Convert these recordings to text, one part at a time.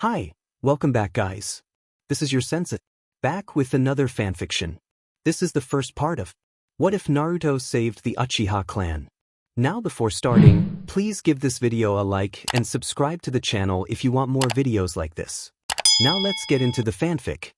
Hi, welcome back guys. This is your Sensei, back with another fanfiction. This is the first part of What If Naruto Saved the Uchiha Clan? Now before starting, please give this video a like and subscribe to the channel if you want more videos like this. Now let's get into the fanfic.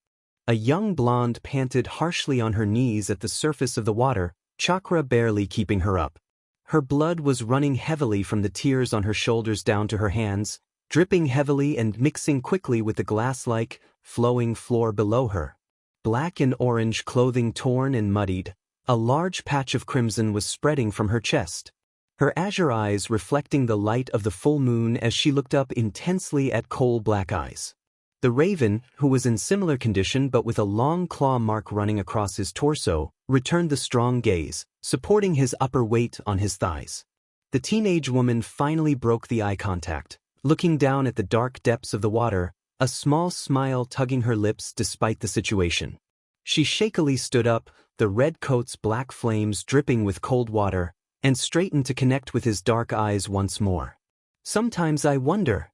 A young blonde panted harshly on her knees at the surface of the water, chakra barely keeping her up. Her blood was running heavily from the tears on her shoulders down to her hands, dripping heavily and mixing quickly with the glass-like, flowing floor below her. Black and orange clothing torn and muddied, a large patch of crimson was spreading from her chest. Her azure eyes reflecting the light of the full moon as she looked up intensely at coal-black eyes. The raven, who was in similar condition but with a long claw mark running across his torso, returned the strong gaze, supporting his upper weight on his thighs. The teenage woman finally broke the eye contact, looking down at the dark depths of the water, a small smile tugging her lips despite the situation. She shakily stood up, the red coat's black flames dripping with cold water, and straightened to connect with his dark eyes once more. "Sometimes I wonder."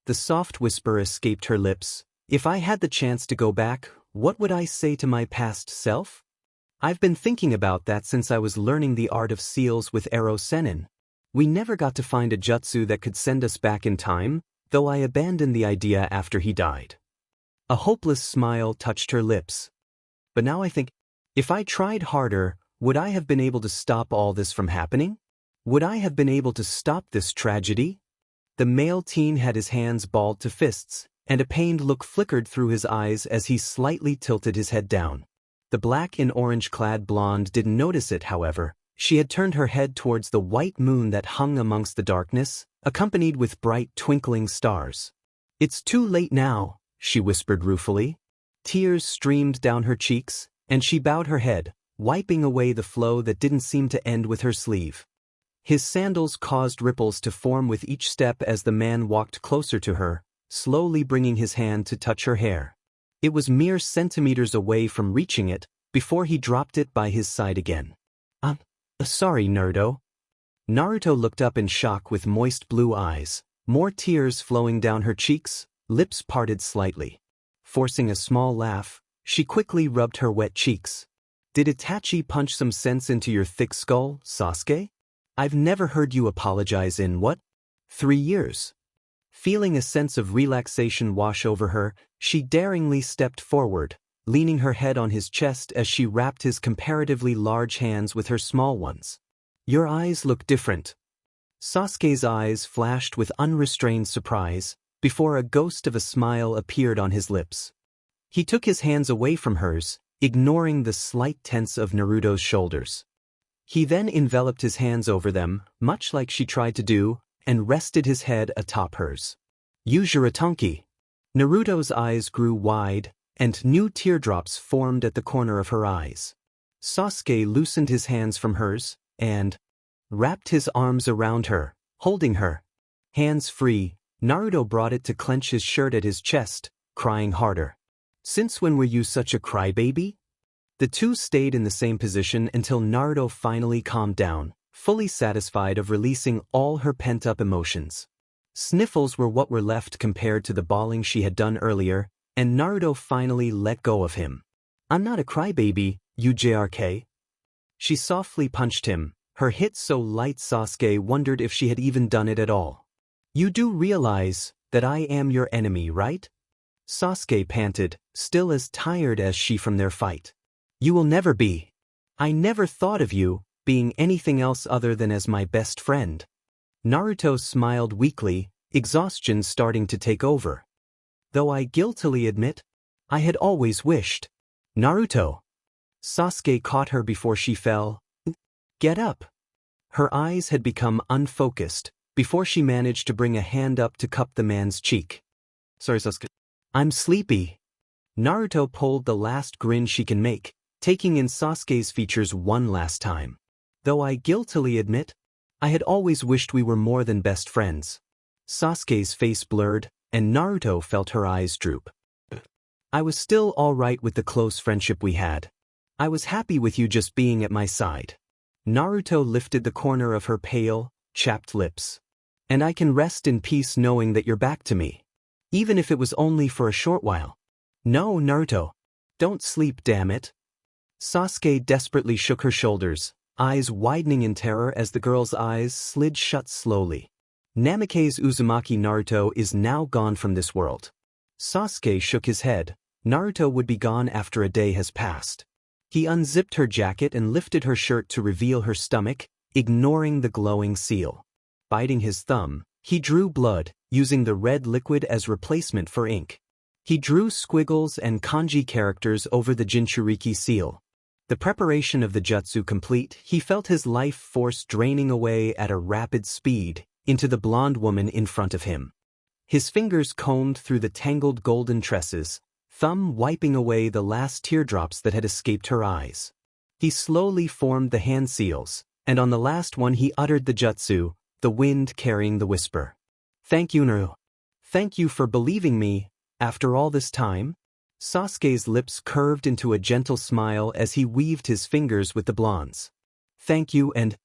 The soft whisper escaped her lips. "If I had the chance to go back, what would I say to my past self? I've been thinking about that since I was learning the art of seals with Arrow Sennin. We never got to find a jutsu that could send us back in time, though I abandoned the idea after he died." A hopeless smile touched her lips. "But now I think, if I tried harder, would I have been able to stop all this from happening? Would I have been able to stop this tragedy?" The male teen had his hands balled to fists, and a pained look flickered through his eyes as he slightly tilted his head down. The black and orange-clad blonde didn't notice it, however. She had turned her head towards the white moon that hung amongst the darkness, accompanied with bright twinkling stars. "It's too late now," she whispered ruefully. Tears streamed down her cheeks, and she bowed her head, wiping away the flow that didn't seem to end with her sleeve. His sandals caused ripples to form with each step as the man walked closer to her, slowly bringing his hand to touch her hair. It was mere centimeters away from reaching it, before he dropped it by his side again. Sorry, Naruto." Naruto looked up in shock with moist blue eyes, more tears flowing down her cheeks, lips parted slightly. Forcing a small laugh, she quickly rubbed her wet cheeks. "Did Itachi punch some sense into your thick skull, Sasuke? I've never heard you apologize in, 3 years?" Feeling a sense of relaxation wash over her, she daringly stepped forward, leaning her head on his chest as she wrapped his comparatively large hands with her small ones. "Your eyes look different." Sasuke's eyes flashed with unrestrained surprise, before a ghost of a smile appeared on his lips. He took his hands away from hers, ignoring the slight tense of Naruto's shoulders. He then enveloped his hands over them, much like she tried to do, and rested his head atop hers. "Use your Atonki." Naruto's eyes grew wide, and new teardrops formed at the corner of her eyes. Sasuke loosened his hands from hers, and wrapped his arms around her, holding her. Hands free, Naruto brought it to clench his shirt at his chest, crying harder. "Since when were you such a crybaby?" The two stayed in the same position until Naruto finally calmed down, fully satisfied of releasing all her pent-up emotions. Sniffles were what were left compared to the bawling she had done earlier, and Naruto finally let go of him. "I'm not a crybaby, UJRK." She softly punched him, her hit so light Sasuke wondered if she had even done it at all. "You do realize that I am your enemy, right?" Sasuke panted, still as tired as she from their fight. "You will never be. I never thought of you being anything else other than as my best friend." Naruto smiled weakly, exhaustion starting to take over. "Though I guiltily admit, I had always wished." "Naruto!" Sasuke caught her before she fell. "Get up." Her eyes had become unfocused, before she managed to bring a hand up to cup the man's cheek. "Sorry, Sasuke. I'm sleepy." Naruto pulled the last grin she can make, taking in Sasuke's features one last time. "Though I guiltily admit, I had always wished we were more than best friends." Sasuke's face blurred, and Naruto felt her eyes droop. "I was still all right with the close friendship we had. I was happy with you just being at my side." Naruto lifted the corner of her pale, chapped lips. "And I can rest in peace knowing that you're back to me." Even if it was only for a short while. No, Naruto. Don't sleep, damn it. Sasuke desperately shook her shoulders, eyes widening in terror as the girl's eyes slid shut slowly. Namikaze Uzumaki Naruto is now gone from this world. Sasuke shook his head. Naruto would be gone after a day has passed. He unzipped her jacket and lifted her shirt to reveal her stomach, ignoring the glowing seal. Biting his thumb, he drew blood, using the red liquid as replacement for ink. He drew squiggles and kanji characters over the Jinchuriki seal. The preparation of the jutsu complete, he felt his life force draining away at a rapid speed into the blonde woman in front of him. His fingers combed through the tangled golden tresses, thumb wiping away the last teardrops that had escaped her eyes. He slowly formed the hand seals, and on the last one he uttered the jutsu, the wind carrying the whisper. Thank you, Naru. Thank you for believing me, after all this time? Sasuke's lips curved into a gentle smile as he weaved his fingers with the blondes. Thank you, and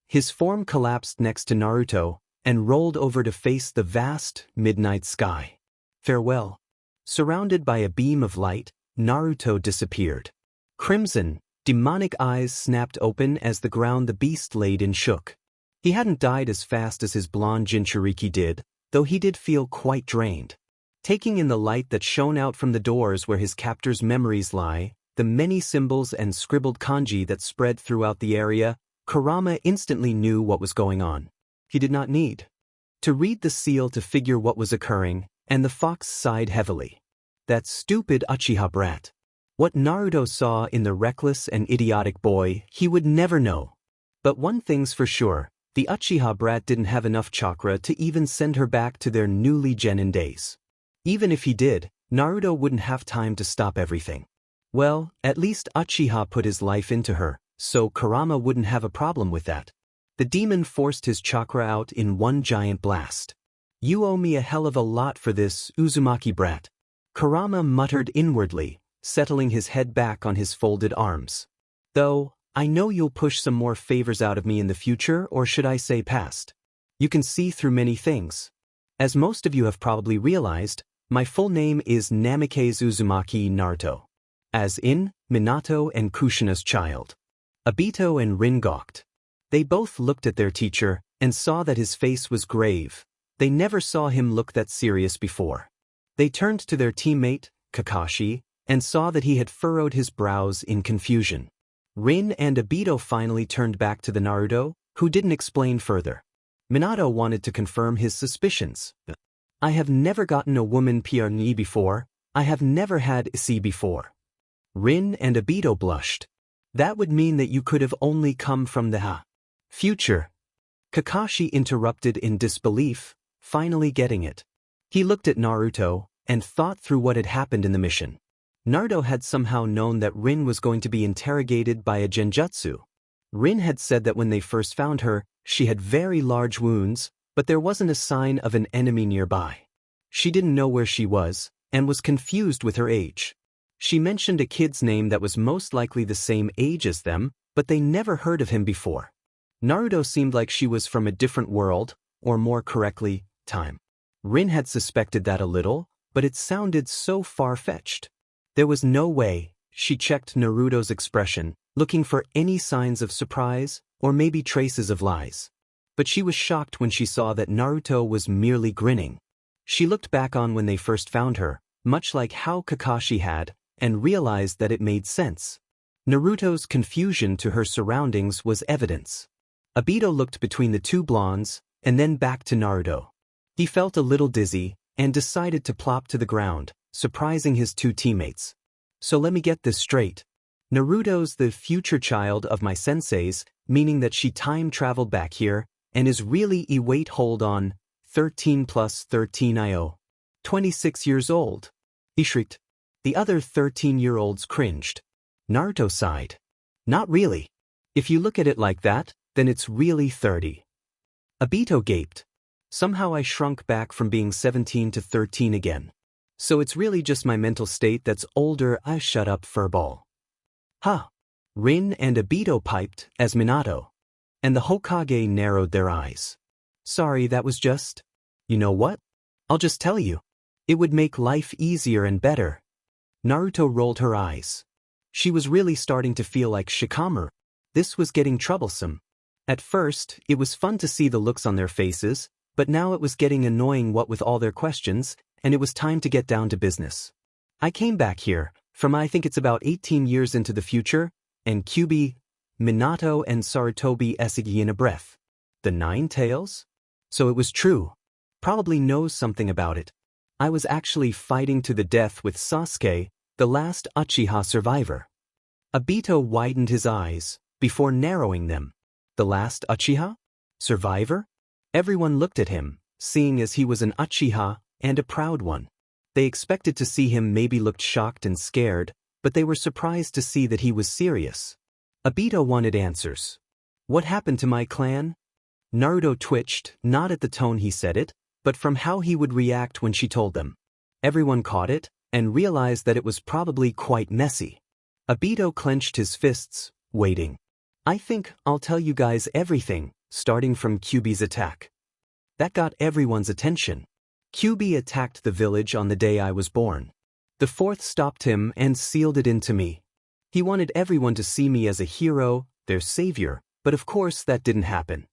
his form collapsed next to Naruto and rolled over to face the vast, midnight sky. Farewell. Surrounded by a beam of light, Naruto disappeared. Crimson, demonic eyes snapped open as the ground the beast laid in shook. He hadn't died as fast as his blonde Jinchuriki did, though he did feel quite drained. Taking in the light that shone out from the doors where his captor's memories lie, the many symbols and scribbled kanji that spread throughout the area, Kurama instantly knew what was going on. He did not need to read the seal to figure what was occurring, and the fox sighed heavily. That stupid Uchiha brat. What Naruto saw in the reckless and idiotic boy, he would never know. But one thing's for sure, the Uchiha brat didn't have enough chakra to even send her back to their newly genin days. Even if he did, Naruto wouldn't have time to stop everything. Well, at least Uchiha put his life into her, so Kurama wouldn't have a problem with that. The demon forced his chakra out in one giant blast. You owe me a hell of a lot for this, Uzumaki brat. Kurama muttered inwardly, settling his head back on his folded arms. Though, I know you'll push some more favors out of me in the future, or should I say past. You can see through many things. As most of you have probably realized, my full name is Namikaze Uzumaki Naruto. As in, Minato and Kushina's child. Obito and Rin gawked. They both looked at their teacher, and saw that his face was grave. They never saw him look that serious before. They turned to their teammate, Kakashi, and saw that he had furrowed his brows in confusion. Rin and Obito finally turned back to the Naruto, who didn't explain further. Minato wanted to confirm his suspicions. I have never gotten a woman PRNE before, I have never had IC before. Rin and Obito blushed. That would mean that you could have only come from the future. Kakashi interrupted in disbelief, finally getting it. He looked at Naruto, and thought through what had happened in the mission. Naruto had somehow known that Rin was going to be interrogated by a genjutsu. Rin had said that when they first found her, she had very large wounds, but there wasn't a sign of an enemy nearby. She didn't know where she was, and was confused with her age. She mentioned a kid's name that was most likely the same age as them, but they never heard of him before. Naruto seemed like she was from a different world, or more correctly, time. Rin had suspected that a little, but it sounded so far-fetched. There was no way. She checked Naruto's expression, looking for any signs of surprise, or maybe traces of lies. But she was shocked when she saw that Naruto was merely grinning. She looked back on when they first found her, much like how Kakashi had, and realized that it made sense. Naruto's confusion to her surroundings was evidence. Obito looked between the two blondes, and then back to Naruto. He felt a little dizzy, and decided to plop to the ground, surprising his two teammates. So let me get this straight. Naruto's the future child of my sensei's, meaning that she time-traveled back here, and is really wait hold on, 13 plus 13 IO. 26 years old. He shrieked. The other 13-year-olds cringed. Naruto sighed. Not really. If you look at it like that, then it's really 30. Obito gaped. Somehow I shrunk back from being 17 to 13 again. So it's really just my mental state that's older. I shut up, furball. Huh. Rin and Obito piped as Minato. And the Hokage narrowed their eyes. Sorry, that was just... You know what? I'll just tell you. It would make life easier and better. Naruto rolled her eyes. She was really starting to feel like Shikamaru. This was getting troublesome. At first, it was fun to see the looks on their faces, but now it was getting annoying what with all their questions, and it was time to get down to business. I came back here, from I think it's about 18 years into the future, and Kyuubi, Minato and Sarutobi Esigi in a breath. The 9 tails? So it was true. Probably knows something about it. I was actually fighting to the death with Sasuke, the last Uchiha survivor. Obito widened his eyes, before narrowing them. The last Uchiha? Survivor? Everyone looked at him, seeing as he was an Uchiha, and a proud one. They expected to see him maybe looked shocked and scared, but they were surprised to see that he was serious. Obito wanted answers. What happened to my clan? Naruto twitched, not at the tone he said it, but from how he would react when she told them. Everyone caught it, and realized that it was probably quite messy. Obito clenched his fists, waiting. I think I'll tell you guys everything, starting from Kyuubi's attack. That got everyone's attention. Kyuubi attacked the village on the day I was born. The 4th stopped him and sealed it into me. He wanted everyone to see me as a hero, their savior, but of course that didn't happen.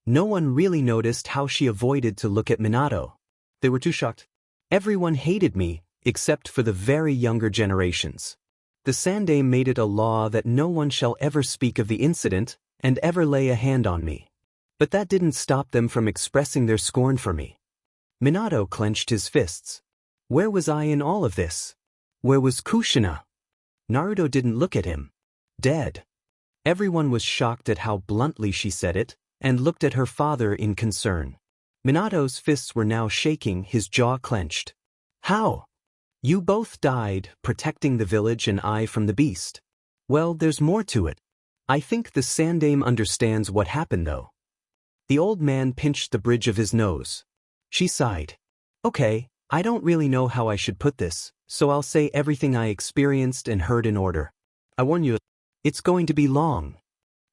No one really noticed how she avoided to look at Minato. They were too shocked. Everyone hated me, except for the very younger generations. The Sensei made it a law that no one shall ever speak of the incident, and ever lay a hand on me. But that didn't stop them from expressing their scorn for me. Minato clenched his fists. Where was I in all of this? Where was Kushina? Naruto didn't look at him. Dead. Everyone was shocked at how bluntly she said it, and looked at her father in concern. Minato's fists were now shaking, his jaw clenched. How? You both died, protecting the village and I from the beast. Well, there's more to it. I think the Sandame understands what happened though. The old man pinched the bridge of his nose. She sighed. Okay, I don't really know how I should put this, so I'll say everything I experienced and heard in order. I warn you, it's going to be long.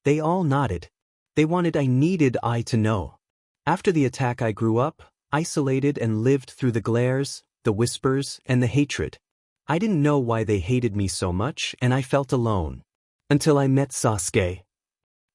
They all nodded. They needed I to know. After the attack I grew up, isolated and lived through the glares, the whispers, and the hatred. I didn't know why they hated me so much and I felt alone. Until I met Sasuke.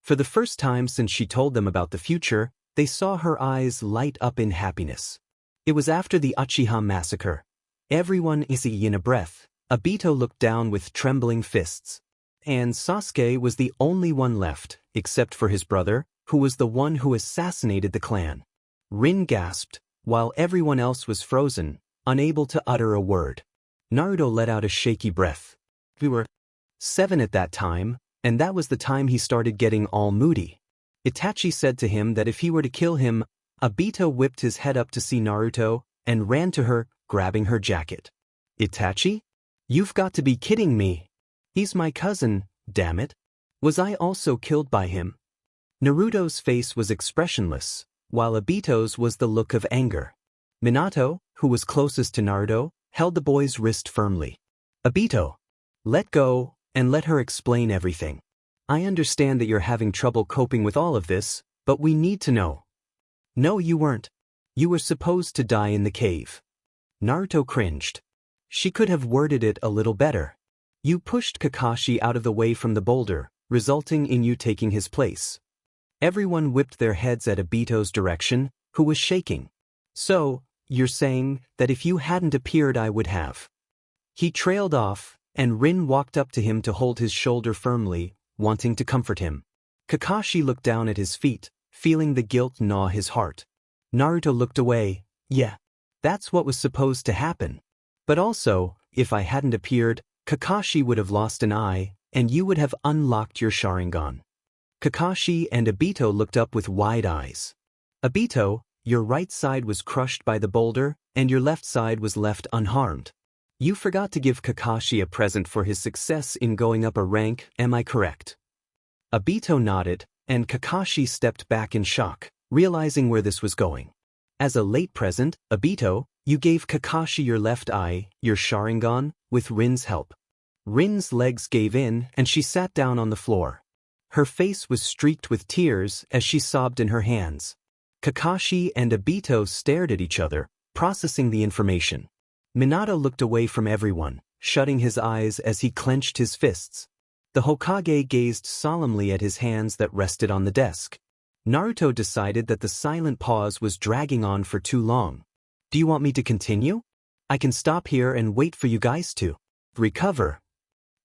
For the first time since she told them about the future, they saw her eyes light up in happiness. It was after the Uchiha massacre. Everyone is in a breath. Obito looked down with trembling fists. And Sasuke was the only one left, except for his brother, who was the one who assassinated the clan. Rin gasped, while everyone else was frozen, unable to utter a word. Naruto let out a shaky breath. We were 7 at that time, and that was the time he started getting all moody. Itachi said to him that if he were to kill him, Obito whipped his head up to see Naruto, and ran to her, grabbing her jacket. Itachi? You've got to be kidding me. He's my cousin, damn it. Was I also killed by him? Naruto's face was expressionless, while Obito's was the look of anger. Minato, who was closest to Naruto, held the boy's wrist firmly. Obito, let go, and let her explain everything. I understand that you're having trouble coping with all of this, but we need to know. No, you weren't. You were supposed to die in the cave. Naruto cringed. She could have worded it a little better. You pushed Kakashi out of the way from the boulder, resulting in you taking his place. Everyone whipped their heads at Obito's direction, who was shaking. So, you're saying that if you hadn't appeared I would have. He trailed off, and Rin walked up to him to hold his shoulder firmly, wanting to comfort him. Kakashi looked down at his feet, feeling the guilt gnaw his heart. Naruto looked away. Yeah, that's what was supposed to happen. But also, if I hadn't appeared, Kakashi would have lost an eye, and you would have unlocked your Sharingan. Kakashi and Obito looked up with wide eyes. Obito, your right side was crushed by the boulder, and your left side was left unharmed. You forgot to give Kakashi a present for his success in going up a rank, am I correct? Obito nodded, and Kakashi stepped back in shock, realizing where this was going. As a late present, Obito, you gave Kakashi your left eye, your Sharingan, with Rin's help. Rin's legs gave in and she sat down on the floor. Her face was streaked with tears as she sobbed in her hands. Kakashi and Obito stared at each other, processing the information. Minato looked away from everyone, shutting his eyes as he clenched his fists. The Hokage gazed solemnly at his hands that rested on the desk. Naruto decided that the silent pause was dragging on for too long. Do you want me to continue? I can stop here and wait for you guys to recover.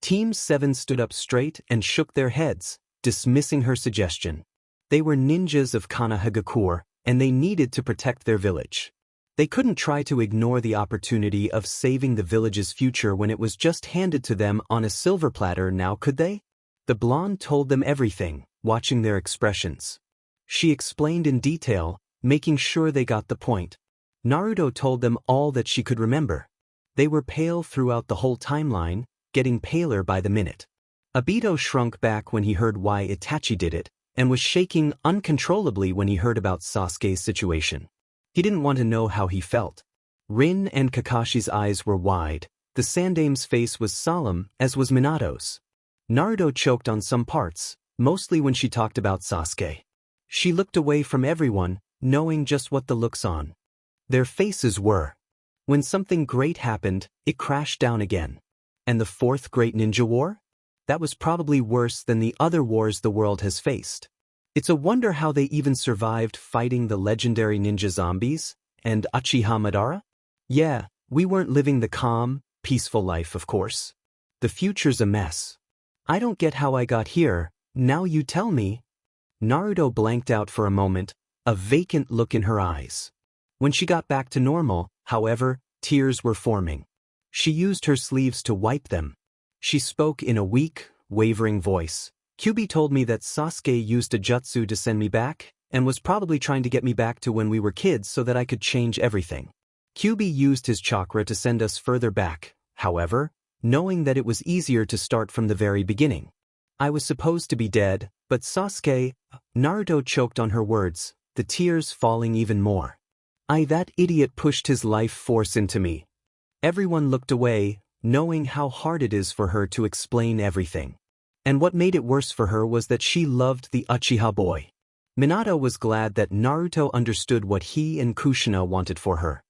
Team 7 stood up straight and shook their heads, dismissing her suggestion. They were ninjas of Konohagakure, and they needed to protect their village. They couldn't try to ignore the opportunity of saving the village's future when it was just handed to them on a silver platter, now could they? The blonde told them everything, watching their expressions. She explained in detail, making sure they got the point. Naruto told them all that she could remember. They were pale throughout the whole timeline, getting paler by the minute. Obito shrunk back when he heard why Itachi did it, and was shaking uncontrollably when he heard about Sasuke's situation. He didn't want to know how he felt. Rin and Kakashi's eyes were wide. The Sandame's face was solemn, as was Minato's. Naruto choked on some parts, mostly when she talked about Sasuke. She looked away from everyone, knowing just what the looks on their faces were. When something great happened, it crashed down again. And the fourth great ninja war? That was probably worse than the other wars the world has faced. It's a wonder how they even survived fighting the legendary ninja zombies and Uchiha Madara. Yeah, we weren't living the calm, peaceful life, of course. The future's a mess. I don't get how I got here, now you tell me. Naruto blanked out for a moment, a vacant look in her eyes. When she got back to normal, however, tears were forming. She used her sleeves to wipe them. She spoke in a weak, wavering voice. Kyuubi told me that Sasuke used a jutsu to send me back, and was probably trying to get me back to when we were kids so that I could change everything. Kyuubi used his chakra to send us further back, however, knowing that it was easier to start from the very beginning. I was supposed to be dead, but Sasuke... Naruto choked on her words, the tears falling even more. That idiot pushed his life force into me. Everyone looked away, knowing how hard it is for her to explain everything. And what made it worse for her was that she loved the Uchiha boy. Minato was glad that Naruto understood what he and Kushina wanted for her.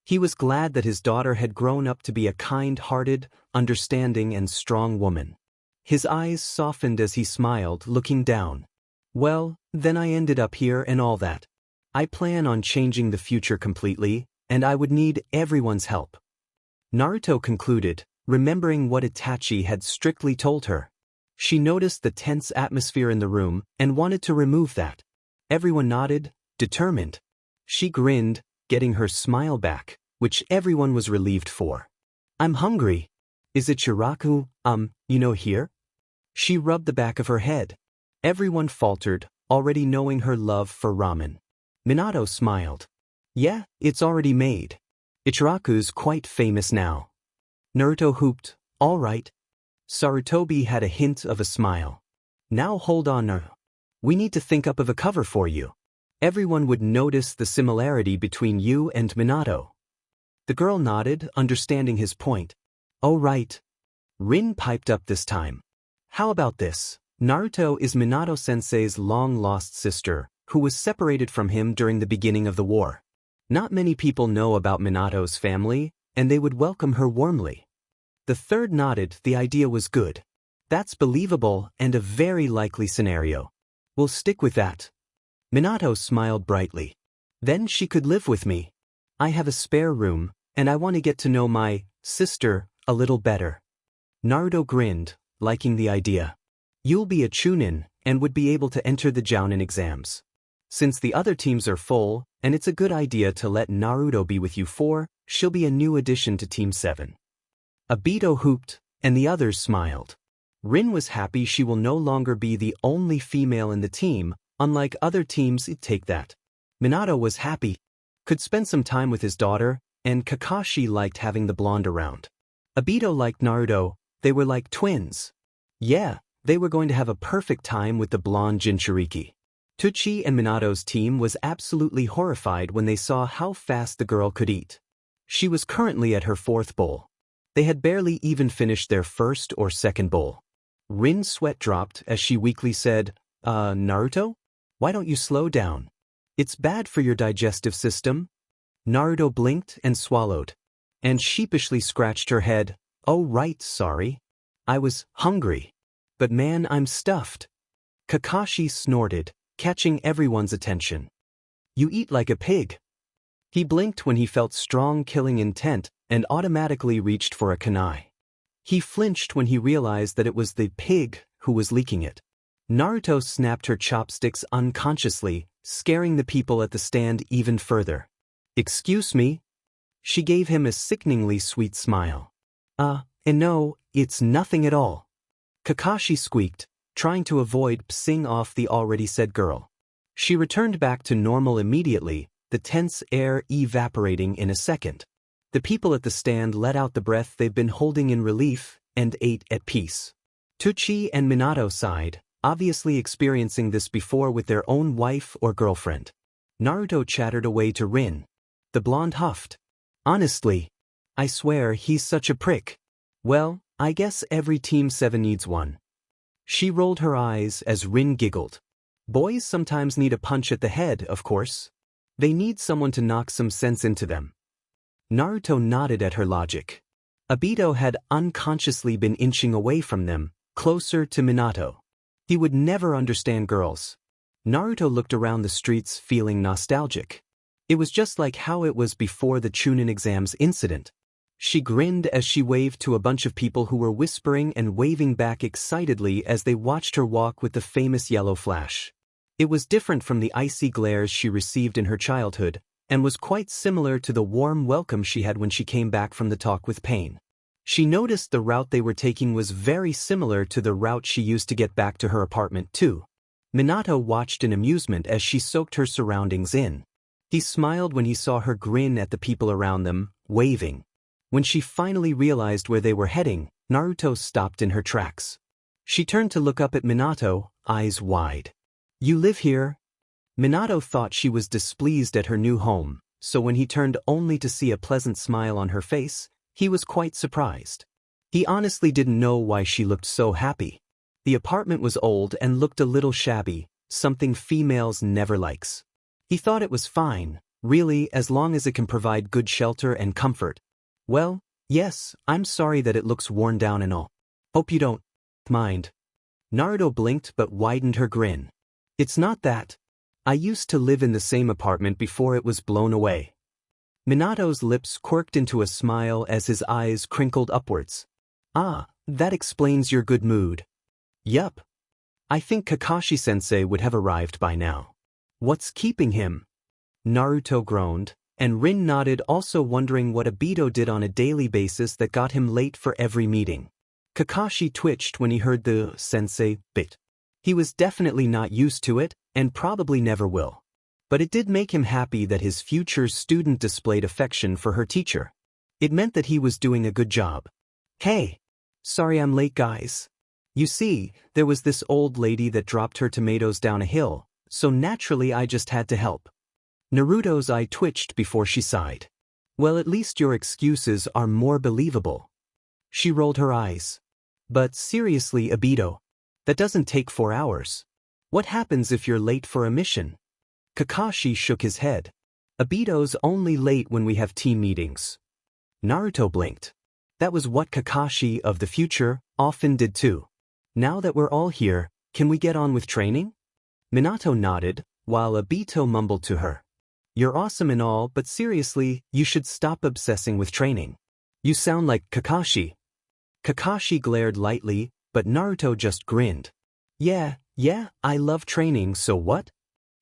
He was glad that his daughter had grown up to be a kind-hearted, understanding and strong woman. His eyes softened as he smiled, looking down. Well, then I ended up here and all that. I plan on changing the future completely, and I would need everyone's help. Naruto concluded, remembering what Itachi had strictly told her. She noticed the tense atmosphere in the room and wanted to remove that. Everyone nodded, determined. She grinned, getting her smile back, which everyone was relieved for. I'm hungry. Is it Shiraku, here? She rubbed the back of her head. Everyone faltered, already knowing her love for ramen. Minato smiled. Yeah, it's already made. Ichiraku's quite famous now. Naruto hooped, all right. Sarutobi had a hint of a smile. Now hold on, we need to think up of a cover for you. Everyone would notice the similarity between you and Minato. The girl nodded, understanding his point. Oh right. Rin piped up this time. How about this? Naruto is Minato-sensei's long-lost sister, who was separated from him during the beginning of the war. Not many people know about Minato's family, and they would welcome her warmly. The third nodded, the idea was good. That's believable and a very likely scenario. We'll stick with that. Minato smiled brightly. Then she could live with me. I have a spare room, and I want to get to know my sister a little better. Naruto grinned, liking the idea. You'll be a Chunin, and would be able to enter the Jounin exams. Since the other teams are full, and it's a good idea to let Naruto be with you she'll be a new addition to Team 7. Obito hooped, and the others smiled. Rin was happy she will no longer be the only female in the team, unlike other teams take that. Minato was happy, could spend some time with his daughter, and Kakashi liked having the blonde around. Obito liked Naruto, they were like twins. Yeah, they were going to have a perfect time with the blonde Jinchuriki. Tucci and Minato's team was absolutely horrified when they saw how fast the girl could eat. She was currently at her 4th bowl. They had barely even finished their 1st or 2nd bowl. Rin's sweat dropped as she weakly said, Naruto? Why don't you slow down? It's bad for your digestive system. Naruto blinked and swallowed. and sheepishly scratched her head. Oh right, sorry. I was hungry. But man, I'm stuffed. Kakashi snorted, catching everyone's attention. You eat like a pig. He blinked when he felt strong killing intent and automatically reached for a kunai. He flinched when he realized that it was the pig who was leaking it. Naruto snapped her chopsticks unconsciously, scaring the people at the stand even further. Excuse me? She gave him a sickeningly sweet smile. And no, it's nothing at all. Kakashi squeaked, trying to avoid pissing off the already said girl. She returned back to normal immediately, the tense air evaporating in a second. The people at the stand let out the breath they've been holding in relief and ate at peace. Tucci and Minato sighed, obviously experiencing this before with their own wife or girlfriend. Naruto chattered away to Rin. The blonde huffed. Honestly, I swear he's such a prick. Well, I guess every Team 7 needs one. She rolled her eyes as Rin giggled. Boys sometimes need a punch at the head, of course. They need someone to knock some sense into them. Naruto nodded at her logic. Obito had unconsciously been inching away from them, closer to Minato. He would never understand girls. Naruto looked around the streets feeling nostalgic. It was just like how it was before the Chunin exams incident. She grinned as she waved to a bunch of people who were whispering and waving back excitedly as they watched her walk with the famous yellow flash. It was different from the icy glares she received in her childhood, and was quite similar to the warm welcome she had when she came back from the talk with Pain. She noticed the route they were taking was very similar to the route she used to get back to her apartment too. Minato watched in amusement as she soaked her surroundings in. He smiled when he saw her grin at the people around them, waving. When she finally realized where they were heading, Naruto stopped in her tracks. She turned to look up at Minato, eyes wide. You live here? Minato thought she was displeased at her new home, so when he turned only to see a pleasant smile on her face, he was quite surprised. He honestly didn't know why she looked so happy. The apartment was old and looked a little shabby, something females never likes. He thought it was fine, really, as long as it can provide good shelter and comfort. Well, yes, I'm sorry that it looks worn down and all. Hope you don't mind. Naruto blinked but widened her grin. It's not that. I used to live in the same apartment before it was blown away. Minato's lips quirked into a smile as his eyes crinkled upwards. Ah, that explains your good mood. Yup. I think Kakashi-sensei would have arrived by now. What's keeping him? Naruto groaned, and Rin nodded, also wondering what Obito did on a daily basis that got him late for every meeting. Kakashi twitched when he heard the sensei bit. He was definitely not used to it, and probably never will. But it did make him happy that his future student displayed affection for her teacher. It meant that he was doing a good job. Hey! Sorry I'm late, guys. You see, there was this old lady that dropped her tomatoes down a hill, so naturally I just had to help. Naruto's eye twitched before she sighed. Well, at least your excuses are more believable. She rolled her eyes. But seriously, Obito, that doesn't take 4 hours. What happens if you're late for a mission? Kakashi shook his head. Obito's only late when we have team meetings. Naruto blinked. That was what Kakashi of the future often did too. Now that we're all here, can we get on with training? Minato nodded, while Obito mumbled to her. You're awesome and all, but seriously, you should stop obsessing with training. You sound like Kakashi. Kakashi glared lightly, but Naruto just grinned. Yeah, I love training, so what?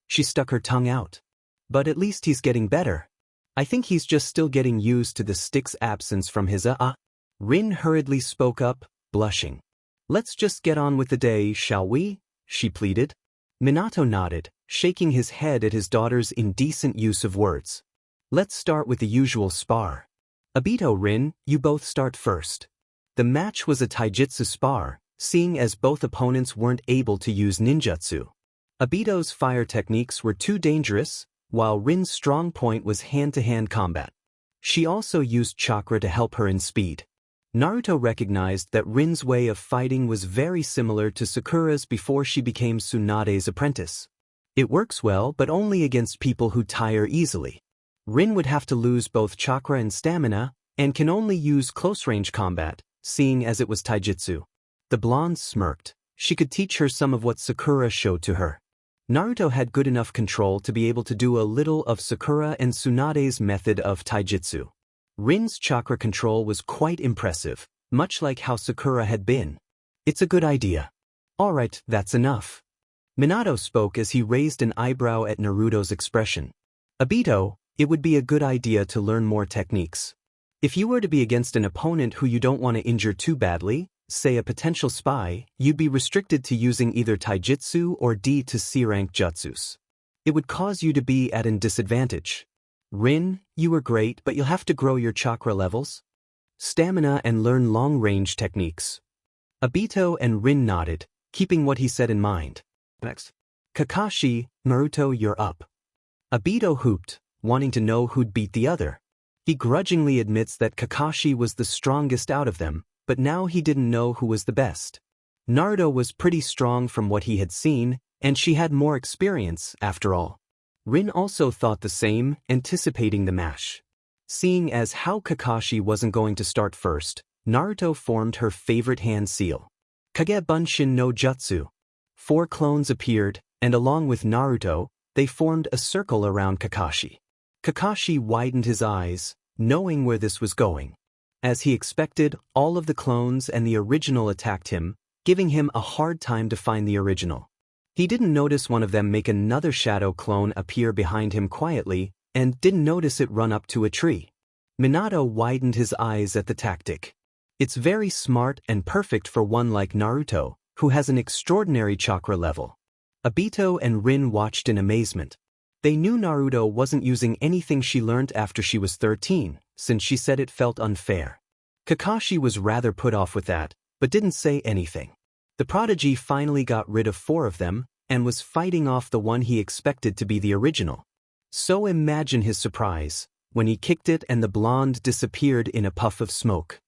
She stuck her tongue out. But at least he's getting better. I think he's just still getting used to the stick's absence from his Rin hurriedly spoke up, blushing. Let's just get on with the day, shall we? She pleaded. Minato nodded, shaking his head at his daughter's indecent use of words. Let's start with the usual spar. Obito, Rin, you both start first. The match was a taijutsu spar, seeing as both opponents weren't able to use ninjutsu. Obito's fire techniques were too dangerous, while Rin's strong point was hand-to-hand combat. She also used chakra to help her in speed. Naruto recognized that Rin's way of fighting was very similar to Sakura's before she became Tsunade's apprentice. It works well, but only against people who tire easily. Rin would have to lose both chakra and stamina, and can only use close-range combat, seeing as it was taijutsu. The blonde smirked. She could teach her some of what Sakura showed to her. Naruto had good enough control to be able to do a little of Sakura and Tsunade's method of taijutsu. Rin's chakra control was quite impressive, much like how Sakura had been. It's a good idea. Alright, that's enough. Minato spoke as he raised an eyebrow at Naruto's expression. Obito, it would be a good idea to learn more techniques. If you were to be against an opponent who you don't want to injure too badly, say a potential spy, you'd be restricted to using either taijutsu or D to C rank jutsus. It would cause you to be at an disadvantage. Rin, you were great, but you'll have to grow your chakra levels, stamina, and learn long-range techniques. Obito and Rin nodded, keeping what he said in mind. Next. Kakashi, Naruto, you're up. Obito hooped, wanting to know who'd beat the other. He grudgingly admits that Kakashi was the strongest out of them, but now he didn't know who was the best. Naruto was pretty strong from what he had seen, and she had more experience, after all. Rin also thought the same, anticipating the match. Seeing as how Kakashi wasn't going to start first, Naruto formed her favorite hand seal. Kage Bunshin no Jutsu. 4 clones appeared, and along with Naruto, they formed a circle around Kakashi. Kakashi widened his eyes, knowing where this was going. As he expected, all of the clones and the original attacked him, giving him a hard time to find the original. He didn't notice one of them make another shadow clone appear behind him quietly, and didn't notice it run up to a tree. Minato widened his eyes at the tactic. It's very smart and perfect for one like Naruto, who has an extraordinary chakra level. Obito and Rin watched in amazement. They knew Naruto wasn't using anything she learned after she was 13, since she said it felt unfair. Kakashi was rather put off with that, but didn't say anything. The prodigy finally got rid of 4 of them, and was fighting off the one he expected to be the original. So imagine his surprise, when he kicked it and the blonde disappeared in a puff of smoke.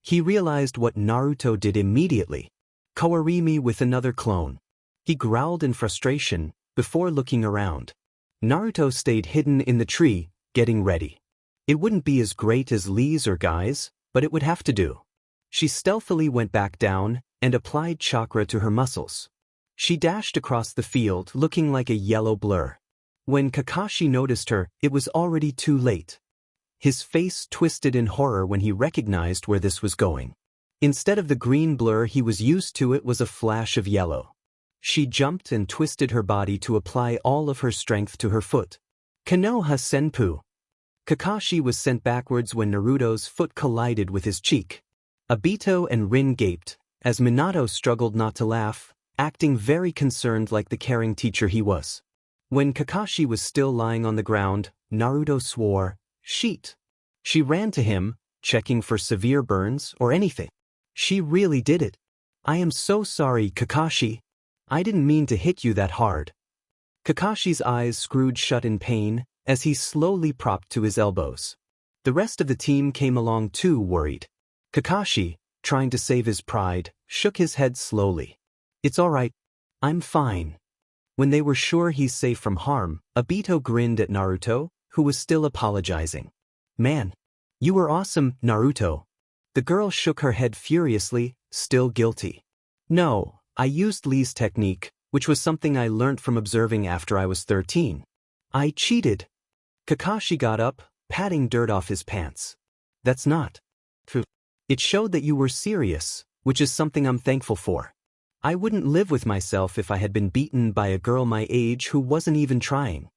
He realized what Naruto did immediately. Kawarimi with another clone. He growled in frustration, before looking around. Naruto stayed hidden in the tree, getting ready. It wouldn't be as great as Lee's or Guy's, but it would have to do. She stealthily went back down, and applied chakra to her muscles. She dashed across the field looking like a yellow blur. When Kakashi noticed her, it was already too late. His face twisted in horror when he recognized where this was going. Instead of the green blur he was used to, it was a flash of yellow. She jumped and twisted her body to apply all of her strength to her foot. Konoha Senpu. Kakashi was sent backwards when Naruto's foot collided with his cheek. Obito and Rin gaped, as Minato struggled not to laugh, acting very concerned like the caring teacher he was. When Kakashi was still lying on the ground, Naruto swore, "Sheet." She ran to him, checking for severe burns or anything. She really did it. "I am so sorry, Kakashi. I didn't mean to hit you that hard." Kakashi's eyes screwed shut in pain, as he slowly propped to his elbows. The rest of the team came along too, worried. Kakashi, trying to save his pride, shook his head slowly. "It's all right. I'm fine." When they were sure he's safe from harm, Obito grinned at Naruto, who was still apologizing. "Man, you were awesome, Naruto." The girl shook her head furiously, still guilty. "No, I used Lee's technique, which was something I learned from observing after I was 13. I cheated." Kakashi got up, patting dirt off his pants. "That's not true. It showed that you were serious, which is something I'm thankful for. I wouldn't live with myself if I had been beaten by a girl my age who wasn't even trying."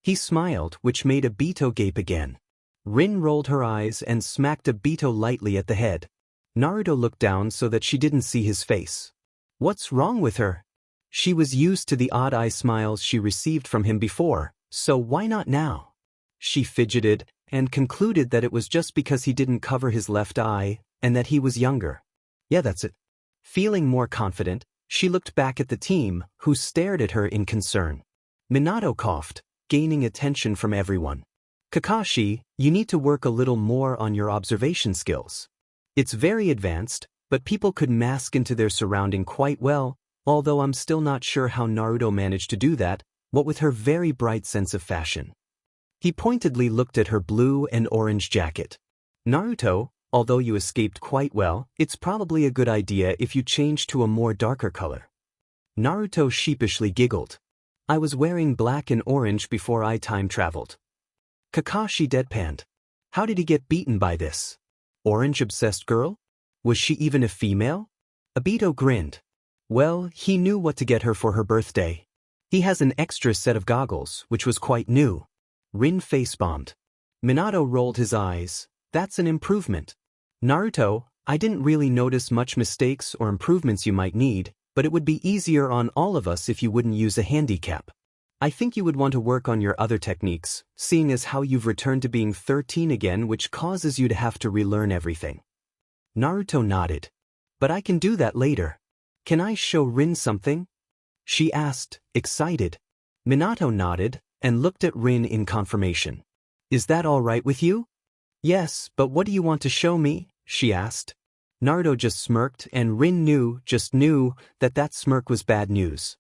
He smiled, which made Obito gape again. Rin rolled her eyes and smacked Obito lightly at the head. Naruto looked down so that she didn't see his face. What's wrong with her? She was used to the odd eye smiles she received from him before, so why not now? She fidgeted, and concluded that it was just because he didn't cover his left eye, and that he was younger. Yeah, that's it. Feeling more confident, she looked back at the team, who stared at her in concern. Minato coughed, gaining attention from everyone. "Kakashi, you need to work a little more on your observation skills. It's very advanced, but people could mask into their surrounding quite well, although I'm still not sure how Naruto managed to do that, what with her very bright sense of fashion." He pointedly looked at her blue and orange jacket. Naruto, although you escaped quite well, it's probably a good idea if you change to a more darker color. Naruto sheepishly giggled. I was wearing black and orange before I time traveled. Kakashi deadpanned. How did he get beaten by this? Orange-obsessed girl? Was she even a female? Obito grinned. Well, he knew what to get her for her birthday. He has an extra set of goggles, which was quite new. Rin face-bombed. Minato rolled his eyes. That's an improvement. Naruto, I didn't really notice much mistakes or improvements you might need, but it would be easier on all of us if you wouldn't use a handicap. I think you would want to work on your other techniques, seeing as how you've returned to being 13 again, which causes you to have to relearn everything. Naruto nodded. But I can do that later. Can I show Rin something? She asked, excited. Minato nodded and looked at Rin in confirmation. Is that all right with you? Yes, but what do you want to show me? She asked. Naruto just smirked, and Rin just knew that smirk was bad news.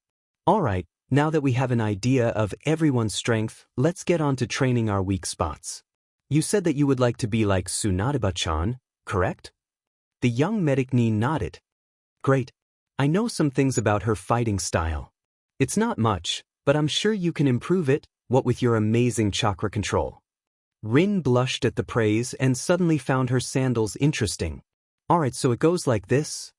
All right, now that we have an idea of everyone's strength, let's get on to training our weak spots. You said that you would like to be like Tsunade-chan, correct? The young medic nodded. Great. I know some things about her fighting style. It's not much, but I'm sure you can improve it, what with your amazing chakra control. Rin blushed at the praise and suddenly found her sandals interesting. Alright, so it goes like this.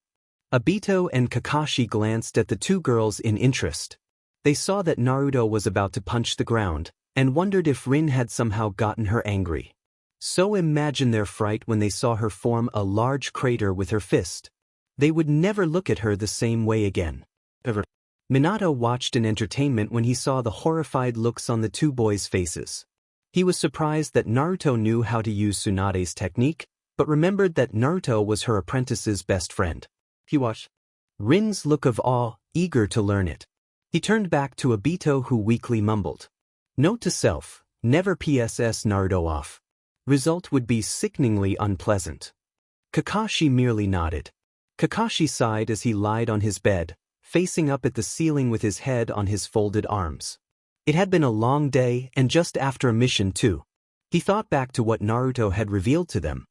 Obito and Kakashi glanced at the two girls in interest. They saw that Naruto was about to punch the ground, and wondered if Rin had somehow gotten her angry. So imagine their fright when they saw her form a large crater with her fist. They would never look at her the same way again. Ever. Minato watched in entertainment when he saw the horrified looks on the two boys' faces. He was surprised that Naruto knew how to use Tsunade's technique, but remembered that Naruto was her apprentice's best friend. He watched Rin's look of awe, eager to learn it. He turned back to Obito, who weakly mumbled. Note to self, never PSS Naruto off. Result would be sickeningly unpleasant. Kakashi merely nodded. Kakashi sighed as he lied on his bed, facing up at the ceiling with his head on his folded arms. It had been a long day, and just after a mission too. He thought back to what Naruto had revealed to them.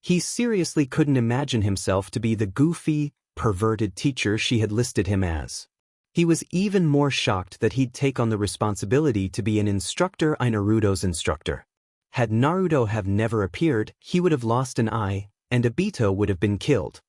He seriously couldn't imagine himself to be the goofy, perverted teacher she had listed him as. He was even more shocked that he'd take on the responsibility to be an instructor, Naruto's instructor. Had Naruto have never appeared, he would have lost an eye, and Obito would have been killed.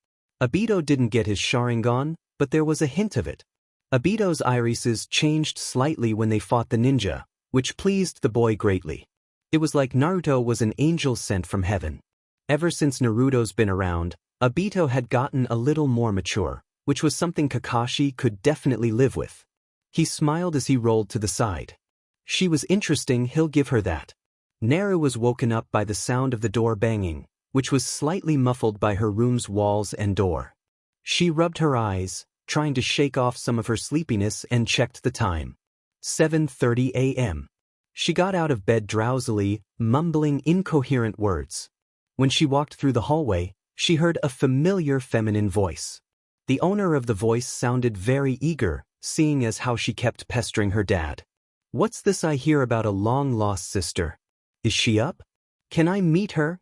Obito didn't get his Sharingan, but there was a hint of it. Obito's irises changed slightly when they fought the ninja, which pleased the boy greatly. It was like Naruto was an angel sent from heaven. Ever since Naruto's been around, Obito had gotten a little more mature, which was something Kakashi could definitely live with. He smiled as he rolled to the side. She was interesting, he'll give her that. Naru was woken up by the sound of the door banging, which was slightly muffled by her room's walls and door. She rubbed her eyes, trying to shake off some of her sleepiness, and checked the time. 7:30 a.m. She got out of bed drowsily, mumbling incoherent words. When she walked through the hallway, she heard a familiar feminine voice. The owner of the voice sounded very eager, seeing as how she kept pestering her dad. What's this I hear about a long-lost sister? Is she up? Can I meet her?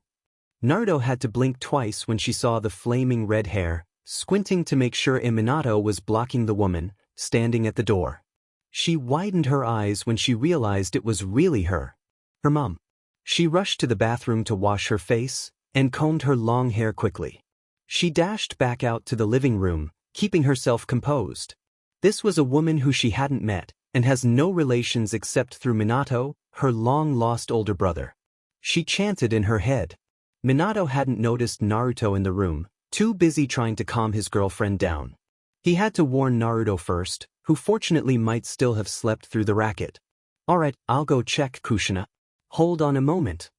Naruto had to blink twice when she saw the flaming red hair, squinting to make sure Minato was blocking the woman, standing at the door. She widened her eyes when she realized it was really her mom. She rushed to the bathroom to wash her face, and combed her long hair quickly. She dashed back out to the living room, keeping herself composed. This was a woman who she hadn't met, and has no relations except through Minato, her long-lost older brother. She chanted in her head. Minato hadn't noticed Naruto in the room, too busy trying to calm his girlfriend down. He had to warn Naruto first, who fortunately might still have slept through the racket. Alright, I'll go check Kushina. Hold on a moment.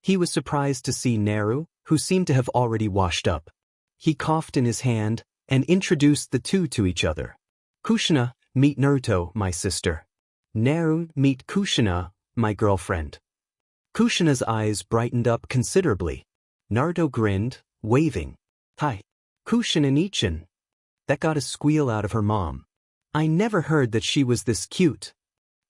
He was surprised to see Naru, who seemed to have already washed up. He coughed in his hand, and introduced the two to each other. Kushina, meet Naruto, my sister. Naru, meet Kushina, my girlfriend. Kushina's eyes brightened up considerably. Naruto grinned, waving. Hi. Kushina-nichan. That got a squeal out of her mom. I never heard that she was this cute.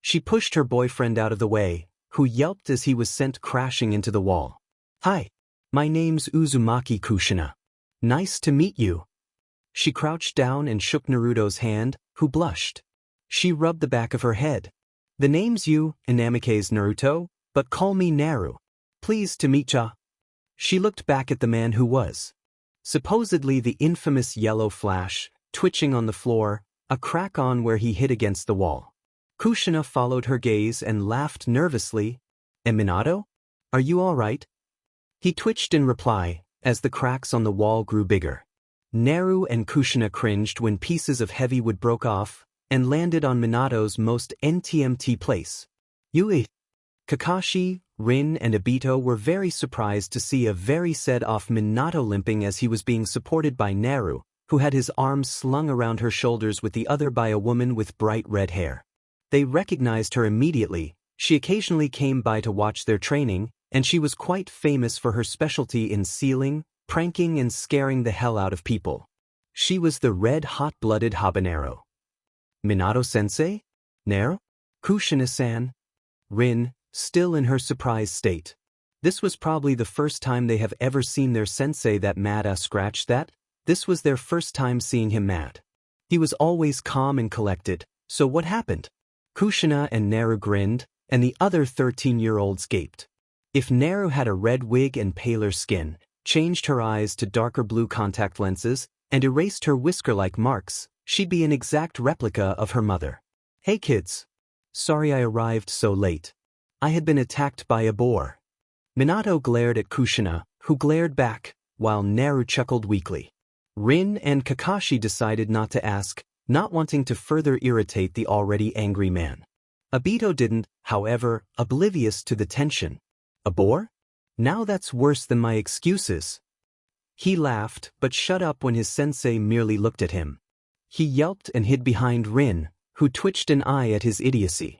She pushed her boyfriend out of the way, who yelped as he was sent crashing into the wall. Hi. My name's Uzumaki Kushina. Nice to meet you. She crouched down and shook Naruto's hand, who blushed. She rubbed the back of her head. The name's you, Inamike's Naruto, but call me Naru. Pleased to meet ya. She looked back at the man who was supposedly the infamous yellow flash, twitching on the floor, a crack on where he hit against the wall. Kushina followed her gaze and laughed nervously. Minato? Are you all right? He twitched in reply, as the cracks on the wall grew bigger. Naru and Kushina cringed when pieces of heavy wood broke off and landed on Minato's most NTMT place. Yui. Kakashi, Rin and Obito were very surprised to see a very set-off Minato limping as he was being supported by Naru, who had his arms slung around her shoulders with the other by a woman with bright red hair. They recognized her immediately. She occasionally came by to watch their training, and she was quite famous for her specialty in sealing, pranking and scaring the hell out of people. She was the red hot-blooded habanero. Minato-sensei? Naru? Kushina-san? Rin, still in her surprised state. This was probably the first time they have ever seen their sensei that mad. Scratch that? This was their first time seeing him mad. He was always calm and collected, so what happened? Kushina and Naru grinned, and the other 13-year-olds gaped. If Naru had a red wig and paler skin, changed her eyes to darker blue contact lenses, and erased her whisker-like marks, she'd be an exact replica of her mother. Hey kids. Sorry I arrived so late. I had been attacked by a boar. Minato glared at Kushina, who glared back, while Naru chuckled weakly. Rin and Kakashi decided not to ask, not wanting to further irritate the already angry man. Obito didn't, however, oblivious to the tension. A boar? Now that's worse than my excuses. He laughed, but shut up when his sensei merely looked at him. He yelped and hid behind Rin, who twitched an eye at his idiocy.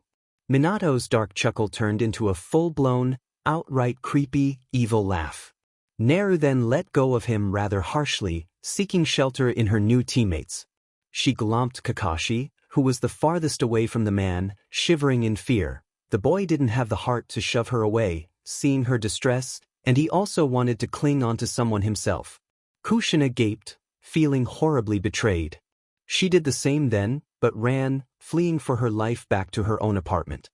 Minato's dark chuckle turned into a full-blown, outright creepy, evil laugh. Naru then let go of him rather harshly, seeking shelter in her new teammates. She glomped Kakashi, who was the farthest away from the man, shivering in fear. The boy didn't have the heart to shove her away, seeing her distress, and he also wanted to cling onto someone himself. Kushina gaped, feeling horribly betrayed. She did the same then, but ran, fleeing for her life back to her own apartment.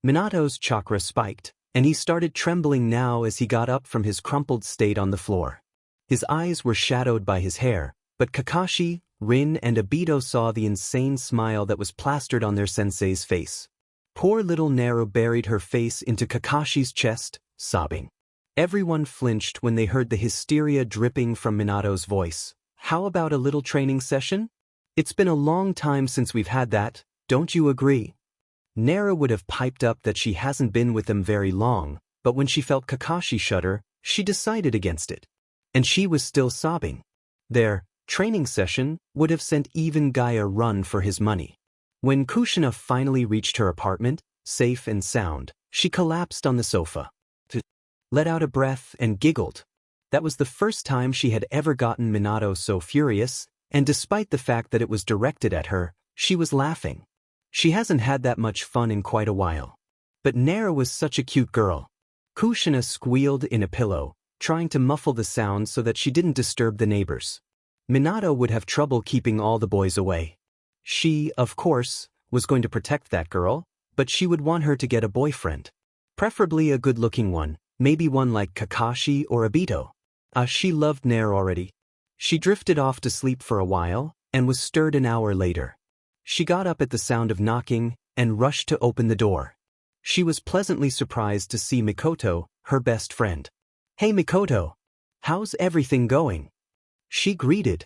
Minato's chakra spiked, and he started trembling now as he got up from his crumpled state on the floor. His eyes were shadowed by his hair, but Kakashi, Rin and Obito saw the insane smile that was plastered on their sensei's face. Poor little Naru buried her face into Kakashi's chest, sobbing. Everyone flinched when they heard the hysteria dripping from Minato's voice. How about a little training session? It's been a long time since we've had that, don't you agree? Naru would have piped up that she hasn't been with them very long, but when she felt Kakashi shudder, she decided against it. And she was still sobbing. Their training session would have sent even Guy a run for his money. When Kushina finally reached her apartment, safe and sound, she collapsed on the sofa, let out a breath and giggled. That was the first time she had ever gotten Minato so furious, and despite the fact that it was directed at her, she was laughing. She hasn't had that much fun in quite a while. But Naru was such a cute girl. Kushina squealed in a pillow, trying to muffle the sound so that she didn't disturb the neighbors. Minato would have trouble keeping all the boys away. She, of course, was going to protect that girl, but she would want her to get a boyfriend. Preferably a good-looking one, maybe one like Kakashi or Obito. She loved Naru already. She drifted off to sleep for a while, and was stirred an hour later. She got up at the sound of knocking, and rushed to open the door. She was pleasantly surprised to see Mikoto, her best friend. Hey Mikoto! How's everything going? She greeted.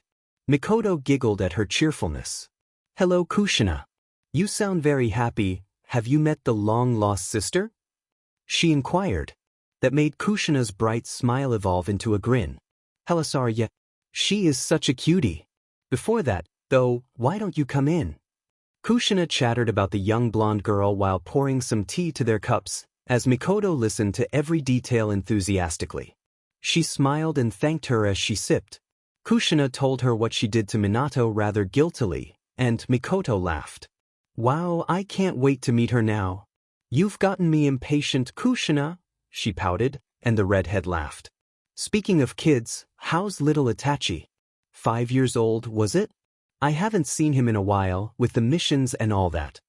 Mikoto giggled at her cheerfulness. Hello Kushina. You sound very happy. Have you met the long-lost sister? She inquired. That made Kushina's bright smile evolve into a grin. Hello Sarya. She is such a cutie. Before that, though, why don't you come in? Kushina chattered about the young blonde girl while pouring some tea to their cups, as Mikoto listened to every detail enthusiastically. She smiled and thanked her as she sipped. Kushina told her what she did to Minato rather guiltily, and Mikoto laughed. Wow, I can't wait to meet her now. You've gotten me impatient, Kushina, she pouted, and the redhead laughed. Speaking of kids, how's little Itachi? 5 years old, was it? I haven't seen him in a while, with the missions and all that.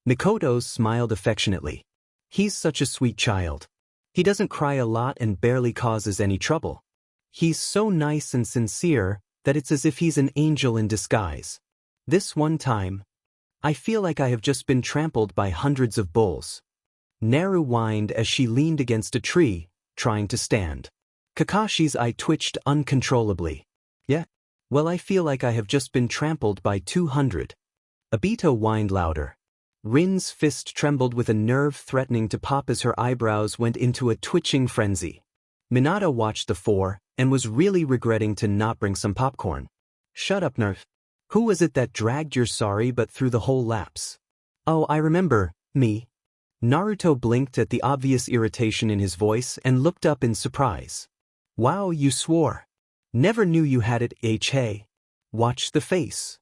Mikoto smiled affectionately. He's such a sweet child. He doesn't cry a lot and barely causes any trouble. He's so nice and sincere that it's as if he's an angel in disguise. This one time, I feel like I have just been trampled by hundreds of bulls. Naru whined as she leaned against a tree, trying to stand. Kakashi's eye twitched uncontrollably. Yeah? Well, I feel like I have just been trampled by 200. Obito whined louder. Rin's fist trembled with a nerve threatening to pop as her eyebrows went into a twitching frenzy. Minato watched the four, and was really regretting to not bring some popcorn. Shut up, Nerf. Who was it that dragged your sorry but through the whole lapse? Oh, I remember, me. Naruto blinked at the obvious irritation in his voice and looked up in surprise. Wow, you swore. Never knew you had it, hey. Watch the face.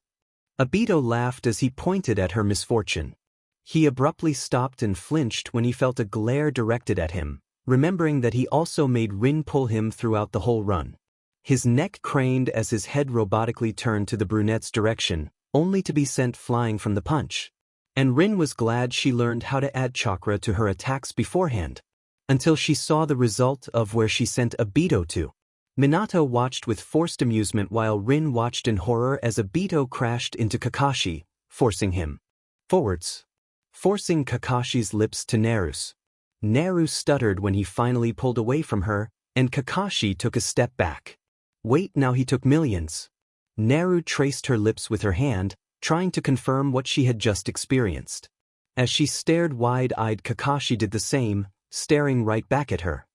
Obito laughed as he pointed at her misfortune. He abruptly stopped and flinched when he felt a glare directed at him, remembering that he also made Rin pull him throughout the whole run. His neck craned as his head robotically turned to the brunette's direction, only to be sent flying from the punch. And Rin was glad she learned how to add chakra to her attacks beforehand, until she saw the result of where she sent Obito to. Minato watched with forced amusement while Rin watched in horror as Obito crashed into Kakashi, forcing him forwards, forcing Kakashi's lips to Naru's. Naru stuttered when he finally pulled away from her, and Kakashi took a step back. Wait, now he took millions. Naru traced her lips with her hand, trying to confirm what she had just experienced. As she stared wide-eyed, Kakashi did the same, staring right back at her.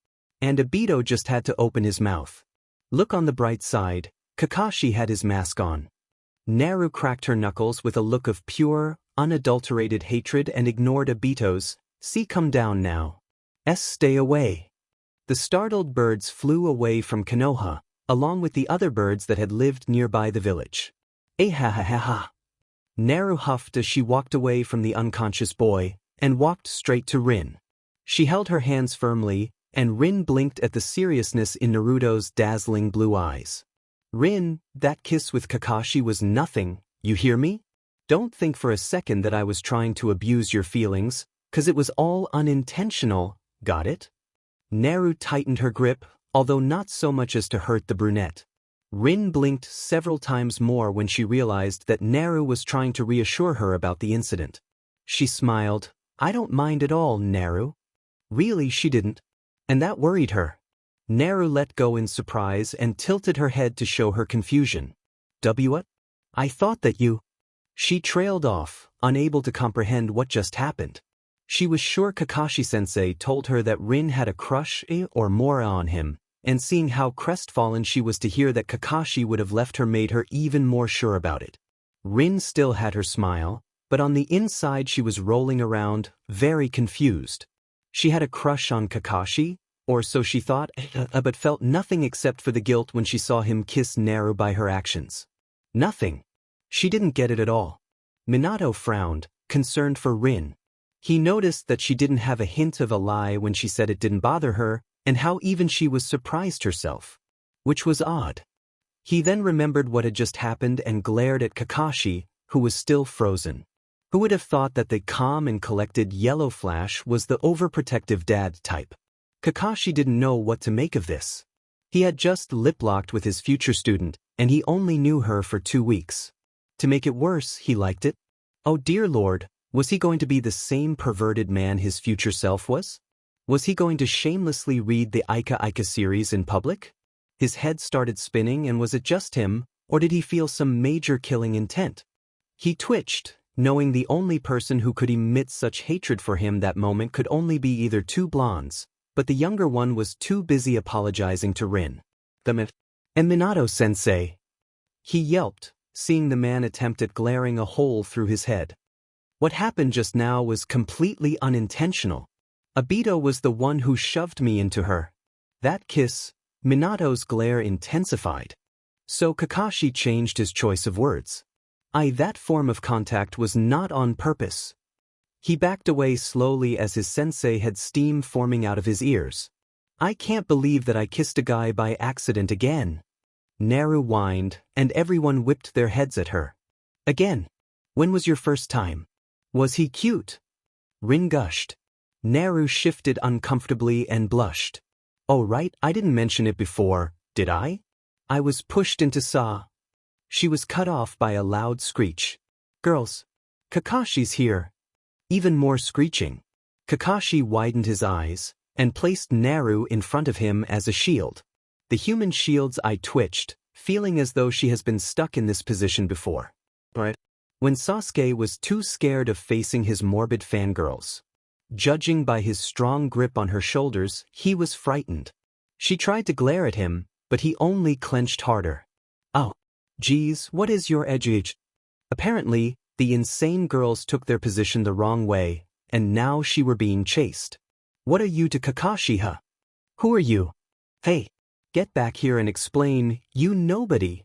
And Obito just had to open his mouth. Look on the bright side, Kakashi had his mask on. Naru cracked her knuckles with a look of pure, unadulterated hatred and ignored Obito's, "See, come down now. Stay away." The startled birds flew away from Konoha, along with the other birds that had lived nearby the village. Ha. Naru huffed as she walked away from the unconscious boy, and walked straight to Rin. She held her hands firmly, and Rin blinked at the seriousness in Naruto's dazzling blue eyes. Rin, that kiss with Kakashi was nothing, you hear me? Don't think for a second that I was trying to abuse your feelings, 'cause it was all unintentional, got it? Naru tightened her grip, although not so much as to hurt the brunette. Rin blinked several times more when she realized that Naru was trying to reassure her about the incident. She smiled. I don't mind at all, Naru. Really, she didn't. And that worried her. Naru let go in surprise and tilted her head to show her confusion. What? I thought that you... She trailed off, unable to comprehend what just happened. She was sure Kakashi-sensei told her that Rin had a crush or more on him, and seeing how crestfallen she was to hear that Kakashi would have left her made her even more sure about it. Rin still had her smile, but on the inside she was rolling around, very confused. She had a crush on Kakashi, or so she thought, but felt nothing except for the guilt when she saw him kiss Naru by her actions. Nothing. She didn't get it at all. Minato frowned, concerned for Rin. He noticed that she didn't have a hint of a lie when she said it didn't bother her, and how even she was surprised herself. Which was odd. He then remembered what had just happened and glared at Kakashi, who was still frozen. Who would have thought that the calm and collected Yellow Flash was the overprotective dad type? Kakashi didn't know what to make of this. He had just lip-locked with his future student, and he only knew her for 2 weeks. To make it worse, he liked it. Oh dear Lord, was he going to be the same perverted man his future self was? Was he going to shamelessly read the Ika series in public? His head started spinning, and was it just him, or did he feel some major killing intent? He twitched, knowing the only person who could emit such hatred for him that moment could only be either two blondes, but the younger one was too busy apologizing to Rin. And Minato-sensei. He yelped, seeing the man attempt at glaring a hole through his head. What happened just now was completely unintentional. Obito was the one who shoved me into her. That kiss, Minato's glare intensified. So Kakashi changed his choice of words. That form of contact was not on purpose. He backed away slowly as his sensei had steam forming out of his ears. I can't believe that I kissed a guy by accident again. Naru whined, and everyone whipped their heads at her. Again. When was your first time? Was he cute? Rin gushed. Naru shifted uncomfortably and blushed. Oh right, I didn't mention it before, did I? I was pushed into Sa. She was cut off by a loud screech. Girls. Kakashi's here. Even more screeching. Kakashi widened his eyes, and placed Naru in front of him as a shield. The human shield's eye twitched, feeling as though she has been stuck in this position before. But when Sasuke was too scared of facing his morbid fangirls. Judging by his strong grip on her shoulders, he was frightened. She tried to glare at him, but he only clenched harder. Oh, geez, what is your edge? Apparently, the insane girls took their position the wrong way, and now she were being chased. What are you to Kakashi, huh? Who are you? Hey, get back here and explain, you nobody.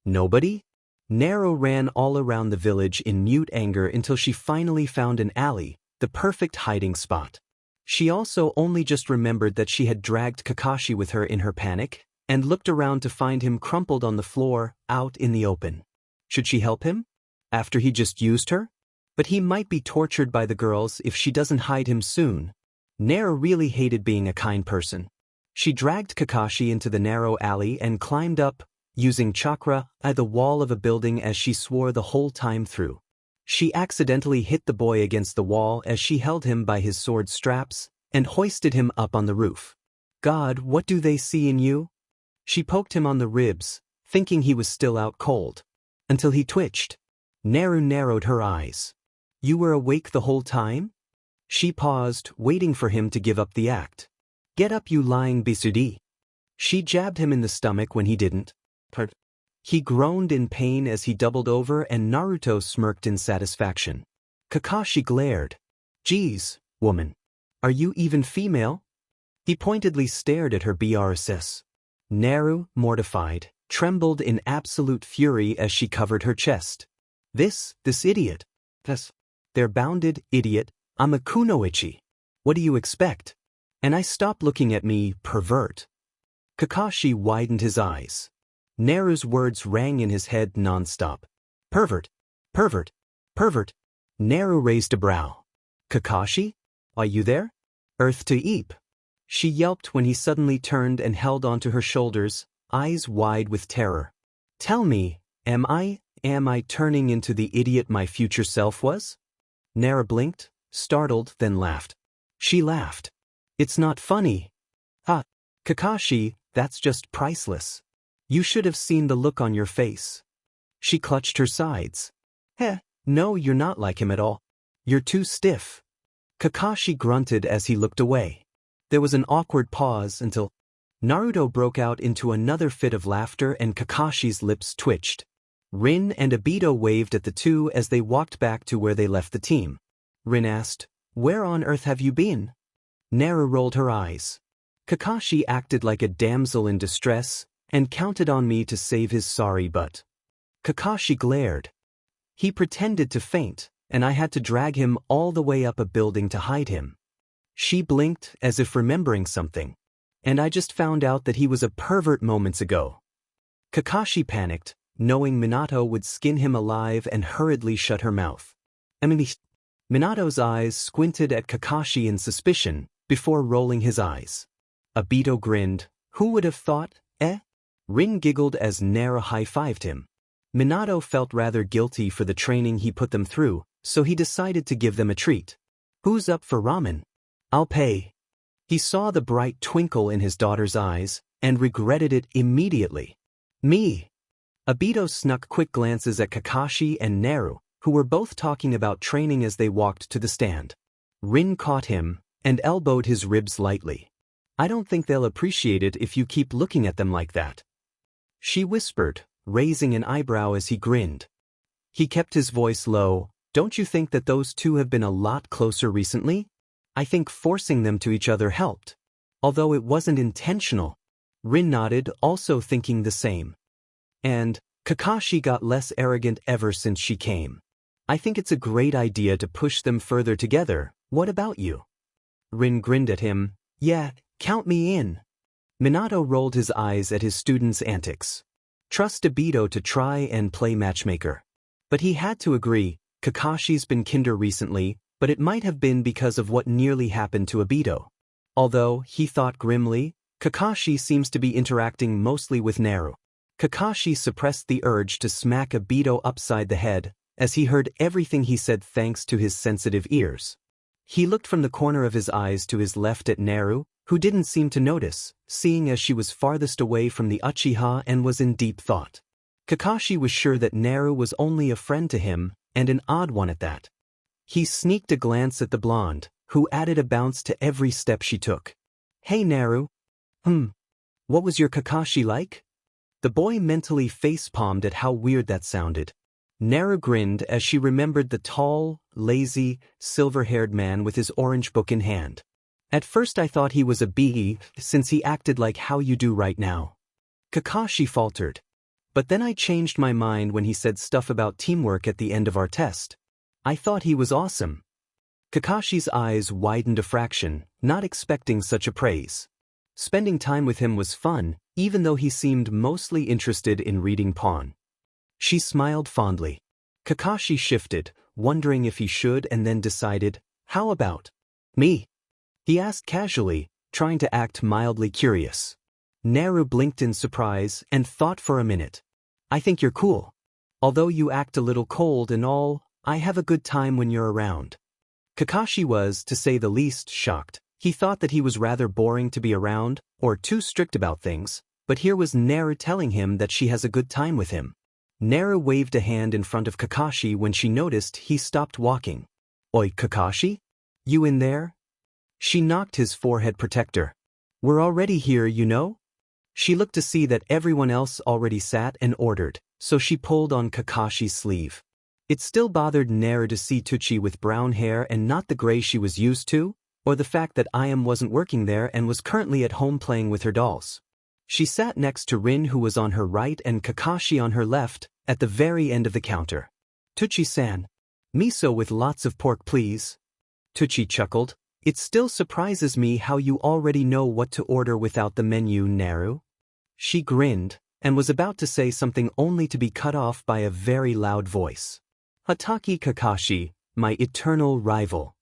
Nobody? Naru ran all around the village in mute anger until she finally found an alley, the perfect hiding spot. She also only just remembered that she had dragged Kakashi with her in her panic, and looked around to find him crumpled on the floor, out in the open. Should she help him? After he just used her? But he might be tortured by the girls if she doesn't hide him soon. Naru really hated being a kind person. She dragged Kakashi into the narrow alley and climbed up, using chakra, at the wall of a building as she swore the whole time through. She accidentally hit the boy against the wall as she held him by his sword straps, and hoisted him up on the roof. God, what do they see in you? She poked him on the ribs, thinking he was still out cold. Until he twitched. Naru narrowed her eyes. You were awake the whole time? She paused, waiting for him to give up the act. Get up, you lying bisudi. She jabbed him in the stomach when he didn't. He groaned in pain as he doubled over, and Naruto smirked in satisfaction. Kakashi glared. Geez, woman. Are you even female? He pointedly stared at her BRSS. Naru, mortified, trembled in absolute fury as she covered her chest. This idiot. They're bounded, idiot. I'm a kunoichi. What do you expect? And I stop looking at me, pervert. Kakashi widened his eyes. Naru's words rang in his head non-stop. Pervert. Pervert. Pervert. Naru raised a brow. Kakashi? Are you there? Earth to Eep. She yelped when he suddenly turned and held onto her shoulders, eyes wide with terror. Tell me, am I turning into the idiot my future self was? Naru blinked, startled, then laughed. She laughed. It's not funny. Ha, Kakashi, that's just priceless. You should have seen the look on your face. She clutched her sides. No, you're not like him at all. You're too stiff. Kakashi grunted as he looked away. There was an awkward pause until Naruto broke out into another fit of laughter and Kakashi's lips twitched. Rin and Obito waved at the two as they walked back to where they left the team. Rin asked, Where on earth have you been? Naru rolled her eyes. Kakashi acted like a damsel in distress, and counted on me to save his sorry butt. Kakashi glared. He pretended to faint, and I had to drag him all the way up a building to hide him. She blinked as if remembering something. And I just found out that he was a pervert moments ago. Kakashi panicked, knowing Minato would skin him alive, and hurriedly shut her mouth. Minato's eyes squinted at Kakashi in suspicion, before rolling his eyes. Obito grinned. Who would have thought, Rin giggled as Naru high-fived him. Minato felt rather guilty for the training he put them through, so he decided to give them a treat. Who's up for ramen? I'll pay. He saw the bright twinkle in his daughter's eyes, and regretted it immediately. Me. Obito snuck quick glances at Kakashi and Naru, who were both talking about training as they walked to the stand. Rin caught him, and elbowed his ribs lightly. I don't think they'll appreciate it if you keep looking at them like that. She whispered, raising an eyebrow as he grinned. He kept his voice low. Don't you think that those two have been a lot closer recently? I think forcing them to each other helped. Although it wasn't intentional. Rin nodded, also thinking the same. And Kakashi got less arrogant ever since she came. I think it's a great idea to push them further together. What about you? Rin grinned at him. Yeah, count me in. Minato rolled his eyes at his student's antics. Trust Obito to try and play matchmaker. But he had to agree, Kakashi's been kinder recently, but it might have been because of what nearly happened to Obito. Although, he thought grimly, Kakashi seems to be interacting mostly with Naru. Kakashi suppressed the urge to smack Obito upside the head, as he heard everything he said thanks to his sensitive ears. He looked from the corner of his eyes to his left at Naru, who didn't seem to notice, seeing as she was farthest away from the Uchiha and was in deep thought. Kakashi was sure that Naru was only a friend to him, and an odd one at that. He sneaked a glance at the blonde, who added a bounce to every step she took. Hey Naru. What was your Kakashi like? The boy mentally face-palmed at how weird that sounded. Naru grinned as she remembered the tall, lazy, silver-haired man with his orange book in hand. At first I thought he was a BE, since he acted like how you do right now. Kakashi faltered. But then I changed my mind when he said stuff about teamwork at the end of our test. I thought he was awesome. Kakashi's eyes widened a fraction, not expecting such a praise. Spending time with him was fun, even though he seemed mostly interested in reading Pawn. She smiled fondly. Kakashi shifted, wondering if he should, and then decided, how about me? He asked casually, trying to act mildly curious. Naru blinked in surprise and thought for a minute. I think you're cool. Although you act a little cold and all, I have a good time when you're around. Kakashi was, to say the least, shocked. He thought that he was rather boring to be around, or too strict about things, but here was Naru telling him that she has a good time with him. Naru waved a hand in front of Kakashi when she noticed he stopped walking. Oi, Kakashi? You in there? She knocked his forehead protector. We're already here, you know? She looked to see that everyone else already sat and ordered, so she pulled on Kakashi's sleeve. It still bothered Naru to see Tucci with brown hair and not the gray she was used to, or the fact that Ayam wasn't working there and was currently at home playing with her dolls. She sat next to Rin, who was on her right, and Kakashi on her left, at the very end of the counter. Tucci-san. Miso with lots of pork please. Tucci chuckled. It still surprises me how you already know what to order without the menu, Naru. She grinned, and was about to say something only to be cut off by a very loud voice. Hataki Kakashi, my eternal rival.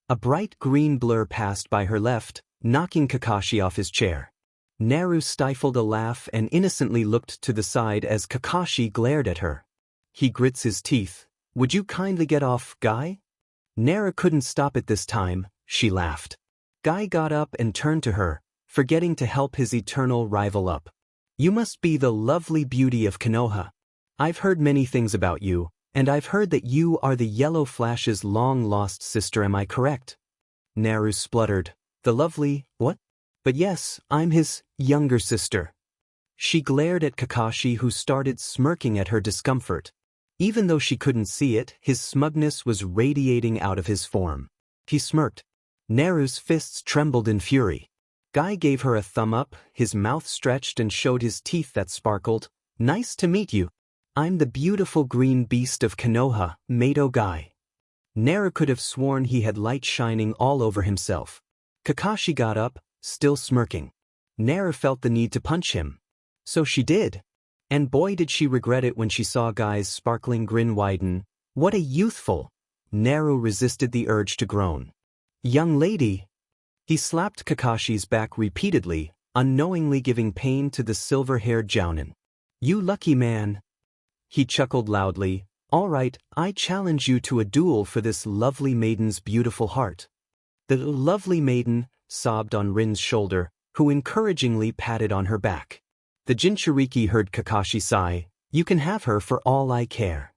A bright green blur passed by her left, knocking Kakashi off his chair. Naru stifled a laugh and innocently looked to the side as Kakashi glared at her. He grits his teeth. Would you kindly get off, Guy? Naru couldn't stop it this time, she laughed. Guy got up and turned to her, forgetting to help his eternal rival up. You must be the lovely beauty of Konoha. I've heard many things about you, and I've heard that you are the Yellow Flash's long-lost sister, am I correct? Naru spluttered. The lovely, what? But yes, I'm his younger sister. She glared at Kakashi, who started smirking at her discomfort. Even though she couldn't see it, his smugness was radiating out of his form. He smirked. Naru's fists trembled in fury. Guy gave her a thumb up, his mouth stretched and showed his teeth that sparkled. Nice to meet you. I'm the beautiful green beast of Konoha, Mato Guy. Naru could have sworn he had light shining all over himself. Kakashi got up, still smirking. Naru felt the need to punch him. So she did. And boy did she regret it when she saw Guy's sparkling grin widen. What a youthful! Naru resisted the urge to groan. Young lady! He slapped Kakashi's back repeatedly, unknowingly giving pain to the silver-haired jounin. You lucky man! He chuckled loudly. All right, I challenge you to a duel for this lovely maiden's beautiful heart. The lovely maiden sobbed on Rin's shoulder, who encouragingly patted on her back. The Jinchuriki heard Kakashi sigh. You can have her for all I care.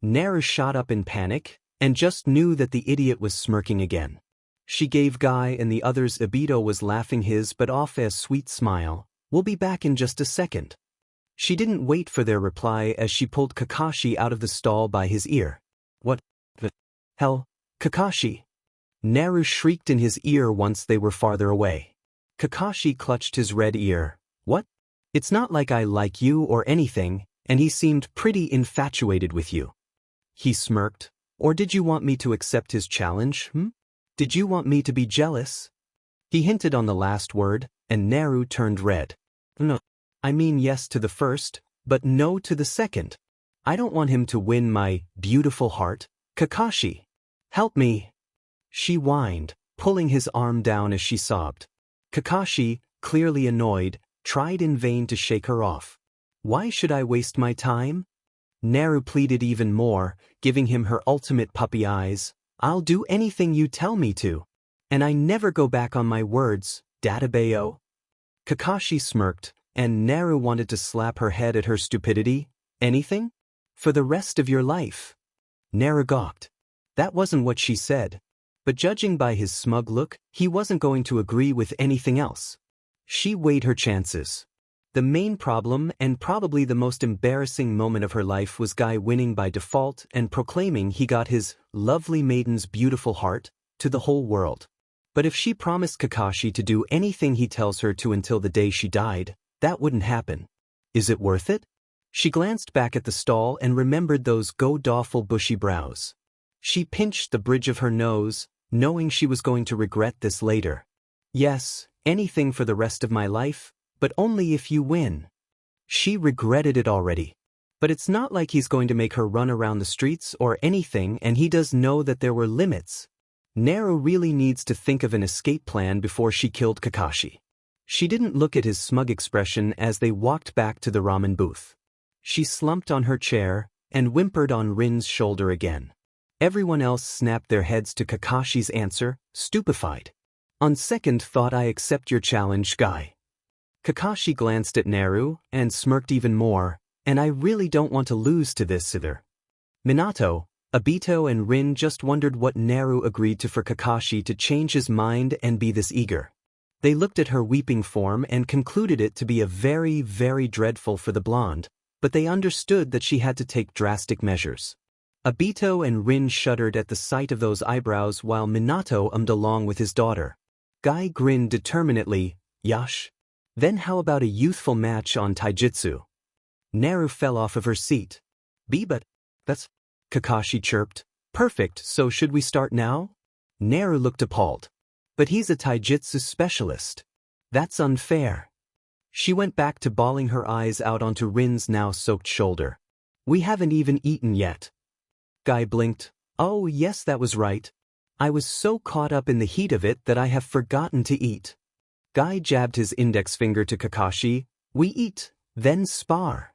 Naru shot up in panic, and just knew that the idiot was smirking again. She gave Guy and the others Obito was laughing his but off a sweet smile. We'll be back in just a second. She didn't wait for their reply as she pulled Kakashi out of the stall by his ear. What the hell, Kakashi? Naru shrieked in his ear once they were farther away. Kakashi clutched his red ear. What? It's not like I like you or anything, and he seemed pretty infatuated with you. He smirked. Or did you want me to accept his challenge, Did you want me to be jealous? He hinted on the last word, and Naru turned red. No, I mean yes to the first, but no to the second. I don't want him to win my beautiful heart. Kakashi, help me. She whined, pulling his arm down as she sobbed. Kakashi, clearly annoyed, tried in vain to shake her off. Why should I waste my time? Naru pleaded even more, giving him her ultimate puppy eyes. I'll do anything you tell me to. And I never go back on my words, Databayo. Kakashi smirked, and Naru wanted to slap her head at her stupidity. Anything? For the rest of your life. Naru gawked. That wasn't what she said. But judging by his smug look, he wasn't going to agree with anything else. She weighed her chances. The main problem, and probably the most embarrassing moment of her life, was Guy winning by default and proclaiming he got his lovely maiden's beautiful heart to the whole world. But if she promised Kakashi to do anything he tells her to until the day she died, that wouldn't happen. Is it worth it? She glanced back at the stall and remembered those god-awful bushy brows. She pinched the bridge of her nose, knowing she was going to regret this later. Yes, anything for the rest of my life, but only if you win. She regretted it already. But it's not like he's going to make her run around the streets or anything, and he does know that there were limits. Naru really needs to think of an escape plan before she killed Kakashi. She didn't look at his smug expression as they walked back to the ramen booth. She slumped on her chair and whimpered on Rin's shoulder again. Everyone else snapped their heads to Kakashi's answer, stupefied. On second thought, I accept your challenge, Guy. Kakashi glanced at Naru and smirked even more, and I really don't want to lose to this either. Minato, Obito and Rin just wondered what Naru agreed to for Kakashi to change his mind and be this eager. They looked at her weeping form and concluded it to be a very, very dreadful for the blonde, but they understood that she had to take drastic measures. Obito and Rin shuddered at the sight of those eyebrows while Minato ummed along with his daughter. Guy grinned determinedly, Yash. Then how about a youthful match on taijutsu? Naru fell off of her seat. But that's... Kakashi chirped. Perfect, so should we start now? Naru looked appalled. But he's a taijutsu specialist. That's unfair. She went back to bawling her eyes out onto Rin's now soaked shoulder. We haven't even eaten yet. Guy blinked. Oh yes, that was right. I was so caught up in the heat of it that I have forgotten to eat. Guy jabbed his index finger to Kakashi. We eat, then spar.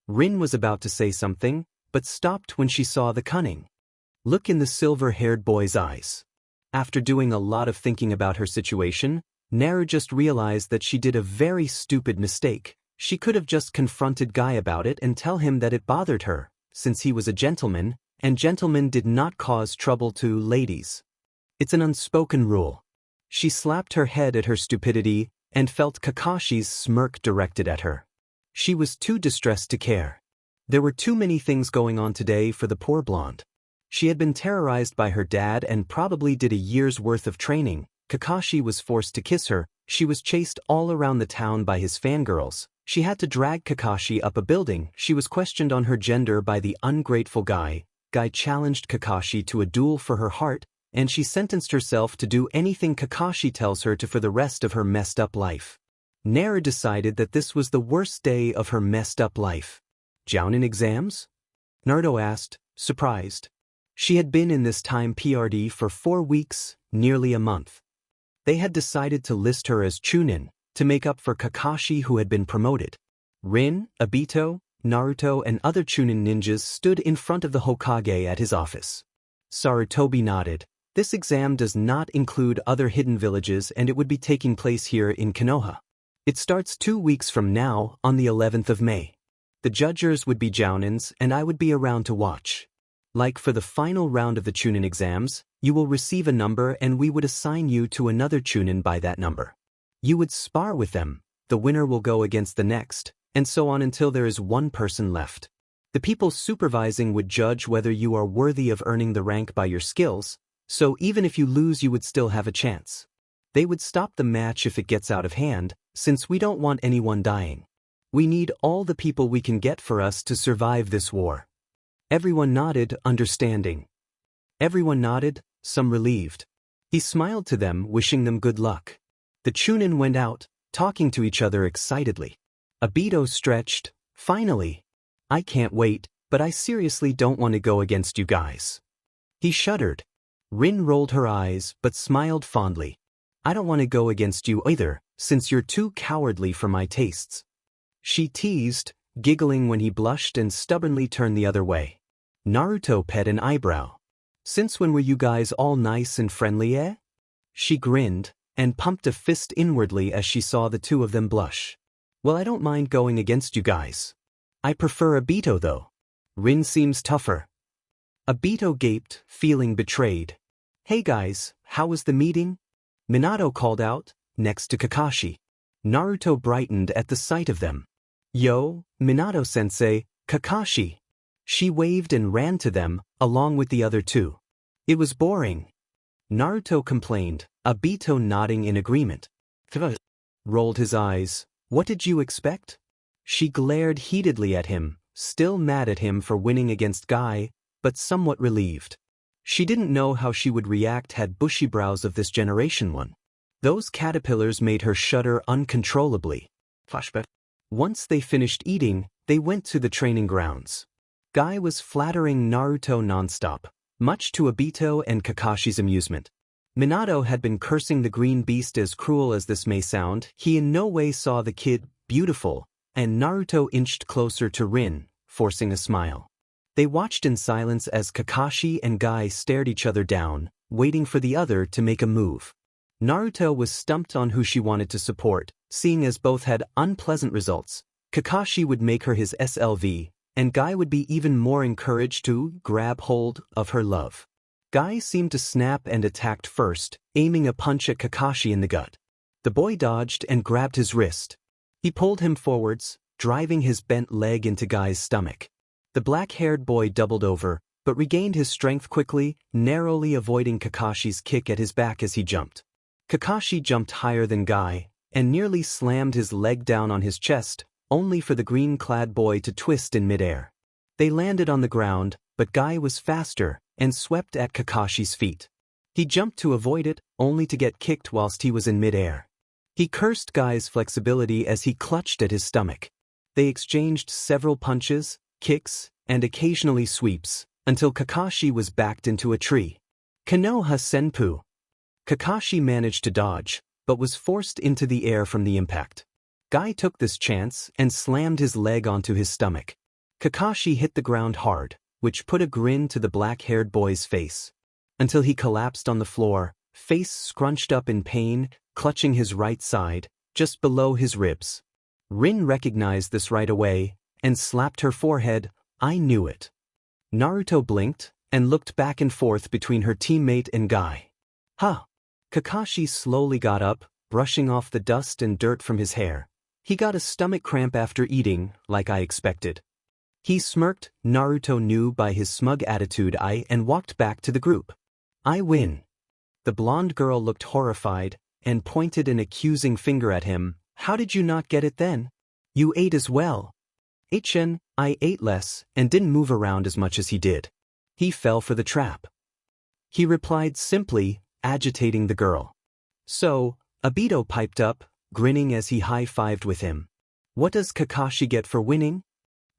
Rin was about to say something, but stopped when she saw the cunning look in the silver-haired boy's eyes. After doing a lot of thinking about her situation, Naru just realized that she did a very stupid mistake. She could have just confronted Guy about it and tell him that it bothered her, since he was a gentleman, and gentlemen did not cause trouble to ladies. It's an unspoken rule. She slapped her head at her stupidity and felt Kakashi's smirk directed at her. She was too distressed to care. There were too many things going on today for the poor blonde. She had been terrorized by her dad and probably did a year's worth of training. Kakashi was forced to kiss her. She was chased all around the town by his fangirls. She had to drag Kakashi up a building. She was questioned on her gender by the ungrateful Guy. Guy challenged Kakashi to a duel for her heart, and she sentenced herself to do anything Kakashi tells her to for the rest of her messed up life. Naru decided that this was the worst day of her messed up life. Jounin exams? Naruto asked, surprised. She had been in this time PRD for 4 weeks, nearly a month. They had decided to list her as Chunin, to make up for Kakashi who had been promoted. Rin, Obito, Naruto and other Chunin ninjas stood in front of the Hokage at his office. Sarutobi nodded. This exam does not include other hidden villages and it would be taking place here in Konoha. It starts 2 weeks from now, on the 11th of May. The judges would be Jounins and I would be around to watch. Like for the final round of the Chunin exams, you will receive a number and we would assign you to another Chunin by that number. You would spar with them, the winner will go against the next, and so on until there is one person left. The people supervising would judge whether you are worthy of earning the rank by your skills, so even if you lose you would still have a chance. They would stop the match if it gets out of hand, since we don't want anyone dying. We need all the people we can get for us to survive this war. Everyone nodded, understanding. Everyone nodded, some relieved. He smiled to them, wishing them good luck. The Chunin went out, talking to each other excitedly. Obito stretched. Finally. I can't wait, but I seriously don't want to go against you guys. He shuddered. Rin rolled her eyes but smiled fondly. I don't want to go against you either, since you're too cowardly for my tastes. She teased, giggling when he blushed and stubbornly turned the other way. Naruto pet an eyebrow. Since when were you guys all nice and friendly, eh? She grinned, and pumped a fist inwardly as she saw the two of them blush. Well, I don't mind going against you guys. I prefer Obito though. Rin seems tougher. Obito gaped, feeling betrayed. Hey guys, how was the meeting? Minato called out, next to Kakashi. Naruto brightened at the sight of them. Yo, Minato-sensei, Kakashi. She waved and ran to them, along with the other two. It was boring. Naruto complained, Obito nodding in agreement. Rolled his eyes. What did you expect? She glared heatedly at him, still mad at him for winning against Guy, but somewhat relieved. She didn't know how she would react had bushy brows of this generation won. Those caterpillars made her shudder uncontrollably. Flashback. Once they finished eating, they went to the training grounds. Guy was flattering Naruto nonstop, much to Obito and Kakashi's amusement. Minato had been cursing the green beast. As cruel as this may sound, he in no way saw the kid beautiful, and Naruto inched closer to Rin, forcing a smile. They watched in silence as Kakashi and Guy stared each other down, waiting for the other to make a move. Naruto was stumped on who she wanted to support, seeing as both had unpleasant results. Kakashi would make her his SLV, and Guy would be even more encouraged to grab hold of her love. Guy seemed to snap and attacked first, aiming a punch at Kakashi in the gut. The boy dodged and grabbed his wrist. He pulled him forwards, driving his bent leg into Guy's stomach. The black-haired boy doubled over, but regained his strength quickly, narrowly avoiding Kakashi's kick at his back as he jumped. Kakashi jumped higher than Guy, and nearly slammed his leg down on his chest, only for the green-clad boy to twist in midair. They landed on the ground, but Guy was faster, and swept at Kakashi's feet. He jumped to avoid it, only to get kicked whilst he was in midair. He cursed Guy's flexibility as he clutched at his stomach. They exchanged several punches, kicks, and occasionally sweeps, until Kakashi was backed into a tree. Konoha Senpu. Kakashi managed to dodge, but was forced into the air from the impact. Guy took this chance and slammed his leg onto his stomach. Kakashi hit the ground hard, which put a grin to the black-haired boy's face. Until he collapsed on the floor, face scrunched up in pain, clutching his right side, just below his ribs. Rin recognized this right away, and slapped her forehead. I knew it. Naruto blinked, and looked back and forth between her teammate and Guy. Huh. Kakashi slowly got up, brushing off the dust and dirt from his hair. He got a stomach cramp after eating, like I expected. He smirked, Naruto knew by his smug attitude, and walked back to the group. I win. The blonde girl looked horrified, and pointed an accusing finger at him. How did you not get it then? You ate as well. I ate less, and didn't move around as much as he did. He fell for the trap. He replied simply, agitating the girl. So, Obito piped up, grinning as he high-fived with him. What does Kakashi get for winning?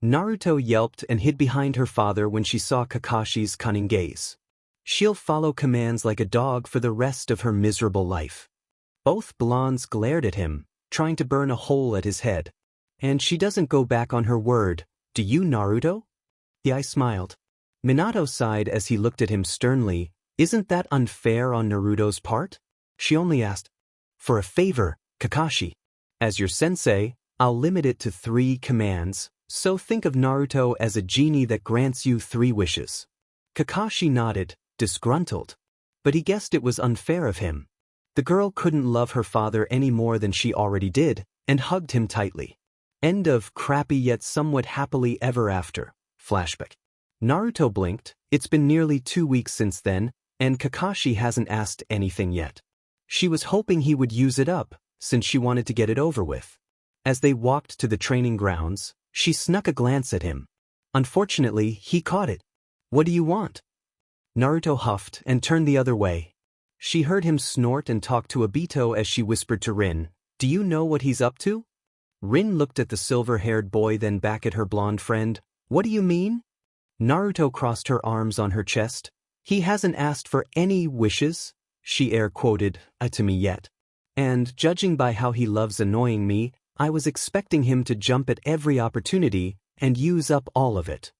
Naruto yelped and hid behind her father when she saw Kakashi's cunning gaze. She'll follow commands like a dog for the rest of her miserable life. Both blondes glared at him, trying to burn a hole at his head. And she doesn't go back on her word, do you, Naruto? I smiled. Minato sighed as he looked at him sternly. Isn't that unfair on Naruto's part? She only asked, for a favor, Kakashi. As your sensei, I'll limit it to 3 commands, so think of Naruto as a genie that grants you 3 wishes. Kakashi nodded, disgruntled. But he guessed it was unfair of him. The girl couldn't love her father any more than she already did, and hugged him tightly. End of crappy yet somewhat happily ever after. Flashback. Naruto blinked. It's been nearly 2 weeks since then, and Kakashi hasn't asked anything yet. She was hoping he would use it up, since she wanted to get it over with. As they walked to the training grounds, she snuck a glance at him. Unfortunately, he caught it. What do you want? Naruto huffed and turned the other way. She heard him snort and talk to Obito as she whispered to Rin, "Do you know what he's up to?" Rin looked at the silver-haired boy, then back at her blonde friend. "What do you mean?" Naruto crossed her arms on her chest. "He hasn't asked for any wishes," she air-quoted, to me yet. "And, judging by how he loves annoying me, I was expecting him to jump at every opportunity and use up all of it."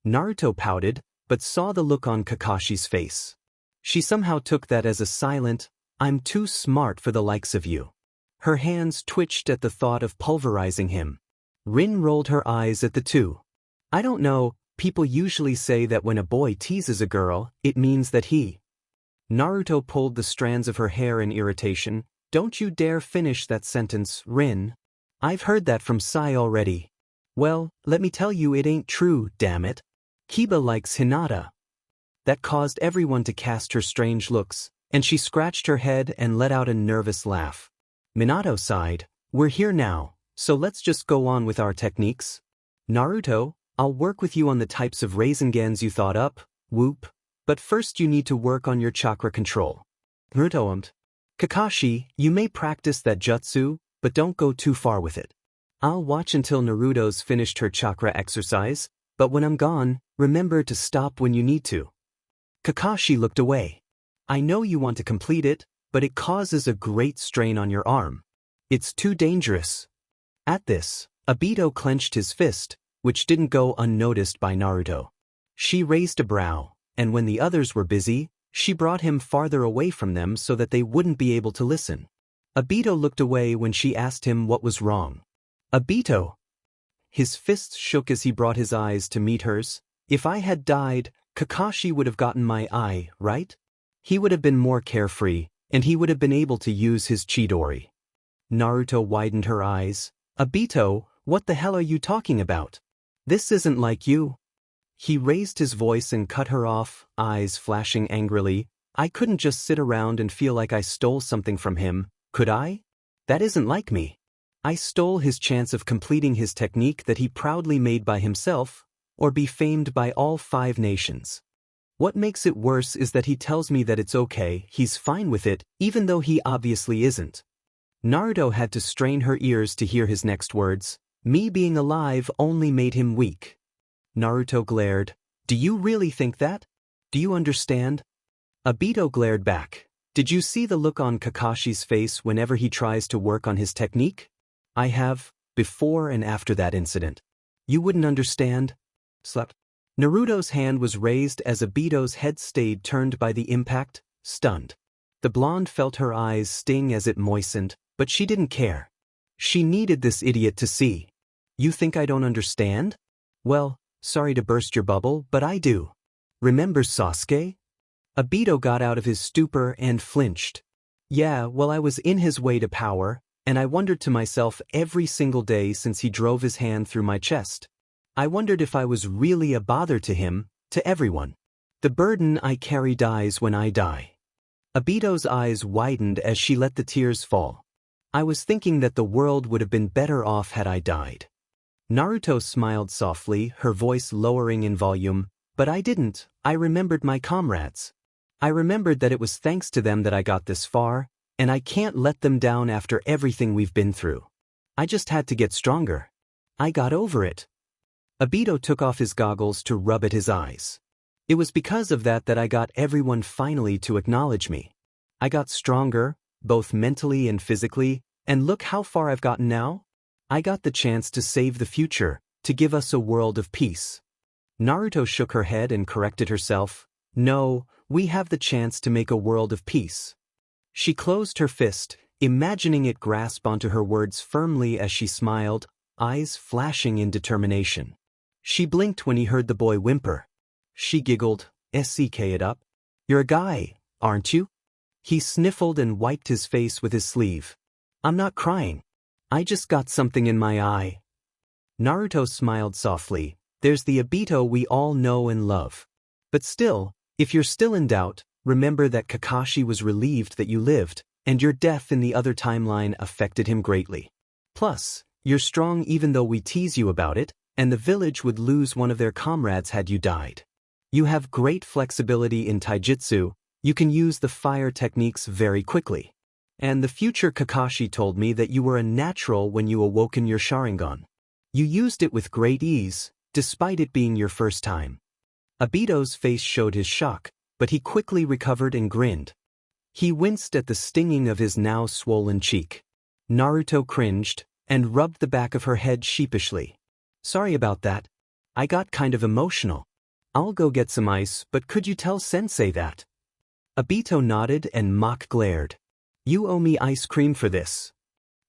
Naruto pouted, but saw the look on Kakashi's face. She somehow took that as a silent, "I'm too smart for the likes of you." Her hands twitched at the thought of pulverizing him. Rin rolled her eyes at the two. "I don't know, people usually say that when a boy teases a girl, it means that he..." Naruto pulled the strands of her hair in irritation. "Don't you dare finish that sentence, Rin. I've heard that from Sai already." "Well, let me tell you it ain't true, damn it. Kiba likes Hinata." That caused everyone to cast her strange looks, and she scratched her head and let out a nervous laugh. Minato sighed, "We're here now, so let's just go on with our techniques. Naruto, I'll work with you on the types of Raisengans you thought up, whoop, but first you need to work on your chakra control." Naruto "Kakashi, you may practice that jutsu, but don't go too far with it. I'll watch until Naruto's finished her chakra exercise, but when I'm gone, remember to stop when you need to." Kakashi looked away. "I know you want to complete it, but it causes a great strain on your arm. It's too dangerous." At this, Obito clenched his fist, which didn't go unnoticed by Naruto. She raised a brow, and when the others were busy, she brought him farther away from them so that they wouldn't be able to listen. Obito looked away when she asked him what was wrong. "Obito!" His fists shook as he brought his eyes to meet hers. "If I had died, Kakashi would have gotten my eye, right? He would have been more carefree, and he would have been able to use his Chidori." Naruto widened her eyes. "Obito, what the hell are you talking about? This isn't like you." He raised his voice and cut her off, eyes flashing angrily. "I couldn't just sit around and feel like I stole something from him, could I? That isn't like me. I stole his chance of completing his technique that he proudly made by himself, or be famed by all 5 nations. What makes it worse is that he tells me that it's okay, he's fine with it, even though he obviously isn't." Naruto had to strain her ears to hear his next words. "Me being alive only made him weak." Naruto glared. "Do you really think that? Do you understand?" Obito glared back. "Did you see the look on Kakashi's face whenever he tries to work on his technique? I have, before and after that incident. You wouldn't understand." Slept. Naruto's hand was raised as Obito's head stayed turned by the impact, stunned. The blonde felt her eyes sting as it moistened, but she didn't care. She needed this idiot to see. "You think I don't understand? Well, sorry to burst your bubble, but I do. Remember Sasuke?" Obito got out of his stupor and flinched. "Yeah, well, I was in his way to power, and I wondered to myself every single day since he drove his hand through my chest. I wondered if I was really a bother to him, to everyone. The burden I carry dies when I die." Obito's eyes widened as she let the tears fall. "I was thinking that the world would have been better off had I died." Naruto smiled softly, her voice lowering in volume. "But I didn't. I remembered my comrades. I remembered that it was thanks to them that I got this far, and I can't let them down after everything we've been through. I just had to get stronger. I got over it." Obito took off his goggles to rub at his eyes. "It was because of that that I got everyone finally to acknowledge me. I got stronger, both mentally and physically, and look how far I've gotten now. I got the chance to save the future, to give us a world of peace." Naruto shook her head and corrected herself. "No, we have the chance to make a world of peace." She closed her fist, imagining it grasp onto her words firmly as she smiled, eyes flashing in determination. She blinked when he heard the boy whimper. She giggled, "Seck it up. You're a guy, aren't you?" He sniffled and wiped his face with his sleeve. "I'm not crying. I just got something in my eye." Naruto smiled softly. "There's the Obito we all know and love. But still, if you're still in doubt, remember that Kakashi was relieved that you lived, and your death in the other timeline affected him greatly. Plus, you're strong even though we tease you about it, and the village would lose one of their comrades had you died. You have great flexibility in taijutsu, You can use the fire techniques very quickly. And the future Kakashi told me that you were a natural when you awoken your Sharingan. You used it with great ease, despite it being your first time. Obito's face showed his shock, but he quickly recovered and grinned. He winced at the stinging of his now swollen cheek. Naruto cringed and rubbed the back of her head sheepishly. Sorry about that. I got kind of emotional. I'll go get some ice, but could you tell Sensei that? Obito nodded and Mock glared. You owe me ice cream for this.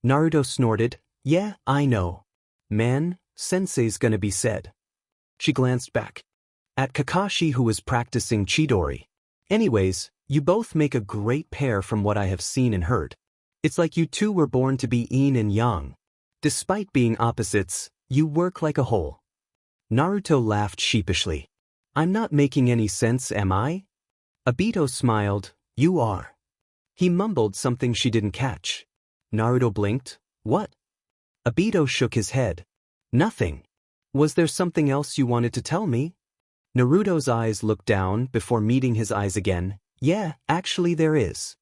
Naruto snorted. Yeah, I know. Man, Sensei's gonna be sad. She glanced back at Kakashi, who was practicing Chidori. Anyways, you both make a great pair from what I have seen and heard. It's like you two were born to be yin and yang. Despite being opposites, you work like a whole. Naruto laughed sheepishly. I'm not making any sense, am I? Obito smiled. You are. He mumbled something she didn't catch. Naruto blinked. What? Obito shook his head. Nothing. Was there something else you wanted to tell me? Naruto's eyes looked down before meeting his eyes again. Yeah, actually there is.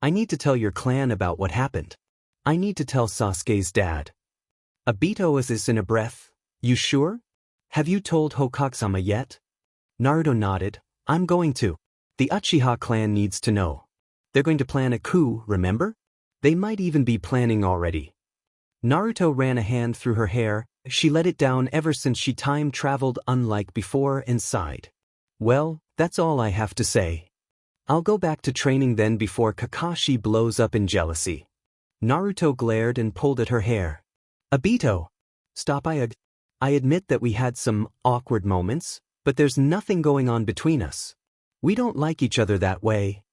I need to tell your clan about what happened. I need to tell Sasuke's dad. Obito was this in a breath. You sure? Have you told Hokage-sama yet? Naruto nodded. I'm going to. The Uchiha clan needs to know. They're going to plan a coup, remember? They might even be planning already. Naruto ran a hand through her hair. She let it down ever since she time traveled unlike before and sighed. Well, that's all I have to say. I'll go back to training then before Kakashi blows up in jealousy. Naruto glared and pulled at her hair. Obito! Stop. I admit that we had some awkward moments, but there's nothing going on between us. We don't like each other that way.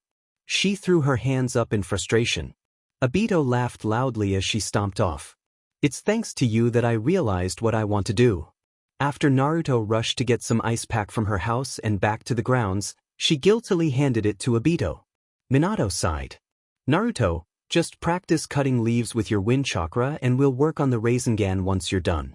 She threw her hands up in frustration. Obito laughed loudly as she stomped off. It's thanks to you that I realized what I want to do. After Naruto rushed to get some ice pack from her house and back to the grounds, she guiltily handed it to Obito. Minato sighed. Naruto, just practice cutting leaves with your wind chakra and we'll work on the Rasengan once you're done.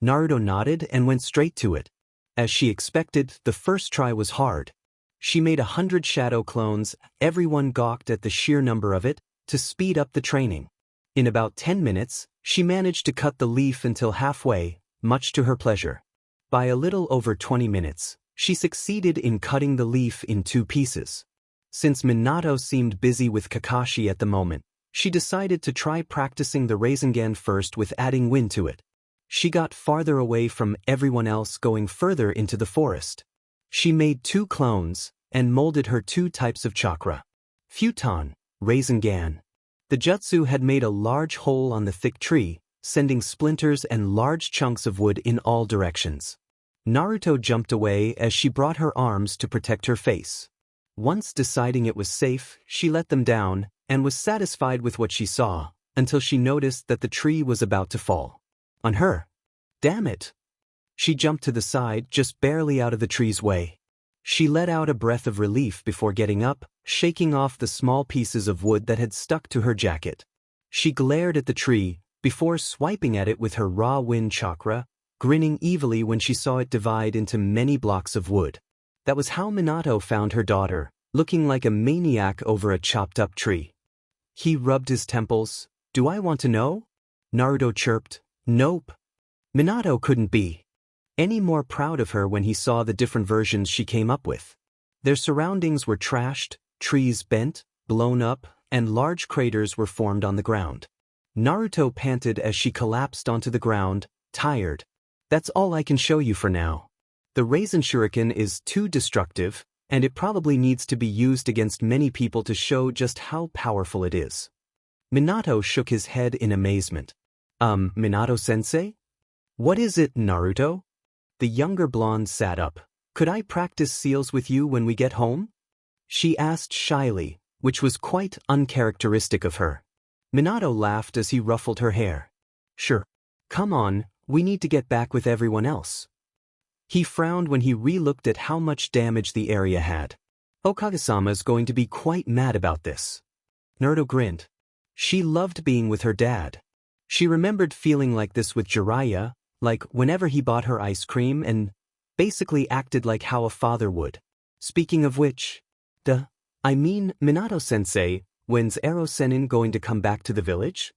Naruto nodded and went straight to it. As she expected, the first try was hard. She made 100 shadow clones, everyone gawked at the sheer number of it, to speed up the training. In about 10 minutes, she managed to cut the leaf until halfway, much to her pleasure. By a little over 20 minutes, she succeeded in cutting the leaf in 2 pieces. Since Minato seemed busy with Kakashi at the moment, she decided to try practicing the Rasengan first with adding wind to it. She got farther away from everyone else, going further into the forest. She made 2 clones, and molded her 2 types of chakra. Futon, Rasengan. The jutsu had made a large hole on the thick tree, sending splinters and large chunks of wood in all directions. Naruto jumped away as she brought her arms to protect her face. Once deciding it was safe, she let them down, and was satisfied with what she saw, until she noticed that the tree was about to fall on her. Damn it! She jumped to the side, just barely out of the tree's way. She let out a breath of relief before getting up, shaking off the small pieces of wood that had stuck to her jacket. She glared at the tree, before swiping at it with her raw wind chakra, grinning evilly when she saw it divide into many blocks of wood. That was how Minato found her daughter, looking like a maniac over a chopped-up tree. He rubbed his temples. Do I want to know? Naruto chirped. Nope. Minato couldn't be any more proud of her when he saw the different versions she came up with. Their surroundings were trashed, trees bent, blown up, and large craters were formed on the ground. Naruto panted as she collapsed onto the ground, tired. That's all I can show you for now. The Rasen Shuriken is too destructive, and it probably needs to be used against many people to show just how powerful it is. Minato shook his head in amazement. Minato-sensei? What is it, Naruto? The younger blonde sat up. Could I practice seals with you when we get home? She asked shyly, which was quite uncharacteristic of her. Minato laughed as he ruffled her hair. Sure. Come on, we need to get back with everyone else. He frowned when he re-looked at how much damage the area had. Hokage-sama's going to be quite mad about this. Naruto grinned. She loved being with her dad. She remembered feeling like this with Jiraiya, like whenever he bought her ice cream and basically acted like how a father would. Speaking of which, I mean, Minato-sensei, when's Ero-sennin going to come back to the village?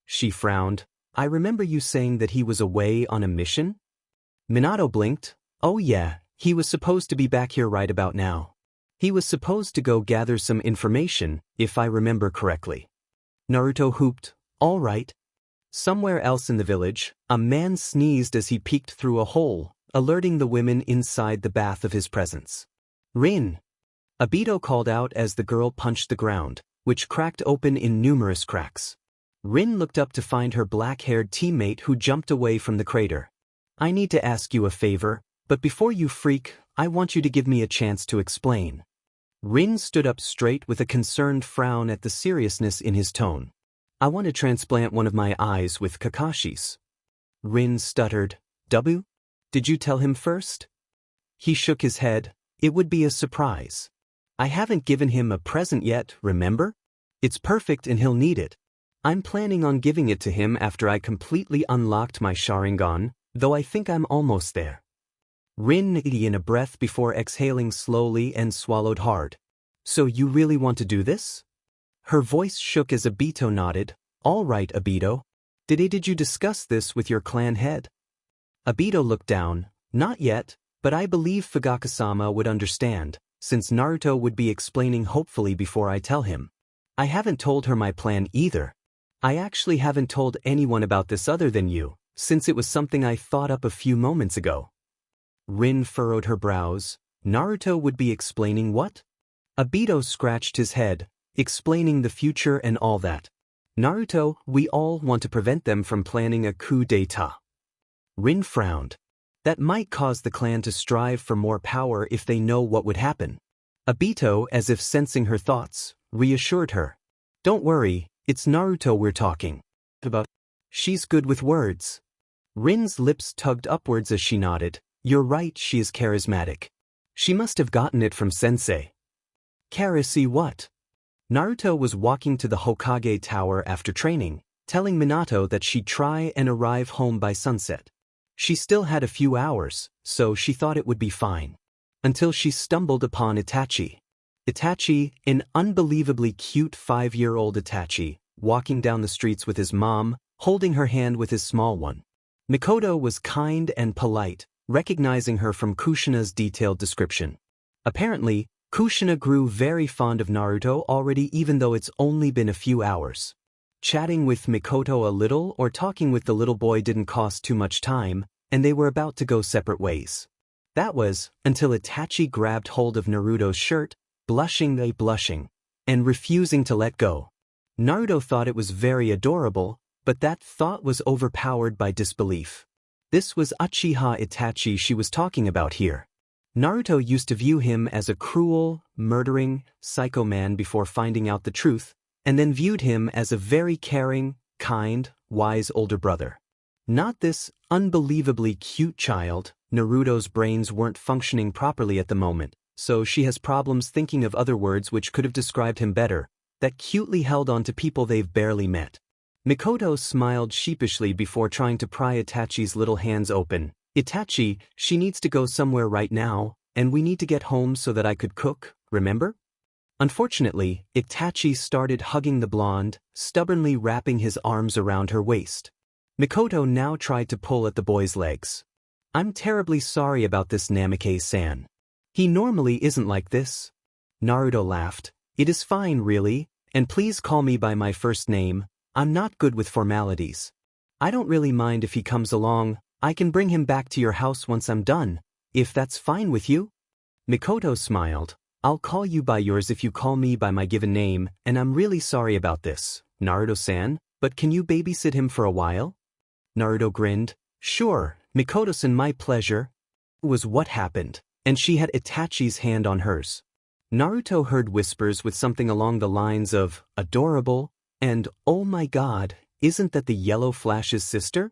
She frowned. I remember you saying that he was away on a mission? Minato blinked. Oh yeah, he was supposed to be back here right about now. He was supposed to go gather some information, if I remember correctly. Naruto hooped. All right. Somewhere else in the village, a man sneezed as he peeked through a hole, alerting the women inside the bath of his presence. Rin! Obito called out as the girl punched the ground, which cracked open in numerous cracks. Rin looked up to find her black-haired teammate who jumped away from the crater. I need to ask you a favor, but before you freak, I want you to give me a chance to explain. Rin stood up straight with a concerned frown at the seriousness in his tone. I want to transplant one of my eyes with Kakashi's. Rin stuttered. W? Did you tell him first? He shook his head. It would be a surprise. I haven't given him a present yet, remember? It's perfect and he'll need it. I'm planning on giving it to him after I completely unlocked my Sharingan, though I think I'm almost there. Rin neighed in a breath before exhaling slowly and swallowed hard. So you really want to do this? Her voice shook as Obito nodded. All right, Obito. Did you discuss this with your clan head? Obito looked down. Not yet, but I believe Fugaka-sama would understand, since Naruto would be explaining hopefully before I tell him. I haven't told her my plan either. I actually haven't told anyone about this other than you, since it was something I thought up a few moments ago. Rin furrowed her brows. Naruto would be explaining what? Obito scratched his head, explaining the future and all that. Naruto, we all want to prevent them from planning a coup d'etat. Rin frowned. That might cause the clan to strive for more power if they know what would happen. Obito, as if sensing her thoughts, reassured her. Don't worry, it's Naruto we're talking about. She's good with words. Rin's lips tugged upwards as she nodded. You're right, she is charismatic. She must have gotten it from Sensei. Charisy what? Naruto was walking to the Hokage Tower after training, telling Minato that she'd try and arrive home by sunset. She still had a few hours, so she thought it would be fine. Until she stumbled upon Itachi. Itachi, an unbelievably cute 5-year-old Itachi, walking down the streets with his mom, holding her hand with his small one. Mikoto was kind and polite, recognizing her from Kushina's detailed description. Apparently, Kushina grew very fond of Naruto already even though it's only been a few hours. Chatting with Mikoto a little or talking with the little boy didn't cost too much time, and they were about to go separate ways. That was, until Itachi grabbed hold of Naruto's shirt, blushing, and refusing to let go. Naruto thought it was very adorable, but that thought was overpowered by disbelief. This was Uchiha Itachi she was talking about here. Naruto used to view him as a cruel, murdering, psycho man before finding out the truth, and then viewed him as a very caring, kind, wise older brother. Not this unbelievably cute child. Naruto's brains weren't functioning properly at the moment, so she has problems thinking of other words which could have described him better, that cutely held on to people they've barely met. Mikoto smiled sheepishly before trying to pry Itachi's little hands open. Itachi, she needs to go somewhere right now, and we need to get home so that I could cook, remember? Unfortunately, Itachi started hugging the blonde, stubbornly wrapping his arms around her waist. Mikoto now tried to pull at the boy's legs. I'm terribly sorry about this, Namikaze-san. He normally isn't like this. Naruto laughed. It is fine, really, and please call me by my first name. I'm not good with formalities. I don't really mind if he comes along. I can bring him back to your house once I'm done, if that's fine with you. Mikoto smiled. I'll call you by yours if you call me by my given name, and I'm really sorry about this, Naruto-san, but can you babysit him for a while? Naruto grinned. Sure, Mikoto-san, my pleasure. It was what happened, and she had Itachi's hand on hers. Naruto heard whispers with something along the lines of, adorable, and, oh my god, isn't that the Yellow Flash's sister?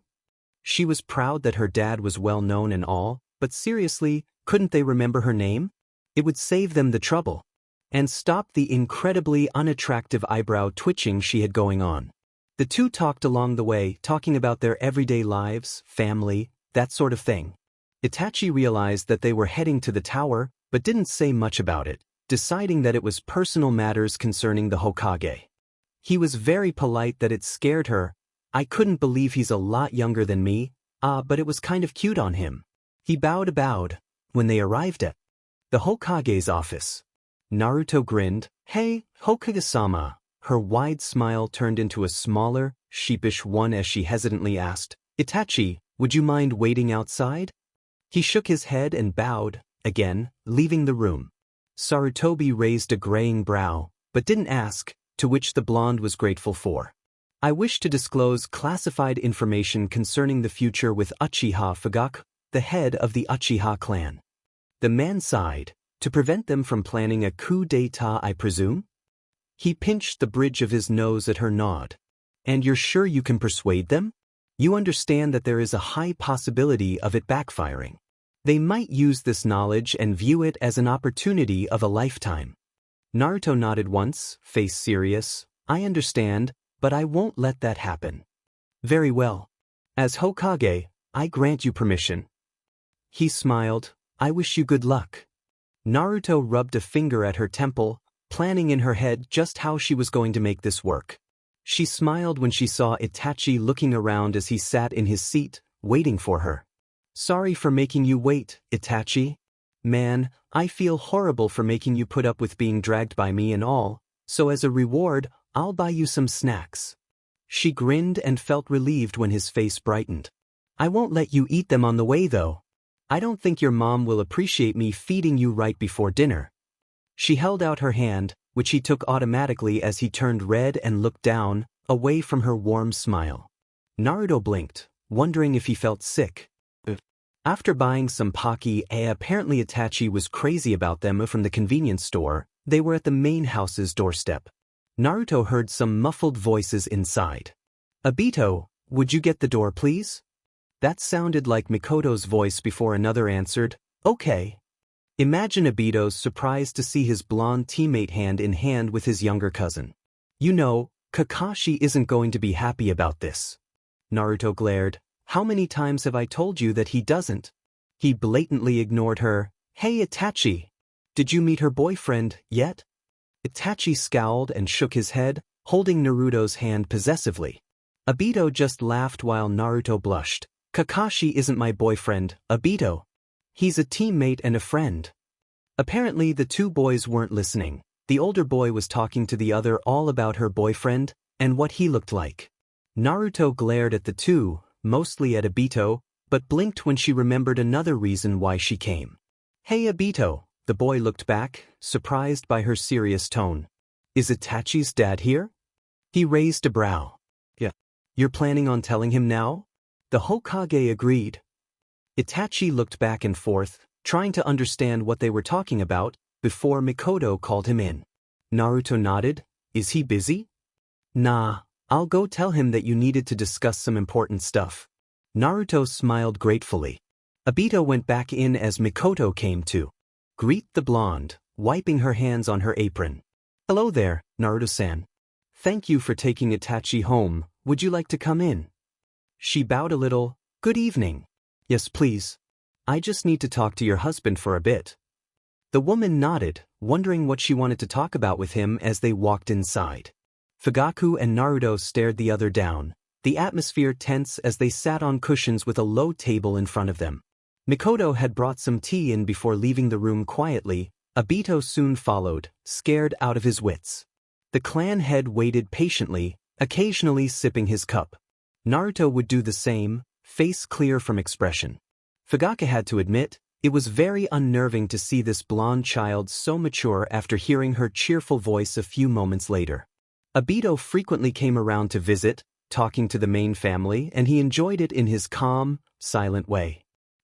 She was proud that her dad was well known and all, but seriously, couldn't they remember her name? It would save them the trouble. And stop the incredibly unattractive eyebrow twitching she had going on. The two talked along the way, talking about their everyday lives, family, that sort of thing. Itachi realized that they were heading to the tower, but didn't say much about it. deciding that it was personal matters concerning the Hokage. He was very polite that it scared her. I couldn't believe he's a lot younger than me, but it was kind of cute on him. He bowed. When they arrived at the Hokage's office, Naruto grinned. Hey, Hokage-sama. Her wide smile turned into a smaller, sheepish one as she hesitantly asked, Itachi, would you mind waiting outside? He shook his head and bowed, again, leaving the room. Sarutobi raised a graying brow, but didn't ask, to which the blonde was grateful for. I wish to disclose classified information concerning the future with Uchiha Fugaku, the head of the Uchiha clan. The man sighed, to prevent them from planning a coup d'état, I presume? He pinched the bridge of his nose at her nod. And you're sure you can persuade them? You understand that there is a high possibility of it backfiring. They might use this knowledge and view it as an opportunity of a lifetime. Naruto nodded once, face serious. I understand, but I won't let that happen. Very well. As Hokage, I grant you permission. He smiled. I wish you good luck. Naruto rubbed a finger at her temple, planning in her head just how she was going to make this work. She smiled when she saw Itachi looking around as he sat in his seat, waiting for her. Sorry for making you wait, Itachi. Man, I feel horrible for making you put up with being dragged by me and all, so as a reward, I'll buy you some snacks. She grinned and felt relieved when his face brightened. I won't let you eat them on the way though. I don't think your mom will appreciate me feeding you right before dinner. She held out her hand, which he took automatically as he turned red and looked down, away from her warm smile. Naruto blinked, wondering if he felt sick. After buying some Pocky, apparently Itachi was crazy about them from the convenience store. They were at the main house's doorstep. Naruto heard some muffled voices inside. Obito, would you get the door please? That sounded like Mikoto's voice before another answered, okay. Imagine Obito's surprise to see his blonde teammate hand in hand with his younger cousin. You know, Kakashi isn't going to be happy about this. Naruto glared. How many times have I told you that he doesn't? He blatantly ignored her. Hey Itachi! Did you meet her boyfriend yet? Itachi scowled and shook his head, holding Naruto's hand possessively. Obito just laughed while Naruto blushed. Kakashi isn't my boyfriend, Obito. He's a teammate and a friend. Apparently the two boys weren't listening. The older boy was talking to the other all about her boyfriend and what he looked like. Naruto glared at the two, mostly at Obito, but blinked when she remembered another reason why she came. Hey Obito, the boy looked back, surprised by her serious tone. Is Itachi's dad here? He raised a brow. Yeah. You're planning on telling him now? The Hokage agreed. Itachi looked back and forth, trying to understand what they were talking about, before Mikoto called him in. Naruto nodded. Is he busy? Nah, I'll go tell him that you needed to discuss some important stuff. Naruto smiled gratefully. Obito went back in as Mikoto came to greet the blonde, wiping her hands on her apron. Hello there, Naruto-san. Thank you for taking Itachi home. Would you like to come in? She bowed a little. Good evening. Yes, please. I just need to talk to your husband for a bit. The woman nodded, wondering what she wanted to talk about with him as they walked inside. Fugaku and Naruto stared the other down, the atmosphere tense as they sat on cushions with a low table in front of them. Mikoto had brought some tea in before leaving the room quietly. Obito soon followed, scared out of his wits. The clan head waited patiently, occasionally sipping his cup. Naruto would do the same, face clear from expression. Fugaku had to admit, it was very unnerving to see this blonde child so mature after hearing her cheerful voice a few moments later. Obito frequently came around to visit, talking to the main family, and he enjoyed it in his calm, silent way.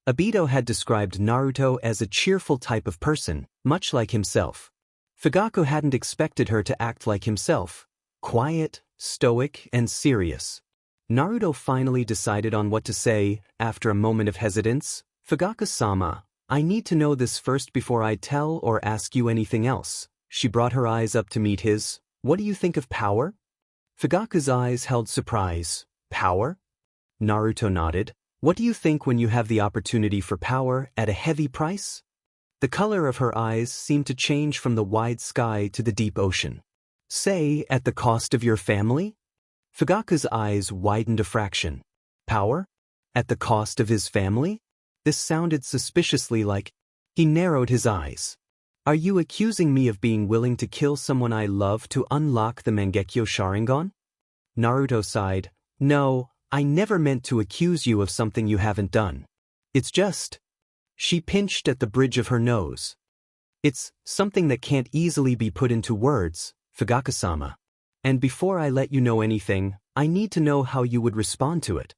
Obito had described Naruto as a cheerful type of person, much like himself. Fugaku hadn't expected her to act like himself, quiet, stoic, and serious. Naruto finally decided on what to say, after a moment of hesitance. Fugaku-sama, I need to know this first before I tell or ask you anything else. She brought her eyes up to meet his. What do you think of power? Fugaku's eyes held surprise. Power? Naruto nodded. What do you think when you have the opportunity for power at a heavy price? The color of her eyes seemed to change from the wide sky to the deep ocean. Say, at the cost of your family? Fugaku's eyes widened a fraction. Power? At the cost of his family? This sounded suspiciously like. He narrowed his eyes. Are you accusing me of being willing to kill someone I love to unlock the Mangekyo Sharingan? Naruto sighed. No, I never meant to accuse you of something you haven't done. It's just. She pinched at the bridge of her nose. It's something that can't easily be put into words, Fugaku-sama. And before I let you know anything, I need to know how you would respond to it.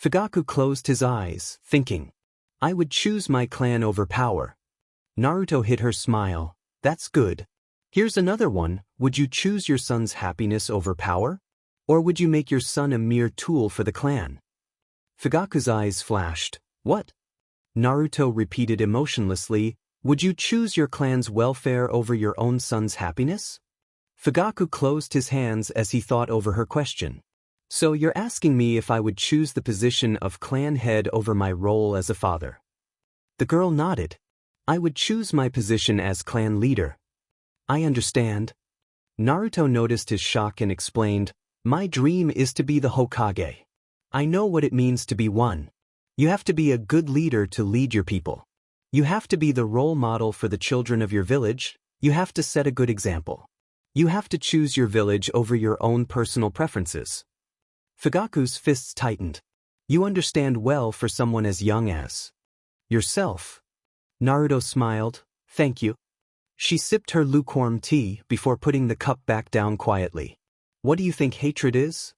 Fugaku closed his eyes, thinking. I would choose my clan over power. Naruto hid her smile. That's good. Here's another one. Would you choose your son's happiness over power? Or would you make your son a mere tool for the clan? Fugaku's eyes flashed. What? Naruto repeated emotionlessly. Would you choose your clan's welfare over your own son's happiness? Fugaku closed his hands as he thought over her question. So you're asking me if I would choose the position of clan head over my role as a father? The girl nodded. I would choose my position as clan leader. I understand. Naruto noticed his shock and explained, my dream is to be the Hokage. I know what it means to be one. You have to be a good leader to lead your people. You have to be the role model for the children of your village. You have to set a good example. You have to choose your village over your own personal preferences. Fugaku's fists tightened. You understand well for someone as young as yourself. Naruto smiled. Thank you. She sipped her lukewarm tea before putting the cup back down quietly. What do you think hatred is?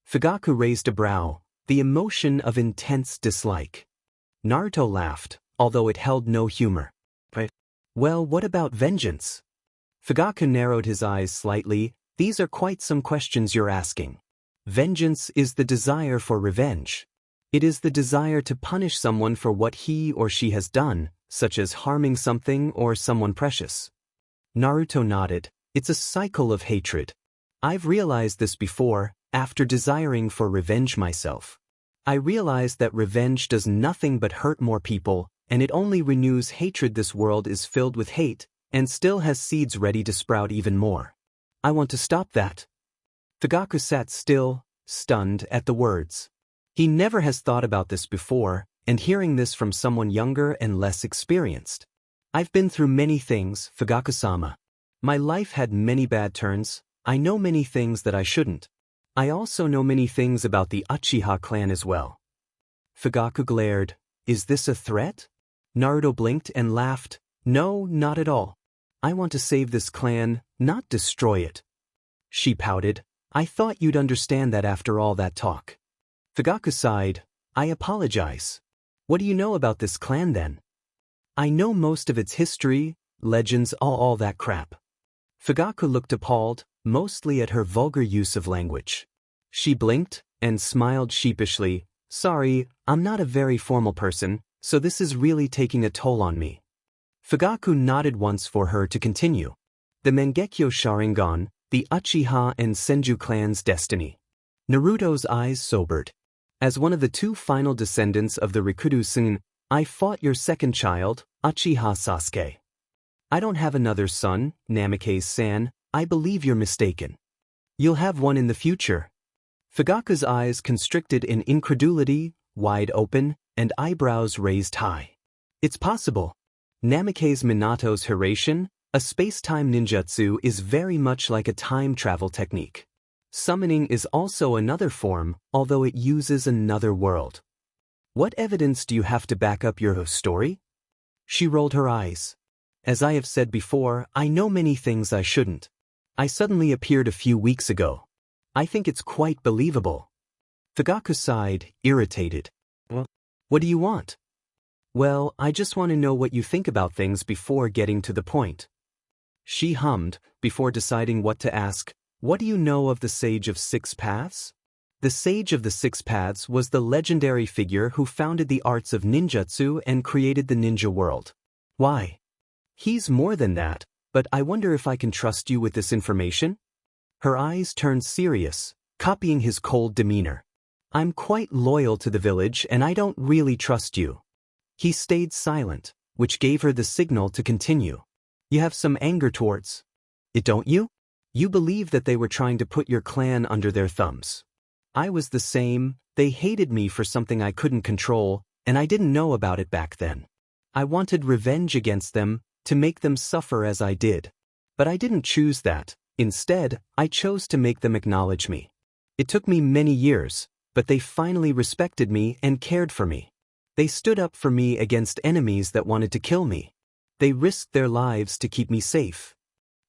Fugaku raised a brow, the emotion of intense dislike. Naruto laughed, although it held no humor. Well, what about vengeance? Fugaku narrowed his eyes slightly. These are quite some questions you're asking. Vengeance is the desire for revenge. It is the desire to punish someone for what he or she has done, such as harming something or someone precious. Naruto nodded. It's a cycle of hatred. I've realized this before, after desiring for revenge myself. I realized that revenge does nothing but hurt more people, and it only renews hatred. This world is filled with hate, and still has seeds ready to sprout even more. I want to stop that. Fugaku sat still, stunned at the words. He never has thought about this before, and hearing this from someone younger and less experienced. I've been through many things, Fugaku-sama. My life had many bad turns. I know many things that I shouldn't. I also know many things about the Uchiha clan as well. Fugaku glared. Is this a threat? Naruto blinked and laughed. No, not at all. I want to save this clan, not destroy it. She pouted. I thought you'd understand that after all that talk. Fugaku sighed. I apologize. What do you know about this clan then? I know most of its history, legends, all that crap. Fugaku looked appalled, mostly at her vulgar use of language. She blinked and smiled sheepishly. Sorry, I'm not a very formal person, so this is really taking a toll on me. Fugaku nodded once for her to continue. The Mangekyo Sharingan, the Uchiha and Senju clans' destiny. Naruto's eyes sobered. As one of the two final descendants of the Rikudo-san, I fought your second child, Uchiha Sasuke. I don't have another son, Namikaze-san. I believe you're mistaken. You'll have one in the future. Fugaku's eyes constricted in incredulity, wide open, and eyebrows raised high. It's possible. Namikaze Minato's Hiraition, a space-time ninjutsu, is very much like a time travel technique. Summoning is also another form, although it uses another world. What evidence do you have to back up your story? She rolled her eyes. As I have said before, I know many things I shouldn't. I suddenly appeared a few weeks ago. I think it's quite believable. Fugaku sighed, irritated. What do you want? Well, I just want to know what you think about things before getting to the point. She hummed, before deciding what to ask. What do you know of the Sage of Six Paths? The Sage of the Six Paths was the legendary figure who founded the arts of ninjutsu and created the ninja world. Why? He's more than that, but I wonder if I can trust you with this information? Her eyes turned serious, copying his cold demeanor. I'm quite loyal to the village and I don't really trust you. He stayed silent, which gave her the signal to continue. You have some anger towards it, don't you? You believe that they were trying to put your clan under their thumbs. I was the same. They hated me for something I couldn't control, and I didn't know about it back then. I wanted revenge against them, to make them suffer as I did. But I didn't choose that. Instead, I chose to make them acknowledge me. It took me many years, but they finally respected me and cared for me. They stood up for me against enemies that wanted to kill me. They risked their lives to keep me safe.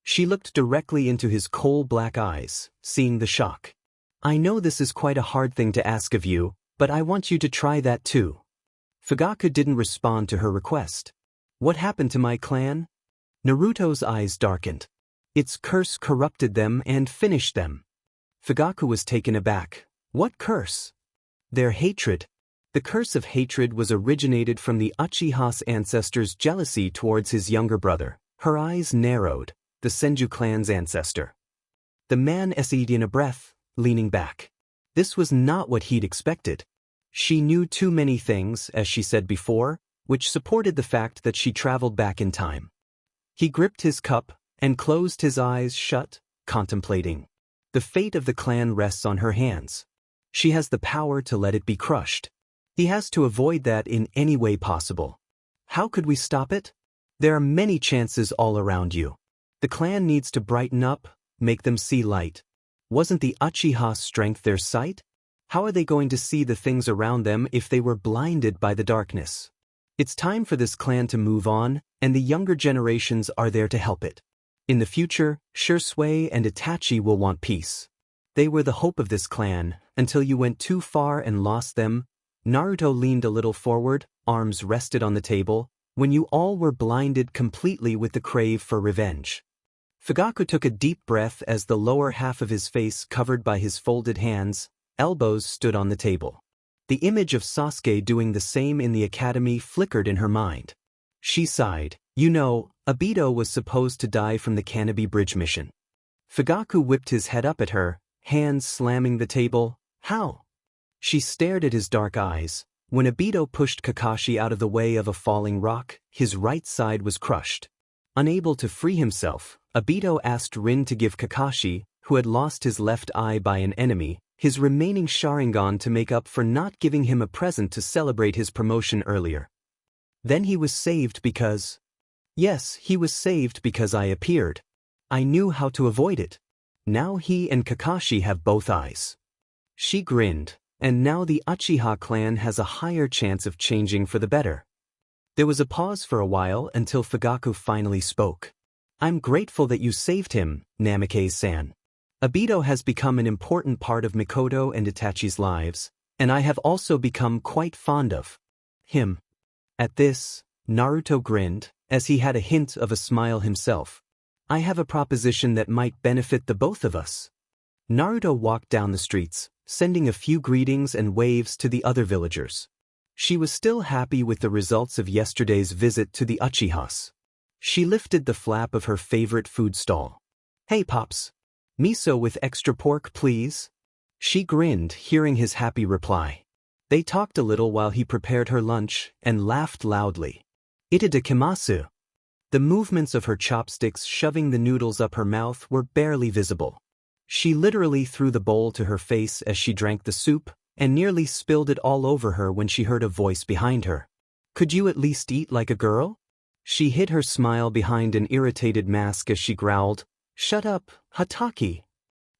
She looked directly into his coal-black eyes, seeing the shock. I know this is quite a hard thing to ask of you, but I want you to try that too. Fugaku didn't respond to her request. What happened to my clan? Naruto's eyes darkened. Its curse corrupted them and finished them. Fugaku was taken aback. What curse? Their hatred. The curse of hatred was originated from the Uchiha's ancestor's jealousy towards his younger brother. Her eyes narrowed. The Senju clan's ancestor. The man essayed in a breath, leaning back. This was not what he'd expected. She knew too many things, as she said before, which supported the fact that she traveled back in time. He gripped his cup and closed his eyes shut, contemplating. The fate of the clan rests on her hands. She has the power to let it be crushed. He has to avoid that in any way possible. How could we stop it? There are many chances all around you. The clan needs to brighten up, make them see light. Wasn't the Uchiha's strength their sight? How are they going to see the things around them if they were blinded by the darkness? It's time for this clan to move on, and the younger generations are there to help it. In the future, Shursui and Itachi will want peace. They were the hope of this clan, until you went too far and lost them. Naruto leaned a little forward, arms rested on the table, when you all were blinded completely with the crave for revenge. Fugaku took a deep breath as the lower half of his face covered by his folded hands, elbows stood on the table. The image of Sasuke doing the same in the academy flickered in her mind. She sighed. You know, Obito was supposed to die from the Canopy Bridge mission. Fugaku whipped his head up at her, hands slamming the table. How? She stared at his dark eyes. When Obito pushed Kakashi out of the way of a falling rock, his right side was crushed. Unable to free himself, Obito asked Rin to give Kakashi, who had lost his left eye by an enemy, his remaining Sharingan to make up for not giving him a present to celebrate his promotion earlier. Then he was saved because... Yes, he was saved because I appeared. I knew how to avoid it. Now he and Kakashi have both eyes. She grinned, and now the Uchiha clan has a higher chance of changing for the better. There was a pause for a while until Fugaku finally spoke. I'm grateful that you saved him, Namikaze-san. Obito has become an important part of Mikoto and Itachi's lives, and I have also become quite fond of him. At this, Naruto grinned, as he had a hint of a smile himself. I have a proposition that might benefit the both of us. Naruto walked down the streets, sending a few greetings and waves to the other villagers. She was still happy with the results of yesterday's visit to the Uchihas. She lifted the flap of her favorite food stall. Hey Pops. Miso with extra pork, please? She grinned, hearing his happy reply. They talked a little while he prepared her lunch, and laughed loudly. Itadakimasu. The movements of her chopsticks shoving the noodles up her mouth were barely visible. She literally threw the bowl to her face as she drank the soup, and nearly spilled it all over her when she heard a voice behind her. Could you at least eat like a girl? She hid her smile behind an irritated mask as she growled, Shut up, Hataki.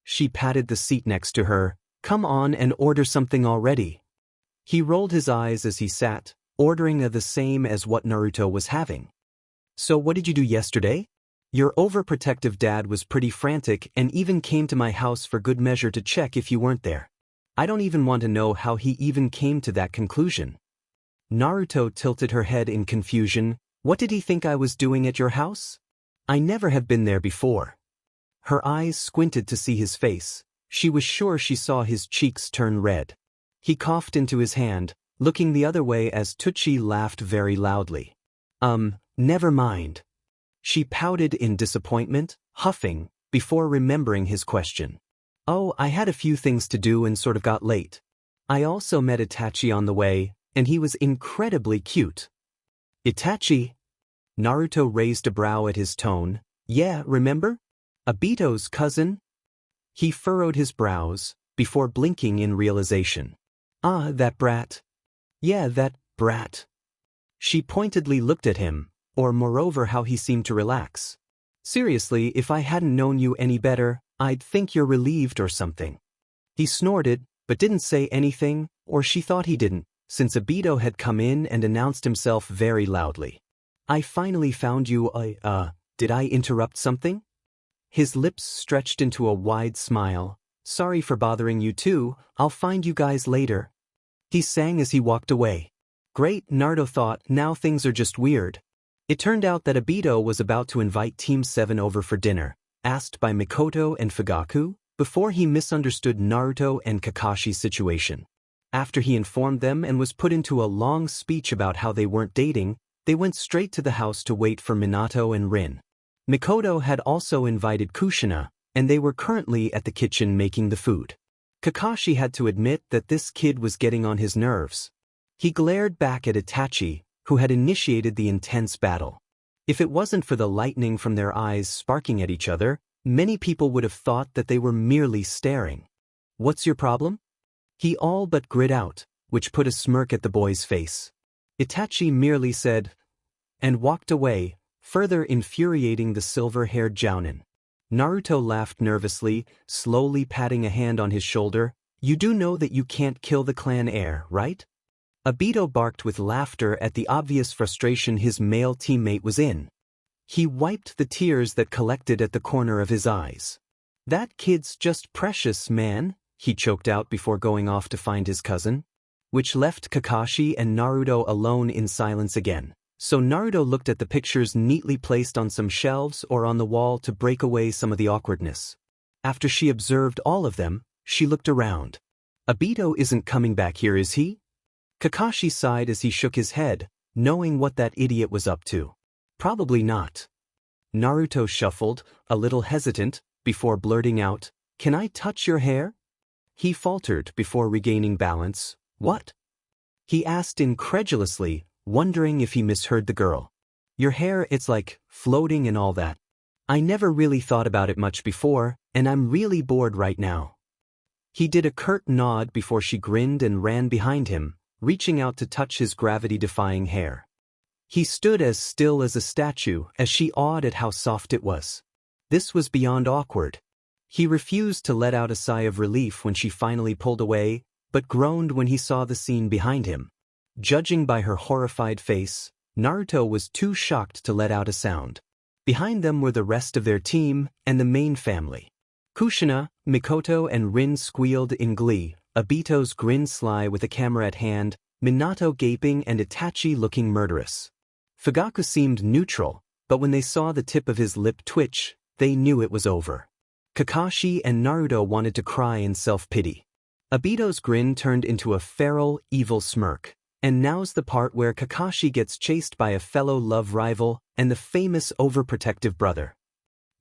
She patted the seat next to her. Come on and order something already. He rolled his eyes as he sat, ordering the same as what Naruto was having. So what did you do yesterday? Your overprotective dad was pretty frantic and even came to my house for good measure to check if you weren't there. I don't even want to know how he even came to that conclusion. Naruto tilted her head in confusion. What did he think I was doing at your house? I never have been there before. Her eyes squinted to see his face. She was sure she saw his cheeks turn red. He coughed into his hand, looking the other way as Tucci laughed very loudly. Never mind. She pouted in disappointment, huffing, before remembering his question. Oh, I had a few things to do and sort of got late. I also met Itachi on the way, and he was incredibly cute. Itachi? Naruto raised a brow at his tone. Yeah, remember? Obito's cousin? He furrowed his brows, before blinking in realization. Ah, that brat. Yeah, that brat. She pointedly looked at him, or moreover how he seemed to relax. Seriously, if I hadn't known you any better, I'd think you're relieved or something. He snorted, but didn't say anything, or she thought he didn't, since Obito had come in and announced himself very loudly. I finally found you. Did I interrupt something? His lips stretched into a wide smile. Sorry for bothering you too, I'll find you guys later. He sang as he walked away. Great, Naruto thought, now things are just weird. It turned out that Obito was about to invite Team 7 over for dinner, asked by Mikoto and Fugaku, before he misunderstood Naruto and Kakashi's situation. After he informed them and was put into a long speech about how they weren't dating, they went straight to the house to wait for Minato and Rin. Mikoto had also invited Kushina, and they were currently at the kitchen making the food. Kakashi had to admit that this kid was getting on his nerves. He glared back at Itachi, who had initiated the intense battle. If it wasn't for the lightning from their eyes sparking at each other, many people would have thought that they were merely staring. What's your problem? He all but grit out, which put a smirk at the boy's face. Itachi merely said, and walked away, further infuriating the silver-haired jounin. Naruto laughed nervously, slowly patting a hand on his shoulder. You do know that you can't kill the clan heir, right? Obito barked with laughter at the obvious frustration his male teammate was in. He wiped the tears that collected at the corner of his eyes. That kid's just precious, man, he choked out before going off to find his cousin. Which left Kakashi and Naruto alone in silence again. So Naruto looked at the pictures neatly placed on some shelves or on the wall to break away some of the awkwardness. After she observed all of them, she looked around. Obito isn't coming back here, is he? Kakashi sighed as he shook his head, knowing what that idiot was up to. Probably not. Naruto shuffled, a little hesitant, before blurting out, Can I touch your hair? He faltered before regaining balance. What? He asked incredulously, wondering if he misheard the girl. Your hair, it's like, floating and all that. I never really thought about it much before, and I'm really bored right now. He did a curt nod before she grinned and ran behind him, reaching out to touch his gravity-defying hair. He stood as still as a statue as she awed at how soft it was. This was beyond awkward. He refused to let out a sigh of relief when she finally pulled away, but groaned when he saw the scene behind him. Judging by her horrified face, Naruto was too shocked to let out a sound. Behind them were the rest of their team and the main family. Kushina, Mikoto and Rin squealed in glee, Obito's grin sly with a camera at hand, Minato gaping and Itachi looking murderous. Fugaku seemed neutral, but when they saw the tip of his lip twitch, they knew it was over. Kakashi and Naruto wanted to cry in self-pity. Obito's grin turned into a feral, evil smirk. And now's the part where Kakashi gets chased by a fellow love rival and the famous overprotective brother.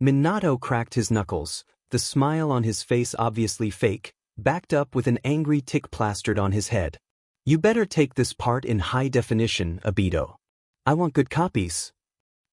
Minato cracked his knuckles, the smile on his face obviously fake, backed up with an angry tick plastered on his head. You better take this part in high definition, Obito. I want good copies.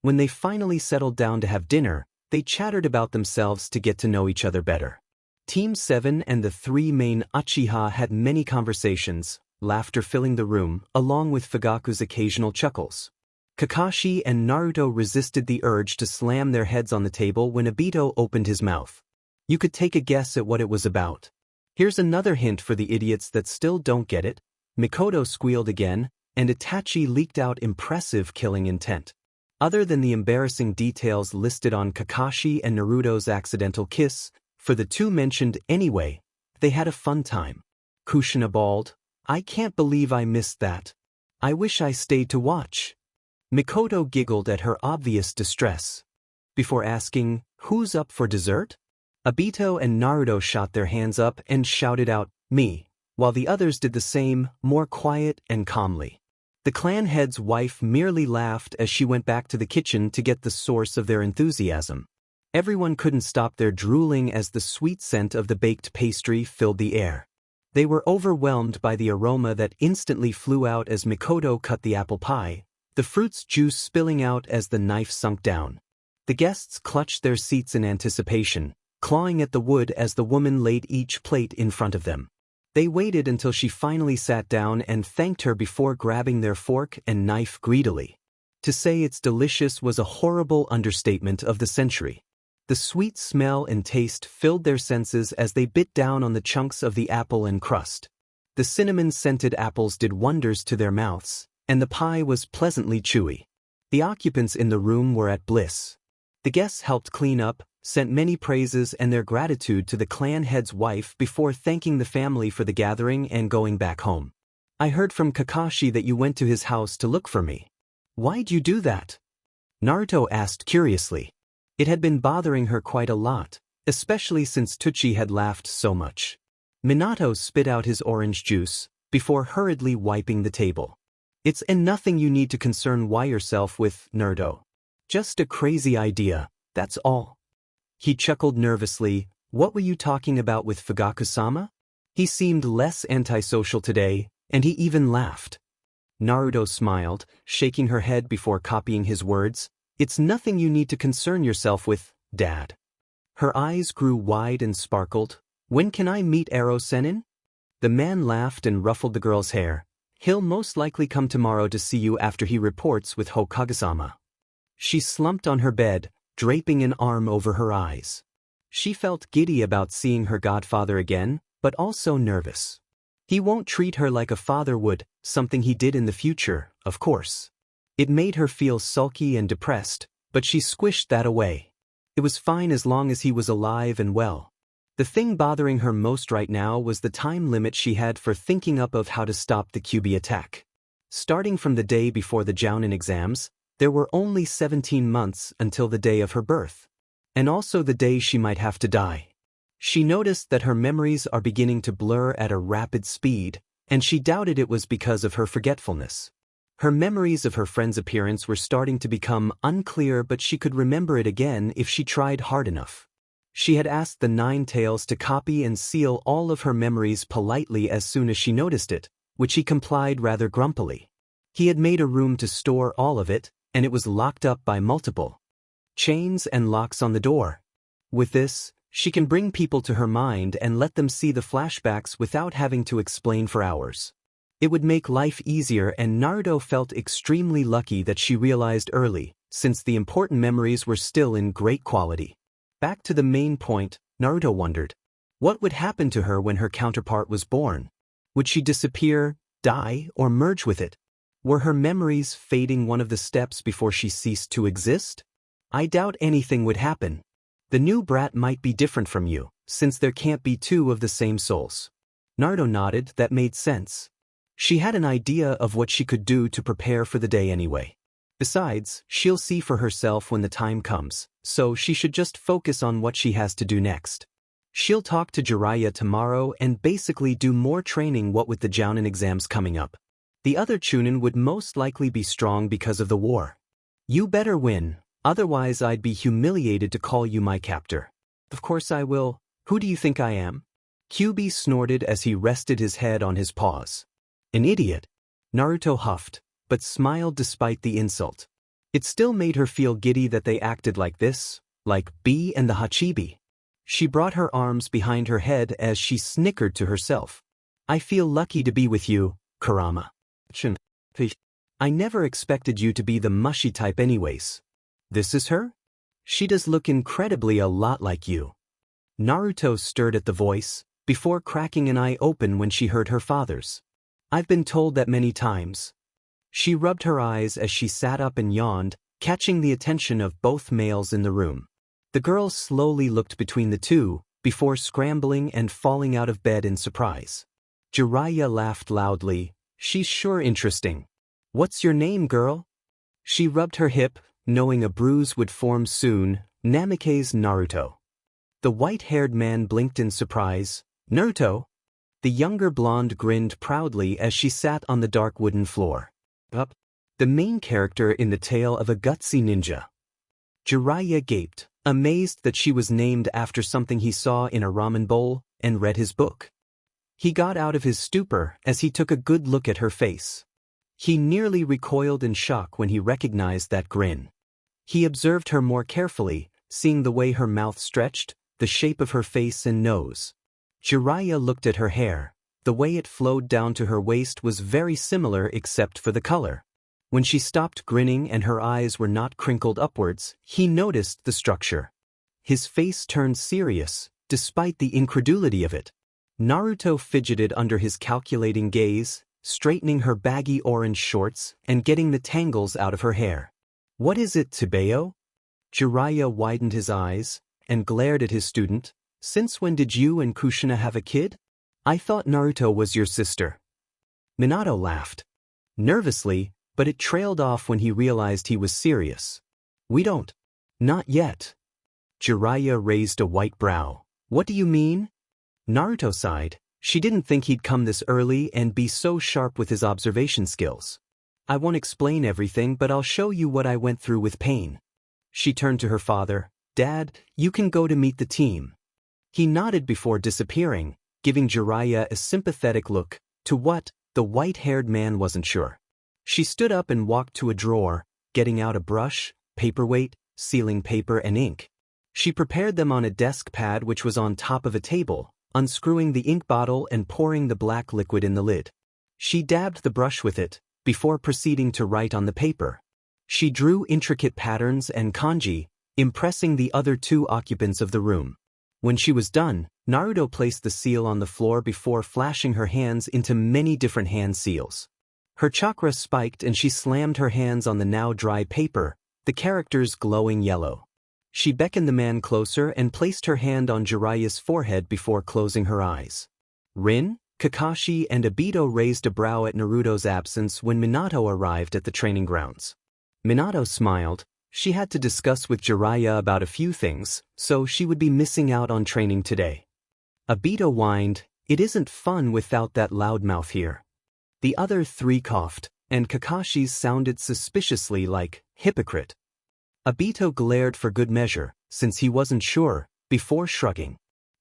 When they finally settled down to have dinner, they chattered about themselves to get to know each other better. Team 7 and the three main Uchiha had many conversations, laughter filling the room, along with Fugaku's occasional chuckles. Kakashi and Naruto resisted the urge to slam their heads on the table when Obito opened his mouth. You could take a guess at what it was about. Here's another hint for the idiots that still don't get it. Mikoto squealed again, and Itachi leaked out impressive killing intent. Other than the embarrassing details listed on Kakashi and Naruto's accidental kiss, for the two mentioned anyway, they had a fun time. Kushina bawled, I can't believe I missed that. I wish I stayed to watch. Mikoto giggled at her obvious distress. Before asking, who's up for dessert? Obito and Naruto shot their hands up and shouted out, me, while the others did the same, more quiet and calmly. The clan head's wife merely laughed as she went back to the kitchen to get the source of their enthusiasm. Everyone couldn't stop their drooling as the sweet scent of the baked pastry filled the air. They were overwhelmed by the aroma that instantly flew out as Mikoto cut the apple pie, the fruit's juice spilling out as the knife sunk down. The guests clutched their seats in anticipation, clawing at the wood as the woman laid each plate in front of them. They waited until she finally sat down and thanked her before grabbing their fork and knife greedily. To say it's delicious was a horrible understatement of the century. The sweet smell and taste filled their senses as they bit down on the chunks of the apple and crust. The cinnamon-scented apples did wonders to their mouths, and the pie was pleasantly chewy. The occupants in the room were at bliss. The guests helped clean up, sent many praises and their gratitude to the clan head's wife before thanking the family for the gathering and going back home. I heard from Kakashi that you went to his house to look for me. Why'd you do that? Naruto asked curiously. It had been bothering her quite a lot, especially since Tucci had laughed so much. Minato spit out his orange juice, before hurriedly wiping the table. It's nothing you need to concern yourself with, Naruto. Just a crazy idea, that's all. He chuckled nervously. What were you talking about with Fugaku-sama? He seemed less antisocial today, and he even laughed. Naruto smiled, shaking her head before copying his words. It's nothing you need to concern yourself with, Dad. Her eyes grew wide and sparkled. When can I meet Ero-sennin? The man laughed and ruffled the girl's hair. He'll most likely come tomorrow to see you after he reports with Hokage-sama. She slumped on her bed, draping an arm over her eyes. She felt giddy about seeing her godfather again, but also nervous. He won't treat her like a father would, something he did in the future, of course. It made her feel sulky and depressed, but she squished that away. It was fine as long as he was alive and well. The thing bothering her most right now was the time limit she had for thinking up of how to stop the Kyuubi attack. Starting from the day before the Jounin exams, there were only 17 months until the day of her birth. And also the day she might have to die. She noticed that her memories are beginning to blur at a rapid speed, and she doubted it was because of her forgetfulness. Her memories of her friend's appearance were starting to become unclear, but she could remember it again if she tried hard enough. She had asked the Nine Tails to copy and seal all of her memories politely as soon as she noticed it, which he complied rather grumpily. He had made a room to store all of it, and it was locked up by multiple chains and locks on the door. With this, she can bring people to her mind and let them see the flashbacks without having to explain for hours. It would make life easier, and Naruto felt extremely lucky that she realized early, since the important memories were still in great quality. Back to the main point, Naruto wondered. What would happen to her when her counterpart was born? Would she disappear, die, or merge with it? Were her memories fading one of the steps before she ceased to exist? I doubt anything would happen. The new brat might be different from you, since there can't be two of the same souls. Naruto nodded. That made sense. She had an idea of what she could do to prepare for the day anyway. Besides, she'll see for herself when the time comes, so she should just focus on what she has to do next. She'll talk to Jiraiya tomorrow and basically do more training, what with the Jounin exams coming up. The other Chunin would most likely be strong because of the war. You better win, otherwise I'd be humiliated to call you my captor. Of course I will. Who do you think I am? Kyuubi snorted as he rested his head on his paws. An idiot. Naruto huffed, but smiled despite the insult. It still made her feel giddy that they acted like this, like B and the Hachibi. She brought her arms behind her head as she snickered to herself. I feel lucky to be with you, Kurama. I never expected you to be the mushy type anyways. This is her? She does look incredibly a lot like you. Naruto stirred at the voice, before cracking an eye open when she heard her father's. I've been told that many times. She rubbed her eyes as she sat up and yawned, catching the attention of both males in the room. The girl slowly looked between the two, before scrambling and falling out of bed in surprise. Jiraiya laughed loudly. She's sure interesting. What's your name, girl? She rubbed her hip, knowing a bruise would form soon. Namikaze Naruto. The white-haired man blinked in surprise. Naruto? The younger blonde grinned proudly as she sat on the dark wooden floor. Up. The main character in the tale of a gutsy ninja. Jiraiya gaped, amazed that she was named after something he saw in a ramen bowl, and read his book. He got out of his stupor as he took a good look at her face. He nearly recoiled in shock when he recognized that grin. He observed her more carefully, seeing the way her mouth stretched, the shape of her face and nose. Jiraiya looked at her hair. The way it flowed down to her waist was very similar except for the color. When she stopped grinning and her eyes were not crinkled upwards, he noticed the structure. His face turned serious, despite the incredulity of it. Naruto fidgeted under his calculating gaze, straightening her baggy orange shorts and getting the tangles out of her hair. "What is it, Tebeo?" Jiraiya widened his eyes and glared at his student. "Since when did you and Kushina have a kid? I thought Naruto was your sister." Minato laughed. Nervously, but it trailed off when he realized he was serious. "We don't. Not yet." Jiraiya raised a white brow. "What do you mean?" Naruto sighed. She didn't think he'd come this early and be so sharp with his observation skills. "I won't explain everything, but I'll show you what I went through with pain." She turned to her father. "Dad, you can go to meet the team." He nodded before disappearing, giving Jiraiya a sympathetic look. To what? The white-haired man wasn't sure. She stood up and walked to a drawer, getting out a brush, paperweight, sealing paper and ink. She prepared them on a desk pad which was on top of a table, unscrewing the ink bottle and pouring the black liquid in the lid. She dabbed the brush with it, before proceeding to write on the paper. She drew intricate patterns and kanji, impressing the other two occupants of the room. When she was done, Naruto placed the seal on the floor before flashing her hands into many different hand seals. Her chakra spiked and she slammed her hands on the now dry paper, the characters glowing yellow. She beckoned the man closer and placed her hand on Jiraiya's forehead before closing her eyes. Rin, Kakashi and Obito raised a brow at Naruto's absence when Minato arrived at the training grounds. Minato smiled. She had to discuss with Jiraiya about a few things, so she would be missing out on training today. Obito whined, "It isn't fun without that loudmouth here." The other three coughed, and Kakashi's sounded suspiciously like hypocrite. Obito glared for good measure, since he wasn't sure, before shrugging.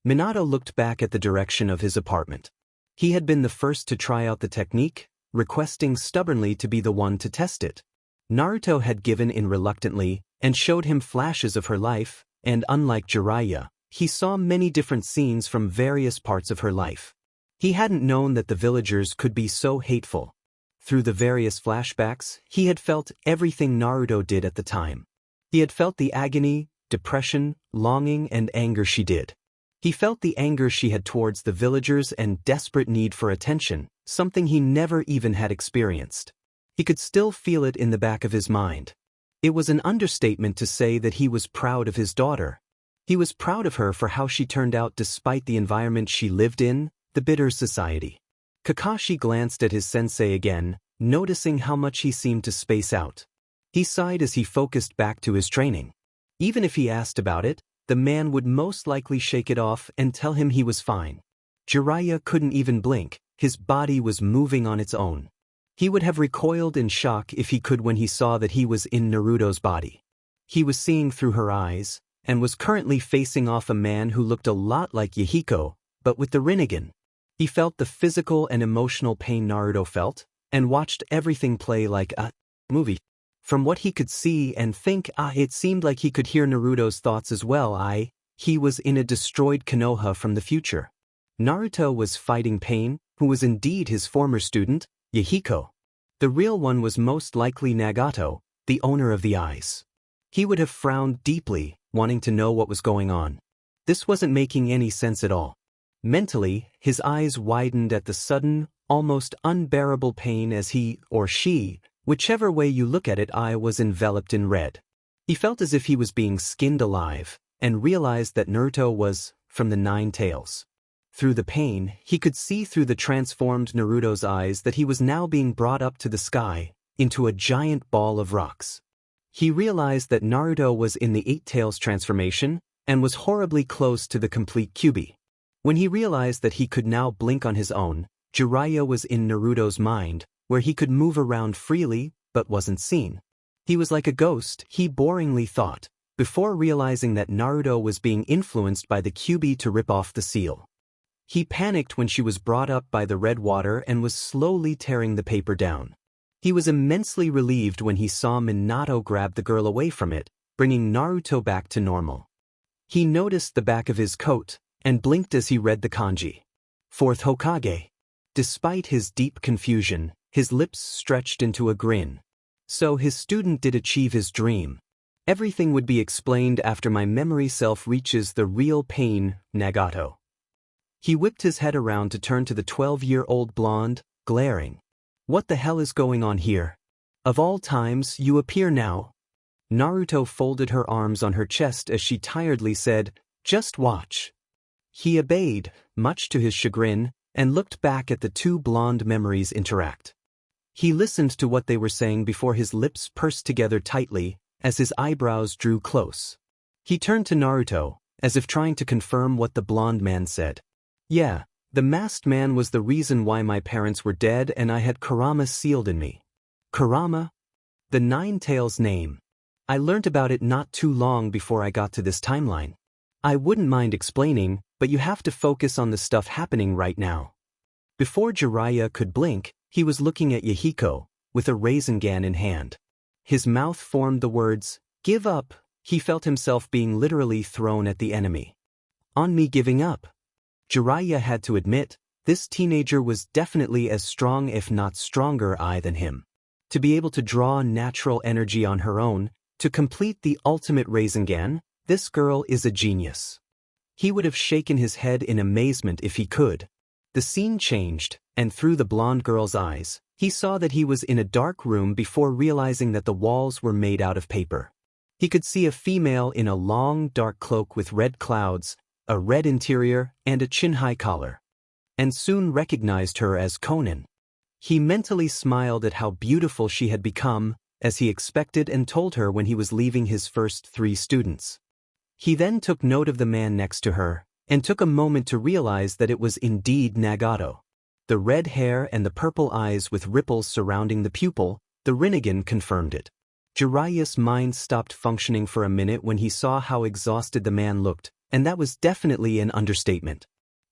Minato looked back at the direction of his apartment. He had been the first to try out the technique, requesting stubbornly to be the one to test it. Naruto had given in reluctantly, and showed him flashes of her life, and unlike Jiraiya, he saw many different scenes from various parts of her life. He hadn't known that the villagers could be so hateful. Through the various flashbacks, he had felt everything Naruto did at the time. He had felt the agony, depression, longing and anger she did. He felt the anger she had towards the villagers and desperate need for attention, something he never even had experienced. He could still feel it in the back of his mind. It was an understatement to say that he was proud of his daughter. He was proud of her for how she turned out despite the environment she lived in, the bitter society. Kakashi glanced at his sensei again, noticing how much he seemed to space out. He sighed as he focused back to his training. Even if he asked about it, the man would most likely shake it off and tell him he was fine. Jiraiya couldn't even blink, his body was moving on its own. He would have recoiled in shock if he could when he saw that he was in Naruto's body. He was seeing through her eyes, and was currently facing off a man who looked a lot like Yahiko, but with the Rinnegan. He felt the physical and emotional pain Naruto felt, and watched everything play like a movie. From what he could see and think, it seemed like he could hear Naruto's thoughts as well. He was in a destroyed Konoha from the future. Naruto was fighting pain, who was indeed his former student, Yahiko. The real one was most likely Nagato, the owner of the eyes. He would have frowned deeply, wanting to know what was going on. This wasn't making any sense at all. Mentally, his eyes widened at the sudden, almost unbearable pain as he, or she, whichever way you look at it, was enveloped in red. He felt as if he was being skinned alive, and realized that Naruto was from the Nine Tails. Through the pain, he could see through the transformed Naruto's eyes that he was now being brought up to the sky, into a giant ball of rocks. He realized that Naruto was in the Eight Tails transformation, and was horribly close to the complete Kyuubi. When he realized that he could now blink on his own, Jiraiya was in Naruto's mind, where he could move around freely, but wasn't seen. He was like a ghost, he boringly thought, before realizing that Naruto was being influenced by the Kyuubi to rip off the seal. He panicked when she was brought up by the red water and was slowly tearing the paper down. He was immensely relieved when he saw Minato grab the girl away from it, bringing Naruto back to normal. He noticed the back of his coat and blinked as he read the kanji. Fourth Hokage. Despite his deep confusion, his lips stretched into a grin. So his student did achieve his dream. Everything would be explained after my memory self reaches the real pain, Nagato. He whipped his head around to turn to the 12-year-old blonde, glaring. What the hell is going on here? Of all times, you appear now. Naruto folded her arms on her chest as she tiredly said, just watch. He obeyed, much to his chagrin, and looked back at the two blonde memories interact. He listened to what they were saying before his lips pursed together tightly, as his eyebrows drew close. He turned to Naruto, as if trying to confirm what the blonde man said. Yeah, the masked man was the reason why my parents were dead and I had Kurama sealed in me. Kurama? The Nine-Tails name. I learnt about it not too long before I got to this timeline. I wouldn't mind explaining, but you have to focus on the stuff happening right now. Before Jiraiya could blink, he was looking at Yahiko, with a Rasengan in hand. His mouth formed the words, give up. He felt himself being literally thrown at the enemy. On me giving up. Jiraiya had to admit, this teenager was definitely as strong if not stronger than him. To be able to draw natural energy on her own, to complete the ultimate Rasengan, this girl is a genius. He would have shaken his head in amazement if he could. The scene changed, and through the blonde girl's eyes, he saw that he was in a dark room before realizing that the walls were made out of paper. He could see a female in a long, dark cloak with red clouds, a red interior, and a chin-high collar. And soon recognized her as Konan. He mentally smiled at how beautiful she had become, as he expected and told her when he was leaving his first 3 students. He then took note of the man next to her, and took a moment to realize that it was indeed Nagato. The red hair and the purple eyes with ripples surrounding the pupil, the Rinnegan confirmed it. Jiraiya's mind stopped functioning for a minute when he saw how exhausted the man looked, and that was definitely an understatement.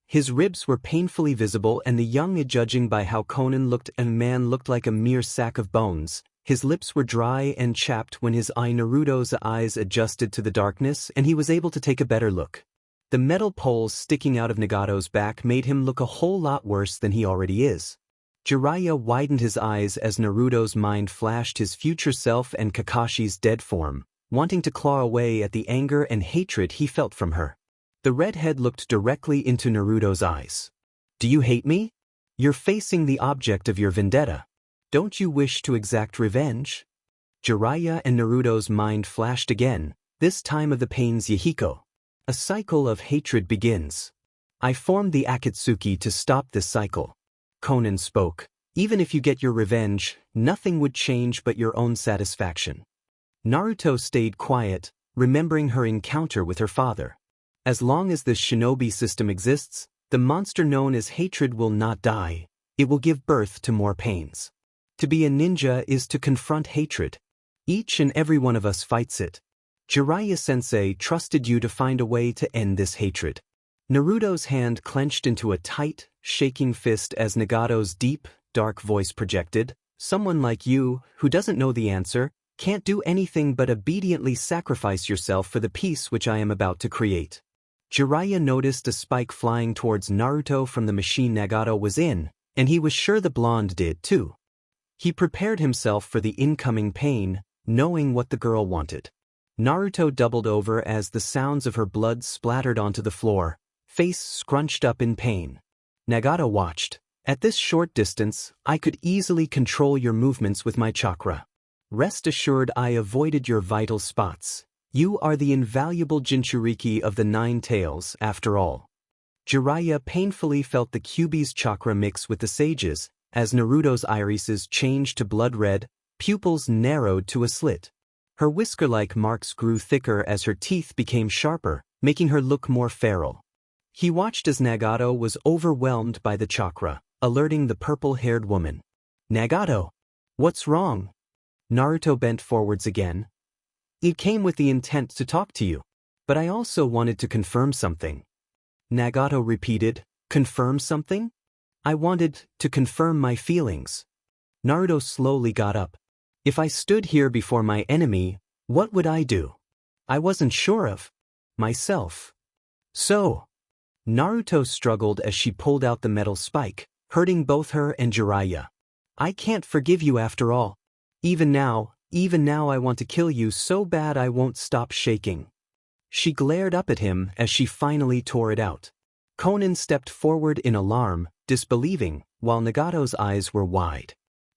His ribs were painfully visible and the young judging by how Konan looked and man looked like a mere sack of bones. His lips were dry and chapped when his Naruto's eyes adjusted to the darkness and he was able to take a better look. The metal poles sticking out of Nagato's back made him look a whole lot worse than he already is. Jiraiya widened his eyes as Naruto's mind flashed his future self and Kakashi's dead form, wanting to claw away at the anger and hatred he felt from her. The redhead looked directly into Naruto's eyes. Do you hate me? You're facing the object of your vendetta. Don't you wish to exact revenge? Jiraiya and Naruto's mind flashed again, this time of the pain's Yahiko. A cycle of hatred begins. I formed the Akatsuki to stop this cycle. Konan spoke. Even if you get your revenge, nothing would change but your own satisfaction. Naruto stayed quiet, remembering her encounter with her father. As long as this shinobi system exists, the monster known as hatred will not die. It will give birth to more pains. To be a ninja is to confront hatred. Each and every one of us fights it. Jiraiya Sensei trusted you to find a way to end this hatred. Naruto's hand clenched into a tight, shaking fist as Nagato's deep, dark voice projected. Someone like you, who doesn't know the answer, can't do anything but obediently sacrifice yourself for the peace which I am about to create. Jiraiya noticed a spike flying towards Naruto from the machine Nagato was in, and he was sure the blonde did too. He prepared himself for the incoming pain, knowing what the girl wanted. Naruto doubled over as the sounds of her blood splattered onto the floor, face scrunched up in pain. Nagato watched. At this short distance, I could easily control your movements with my chakra. Rest assured I avoided your vital spots. You are the invaluable Jinchuriki of the Nine-Tails, after all. Jiraiya painfully felt the Kyuubi's chakra mix with the sage's, as Naruto's irises changed to blood red, pupils narrowed to a slit. Her whisker-like marks grew thicker as her teeth became sharper, making her look more feral. He watched as Nagato was overwhelmed by the chakra, alerting the purple-haired woman. Nagato! What's wrong? Naruto bent forwards again. It came with the intent to talk to you. But I also wanted to confirm something. Nagato repeated, confirm something? I wanted to confirm my feelings. Naruto slowly got up. If I stood here before my enemy, what would I do? I wasn't sure of myself. So, Naruto struggled as she pulled out the metal spike, hurting both her and Jiraiya. I can't forgive you after all. Even now I want to kill you so bad I won't stop shaking. She glared up at him as she finally tore it out. Konan stepped forward in alarm, disbelieving, while Nagato's eyes were wide.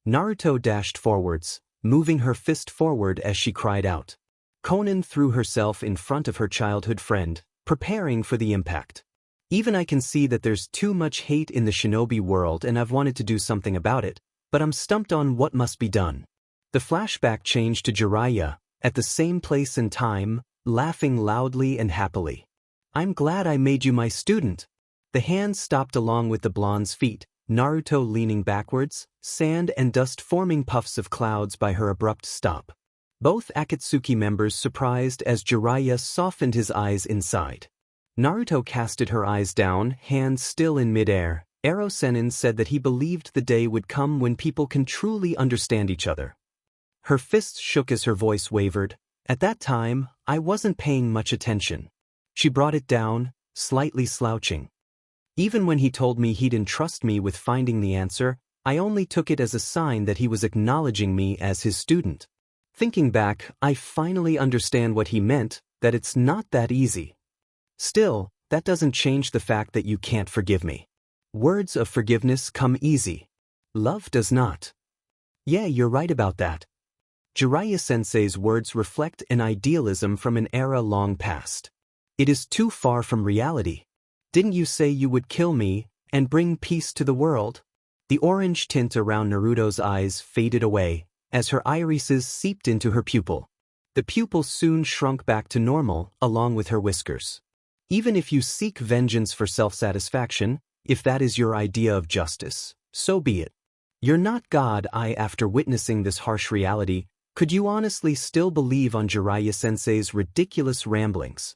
Naruto dashed forwards, moving her fist forward as she cried out. Konan threw herself in front of her childhood friend, preparing for the impact. Even I can see that there's too much hate in the shinobi world and I've wanted to do something about it, but I'm stumped on what must be done. The flashback changed to Jiraiya, at the same place and time, laughing loudly and happily. I'm glad I made you my student. The hand stopped along with the blonde's feet, Naruto leaning backwards, sand and dust forming puffs of clouds by her abrupt stop. Both Akatsuki members surprised as Jiraiya softened his eyes inside. Naruto casted her eyes down, hands still in midair. Ero Sennin said that he believed the day would come when people can truly understand each other. Her fists shook as her voice wavered. At that time, I wasn't paying much attention. She brought it down, slightly slouching. Even when he told me he'd entrust me with finding the answer, I only took it as a sign that he was acknowledging me as his student. Thinking back, I finally understand what he meant, that it's not that easy. Still, that doesn't change the fact that you can't forgive me. Words of forgiveness come easy. Love does not. Yeah, you're right about that. Jiraiya Sensei's words reflect an idealism from an era long past. It is too far from reality. Didn't you say you would kill me and bring peace to the world? The orange tint around Naruto's eyes faded away as her irises seeped into her pupil. The pupil soon shrunk back to normal along with her whiskers. Even if you seek vengeance for self-satisfaction, if that is your idea of justice, so be it. You're not God. After witnessing this harsh reality, could you honestly still believe on Jiraiya Sensei's ridiculous ramblings?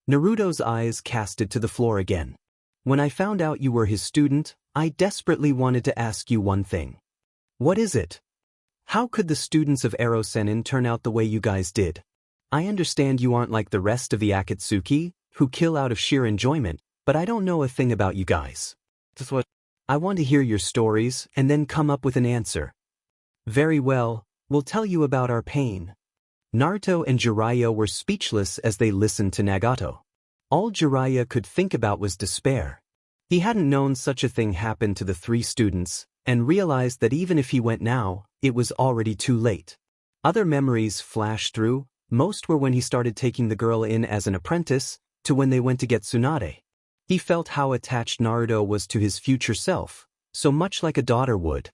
Naruto's eyes casted to the floor again. When I found out you were his student, I desperately wanted to ask you one thing. What is it? How could the students of Ero Sennin turn out the way you guys did? I understand you aren't like the rest of the Akatsuki, who kill out of sheer enjoyment, but I don't know a thing about you guys. That's what I want to hear your stories and then come up with an answer. Very well, we'll tell you about our pain. Naruto and Jiraiya were speechless as they listened to Nagato. All Jiraiya could think about was despair. He hadn't known such a thing happened to the three students, and realized that even if he went now, it was already too late. Other memories flashed through. Most were when he started taking the girl in as an apprentice, to when they went to get Tsunade. He felt how attached Naruto was to his future self, so much like a daughter would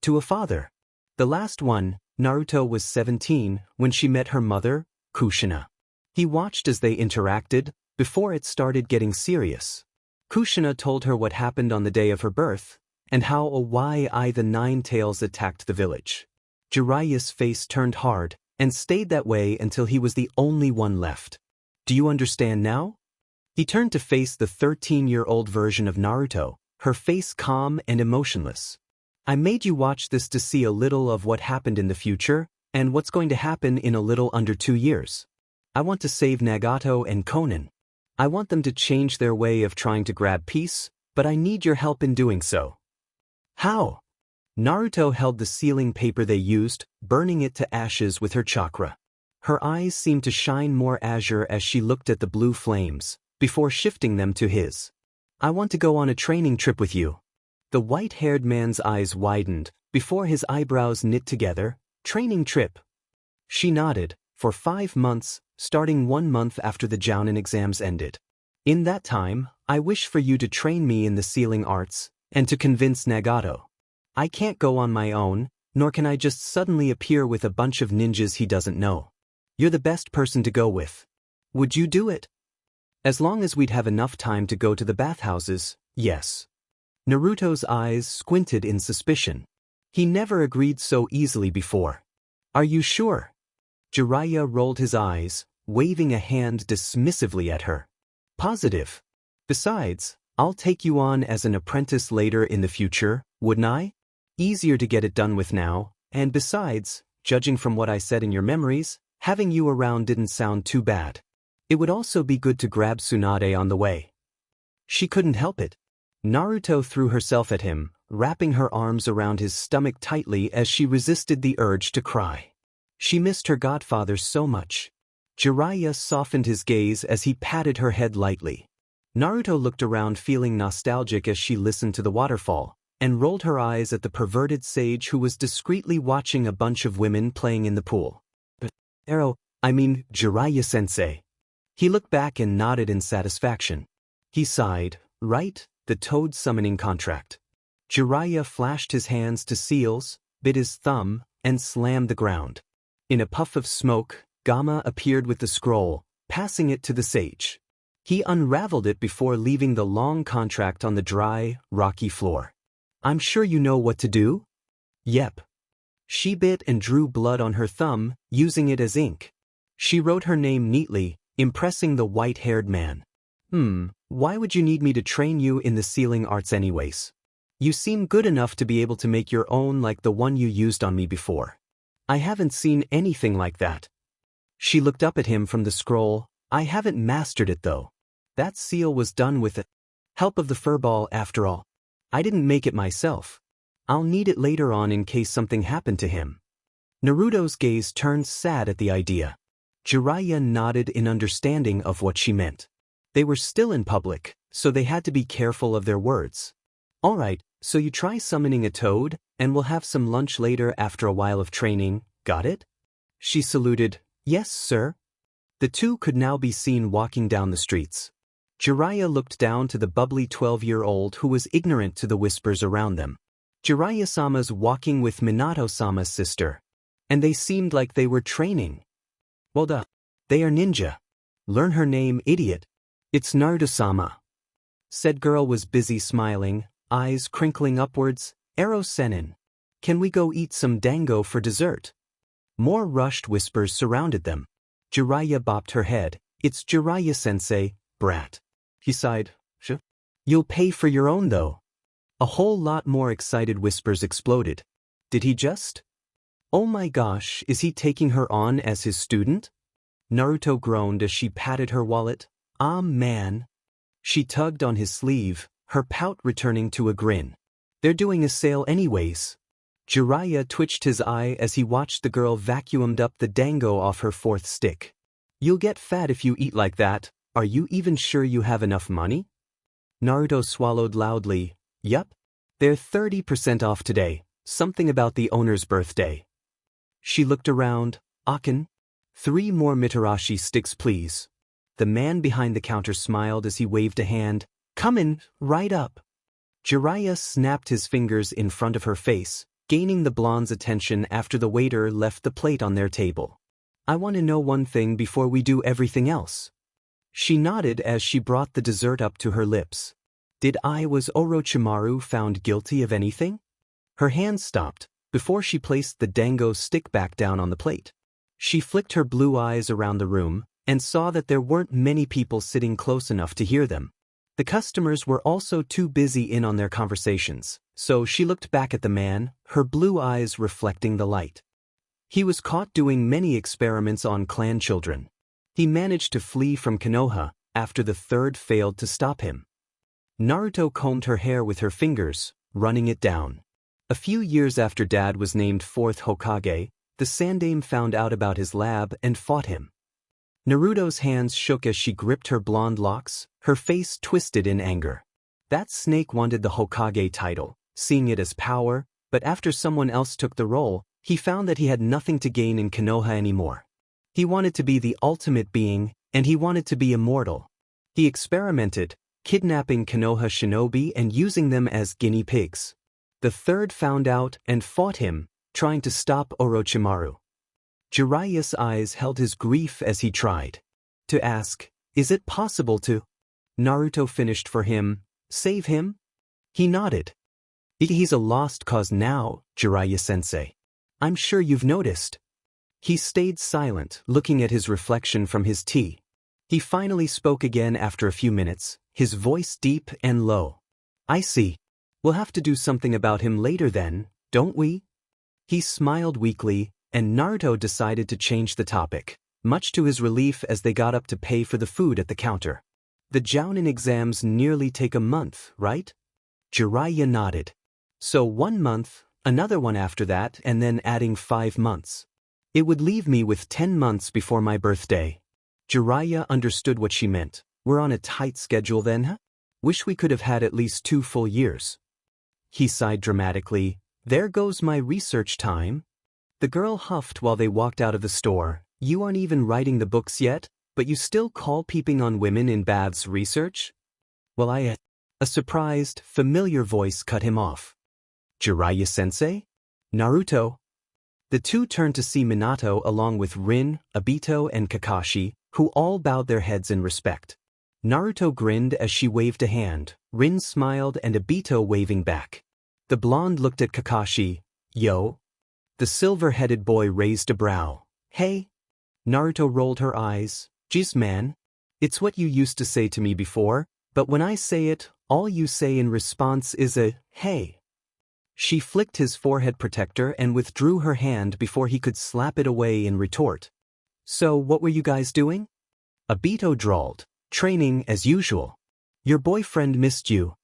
to a father. The last one, Naruto was 17 when she met her mother, Kushina. He watched as they interacted, before it started getting serious. Kushina told her what happened on the day of her birth, and how the Nine Tails attacked the village. Jiraiya's face turned hard, and stayed that way until he was the only one left. Do you understand now? He turned to face the 13-year-old version of Naruto, her face calm and emotionless. I made you watch this to see a little of what happened in the future, and what's going to happen in a little under 2 years. I want to save Nagato and Konan. I want them to change their way of trying to grab peace, but I need your help in doing so. How? Naruto held the sealing paper they used, burning it to ashes with her chakra. Her eyes seemed to shine more azure as she looked at the blue flames, before shifting them to his. I want to go on a training trip with you. The white-haired man's eyes widened, before his eyebrows knit together. Training trip. She nodded. For 5 months, starting 1 month after the Jounin exams ended. In that time, I wish for you to train me in the sealing arts, and to convince Nagato. I can't go on my own, nor can I just suddenly appear with a bunch of ninjas he doesn't know. You're the best person to go with. Would you do it? As long as we'd have enough time to go to the bathhouses, yes. Naruto's eyes squinted in suspicion. He never agreed so easily before. Are you sure? Jiraiya rolled his eyes, waving a hand dismissively at her. Positive. Besides, I'll take you on as an apprentice later in the future, wouldn't I? Easier to get it done with now, and besides, judging from what I said in your memories, having you around didn't sound too bad. It would also be good to grab Tsunade on the way. She couldn't help it. Naruto threw herself at him, wrapping her arms around his stomach tightly as she resisted the urge to cry. She missed her godfather so much. Jiraiya softened his gaze as he patted her head lightly. Naruto looked around feeling nostalgic as she listened to the waterfall, and rolled her eyes at the perverted sage who was discreetly watching a bunch of women playing in the pool. But, Jiraiya-sensei. He looked back and nodded in satisfaction. He sighed, right, the toad summoning contract. Jiraiya flashed his hands to seals, bit his thumb, and slammed the ground. In a puff of smoke, Gamma appeared with the scroll, passing it to the sage. He unraveled it before leaving the long contract on the dry, rocky floor. I'm sure you know what to do? Yep. She bit and drew blood on her thumb, using it as ink. She wrote her name neatly, impressing the white-haired man. Why would you need me to train you in the sealing arts anyways? You seem good enough to be able to make your own like the one you used on me before. I haven't seen anything like that. She looked up at him from the scroll. I haven't mastered it though. That seal was done with the help of the furball after all. I didn't make it myself. I'll need it later on in case something happened to him. Naruto's gaze turned sad at the idea. Jiraiya nodded in understanding of what she meant. They were still in public, so they had to be careful of their words. Alright, so you try summoning a toad, and we'll have some lunch later after a while of training, got it? She saluted, yes, sir. The two could now be seen walking down the streets. Jiraiya looked down to the bubbly 12-year-old who was ignorant to the whispers around them. Jiraiya-sama's walking with Minato-sama's sister. And they seemed like they were training. Well duh. They are ninja. Learn her name, idiot. It's Naruto-sama. Said girl was busy smiling, eyes crinkling upwards. Arrow Senin. Can we go eat some dango for dessert? More rushed whispers surrounded them. Jiraiya bopped her head. It's Jiraiya-sensei, brat. He sighed. You'll pay for your own though. A whole lot more excited whispers exploded. Did he just? Oh my gosh, is he taking her on as his student? Naruto groaned as she patted her wallet. Ah man. She tugged on his sleeve, her pout returning to a grin. They're doing a sale anyways. Jiraiya twitched his eye as he watched the girl vacuumed up the dango off her fourth stick. You'll get fat if you eat like that. Are you even sure you have enough money? Naruto swallowed loudly. Yup. They're 30% off today. Something about the owner's birthday. She looked around. Akin? 3 more Mitarashi sticks please. The man behind the counter smiled as he waved a hand. Come in, right up. Jiraiya snapped his fingers in front of her face, gaining the blonde's attention after the waiter left the plate on their table. I want to know one thing before we do everything else. She nodded as she brought the dessert up to her lips. Was Orochimaru found guilty of anything? Her hand stopped, before she placed the dango stick back down on the plate. She flicked her blue eyes around the room, and saw that there weren't many people sitting close enough to hear them. The customers were also too busy in on their conversations, so she looked back at the man, her blue eyes reflecting the light. He was caught doing many experiments on clan children. He managed to flee from Konoha, after the third failed to stop him. Naruto combed her hair with her fingers, running it down. A few years after Dad was named 4th Hokage, the Sandaime found out about his lab and fought him. Naruto's hands shook as she gripped her blonde locks, her face twisted in anger. That snake wanted the Hokage title, seeing it as power, but after someone else took the role, he found that he had nothing to gain in Konoha anymore. He wanted to be the ultimate being, and he wanted to be immortal. He experimented, kidnapping Konoha shinobi and using them as guinea pigs. The third found out and fought him, trying to stop Orochimaru. Jiraiya's eyes held his grief as he tried to ask, is it possible to? Naruto finished for him, save him? He nodded. He's a lost cause now, Jiraiya-sensei. I'm sure you've noticed. He stayed silent, looking at his reflection from his tea. He finally spoke again after a few minutes, his voice deep and low. I see. We'll have to do something about him later then, don't we? He smiled weakly, and Naruto decided to change the topic, much to his relief as they got up to pay for the food at the counter. The Jounin exams nearly take a month, right? Jiraiya nodded. So 1 month, another one after that, and then adding 5 months. It would leave me with 10 months before my birthday. Jiraiya understood what she meant. We're on a tight schedule then, huh? Wish we could have had at least 2 full years. He sighed dramatically. There goes my research time. The girl huffed while they walked out of the store. You aren't even writing the books yet, but you still call peeping on women in baths research? Well, A surprised, familiar voice cut him off. Jiraiya-sensei? Naruto? The two turned to see Minato along with Rin, Obito, and Kakashi, who all bowed their heads in respect. Naruto grinned as she waved a hand, Rin smiled and Obito waving back. The blonde looked at Kakashi. Yo? The silver-headed boy raised a brow. Hey? Naruto rolled her eyes. Jeez man. It's what you used to say to me before, but when I say it, all you say in response is a, hey. She flicked his forehead protector and withdrew her hand before he could slap it away in retort. So what were you guys doing? Obito drawled. Training as usual. Your boyfriend missed you.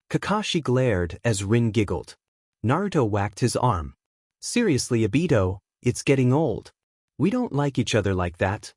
Kakashi glared as Rin giggled. Naruto whacked his arm. Seriously, Obito, it's getting old. We don't like each other like that.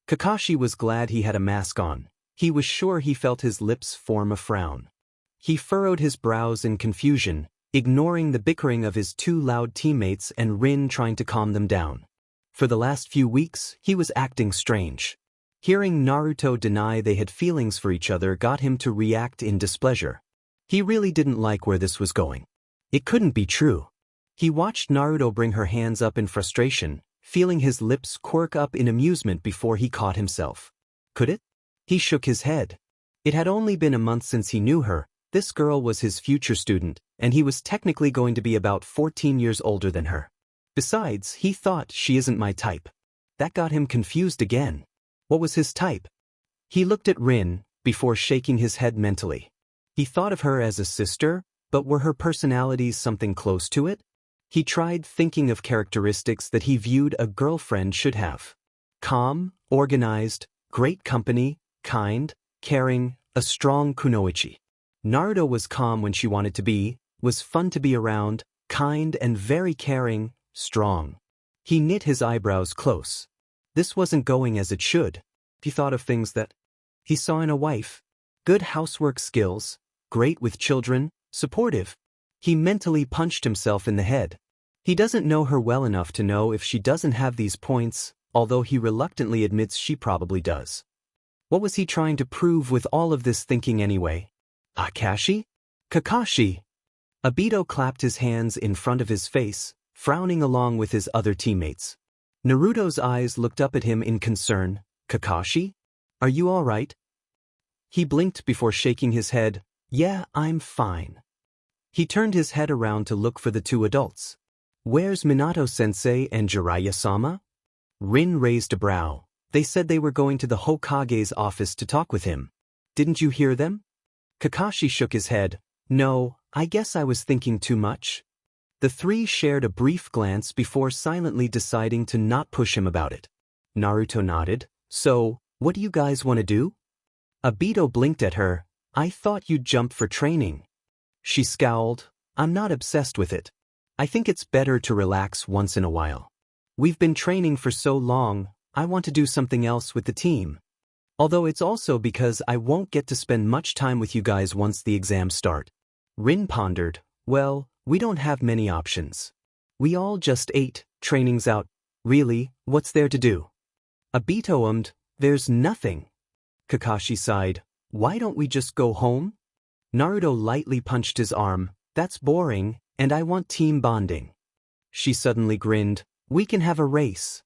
Kakashi was glad he had a mask on. He was sure he felt his lips form a frown. He furrowed his brows in confusion, ignoring the bickering of his 2 loud teammates and Rin trying to calm them down. For the last few weeks, he was acting strange. Hearing Naruto deny they had feelings for each other got him to react in displeasure. He really didn't like where this was going. It couldn't be true. He watched Naruto bring her hands up in frustration, feeling his lips quirk up in amusement before he caught himself. Could it? He shook his head. It had only been a month since he knew her. This girl was his future student, and he was technically going to be about 14 years older than her. Besides, he thought she isn't my type. That got him confused again. What was his type? He looked at Rin, before shaking his head mentally. He thought of her as a sister, but were her personalities something close to it? He tried thinking of characteristics that he viewed a girlfriend should have. Calm, organized, great company, kind, caring, a strong kunoichi. Naruto was calm when she wanted to be, was fun to be around, kind and very caring, strong. He knit his eyebrows close. This wasn't going as it should. He thought of things that he saw in a wife. Good housework skills, great with children, supportive. He mentally punched himself in the head. He doesn't know her well enough to know if she doesn't have these points, although he reluctantly admits she probably does. What was he trying to prove with all of this thinking anyway? Kakashi? Kakashi! Obito clapped his hands in front of his face, frowning along with his other teammates. Naruto's eyes looked up at him in concern. Kakashi? Are you all right? He blinked before shaking his head. Yeah, I'm fine. He turned his head around to look for the 2 adults. Where's Minato-sensei and Jiraiya-sama? Rin raised a brow. They said they were going to the Hokage's office to talk with him. Didn't you hear them? Kakashi shook his head. No, I guess I was thinking too much. The 3 shared a brief glance before silently deciding to not push him about it. Naruto nodded. So, what do you guys want to do? Obito blinked at her. I thought you'd jump for training. She scowled. I'm not obsessed with it. I think it's better to relax once in a while. We've been training for so long, I want to do something else with the team. Although it's also because I won't get to spend much time with you guys once the exams start. Rin pondered. Well, we don't have many options. We all just ate, training's out. Really, what's there to do? Obito ummed. There's nothing. Kakashi sighed. Why don't we just go home? Naruto lightly punched his arm. That's boring, and I want team bonding. She suddenly grinned. We can have a race.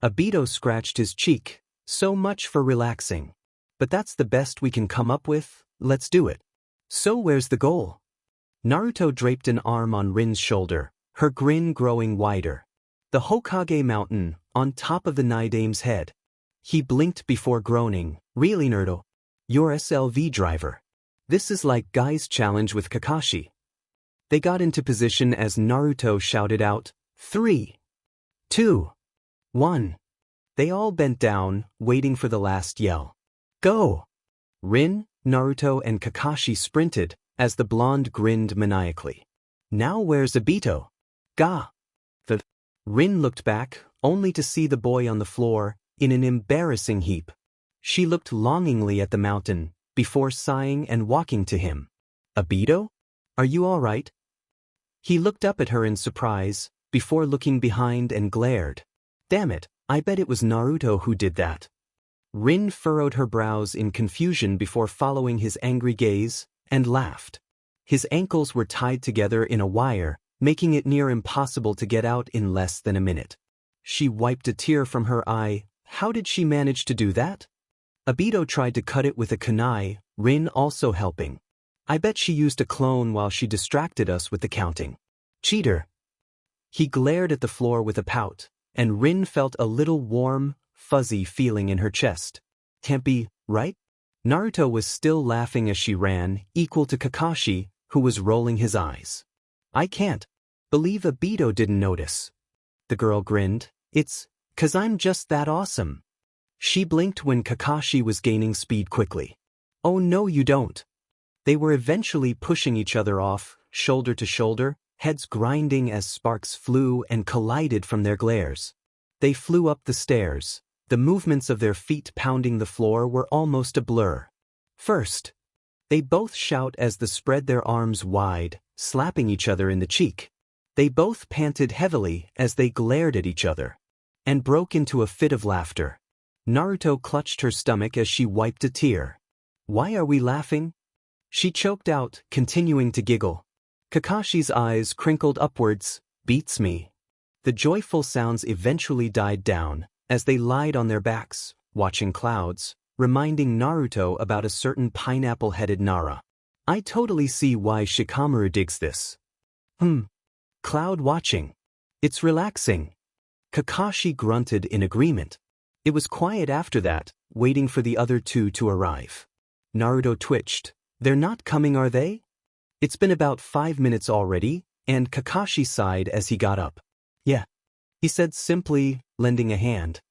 Obito scratched his cheek. So much for relaxing. But that's the best we can come up with, let's do it. So where's the goal? Naruto draped an arm on Rin's shoulder, her grin growing wider. The Hokage mountain, on top of the Nidame's head. He blinked before groaning. Really, Naruto? You're SLV driver. This is like Guy's challenge with Kakashi. They got into position as Naruto shouted out, 3, 2, 1. They all bent down, waiting for the last yell. Go! Rin, Naruto and Kakashi sprinted, as the blonde grinned maniacally. Now where's Obito? Ga! Rin looked back, only to see the boy on the floor, in an embarrassing heap. She looked longingly at the mountain, before sighing and walking to him. Obito? Are you all right? He looked up at her in surprise, before looking behind and glared. Damn it, I bet it was Naruto who did that. Rin furrowed her brows in confusion before following his angry gaze, and laughed. His ankles were tied together in a wire, making it near impossible to get out in less than a minute. She wiped a tear from her eye. How did she manage to do that? Obito tried to cut it with a kunai, Rin also helping. I bet she used a clone while she distracted us with the counting. Cheater. He glared at the floor with a pout, and Rin felt a little warm, fuzzy feeling in her chest. Can't be, right? Naruto was still laughing as she ran, equal to Kakashi, who was rolling his eyes. I can't believe Obito didn't notice. The girl grinned. It's 'cause I'm just that awesome. She blinked when Kakashi was gaining speed quickly. Oh no you don't. They were eventually pushing each other off, shoulder to shoulder, heads grinding as sparks flew and collided from their glares. They flew up the stairs. The movements of their feet pounding the floor were almost a blur. First, they both shout as they spread their arms wide, slapping each other in the cheek. They both panted heavily as they glared at each other, and broke into a fit of laughter. Naruto clutched her stomach as she wiped a tear. Why are we laughing? She choked out, continuing to giggle. Kakashi's eyes crinkled upwards. Beats me. The joyful sounds eventually died down, as they lied on their backs, watching clouds, reminding Naruto about a certain pineapple-headed Nara. I totally see why Shikamaru digs this. Cloud watching. It's relaxing. Kakashi grunted in agreement. It was quiet after that, waiting for the other two to arrive. Naruto twitched. They're not coming, are they? It's been about 5 minutes already, and Kakashi sighed as he got up. Yeah, he said simply, lending a hand.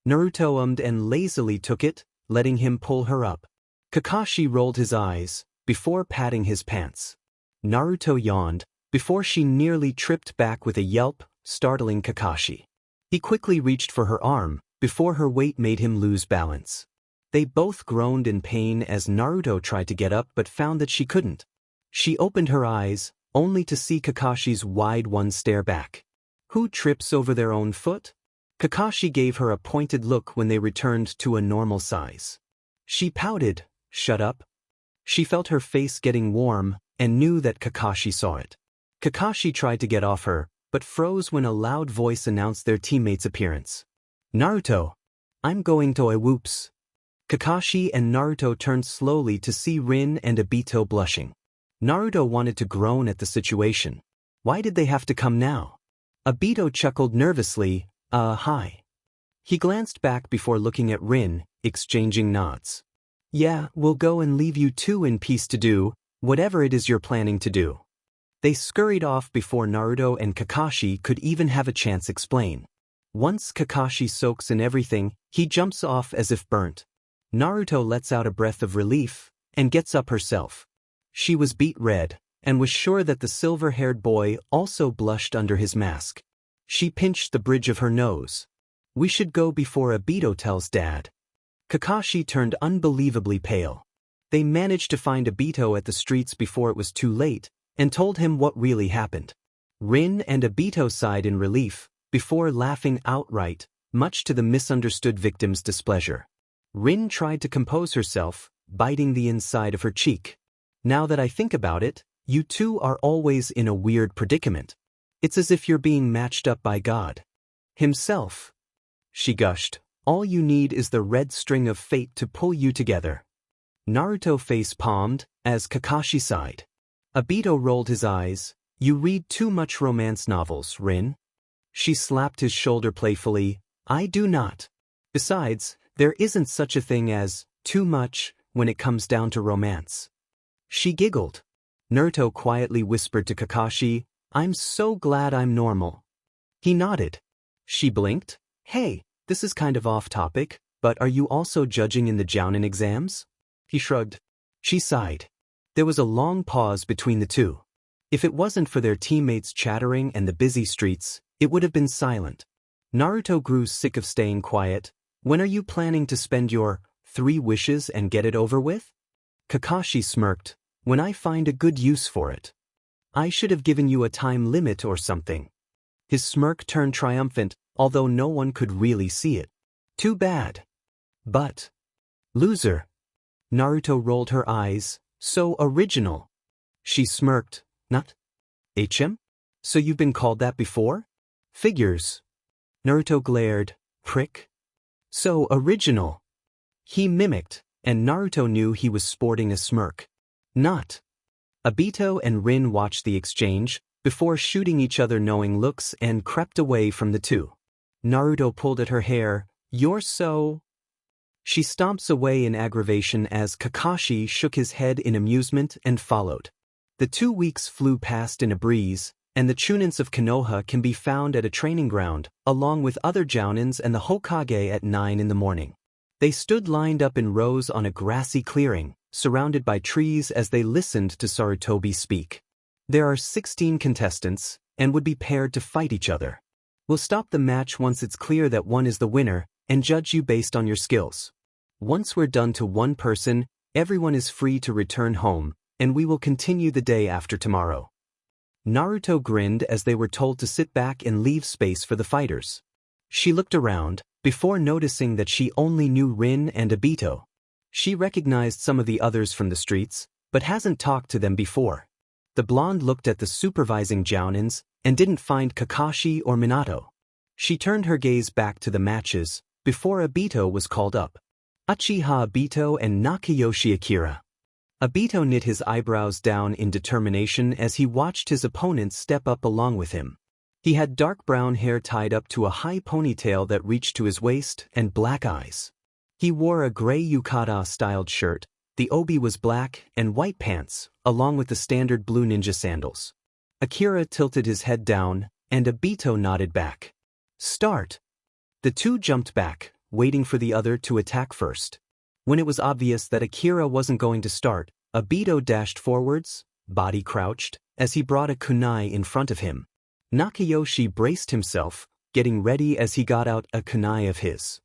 Naruto ummed and lazily took it, letting him pull her up. Kakashi rolled his eyes, before patting his pants. Naruto yawned, before she nearly tripped back with a yelp, startling Kakashi. He quickly reached for her arm, before her weight made him lose balance. They both groaned in pain as Naruto tried to get up but found that she couldn't. She opened her eyes, only to see Kakashi's wide ones stare back. Who trips over their own foot? Kakashi gave her a pointed look when they returned to a normal size. She pouted. Shut up. She felt her face getting warm, and knew that Kakashi saw it. Kakashi tried to get off her, but froze when a loud voice announced their teammate's appearance. Naruto. I'm going to a whoops. Kakashi and Naruto turned slowly to see Rin and Obito blushing. Naruto wanted to groan at the situation. Why did they have to come now? Obito chuckled nervously. Hi. He glanced back before looking at Rin, exchanging nods. Yeah, we'll go and leave you two in peace to do whatever it is you're planning to do. They scurried off before Naruto and Kakashi could even have a chance explain. Once Kakashi soaks in everything, he jumps off as if burnt. Naruto lets out a breath of relief, and gets up herself. She was beet red, and was sure that the silver-haired boy also blushed under his mask. She pinched the bridge of her nose. We should go before Obito tells Dad. Kakashi turned unbelievably pale. They managed to find Obito at the streets before it was too late, and told him what really happened. Rin and Obito sighed in relief, before laughing outright, much to the misunderstood victim's displeasure. Rin tried to compose herself, biting the inside of her cheek. Now that I think about it, you two are always in a weird predicament. It's as if you're being matched up by God himself. She gushed. All you need is the red string of fate to pull you together. Naruto face-palmed, as Kakashi sighed. Obito rolled his eyes. You read too much romance novels, Rin. She slapped his shoulder playfully. I do not. Besides, there isn't such a thing as too much when it comes down to romance. She giggled. Naruto quietly whispered to Kakashi, "I'm so glad I'm normal." He nodded. She blinked. "Hey, this is kind of off topic, but are you also judging in the Jounin exams?" He shrugged. She sighed. There was a long pause between the two. If it wasn't for their teammates chattering and the busy streets, it would have been silent. Naruto grew sick of staying quiet. "When are you planning to spend your 3 wishes and get it over with?" Kakashi smirked. "When I find a good use for it. I should have given you a time limit or something." His smirk turned triumphant, although no one could really see it. "Too bad." "But..." "Loser." Naruto rolled her eyes. "So original." She smirked. "Not HM? So you've been called that before?" "Figures." Naruto glared. "Prick." "So original." He mimicked, and Naruto knew he was sporting a smirk. "Not." Obito and Rin watched the exchange, before shooting each other knowing looks and crept away from the two. Naruto pulled at her hair. "You're so..." She stomps away in aggravation as Kakashi shook his head in amusement and followed. The 2 weeks flew past in a breeze, and the Chunins of Konoha can be found at a training ground, along with other Jounins and the Hokage at 9 in the morning. They stood lined up in rows on a grassy clearing, surrounded by trees as they listened to Sarutobi speak. There are 16 contestants, and would be paired to fight each other. We'll stop the match once it's clear that one is the winner, and judge you based on your skills. Once we're done to one person, everyone is free to return home, and we will continue the day after tomorrow. Naruto grinned as they were told to sit back and leave space for the fighters. She looked around, before noticing that she only knew Rin and Obito. She recognized some of the others from the streets, but hasn't talked to them before. The blonde looked at the supervising Jounins and didn't find Kakashi or Minato. She turned her gaze back to the matches, before Obito was called up. Uchiha Obito and Nakayoshi Akira. Obito knit his eyebrows down in determination as he watched his opponents step up along with him. He had dark brown hair tied up to a high ponytail that reached to his waist and black eyes. He wore a gray yukata-styled shirt. The obi was black and white pants, along with the standard blue ninja sandals. Akira tilted his head down, and Obito nodded back. "Start." The two jumped back, waiting for the other to attack first. When it was obvious that Akira wasn't going to start, Obito dashed forwards, body crouched, as he brought a kunai in front of him. Nakayoshi braced himself, getting ready as he got out a kunai of his.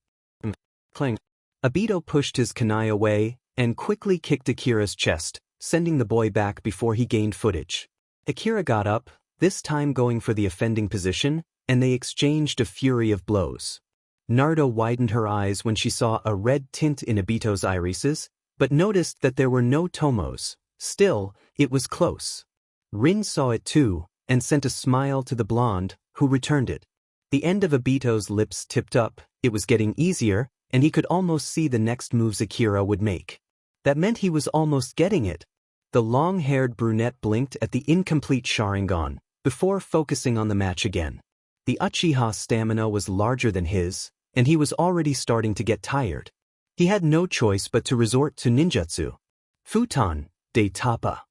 Clang. Obito pushed his kunai away, and quickly kicked Akira's chest, sending the boy back before he gained footage. Akira got up, this time going for the offending position, and they exchanged a fury of blows. Naruto widened her eyes when she saw a red tint in Obito's irises, but noticed that there were no tomos. Still, it was close. Rin saw it too, and sent a smile to the blonde, who returned it. The end of Obito's lips tipped up, it was getting easier, and he could almost see the next moves Akira would make. That meant he was almost getting it. The long-haired brunette blinked at the incomplete Sharingan, before focusing on the match again. The Uchiha stamina was larger than his, and he was already starting to get tired. He had no choice but to resort to ninjutsu. Futon de Tapa.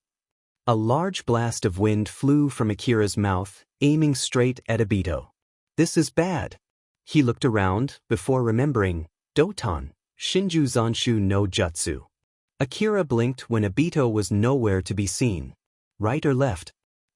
A large blast of wind flew from Akira's mouth, aiming straight at Obito. "This is bad." He looked around, before remembering, Doton, Shinju Zanshu no Jutsu. Akira blinked when Obito was nowhere to be seen. Right or left?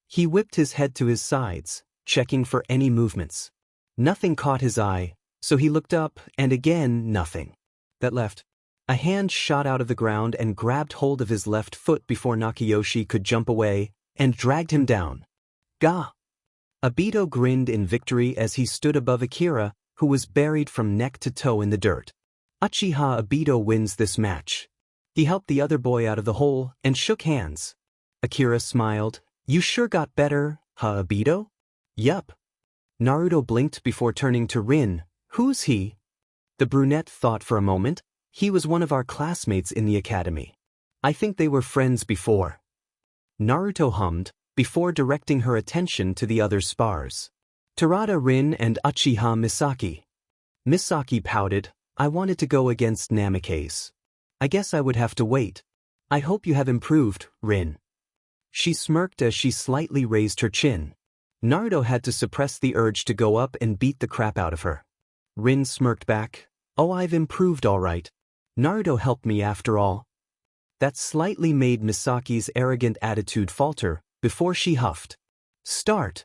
He whipped his head to his sides, checking for any movements. Nothing caught his eye, so he looked up, and again nothing. That left. A hand shot out of the ground and grabbed hold of his left foot before Nakayoshi could jump away, and dragged him down. Ga! Obito grinned in victory as he stood above Akira, who was buried from neck to toe in the dirt. Uchiha Obito wins this match. He helped the other boy out of the hole and shook hands. Akira smiled. "You sure got better, huh, Obito?" "Yup." Naruto blinked before turning to Rin. "Who's he?" The brunette thought for a moment. "He was one of our classmates in the academy. I think they were friends before." Naruto hummed, before directing her attention to the other spars. Terada Rin and Uchiha Misaki. Misaki pouted. "I wanted to go against Namikaze. I guess I would have to wait. I hope you have improved, Rin." She smirked as she slightly raised her chin. Naruto had to suppress the urge to go up and beat the crap out of her. Rin smirked back. Oh, I've improved all right. Naruto helped me after all. That slightly made Misaki's arrogant attitude falter, before she huffed. Start.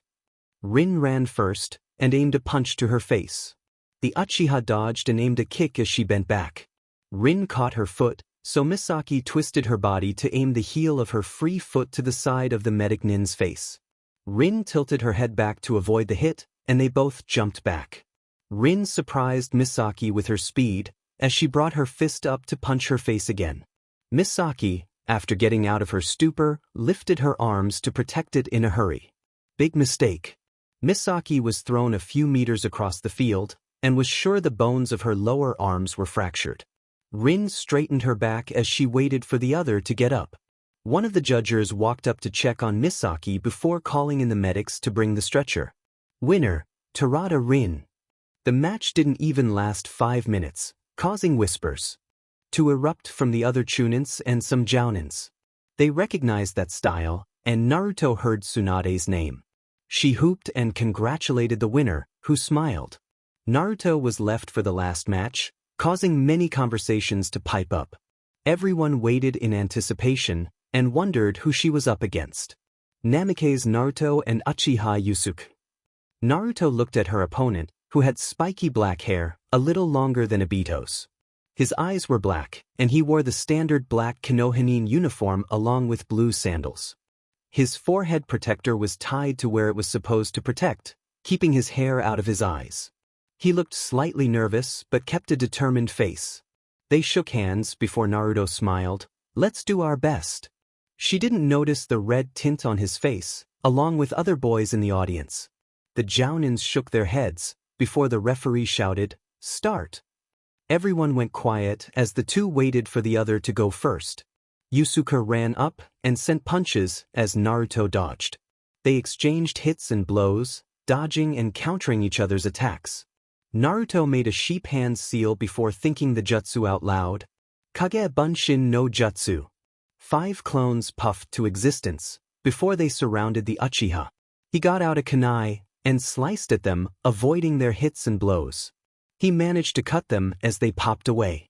Rin ran first, and aimed a punch to her face. The Uchiha dodged and aimed a kick as she bent back. Rin caught her foot, so Misaki twisted her body to aim the heel of her free foot to the side of the medic nin's face. Rin tilted her head back to avoid the hit, and they both jumped back. Rin surprised Misaki with her speed, as she brought her fist up to punch her face again. Misaki, after getting out of her stupor, lifted her arms to protect it in a hurry. Big mistake. Misaki was thrown a few meters across the field, and was sure the bones of her lower arms were fractured. Rin straightened her back as she waited for the other to get up. One of the judges walked up to check on Misaki before calling in the medics to bring the stretcher. Winner, Terada Rin. The match didn't even last 5 minutes, causing whispers to erupt from the other Chunins and some Jounins. They recognized that style, and Naruto heard Tsunade's name. She whooped and congratulated the winner, who smiled. Naruto was left for the last match, causing many conversations to pipe up. Everyone waited in anticipation, and wondered who she was up against. Namikaze Naruto and Uchiha Yusuke. Naruto looked at her opponent, who had spiky black hair, a little longer than Obito's. His eyes were black, and he wore the standard black Konohinin uniform along with blue sandals. His forehead protector was tied to where it was supposed to protect, keeping his hair out of his eyes. He looked slightly nervous but kept a determined face. They shook hands before Naruto smiled. Let's do our best. She didn't notice the red tint on his face, along with other boys in the audience. The Jounins shook their heads, before the referee shouted, Start. Everyone went quiet as the two waited for the other to go first. Yusuke ran up and sent punches as Naruto dodged. They exchanged hits and blows, dodging and countering each other's attacks. Naruto made a sheep hand seal before thinking the jutsu out loud. Kage Bunshin no Jutsu. 5 clones puffed to existence, before they surrounded the Uchiha. He got out a kunai, and sliced at them, avoiding their hits and blows. He managed to cut them as they popped away.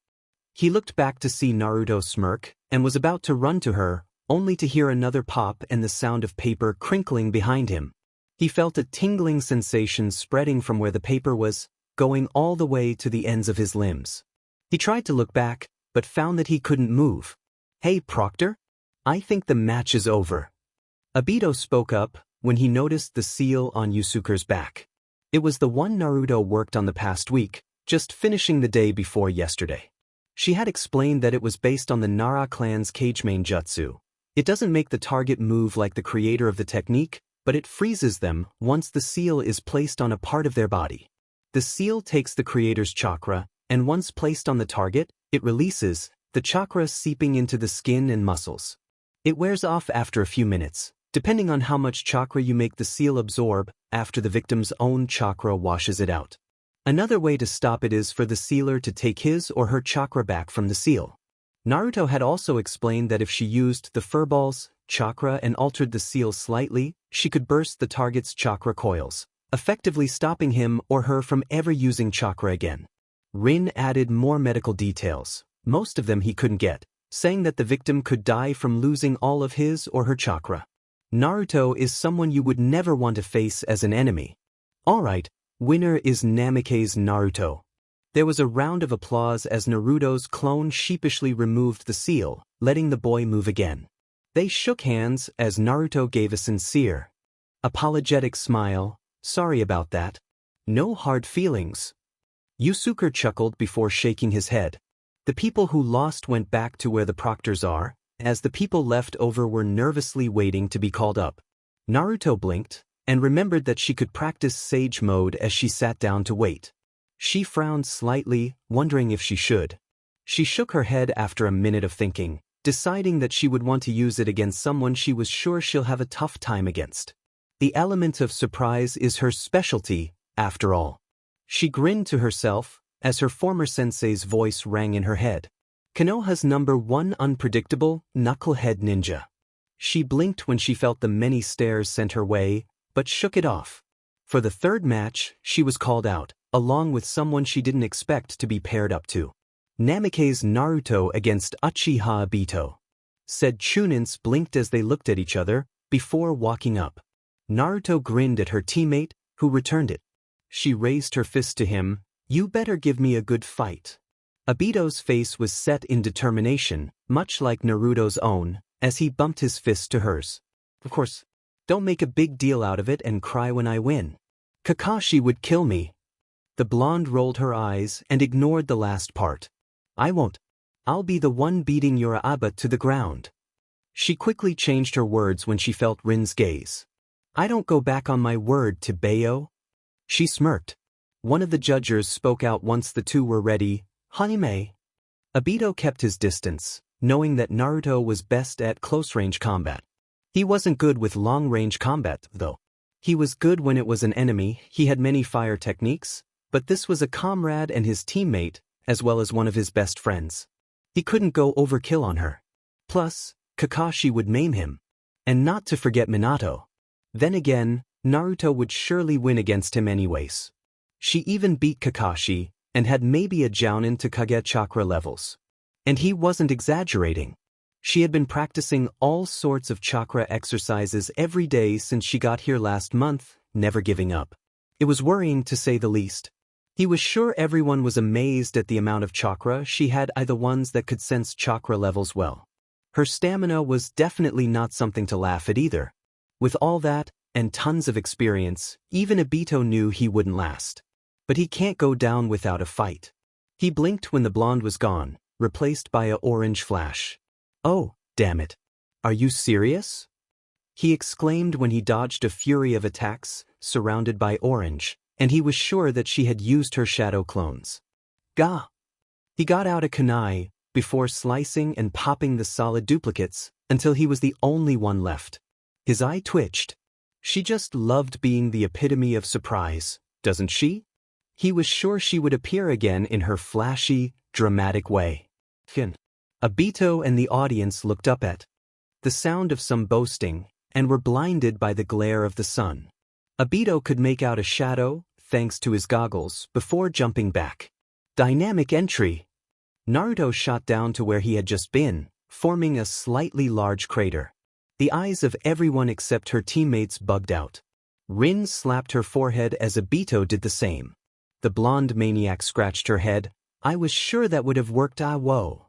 He looked back to see Naruto smirk, and was about to run to her, only to hear another pop and the sound of paper crinkling behind him. He felt a tingling sensation spreading from where the paper was, going all the way to the ends of his limbs. He tried to look back, but found that he couldn't move. Hey, Proctor? I think the match is over. Obito spoke up when he noticed the seal on Yusuke's back. It was the one Naruto worked on the past week, just finishing the day before yesterday. She had explained that it was based on the Nara clan's Kagemain jutsu. It doesn't make the target move like the creator of the technique, but it freezes them once the seal is placed on a part of their body. The seal takes the creator's chakra, and once placed on the target, it releases, the chakra seeping into the skin and muscles. It wears off after a few minutes, depending on how much chakra you make the seal absorb after the victim's own chakra washes it out. Another way to stop it is for the sealer to take his or her chakra back from the seal. Naruto had also explained that if she used the furball's chakra and altered the seal slightly, she could burst the target's chakra coils, effectively stopping him or her from ever using chakra again. Rin added more medical details, most of them he couldn't get, saying that the victim could die from losing all of his or her chakra. Naruto is someone you would never want to face as an enemy. Alright, winner is Namikaze Naruto. There was a round of applause as Naruto's clone sheepishly removed the seal, letting the boy move again. They shook hands as Naruto gave a sincere, apologetic smile. Sorry about that. No hard feelings. Yusuke chuckled before shaking his head. The people who lost went back to where the proctors are, as the people left over were nervously waiting to be called up. Naruto blinked, and remembered that she could practice Sage Mode as she sat down to wait. She frowned slightly, wondering if she should. She shook her head after a minute of thinking, deciding that she would want to use it against someone she was sure she'll have a tough time against. The element of surprise is her specialty, after all. She grinned to herself, as her former sensei's voice rang in her head. Konoha's #1 unpredictable, knucklehead ninja. She blinked when she felt the many stares sent her way, but shook it off. For the third match, she was called out, along with someone she didn't expect to be paired up to. Namikaze Naruto against Uchiha Obito. Said Chunin's blinked as they looked at each other, before walking up. Naruto grinned at her teammate, who returned it. She raised her fist to him, "You better give me a good fight." Obito's face was set in determination, much like Naruto's own, as he bumped his fist to hers. "Of course, don't make a big deal out of it and cry when I win. Kakashi would kill me." The blonde rolled her eyes and ignored the last part. "I won't. I'll be the one beating your Aba to the ground." She quickly changed her words when she felt Rin's gaze. "I don't go back on my word to Bayo." She smirked. One of the judges spoke out once the two were ready, "Hanime." Obito kept his distance, knowing that Naruto was best at close-range combat. He wasn't good with long-range combat, though. He was good when it was an enemy, he had many fire techniques, but this was a comrade and his teammate, as well as one of his best friends. He couldn't go overkill on her. Plus, Kakashi would maim him. And not to forget Minato. Then again, Naruto would surely win against him anyways. She even beat Kakashi, and had maybe a Jounin to Kage chakra levels. And he wasn't exaggerating. She had been practicing all sorts of chakra exercises every day since she got here last month, never giving up. It was worrying to say the least. He was sure everyone was amazed at the amount of chakra she had, the ones that could sense chakra levels well. Her stamina was definitely not something to laugh at either. With all that, and tons of experience, even Obito knew he wouldn't last. But he can't go down without a fight. He blinked when the blonde was gone, replaced by a orange flash. "Oh, damn it. Are you serious?" he exclaimed when he dodged a fury of attacks, surrounded by orange, and he was sure that she had used her shadow clones. Gah! He got out a kunai, before slicing and popping the solid duplicates, until he was the only one left. His eye twitched. She just loved being the epitome of surprise, doesn't she? He was sure she would appear again in her flashy, dramatic way. Obito and the audience looked up at the sound of some boasting, and were blinded by the glare of the sun. Obito could make out a shadow, thanks to his goggles, before jumping back. Dynamic entry. Naruto shot down to where he had just been, forming a slightly large crater. The eyes of everyone except her teammates bugged out. Rin slapped her forehead as Obito did the same. The blonde maniac scratched her head. "I was sure that would have worked, whoa."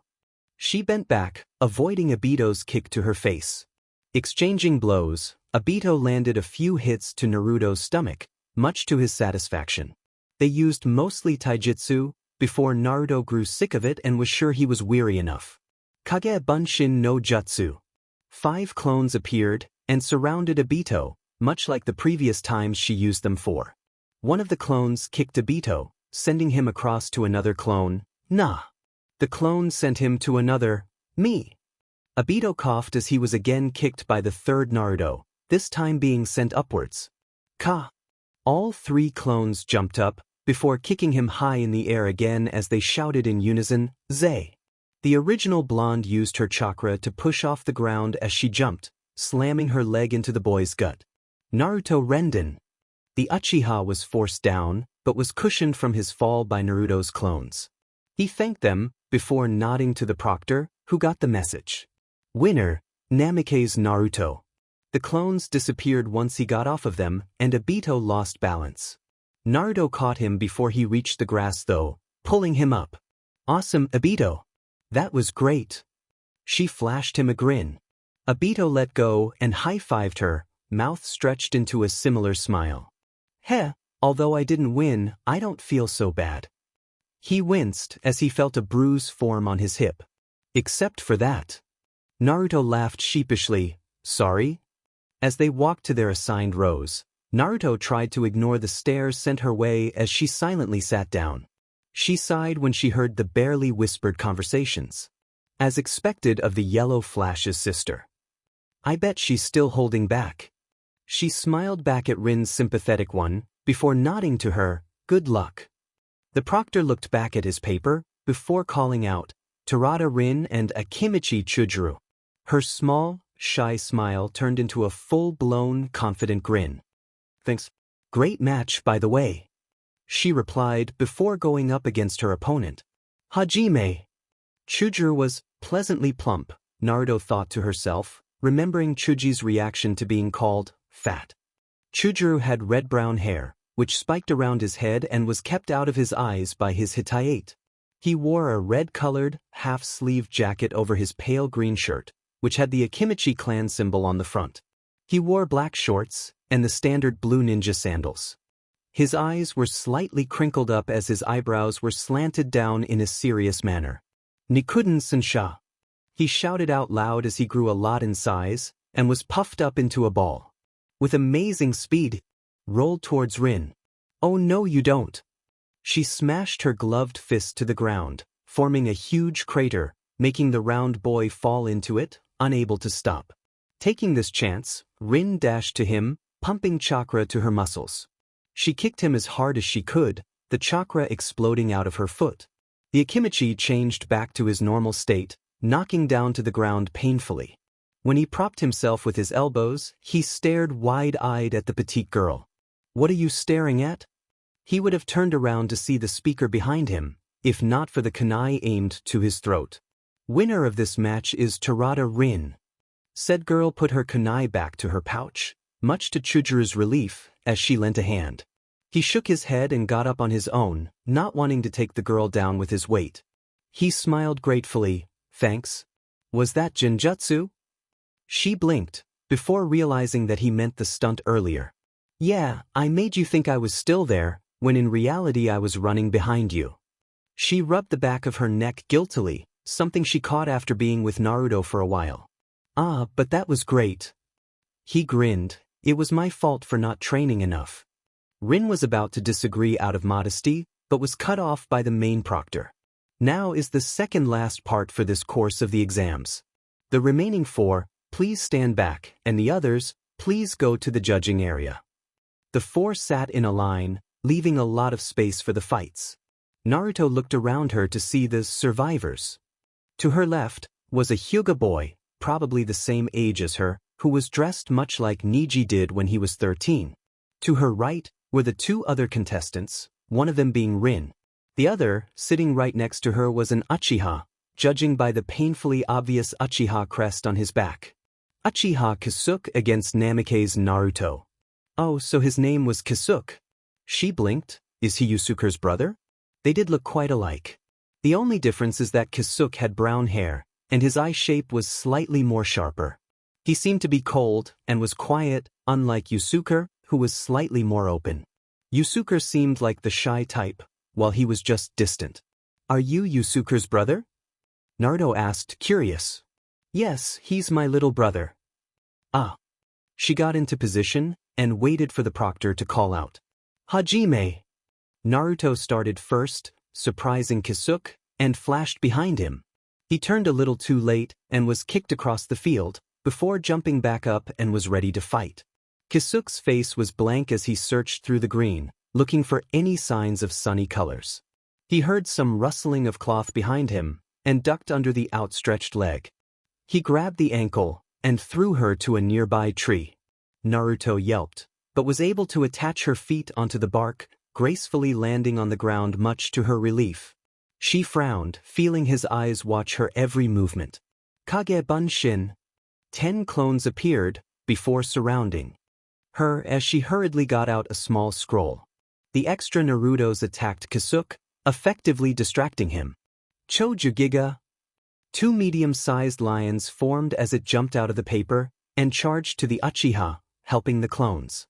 She bent back, avoiding Obito's kick to her face. Exchanging blows, Obito landed a few hits to Naruto's stomach, much to his satisfaction. They used mostly taijutsu, before Naruto grew sick of it and was sure he was weary enough. Kage Bunshin no Jutsu. 5 clones appeared, and surrounded Obito, much like the previous times she used them for. One of the clones kicked Obito, sending him across to another clone, "Nah." The clone sent him to another, "Me." Obito coughed as he was again kicked by the third Naruto, this time being sent upwards. "Ka." All 3 clones jumped up, before kicking him high in the air again as they shouted in unison, "Zay." The original blonde used her chakra to push off the ground as she jumped, slamming her leg into the boy's gut. Naruto Renden. The Uchiha was forced down, but was cushioned from his fall by Naruto's clones. He thanked them, before nodding to the proctor, who got the message. Winner, Namikaze Naruto. The clones disappeared once he got off of them, and Obito lost balance. Naruto caught him before he reached the grass though, pulling him up. "Awesome, Obito. That was great." She flashed him a grin. Obito let go and high-fived her, mouth stretched into a similar smile. "Heh, although I didn't win, I don't feel so bad." He winced as he felt a bruise form on his hip. "Except for that." Naruto laughed sheepishly. "Sorry?" As they walked to their assigned rows, Naruto tried to ignore the stares sent her way as she silently sat down. She sighed when she heard the barely whispered conversations. As expected of the Yellow Flash's sister. "I bet she's still holding back." She smiled back at Rin's sympathetic one, before nodding to her, "Good luck." The proctor looked back at his paper, before calling out, "Terada Rin and Akimichi Chujuru." Her small, shy smile turned into a full-blown, confident grin. Thanks. Great match, by the way, she replied before going up against her opponent. Hajime. Chujuru was pleasantly plump, Naruto thought to herself, remembering Chuji's reaction to being called fat. Chujuru had red-brown hair, which spiked around his head and was kept out of his eyes by his hitayate. He wore a red-colored, half-sleeved jacket over his pale green shirt, which had the Akimichi clan symbol on the front. He wore black shorts and the standard blue ninja sandals. His eyes were slightly crinkled up as his eyebrows were slanted down in a serious manner. Nikuden Sensei. He shouted out loud as he grew a lot in size and was puffed up into a ball. With amazing speed, rolled towards Rin. Oh no you don't. She smashed her gloved fist to the ground, forming a huge crater, making the round boy fall into it, unable to stop. Taking this chance, Rin dashed to him, pumping chakra to her muscles. She kicked him as hard as she could, the chakra exploding out of her foot. The Akimichi changed back to his normal state, knocking down to the ground painfully. When he propped himself with his elbows, he stared wide-eyed at the petite girl. What are you staring at? He would have turned around to see the speaker behind him, if not for the kunai aimed to his throat. Winner of this match is Terada Rin. Said girl put her kunai back to her pouch, much to Chujuru's relief, as she lent a hand. He shook his head and got up on his own, not wanting to take the girl down with his weight. He smiled gratefully. Thanks. Was that Genjutsu? She blinked, before realizing that he meant the stunt earlier. Yeah, I made you think I was still there, when in reality I was running behind you. She rubbed the back of her neck guiltily, something she caught after being with Naruto for a while. Ah, but that was great. He grinned. It was my fault for not training enough. Rin was about to disagree out of modesty, but was cut off by the main proctor. Now is the second last part for this course of the exams. The remaining 4, please stand back, and the others, please go to the judging area. The 4 sat in a line, leaving a lot of space for the fights. Naruto looked around her to see the survivors. To her left was a Hyuga boy, probably the same age as her, who was dressed much like Niji did when he was 13. To her right were the 2 other contestants, one of them being Rin. The other, sitting right next to her, was an Uchiha, judging by the painfully obvious Uchiha crest on his back. Uchiha Kasuke against Namikaze Naruto. Oh, so his name was Kasuke. She blinked. Is he Yusuke's brother? They did look quite alike. The only difference is that Kasuke had brown hair, and his eye shape was slightly more sharper. He seemed to be cold and was quiet, unlike Yusuke, who was slightly more open. Yusuke seemed like the shy type, while he was just distant. Are you Yusuke's brother? Naruto asked, curious. Yes, he's my little brother. Ah. She got into position and waited for the proctor to call out. Hajime. Naruto started first, surprising Kasuke, and flashed behind him. He turned a little too late and was kicked across the field, before jumping back up and was ready to fight. Kasuke's face was blank as he searched through the green, looking for any signs of sunny colors. He heard some rustling of cloth behind him, and ducked under the outstretched leg. He grabbed the ankle, and threw her to a nearby tree. Naruto yelped, but was able to attach her feet onto the bark, gracefully landing on the ground much to her relief. She frowned, feeling his eyes watch her every movement. Kage Bunshin. 10 clones appeared, before surrounding her as she hurriedly got out a small scroll. The extra Narutos attacked Kasuke, effectively distracting him. Choju Giga. 2 medium-sized lions formed as it jumped out of the paper, and charged to the Uchiha, helping the clones.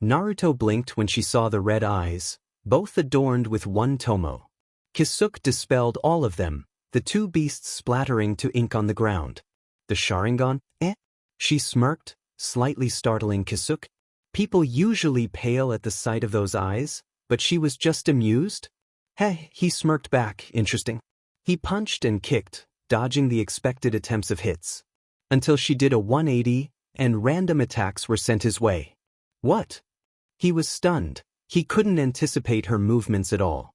Naruto blinked when she saw the red eyes, both adorned with 1 tomo. Kasuke dispelled all of them, the 2 beasts splattering to ink on the ground. The Sharingan? She smirked, slightly startling Kasuke. People usually pale at the sight of those eyes, but she was just amused. Hey, he smirked back, interesting. He punched and kicked, dodging the expected attempts of hits. Until she did a 180, and random attacks were sent his way. What? He was stunned. He couldn't anticipate her movements at all.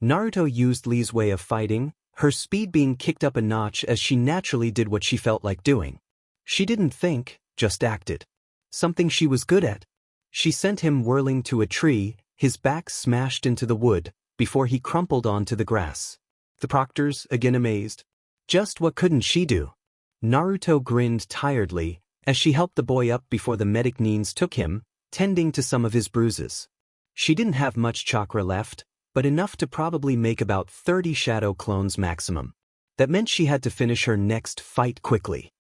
Naruto used Lee's way of fighting, her speed being kicked up a notch as she naturally did what she felt like doing. She didn't think, just acted. Something she was good at. She sent him whirling to a tree, his back smashed into the wood, before he crumpled onto the grass. The proctors, again amazed. Just what couldn't she do? Naruto grinned tiredly, as she helped the boy up before the medic Nines took him, tending to some of his bruises. She didn't have much chakra left, but enough to probably make about 30 shadow clones maximum. That meant she had to finish her next fight quickly.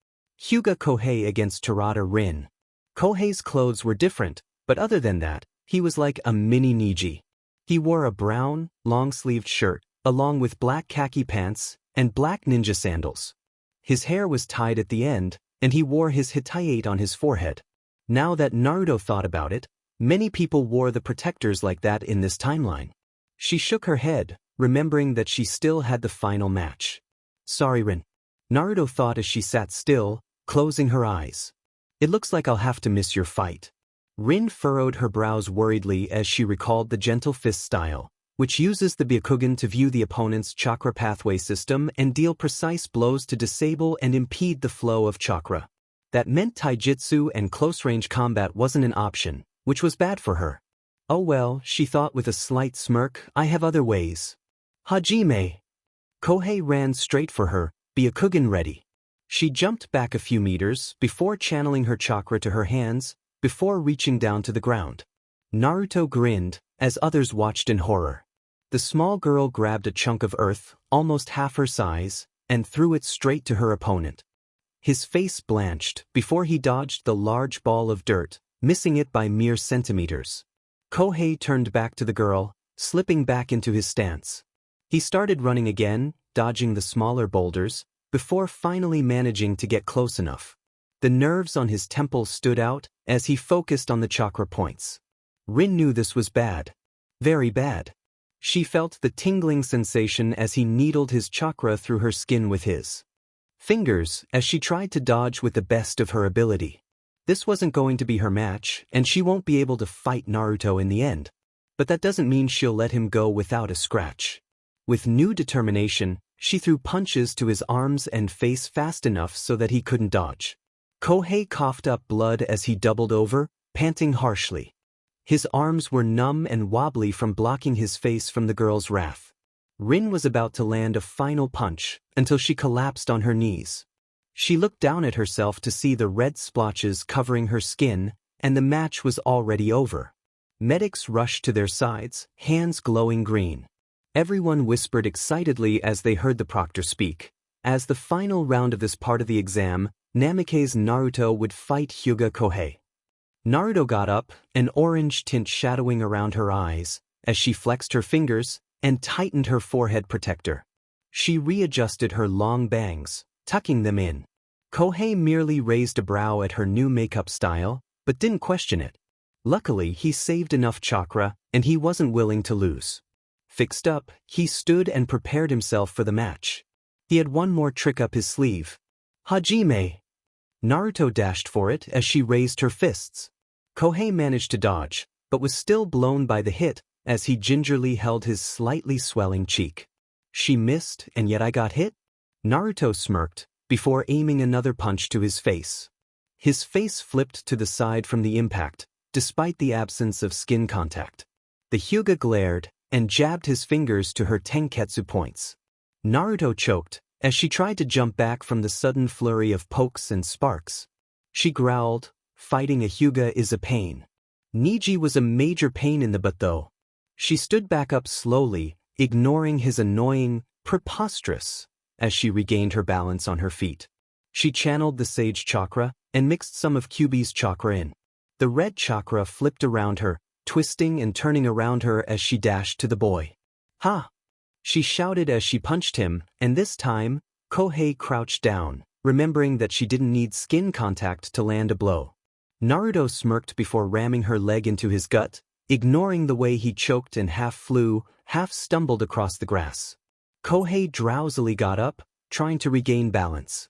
Hyuga Kohei against Terada Rin. Kohei's clothes were different, but other than that, he was like a mini Niji. He wore a brown, long-sleeved shirt, along with black khaki pants and black ninja sandals. His hair was tied at the end, and he wore his hitayate on his forehead. Now that Naruto thought about it, many people wore the protectors like that in this timeline. She shook her head, remembering that she still had the final match. Sorry, Rin. Naruto thought as she sat still, closing her eyes. It looks like I'll have to miss your fight. Rin furrowed her brows worriedly as she recalled the gentle fist style, which uses the Byakugan to view the opponent's chakra pathway system and deal precise blows to disable and impede the flow of chakra. That meant taijutsu and close-range combat wasn't an option, which was bad for her. Oh well, she thought with a slight smirk, I have other ways. Hajime. Kohei ran straight for her, Byakugan ready. She jumped back a few meters before channeling her chakra to her hands, before reaching down to the ground. Naruto grinned, as others watched in horror. The small girl grabbed a chunk of earth, almost half her size, and threw it straight to her opponent. His face blanched before he dodged the large ball of dirt, missing it by mere centimeters. Kohei turned back to the girl, slipping back into his stance. He started running again, dodging the smaller boulders, before finally managing to get close enough. The nerves on his temples stood out as he focused on the chakra points. Rin knew this was bad. Very bad. She felt the tingling sensation as he needled his chakra through her skin with his fingers as she tried to dodge with the best of her ability. This wasn't going to be her match, and she won't be able to fight Naruto in the end. But that doesn't mean she'll let him go without a scratch. With new determination, she threw punches to his arms and face fast enough so that he couldn't dodge. Kohei coughed up blood as he doubled over, panting harshly. His arms were numb and wobbly from blocking his face from the girl's wrath. Rin was about to land a final punch until she collapsed on her knees. She looked down at herself to see the red splotches covering her skin, and the match was already over. Medics rushed to their sides, hands glowing green. Everyone whispered excitedly as they heard the proctor speak. As the final round of this part of the exam, Namikaze Naruto would fight Hyuga Kohei. Naruto got up, an orange tint shadowing around her eyes, as she flexed her fingers and tightened her forehead protector. She readjusted her long bangs, tucking them in. Kohei merely raised a brow at her new makeup style, but didn't question it. Luckily, he saved enough chakra, and he wasn't willing to lose. Fixed up, he stood and prepared himself for the match. He had one more trick up his sleeve. Hajime! Naruto dashed for it as she raised her fists. Kohei managed to dodge, but was still blown by the hit as he gingerly held his slightly swelling cheek. She missed, and yet I got hit? Naruto smirked, before aiming another punch to his face. His face flipped to the side from the impact, despite the absence of skin contact. The Hyuga glared and jabbed his fingers to her tenketsu points. Naruto choked as she tried to jump back from the sudden flurry of pokes and sparks. She growled, fighting a Hyuga is a pain. Niji was a major pain in the butt though. She stood back up slowly, ignoring his annoying, preposterous, as she regained her balance on her feet. She channeled the sage chakra and mixed some of Kyuubi's chakra in. The red chakra flipped around her, twisting and turning around her as she dashed to the boy. Ha! She shouted as she punched him, and this time, Kohei crouched down, remembering that she didn't need skin contact to land a blow. Naruto smirked before ramming her leg into his gut, ignoring the way he choked and half flew, half stumbled across the grass. Kohei drowsily got up, trying to regain balance.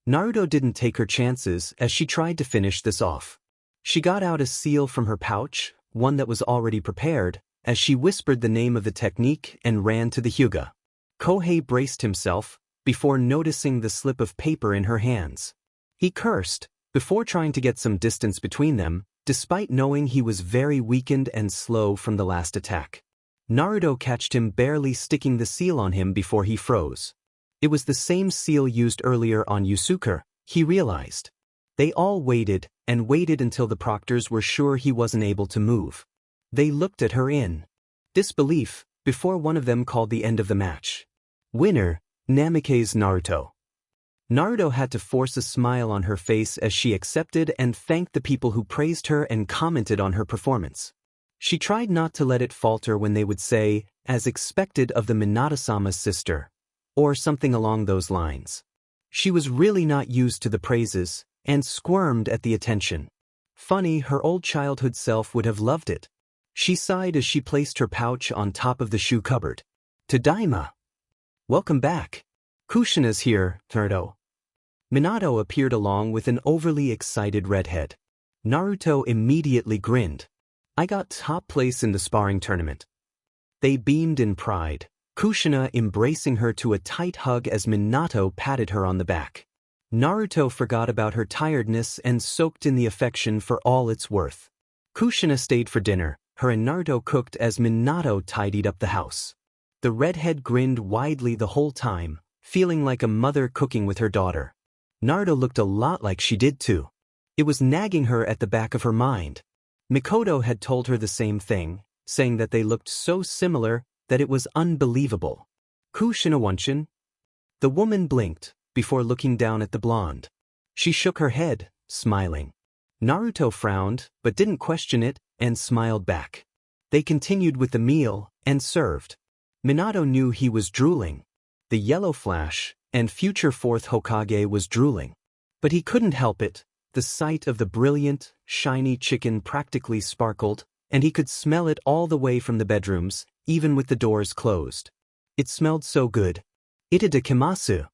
Naruto didn't take her chances as she tried to finish this off. She got out a seal from her pouch, one that was already prepared, as she whispered the name of the technique and ran to the Hyuga. Kohei braced himself, before noticing the slip of paper in her hands. He cursed, before trying to get some distance between them, despite knowing he was very weakened and slow from the last attack. Naruto catched him barely sticking the seal on him before he froze. It was the same seal used earlier on Yusuke, he realized. They all waited and waited until the proctors were sure he wasn't able to move. They looked at her in disbelief before one of them called the end of the match. Winner, Namikaze Naruto. Naruto had to force a smile on her face as she accepted and thanked the people who praised her and commented on her performance. She tried not to let it falter when they would say, as expected of the Minato-sama's sister, or something along those lines. She was really not used to the praises, and squirmed at the attention. Funny, her old childhood self would have loved it. She sighed as she placed her pouch on top of the shoe cupboard. Tadaima! Welcome back. Kushina's here, Naruto. Minato appeared along with an overly excited redhead. Naruto immediately grinned. I got top place in the sparring tournament. They beamed in pride, Kushina embracing her to a tight hug as Minato patted her on the back. Naruto forgot about her tiredness and soaked in the affection for all it's worth. Kushina stayed for dinner, her and Naruto cooked as Minato tidied up the house. The redhead grinned widely the whole time, feeling like a mother cooking with her daughter. Naruto looked a lot like she did too. It was nagging her at the back of her mind. Mikoto had told her the same thing, saying that they looked so similar that it was unbelievable. Kushina wanchin? The woman blinked, before looking down at the blonde. She shook her head, smiling. Naruto frowned, but didn't question it, and smiled back. They continued with the meal, and served. Minato knew he was drooling. The yellow flash, and future fourth Hokage was drooling. But he couldn't help it. The sight of the brilliant, shiny chicken practically sparkled, and he could smell it all the way from the bedrooms, even with the doors closed. It smelled so good. Itadakimasu.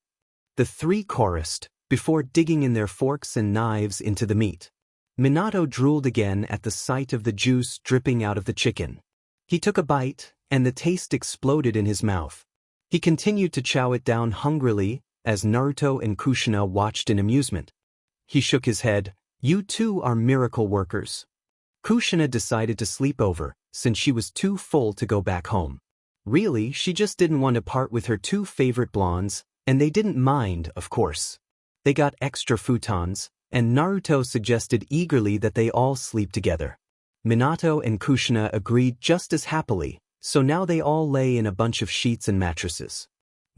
The three chorused, before digging in their forks and knives into the meat. Minato drooled again at the sight of the juice dripping out of the chicken. He took a bite, and the taste exploded in his mouth. He continued to chow it down hungrily, as Naruto and Kushina watched in amusement. He shook his head. You two are miracle workers. Kushina decided to sleep over, since she was too full to go back home. Really, she just didn't want to part with her two favorite blondes, and they didn't mind, of course. They got extra futons, and Naruto suggested eagerly that they all sleep together. Minato and Kushina agreed just as happily, so now they all lay in a bunch of sheets and mattresses.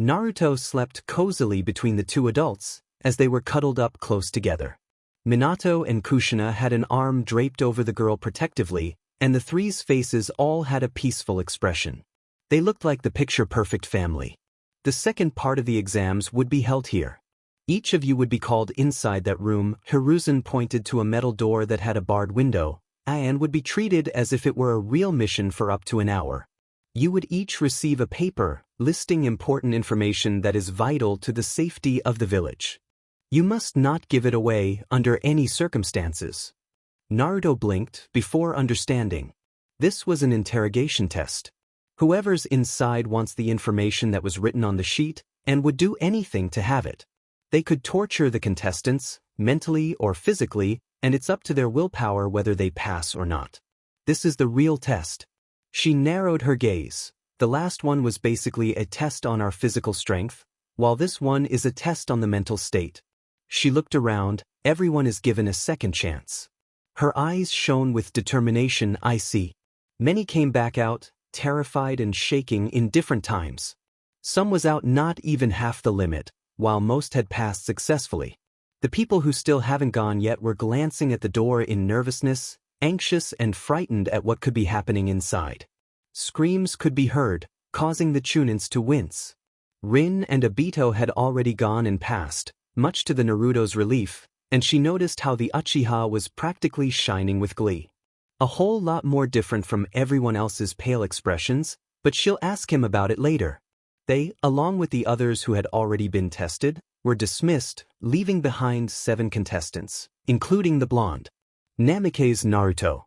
Naruto slept cozily between the two adults, as they were cuddled up close together. Minato and Kushina had an arm draped over the girl protectively, and the three's faces all had a peaceful expression. They looked like the picture-perfect family. The second part of the exams would be held here. Each of you would be called inside that room. Hiruzen pointed to a metal door that had a barred window, and would be treated as if it were a real mission for up to an hour. You would each receive a paper listing important information that is vital to the safety of the village. You must not give it away under any circumstances. Naruto blinked before understanding. This was an interrogation test. Whoever's inside wants the information that was written on the sheet and would do anything to have it. They could torture the contestants, mentally or physically, and it's up to their willpower whether they pass or not. This is the real test. She narrowed her gaze. The last one was basically a test on our physical strength, while this one is a test on the mental state. She looked around. Everyone is given a second chance. Her eyes shone with determination. I see. Many came back out, terrified and shaking in different times. Some was out not even half the limit, while most had passed successfully. The people who still haven't gone yet were glancing at the door in nervousness, anxious and frightened at what could be happening inside. Screams could be heard, causing the Chunins to wince. Rin and Obito had already gone and passed, much to the Naruto's relief, and she noticed how the Uchiha was practically shining with glee. A whole lot more different from everyone else's pale expressions, but she'll ask him about it later. They, along with the others who had already been tested, were dismissed, leaving behind 7 contestants, including the blonde. Namikaze Naruto.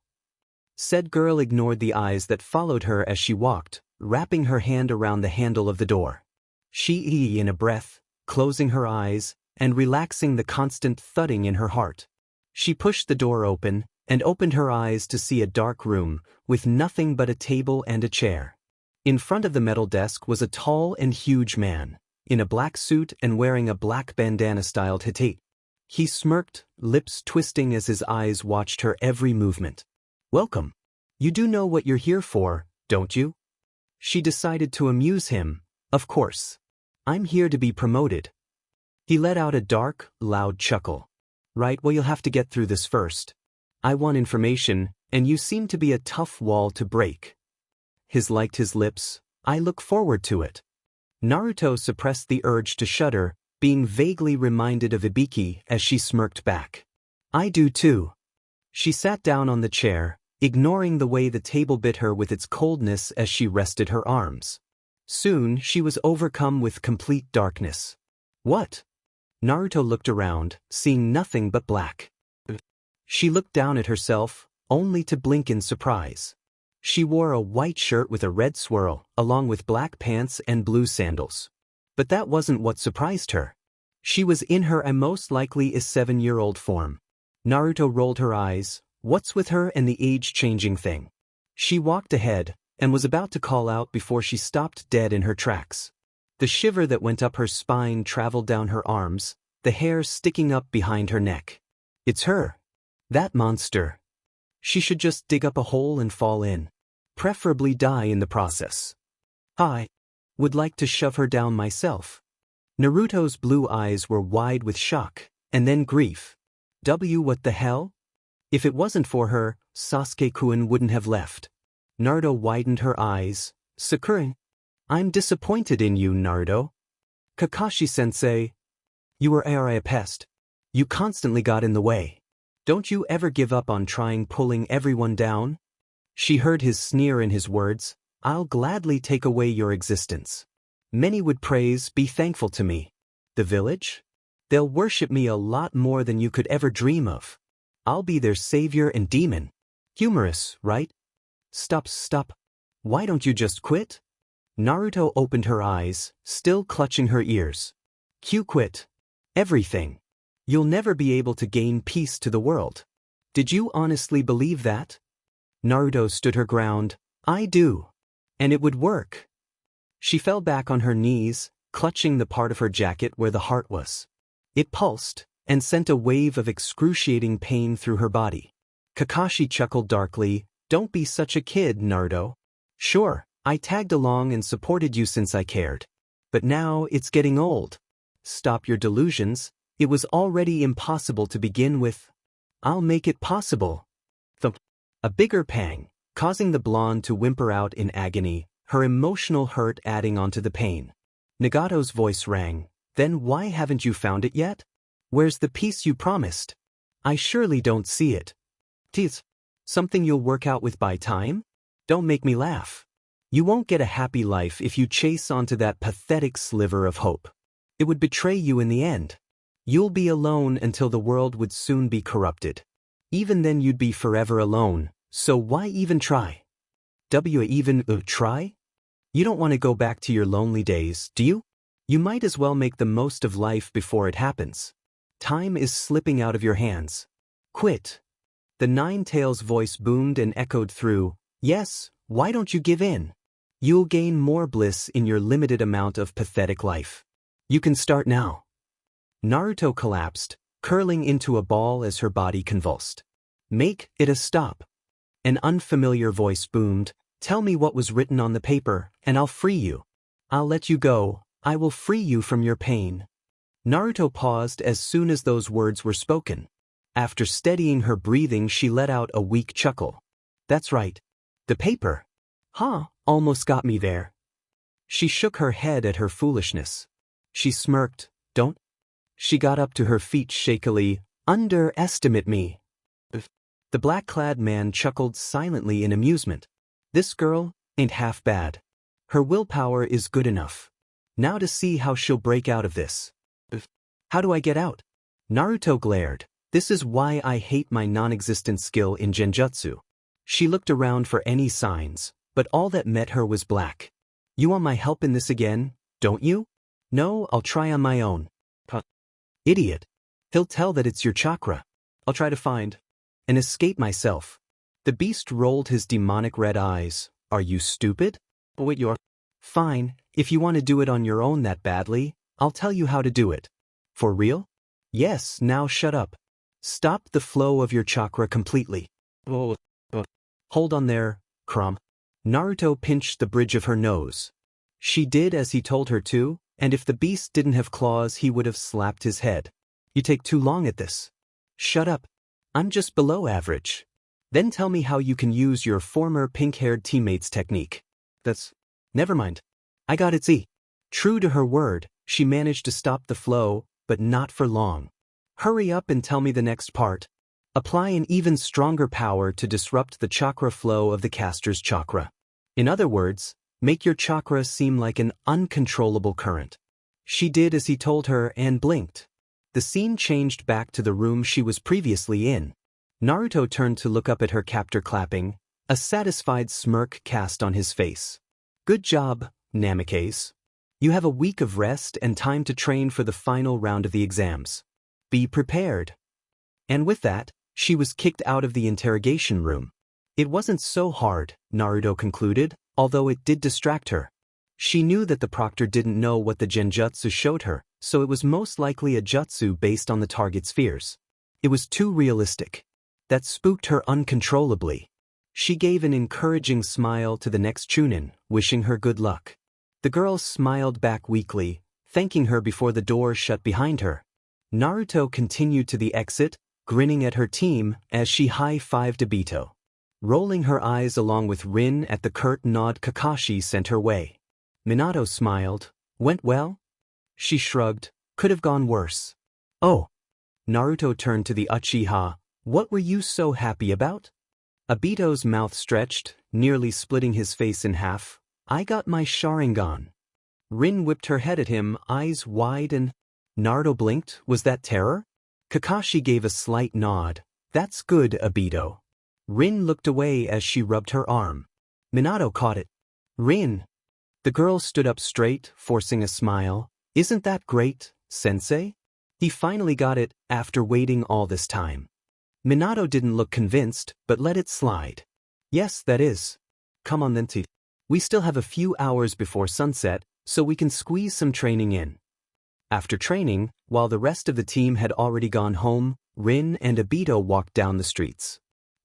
Said girl ignored the eyes that followed her as she walked, wrapping her hand around the handle of the door. She in a breath, closing her eyes, and relaxing the constant thudding in her heart. She pushed the door open and opened her eyes to see a dark room with nothing but a table and a chair. In front of the metal desk was a tall and huge man, in a black suit and wearing a black bandana-styled hete. He smirked, lips twisting as his eyes watched her every movement. "Welcome. You do know what you're here for, don't you?" She decided to amuse him. "Of course. I'm here to be promoted." He let out a dark, loud chuckle. "Right, well, you'll have to get through this first. I want information, and you seem to be a tough wall to break." His liked his lips. "I look forward to it." Naruto suppressed the urge to shudder, being vaguely reminded of Ibiki as she smirked back. "I do too." She sat down on the chair, ignoring the way the table bit her with its coldness as she rested her arms. Soon she was overcome with complete darkness. "What?" Naruto looked around, seeing nothing but black. She looked down at herself, only to blink in surprise. She wore a white shirt with a red swirl, along with black pants and blue sandals. But that wasn't what surprised her. She was in her most likely is 7-year-old form. Naruto rolled her eyes. What's with her and the age-changing thing? She walked ahead, and was about to call out before she stopped dead in her tracks. The shiver that went up her spine traveled down her arms, the hair sticking up behind her neck. It's her. That monster. She should just dig up a hole and fall in. Preferably die in the process. I would like to shove her down myself. Naruto's blue eyes were wide with shock, and then grief. What the hell? If it wasn't for her, Sasuke-kun wouldn't have left. Naruto widened her eyes. Sakura. I'm disappointed in you, Naruto. Kakashi-sensei. You were a pest. You constantly got in the way. Don't you ever give up on trying pulling everyone down? She heard his sneer in his words. I'll gladly take away your existence. Many would praise, be thankful to me. The village? They'll worship me a lot more than you could ever dream of. I'll be their savior and demon. Humorous, right? Stop. Why don't you just quit? Naruto opened her eyes, still clutching her ears. Quit. Everything. You'll never be able to gain peace to the world. Did you honestly believe that? Naruto stood her ground. I do. And it would work. She fell back on her knees, clutching the part of her jacket where the heart was. It pulsed, and sent a wave of excruciating pain through her body. Kakashi chuckled darkly. Don't be such a kid, Naruto. Sure, I tagged along and supported you since I cared. But now it's getting old. Stop your delusions. It was already impossible to begin with. I'll make it possible. A bigger pang, causing the blonde to whimper out in agony, her emotional hurt adding onto the pain. Nagato's voice rang. Then why haven't you found it yet? Where's the peace you promised? I surely don't see it. Tis something you'll work out with by time? Don't make me laugh. You won't get a happy life if you chase onto that pathetic sliver of hope. It would betray you in the end. You'll be alone until the world would soon be corrupted. Even then you'd be forever alone, so why even try? Try? You don't want to go back to your lonely days, do you? You might as well make the most of life before it happens. Time is slipping out of your hands. Quit. The Nine-Tails voice boomed and echoed through. Yes, why don't you give in? You'll gain more bliss in your limited amount of pathetic life. You can start now. Naruto collapsed, curling into a ball as her body convulsed. Make it a stop. An unfamiliar voice boomed. Tell me what was written on the paper, and I'll free you. I'll let you go. I will free you from your pain. Naruto paused as soon as those words were spoken. After steadying her breathing, she let out a weak chuckle. That's right. The paper. Almost got me there. She shook her head at her foolishness. She smirked. Don't. She got up to her feet shakily. Underestimate me. The black-clad man chuckled silently in amusement. This girl ain't half bad. Her willpower is good enough. Now to see how she'll break out of this. How do I get out? Naruto glared. This is why I hate my non-existent skill in genjutsu. She looked around for any signs, but all that met her was black. You want my help in this again, don't you? No, I'll try on my own. Idiot. He'll tell that it's your chakra. I'll try to find and escape myself. The beast rolled his demonic red eyes. Are you stupid? Wait, you're fine. If you want to do it on your own that badly, I'll tell you how to do it. For real? Yes, now shut up. Stop the flow of your chakra completely. Hold on there, Crumb. Naruto pinched the bridge of her nose. She did as he told her to, and if the beast didn't have claws he would have slapped his head. You take too long at this. Shut up. I'm just below average. Then tell me how you can use your former pink-haired teammate's technique. Never mind. I got it. True to her word, she managed to stop the flow, but not for long. Hurry up and tell me the next part. Apply an even stronger power to disrupt the chakra flow of the caster's chakra. In other words, make your chakra seem like an uncontrollable current. She did as he told her and blinked. The scene changed back to the room she was previously in. Naruto turned to look up at her captor clapping, a satisfied smirk cast on his face. Good job, Namikaze. You have a week of rest and time to train for the final round of the exams. Be prepared. And with that, she was kicked out of the interrogation room. It wasn't so hard, Naruto concluded, although it did distract her. She knew that the proctor didn't know what the genjutsu showed her, so it was most likely a jutsu based on the target's fears. It was too realistic. That spooked her uncontrollably. She gave an encouraging smile to the next Chunin, wishing her good luck. The girl smiled back weakly, thanking her before the door shut behind her. Naruto continued to the exit, grinning at her team as she high-fived Obito. Rolling her eyes along with Rin at the curt nod Kakashi sent her way. Minato smiled. Went well? She shrugged. Could have gone worse. Oh. Naruto turned to the Uchiha. What were you so happy about? Obito's mouth stretched, nearly splitting his face in half. I got my Sharingan. Rin whipped her head at him, eyes wide and... Naruto blinked. Was that terror? Kakashi gave a slight nod. That's good, Obito. Rin looked away as she rubbed her arm. Minato caught it. Rin. The girl stood up straight, forcing a smile. Isn't that great, Sensei? He finally got it, after waiting all this time. Minato didn't look convinced, but let it slide. Yes, that is. Come on then, we still have a few hours before sunset, so we can squeeze some training in. After training, while the rest of the team had already gone home, Rin and Obito walked down the streets.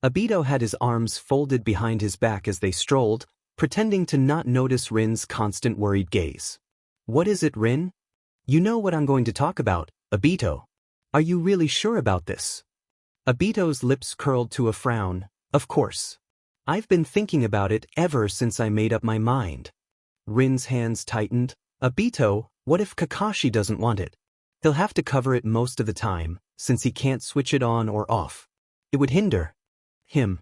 Obito had his arms folded behind his back as they strolled, pretending to not notice Rin's constant worried gaze. What is it, Rin? You know what I'm going to talk about, Obito. Are you really sure about this? Obito's lips curled to a frown. Of course. I've been thinking about it ever since I made up my mind. Rin's hands tightened. Obito, what if Kakashi doesn't want it? He'll have to cover it most of the time, since he can't switch it on or off. It would hinder him.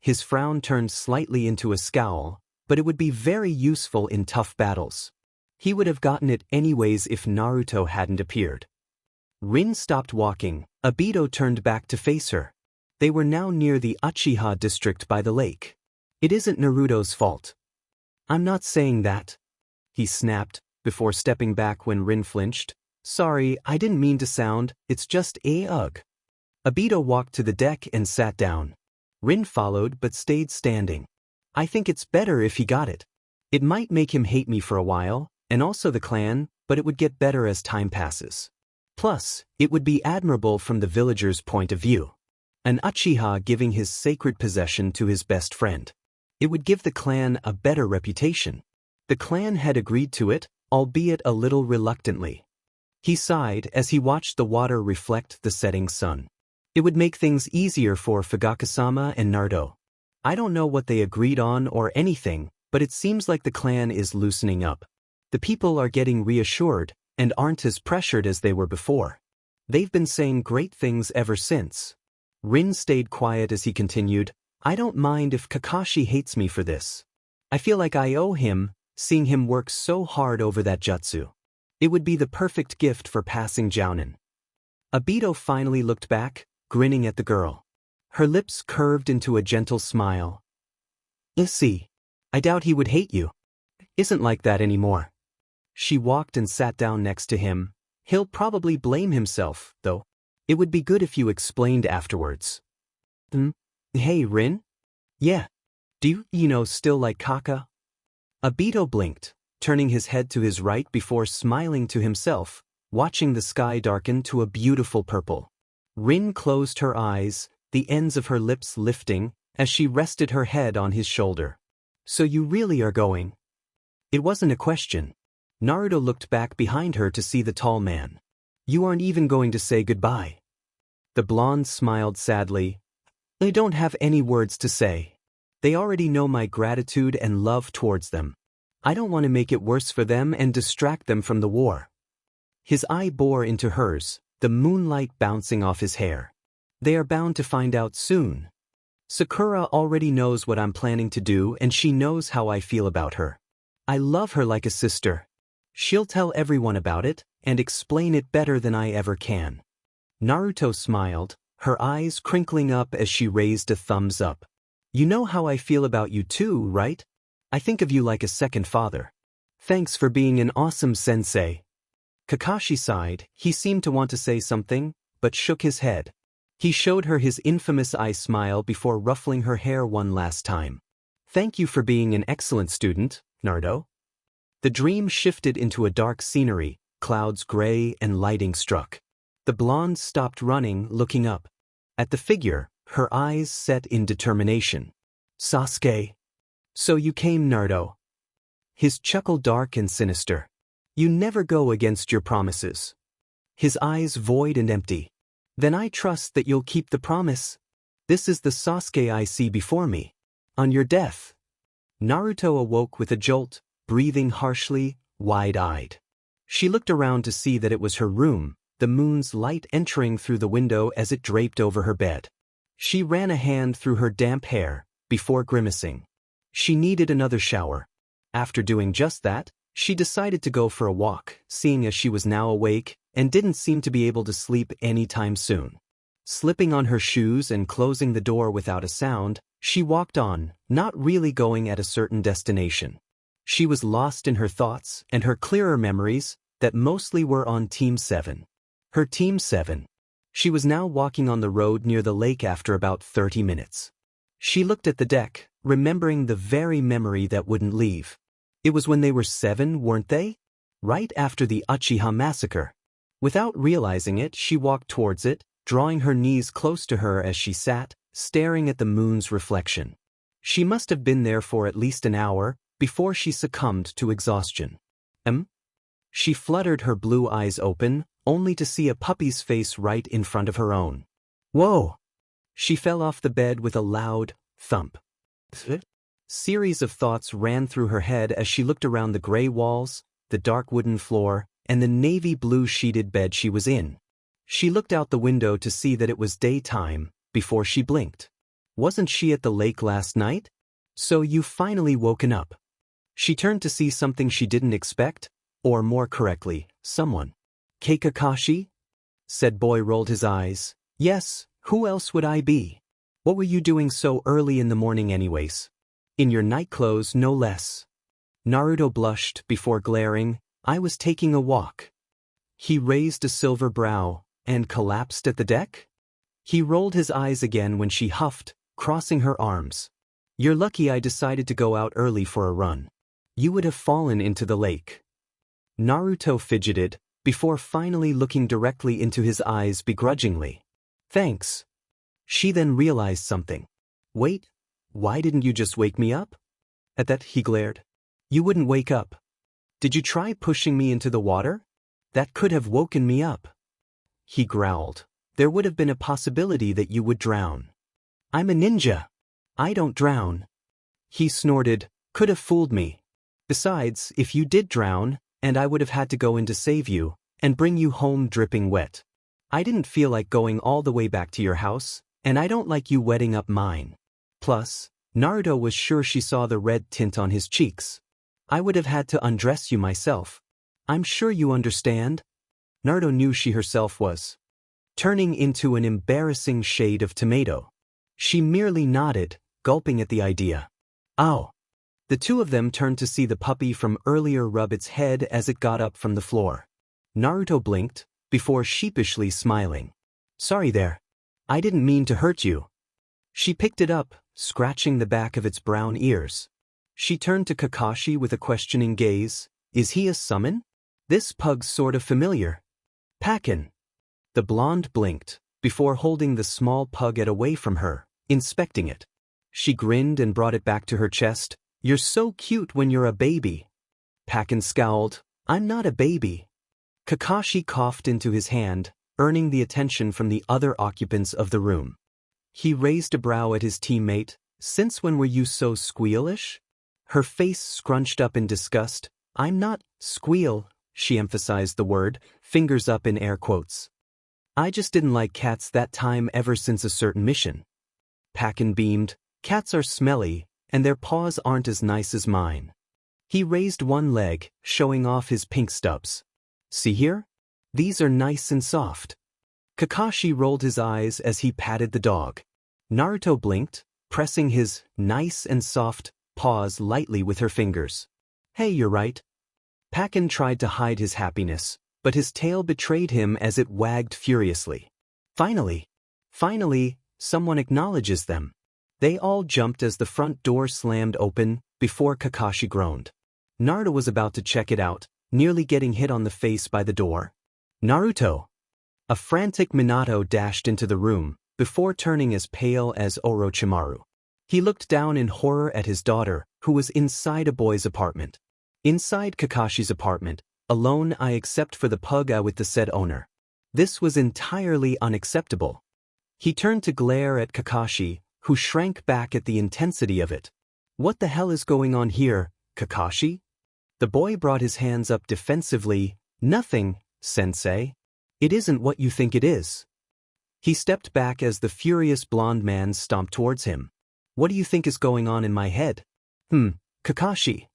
His frown turned slightly into a scowl, but it would be very useful in tough battles. He would have gotten it anyways if Naruto hadn't appeared. Rin stopped walking. Obito turned back to face her. They were now near the Uchiha district by the lake. It isn't Naruto's fault. I'm not saying that, he snapped, before stepping back when Rin flinched. Sorry, I didn't mean to sound, it's just ugh. Obito walked to the deck and sat down. Rin followed but stayed standing. I think it's better if he got it. It might make him hate me for a while, and also the clan, but it would get better as time passes. Plus, it would be admirable from the villagers' point of view. An Uchiha giving his sacred possession to his best friend. It would give the clan a better reputation. The clan had agreed to it, albeit a little reluctantly. He sighed as he watched the water reflect the setting sun. It would make things easier for Fugakasama and Naruto. I don't know what they agreed on or anything, but it seems like the clan is loosening up. The people are getting reassured, and aren't as pressured as they were before. They've been saying great things ever since. Rin stayed quiet as he continued, I don't mind if Kakashi hates me for this. I feel like I owe him, seeing him work so hard over that jutsu. It would be the perfect gift for passing Jounin. Obito finally looked back, grinning at the girl. Her lips curved into a gentle smile. See, I doubt he would hate you. Isn't like that anymore. She walked and sat down next to him. He'll probably blame himself, though. It would be good if you explained afterwards. Hey, Rin? Yeah. Do you still like Kaka? Obito blinked, turning his head to his right before smiling to himself, watching the sky darken to a beautiful purple. Rin closed her eyes, the ends of her lips lifting, as she rested her head on his shoulder. So you really are going? It wasn't a question. Naruto looked back behind her to see the tall man. You aren't even going to say goodbye. The blonde smiled sadly. I don't have any words to say. They already know my gratitude and love towards them. I don't want to make it worse for them and distract them from the war. His eye bore into hers, the moonlight bouncing off his hair. They are bound to find out soon. Sakura already knows what I'm planning to do and she knows how I feel about her. I love her like a sister. She'll tell everyone about it and explain it better than I ever can. Naruto smiled, her eyes crinkling up as she raised a thumbs up. You know how I feel about you too, right? I think of you like a second father. Thanks for being an awesome sensei. Kakashi sighed. He seemed to want to say something, but shook his head. He showed her his infamous eye smile before ruffling her hair one last time. Thank you for being an excellent student, Naruto. The dream shifted into a dark scenery, clouds gray and lighting struck. The blonde stopped running, looking up. At the figure, her eyes set in determination. Sasuke. So you came, Naruto. His chuckle dark and sinister. You never go against your promises. His eyes void and empty. Then I trust that you'll keep the promise. This is the Sasuke I see before me. On your death. Naruto awoke with a jolt, breathing harshly, wide-eyed. She looked around to see that it was her room, the moon's light entering through the window as it draped over her bed. She ran a hand through her damp hair, before grimacing. She needed another shower. After doing just that, she decided to go for a walk, seeing as she was now awake and didn't seem to be able to sleep anytime soon. Slipping on her shoes and closing the door without a sound, she walked on, not really going at a certain destination. She was lost in her thoughts and her clearer memories that mostly were on Team 7. Her Team 7. She was now walking on the road near the lake after about 30 minutes. She looked at the deck, remembering the very memory that wouldn't leave. It was when they were 7, weren't they? Right after the Uchiha massacre. Without realizing it, she walked towards it, drawing her knees close to her as she sat, staring at the moon's reflection. She must have been there for at least an hour before she succumbed to exhaustion. She fluttered her blue eyes open, only to see a puppy's face right in front of her own. Whoa! She fell off the bed with a loud thump. Series of thoughts ran through her head as she looked around the gray walls, the dark wooden floor, and the navy blue sheeted bed she was in. She looked out the window to see that it was daytime, before she blinked. Wasn't she at the lake last night? So you've finally woken up. She turned to see something she didn't expect, or more correctly, someone. Kakashi? Said boy rolled his eyes. Yes, who else would I be? What were you doing so early in the morning anyways? In your night clothes, no less. Naruto blushed before glaring. I was taking a walk. He raised a silver brow and collapsed at the deck? He rolled his eyes again when she huffed, crossing her arms. You're lucky I decided to go out early for a run. You would have fallen into the lake. Naruto fidgeted, before finally looking directly into his eyes begrudgingly. Thanks. She then realized something. Wait, why didn't you just wake me up? At that he glared. You wouldn't wake up. Did you try pushing me into the water? That could have woken me up. He growled. There would have been a possibility that you would drown. I'm a ninja. I don't drown. He snorted. Could have fooled me. Besides, if you did drown, and I would have had to go in to save you, and bring you home dripping wet. I didn't feel like going all the way back to your house, and I don't like you wetting up mine. Plus, Naruto was sure she saw the red tint on his cheeks. I would have had to undress you myself. I'm sure you understand. Naruto knew she herself was turning into an embarrassing shade of tomato. She merely nodded, gulping at the idea. Ow! The two of them turned to see the puppy from earlier rub its head as it got up from the floor. Naruto blinked, before sheepishly smiling. Sorry there. I didn't mean to hurt you. She picked it up, scratching the back of its brown ears. She turned to Kakashi with a questioning gaze. Is he a summon? This pug's sort of familiar. Pakin. The blonde blinked, before holding the small pug away from her, inspecting it. She grinned and brought it back to her chest. You're so cute when you're a baby. Pakin scowled. I'm not a baby. Kakashi coughed into his hand, earning the attention from the other occupants of the room. He raised a brow at his teammate. Since when were you so squealish? Her face scrunched up in disgust. I'm not squeal, she emphasized the word, fingers up in air quotes. I just didn't like cats that time ever since a certain mission. Pakin beamed. Cats are smelly, and their paws aren't as nice as mine. He raised one leg, showing off his pink stubs. See here? These are nice and soft. Kakashi rolled his eyes as he patted the dog. Naruto blinked, pressing his nice and soft paws lightly with her fingers. Hey, you're right. Pakin tried to hide his happiness, but his tail betrayed him as it wagged furiously. Finally, someone acknowledges them. They all jumped as the front door slammed open, before Kakashi groaned. Naruto was about to check it out, nearly getting hit on the face by the door. Naruto! A frantic Minato dashed into the room, before turning as pale as Orochimaru. He looked down in horror at his daughter, who was inside a boy's apartment. Inside Kakashi's apartment, alone except for the pug with the said owner. This was entirely unacceptable. He turned to glare at Kakashi, who shrank back at the intensity of it. What the hell is going on here, Kakashi? The boy brought his hands up defensively. Nothing, Sensei. It isn't what you think it is. He stepped back as the furious blonde man stomped towards him. What do you think is going on in my head? Kakashi.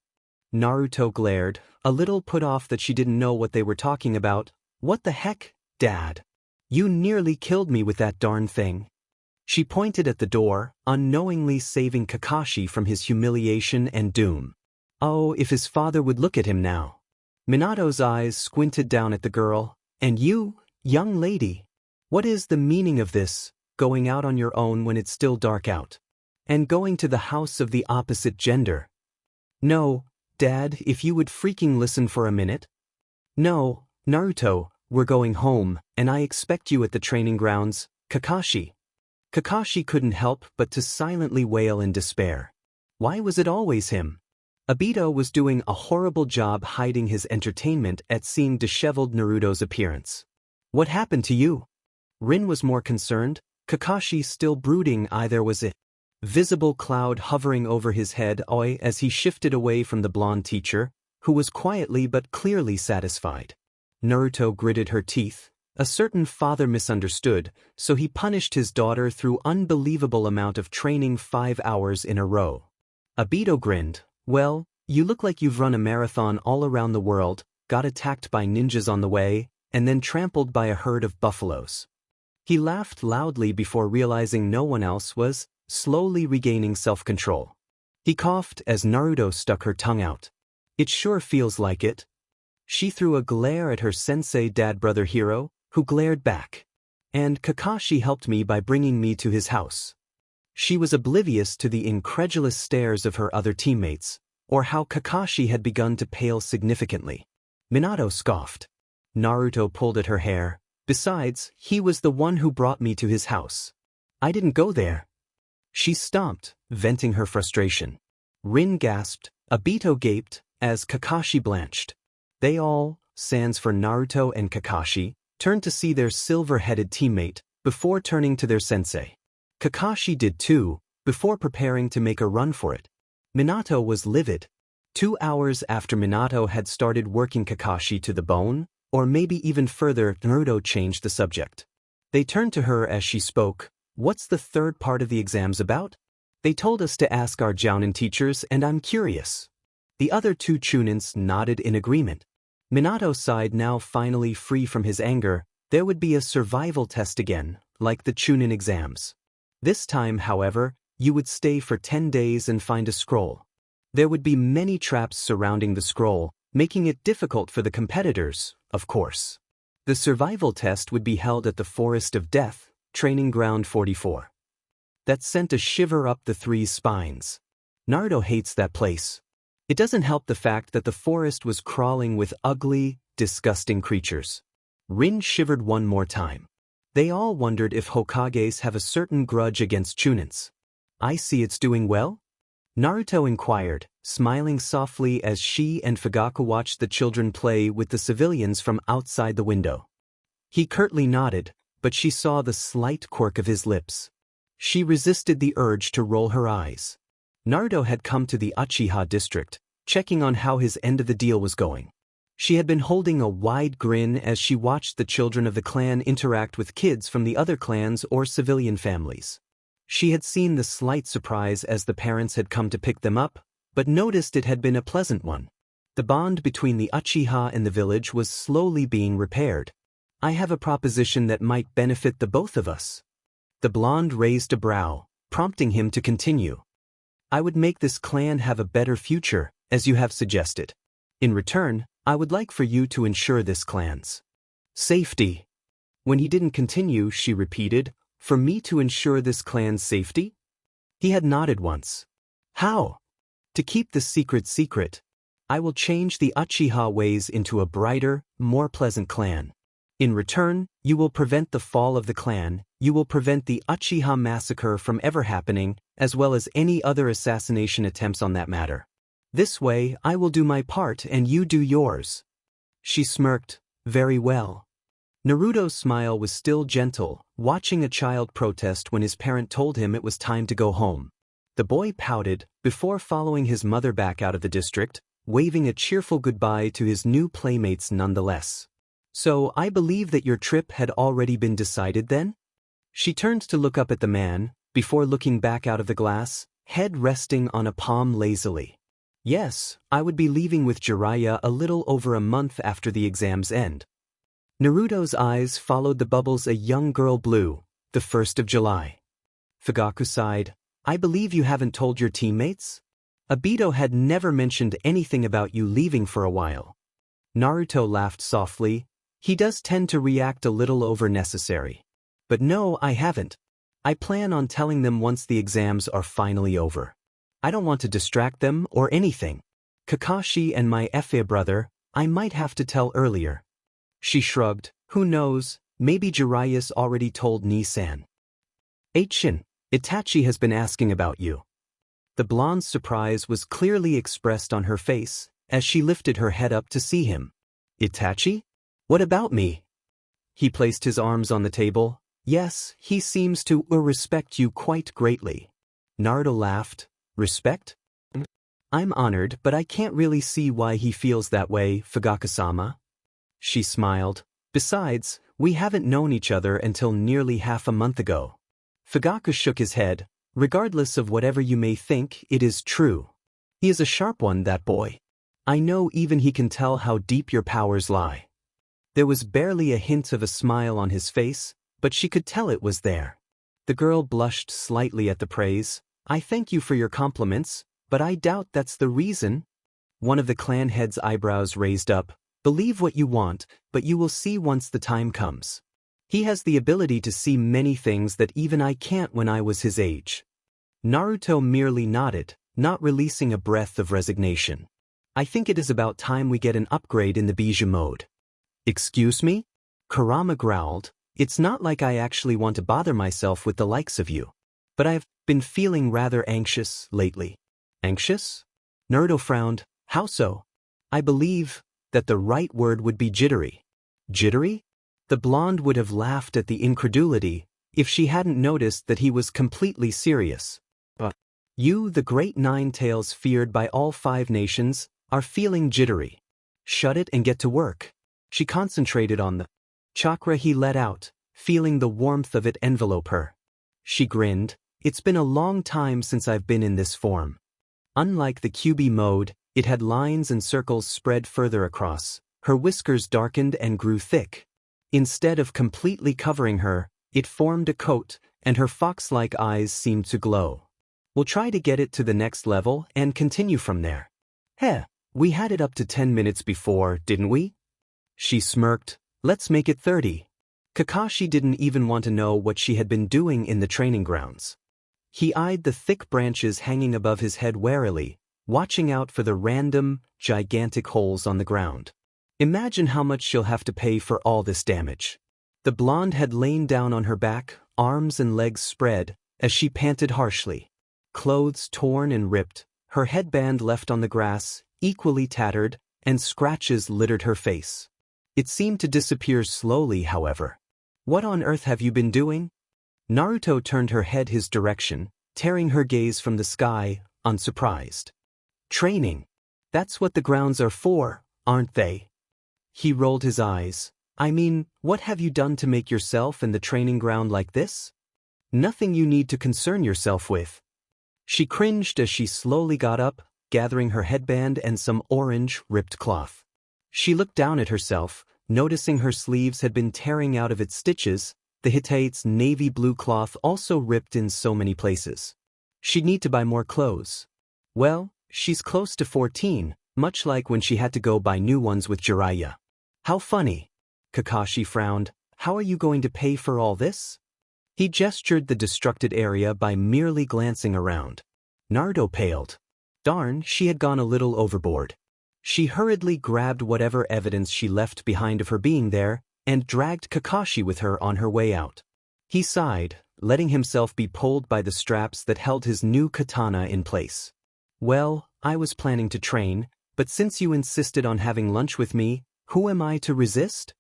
Naruto glared, a little put off that she didn't know what they were talking about. What the heck, Dad? You nearly killed me with that darn thing. She pointed at the door, unknowingly saving Kakashi from his humiliation and doom. Oh, if his father would look at him now. Minato's eyes squinted down at the girl. And you, young lady, what is the meaning of this, going out on your own when it's still dark out? And going to the house of the opposite gender? No, Dad, if you would freaking listen for a minute. No, Naruto, we're going home, and I expect you at the training grounds, Kakashi. Kakashi couldn't help but to silently wail in despair. Why was it always him? Obito was doing a horrible job hiding his entertainment at seeing disheveled Naruto's appearance. What happened to you? Rin was more concerned. Kakashi still brooding. There was a visible cloud hovering over his head as he shifted away from the blonde teacher, who was quietly but clearly satisfied. Naruto gritted her teeth. A certain father misunderstood, so he punished his daughter through unbelievable amount of training 5 hours in a row. Obito grinned. Well, you look like you've run a marathon all around the world, got attacked by ninjas on the way, and then trampled by a herd of buffaloes. He laughed loudly before realizing no one else was, slowly regaining self-control. He coughed as Naruto stuck her tongue out. It sure feels like it. She threw a glare at her sensei dad-brother hero, who glared back. And Kakashi helped me by bringing me to his house. She was oblivious to the incredulous stares of her other teammates, or how Kakashi had begun to pale significantly. Minato scoffed. Naruto pulled at her hair. Besides, he was the one who brought me to his house. I didn't go there. She stomped, venting her frustration. Rin gasped. Obito gaped, as Kakashi blanched. They all, sans for Naruto and Kakashi, turned to see their silver-headed teammate, before turning to their sensei. Kakashi did too, before preparing to make a run for it. Minato was livid. 2 hours after Minato had started working Kakashi to the bone, or maybe even further, Naruto changed the subject. They turned to her as she spoke. What's the third part of the exams about? They told us to ask our Jounin teachers, and I'm curious. The other 2 Chunins nodded in agreement. Minato sighed, now finally free from his anger. There would be a survival test again, like the Chunin exams. This time, however, you would stay for 10 days and find a scroll. There would be many traps surrounding the scroll, making it difficult for the competitors, of course. The survival test would be held at the Forest of Death, Training Ground 44. That sent a shiver up the three's spines. Naruto hates that place. It doesn't help the fact that the forest was crawling with ugly, disgusting creatures. Rin shivered one more time. They all wondered if Hokages have a certain grudge against Chunins. I see it's doing well? Naruto inquired, smiling softly as she and Fugaku watched the children play with the civilians from outside the window. He curtly nodded, but she saw the slight quirk of his lips. She resisted the urge to roll her eyes. Naruto had come to the Uchiha district, checking on how his end of the deal was going. She had been holding a wide grin as she watched the children of the clan interact with kids from the other clans or civilian families. She had seen the slight surprise as the parents had come to pick them up, but noticed it had been a pleasant one. The bond between the Uchiha and the village was slowly being repaired. I have a proposition that might benefit the both of us. The blonde raised a brow, prompting him to continue. I would make this clan have a better future, as you have suggested. In return, I would like for you to ensure this clan's safety. When he didn't continue, she repeated, for me to ensure this clan's safety? He had nodded once. How? To keep the secret. I will change the Uchiha ways into a brighter, more pleasant clan. In return, you will prevent the fall of the clan, you will prevent the Uchiha massacre from ever happening, as well as any other assassination attempts on that matter. This way, I will do my part and you do yours. She smirked, very well. Naruto's smile was still gentle, watching a child protest when his parent told him it was time to go home. The boy pouted, before following his mother back out of the district, waving a cheerful goodbye to his new playmates nonetheless. So I believe that your trip had already been decided then? She turned to look up at the man, before looking back out of the glass, head resting on a palm lazily. Yes, I would be leaving with Jiraiya a little over a month after the exam's end. Naruto's eyes followed the bubbles a young girl blew, the 1st of July. Fugaku sighed, I believe you haven't told your teammates? Obito had never mentioned anything about you leaving for a while. Naruto laughed softly. He does tend to react a little over necessary. But no, I haven't. I plan on telling them once the exams are finally over. I don't want to distract them or anything. Kakashi and my Fa brother, I might have to tell earlier. She shrugged, who knows, maybe Jiraiya's already told Ni-san. Aichin, Itachi has been asking about you. The blonde's surprise was clearly expressed on her face, as she lifted her head up to see him. Itachi? What about me? He placed his arms on the table. Yes, he seems to respect you quite greatly. Naruto laughed. Respect? I'm honored, but I can't really see why he feels that way, Fugaku-sama. She smiled. Besides, we haven't known each other until nearly half a month ago. Fugaku shook his head. Regardless of whatever you may think, it is true. He is a sharp one, that boy. I know even he can tell how deep your powers lie. There was barely a hint of a smile on his face, but she could tell it was there. The girl blushed slightly at the praise. I thank you for your compliments, but I doubt that's the reason. One of the clan head's eyebrows raised up. Believe what you want, but you will see once the time comes. He has the ability to see many things that even I can't when I was his age. Naruto merely nodded, not releasing a breath of resignation. I think it is about time we get an upgrade in the BGMI mode. Excuse me? Kurama growled. It's not like I actually want to bother myself with the likes of you. But I've been feeling rather anxious lately. Anxious? Naruto frowned. How so? I believe that the right word would be jittery. Jittery? The blonde would have laughed at the incredulity if she hadn't noticed that he was completely serious. But you, the great nine tails feared by all 5 nations, are feeling jittery. Shut it and get to work. She concentrated on the chakra he let out, feeling the warmth of it envelope her. She grinned. It's been a long time since I've been in this form. Unlike the QB mode, it had lines and circles spread further across. Her whiskers darkened and grew thick. Instead of completely covering her, it formed a coat, and her fox-like eyes seemed to glow. We'll try to get it to the next level and continue from there. Heh, We had it up to 10 minutes before, didn't we? She smirked. Let's make it 30. Kakashi didn't even want to know what she had been doing in the training grounds. He eyed the thick branches hanging above his head warily, watching out for the random, gigantic holes on the ground. Imagine how much she'll have to pay for all this damage. The blonde had lain down on her back, arms and legs spread, as she panted harshly. Clothes torn and ripped, her headband left on the grass, equally tattered, and scratches littered her face. It seemed to disappear slowly, however. What on earth have you been doing? Naruto turned her head his direction, tearing her gaze from the sky, unsurprised. Training. That's what the grounds are for, aren't they? He rolled his eyes. I mean, what have you done to make yourself and the training ground like this? Nothing you need to concern yourself with. She cringed as she slowly got up, gathering her headband and some orange, ripped cloth. She looked down at herself, noticing her sleeves had been tearing out of its stitches, the Hittite's navy blue cloth also ripped in so many places. She'd need to buy more clothes. Well, she's close to 14, much like when she had to go buy new ones with Jiraiya. How funny. Kakashi frowned. How are you going to pay for all this? He gestured the destructed area by merely glancing around. Naruto paled. Darn, she had gone a little overboard. She hurriedly grabbed whatever evidence she left behind of her being there and dragged Kakashi with her on her way out. He sighed, letting himself be pulled by the straps that held his new katana in place. Well, I was planning to train, but since you insisted on having lunch with me, who am I to resist?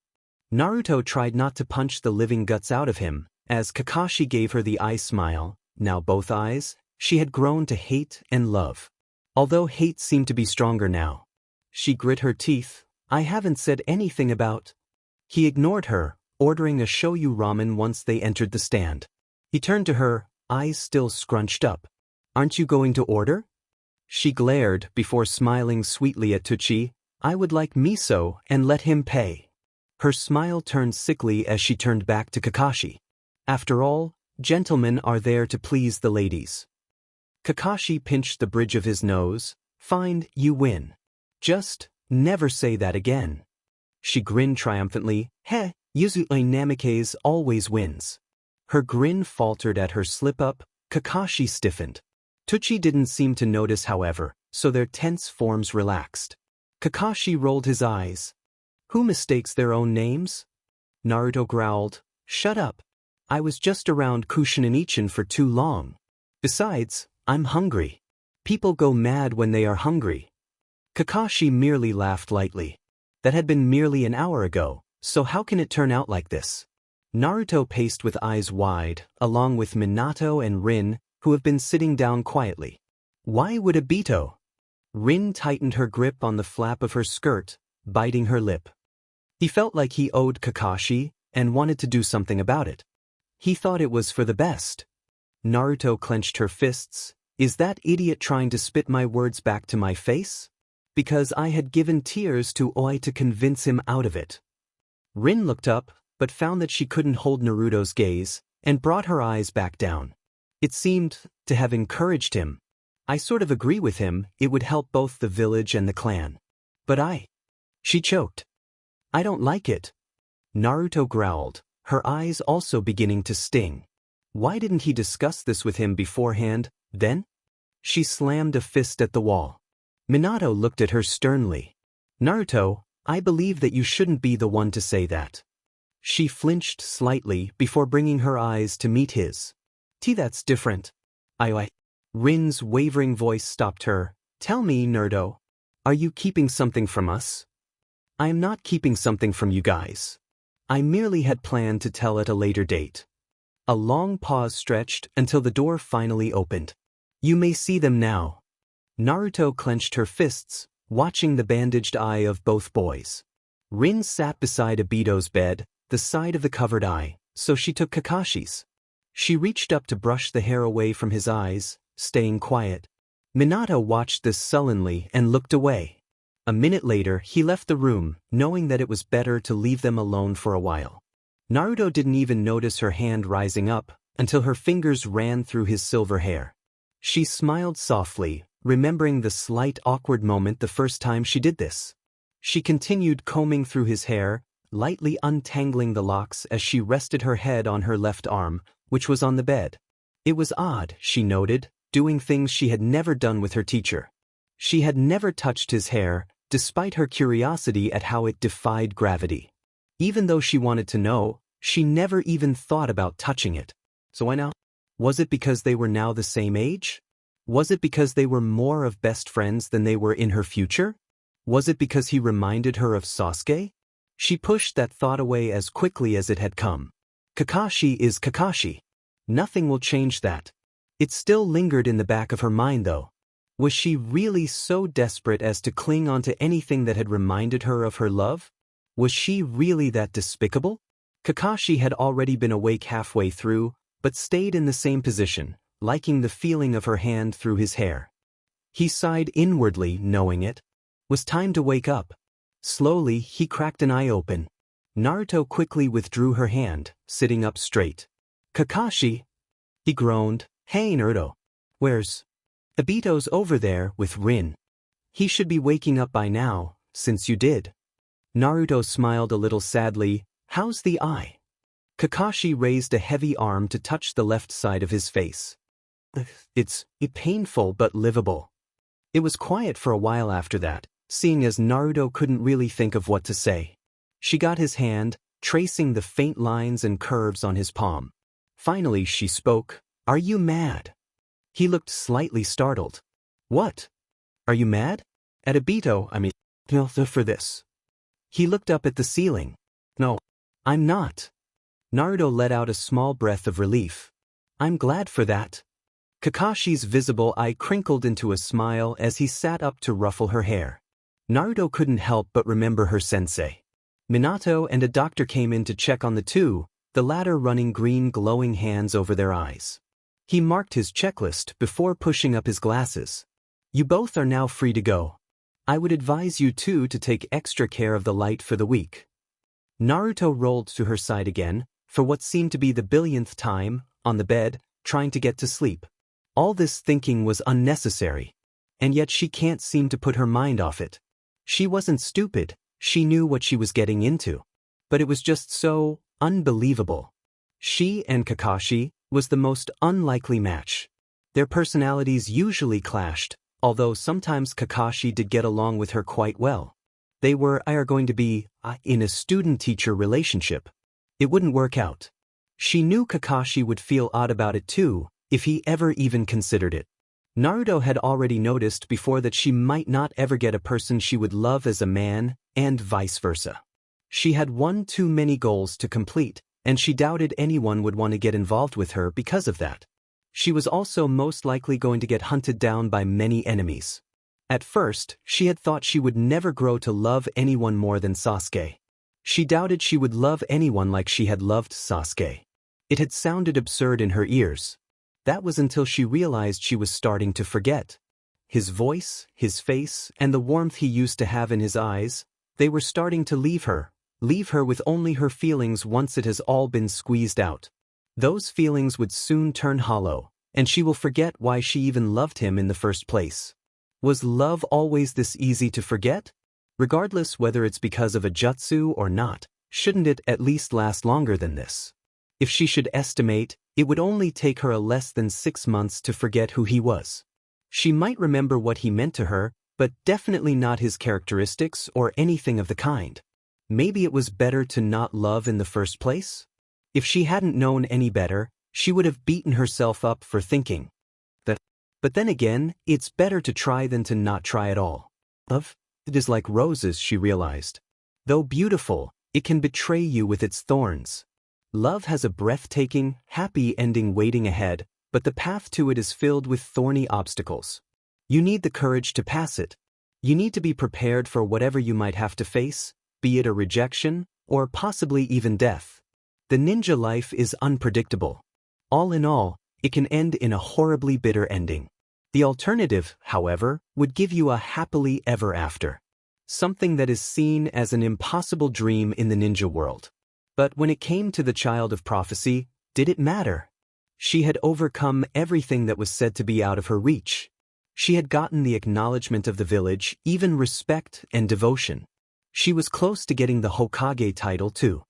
Naruto tried not to punch the living guts out of him, as Kakashi gave her the eye smile, now both eyes, she had grown to hate and love. Although hate seemed to be stronger now. She grit her teeth. I haven't said anything about. He ignored her, ordering a shoyu ramen once they entered the stand. He turned to her, eyes still scrunched up. Aren't you going to order? She glared before smiling sweetly at Tucci. I would like miso and let him pay. Her smile turned sickly as she turned back to Kakashi. After all, gentlemen are there to please the ladies. Kakashi pinched the bridge of his nose. Fine, you win. Just never say that again. She grinned triumphantly. Heh, Yuzui Namikaze always wins. Her grin faltered at her slip-up. Kakashi stiffened. Tucci didn't seem to notice, however, so their tense forms relaxed. Kakashi rolled his eyes. Who mistakes their own names? Naruto growled. Shut up. I was just around Kushin and Ichin for too long. Besides, I'm hungry. People go mad when they are hungry. Kakashi merely laughed lightly. That had been merely an hour ago, so how can it turn out like this? Naruto paced with eyes wide, along with Minato and Rin, who have been sitting down quietly. Why would Obito? Rin tightened her grip on the flap of her skirt, biting her lip. He felt like he owed Kakashi, and wanted to do something about it. He thought it was for the best. Naruto clenched her fists. Is that idiot trying to spit my words back to my face? Because I had given tears to Oi to convince him out of it. Rin looked up, but found that she couldn't hold Naruto's gaze, and brought her eyes back down. It seemed to have encouraged him. I sort of agree with him, it would help both the village and the clan. But She choked. I don't like it. Naruto growled, her eyes also beginning to sting. Why didn't he discuss this with him beforehand, then? She slammed a fist at the wall. Minato looked at her sternly. Naruto, I believe that you shouldn't be the one to say that. She flinched slightly before bringing her eyes to meet his. That's different. Rin's wavering voice stopped her. Tell me, Naruto, are you keeping something from us? I am not keeping something from you guys. I merely had planned to tell at a later date. A long pause stretched until the door finally opened. You may see them now. Naruto clenched her fists, watching the bandaged eye of both boys. Rin sat beside Obito's bed, the side of the covered eye, so she took Kakashi's. She reached up to brush the hair away from his eyes, staying quiet. Minato watched this sullenly and looked away. A minute later, he left the room, knowing that it was better to leave them alone for a while. Naruto didn't even notice her hand rising up, until her fingers ran through his silver hair. She smiled softly, remembering the slight awkward moment the first time she did this. She continued combing through his hair, lightly untangling the locks as she rested her head on her left arm, which was on the bed. It was odd, she noted, doing things she had never done with her teacher. She had never touched his hair, despite her curiosity at how it defied gravity. Even though she wanted to know, she never even thought about touching it. So why now? Was it because they were now the same age? Was it because they were more of best friends than they were in her future? Was it because he reminded her of Sasuke? She pushed that thought away as quickly as it had come. Kakashi is Kakashi. Nothing will change that. It still lingered in the back of her mind though. Was she really so desperate as to cling onto anything that had reminded her of her love? Was she really that despicable? Kakashi had already been awake halfway through, but stayed in the same position, liking the feeling of her hand through his hair. He sighed inwardly, knowing it was time to wake up. Slowly, he cracked an eye open. Naruto quickly withdrew her hand, sitting up straight. Kakashi, he groaned. Hey Naruto. Where's Obito's over there with Rin. He should be waking up by now, since you did. Naruto smiled a little sadly. How's the eye? Kakashi raised a heavy arm to touch the left side of his face. It's painful but livable. It was quiet for a while after that, seeing as Naruto couldn't really think of what to say. She got his hand, tracing the faint lines and curves on his palm. Finally she spoke. Are you mad? He looked slightly startled. What? Are you mad? At Obito, I mean, for this. He looked up at the ceiling. No, I'm not. Naruto let out a small breath of relief. I'm glad for that. Kakashi's visible eye crinkled into a smile as he sat up to ruffle her hair. Naruto couldn't help but remember her sensei. Minato and a doctor came in to check on the two, the latter running green glowing hands over their eyes. He marked his checklist before pushing up his glasses. You both are now free to go. I would advise you two to take extra care of the light for the week. Naruto rolled to her side again, for what seemed to be the billionth time, on the bed, trying to get to sleep. All this thinking was unnecessary. And yet she can't seem to put her mind off it. She wasn't stupid, she knew what she was getting into. But it was just so unbelievable. She and Kakashi was the most unlikely match. Their personalities usually clashed, although sometimes Kakashi did get along with her quite well. They are going to be in a student-teacher relationship. It wouldn't work out. She knew Kakashi would feel odd about it too, if he ever even considered it. Naruto had already noticed before that she might not ever get a person she would love as a man, and vice versa. She had one too many goals to complete, and she doubted anyone would want to get involved with her because of that. She was also most likely going to get hunted down by many enemies. At first, she had thought she would never grow to love anyone more than Sasuke. She doubted she would love anyone like she had loved Sasuke. It had sounded absurd in her ears. That was until she realized she was starting to forget. His voice, his face, and the warmth he used to have in his eyes, they were starting to leave her with only her feelings once it has all been squeezed out. Those feelings would soon turn hollow, and she will forget why she even loved him in the first place. Was love always this easy to forget? Regardless whether it's because of a jutsu or not, shouldn't it at least last longer than this? If she should estimate, it would only take her less than 6 months to forget who he was. She might remember what he meant to her, but definitely not his characteristics or anything of the kind. Maybe it was better to not love in the first place? If she hadn't known any better, she would have beaten herself up for thinking that. But then again, it's better to try than to not try at all. Love? It is like roses, she realized. Though beautiful, it can betray you with its thorns. Love has a breathtaking, happy ending waiting ahead, but the path to it is filled with thorny obstacles. You need the courage to pass it. You need to be prepared for whatever you might have to face, be it a rejection, or possibly even death. The ninja life is unpredictable. All in all, it can end in a horribly bitter ending. The alternative, however, would give you a happily ever after. Something that is seen as an impossible dream in the ninja world. But when it came to the child of prophecy, did it matter? She had overcome everything that was said to be out of her reach. She had gotten the acknowledgement of the village, even respect and devotion. She was close to getting the Hokage title too.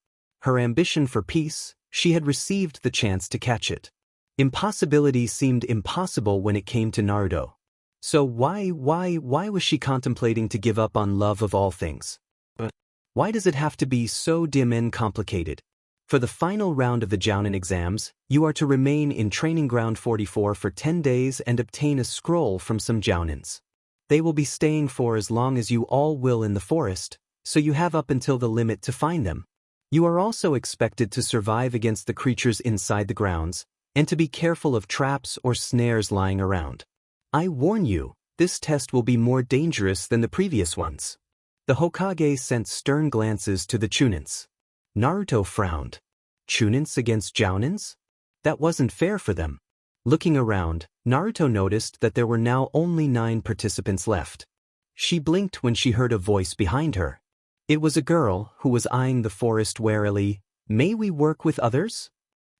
Her ambition for peace, she had received the chance to catch it. Impossibility seemed impossible when it came to Naruto. So why was she contemplating to give up on love of all things? Why does it have to be so dim and complicated? For the final round of the Jounin exams, you are to remain in Training Ground 44 for 10 days and obtain a scroll from some Jounins. They will be staying for as long as you all will in the forest, so you have up until the limit to find them. You are also expected to survive against the creatures inside the grounds, and to be careful of traps or snares lying around. I warn you, this test will be more dangerous than the previous ones. The Hokage sent stern glances to the Chunins. Naruto frowned. Chunins against Jounins? That wasn't fair for them. Looking around, Naruto noticed that there were now only 9 participants left. She blinked when she heard a voice behind her. It was a girl who was eyeing the forest warily. May we work with others?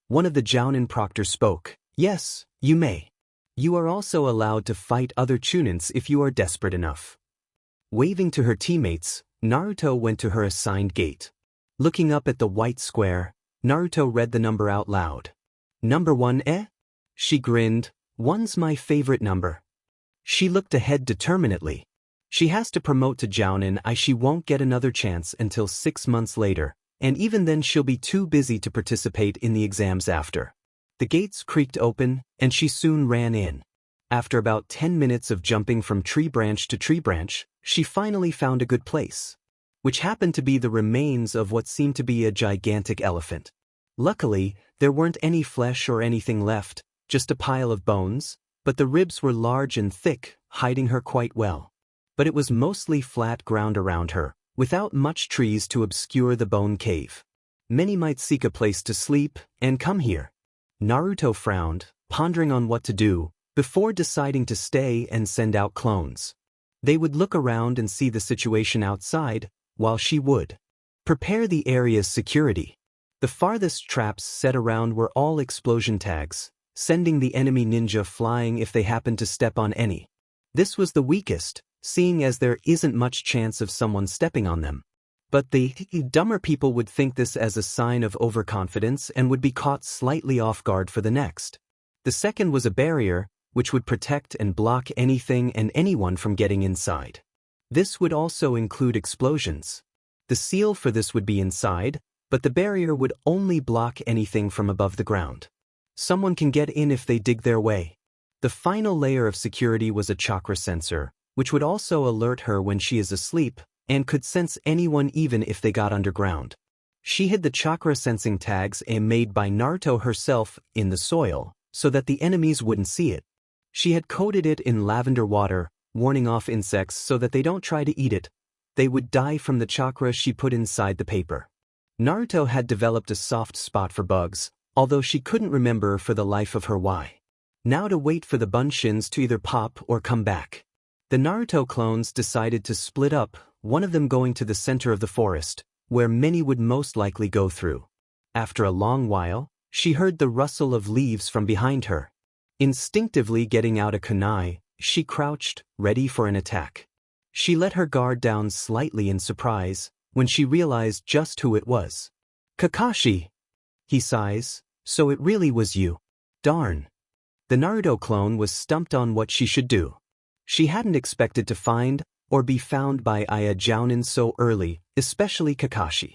One of the Jounin proctors spoke. Yes, you may. You are also allowed to fight other Chunins if you are desperate enough. Waving to her teammates, Naruto went to her assigned gate. Looking up at the white square, Naruto read the number out loud. Number 1, eh? She grinned. 1's my favorite number. She looked ahead determinedly. She has to promote to Jounin. She won't get another chance until 6 months later, and even then she'll be too busy to participate in the exams after. The gates creaked open, and she soon ran in. After about 10 minutes of jumping from tree branch to tree branch, she finally found a good place, which happened to be the remains of what seemed to be a gigantic elephant. Luckily, there weren't any flesh or anything left, just a pile of bones, but the ribs were large and thick, hiding her quite well. But it was mostly flat ground around her, without much trees to obscure the bone cave. Many might seek a place to sleep, and come here. Naruto frowned, pondering on what to do, before deciding to stay and send out clones. They would look around and see the situation outside, while she would prepare the area's security. The farthest traps set around were all explosion tags, sending the enemy ninja flying if they happened to step on any. This was the weakest, seeing as there isn't much chance of someone stepping on them. But the dumber people would think this as a sign of overconfidence and would be caught slightly off guard for the next. The second was a barrier, which would protect and block anything and anyone from getting inside. This would also include explosions. The seal for this would be inside, but the barrier would only block anything from above the ground. Someone can get in if they dig their way. The final layer of security was a chakra sensor, which would also alert her when she is asleep, and could sense anyone even if they got underground. She hid the chakra sensing tags made by Naruto herself in the soil, so that the enemies wouldn't see it. She had coated it in lavender water, warning off insects so that they don't try to eat it. They would die from the chakra she put inside the paper. Naruto had developed a soft spot for bugs, although she couldn't remember for the life of her why. Now to wait for the bunshins to either pop or come back. The Naruto clones decided to split up, one of them going to the center of the forest, where many would most likely go through. After a long while, she heard the rustle of leaves from behind her. Instinctively getting out a kunai, she crouched, ready for an attack. She let her guard down slightly in surprise, when she realized just who it was. Kakashi! He sighs, so it really was you. Darn. The Naruto clone was stumped on what she should do. She hadn't expected to find, or be found by a Jounin so early, especially Kakashi.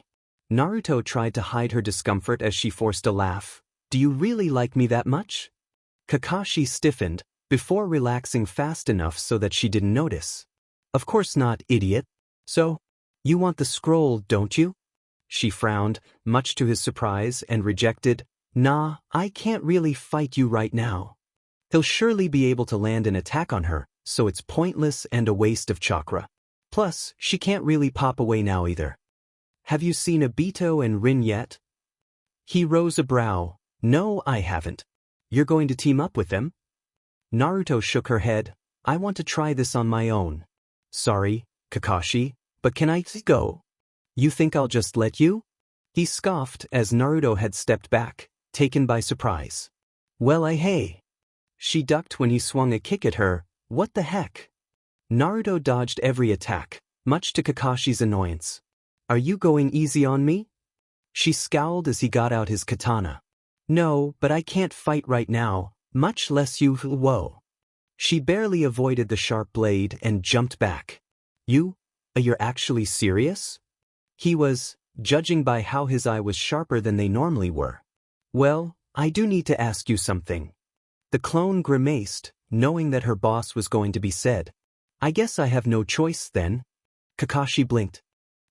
Naruto tried to hide her discomfort as she forced a laugh. Do you really like me that much? Kakashi stiffened, before relaxing fast enough so that she didn't notice. Of course not, idiot. So, you want the scroll, don't you? She frowned, much to his surprise, and rejected. Nah, I can't really fight you right now. He'll surely be able to land an attack on her, so it's pointless and a waste of chakra. Plus, she can't really pop away now either. Have you seen Obito and Rin yet? He rose a brow. No, I haven't. You're going to team up with them? Naruto shook her head. I want to try this on my own. Sorry, Kakashi, but can I go? You think I'll just let you? He scoffed as Naruto had stepped back, taken by surprise. Well, hey. She ducked when he swung a kick at her. What the heck? Naruto dodged every attack, much to Kakashi's annoyance. Are you going easy on me? She scowled as he got out his katana. No, but I can't fight right now, much less you. Whoa. She barely avoided the sharp blade and jumped back. You're actually serious? He was, judging by how his eye was sharper than they normally were. Well, I do need to ask you something. The clone grimaced, knowing that her boss was going to be said. I guess I have no choice then. Kakashi blinked.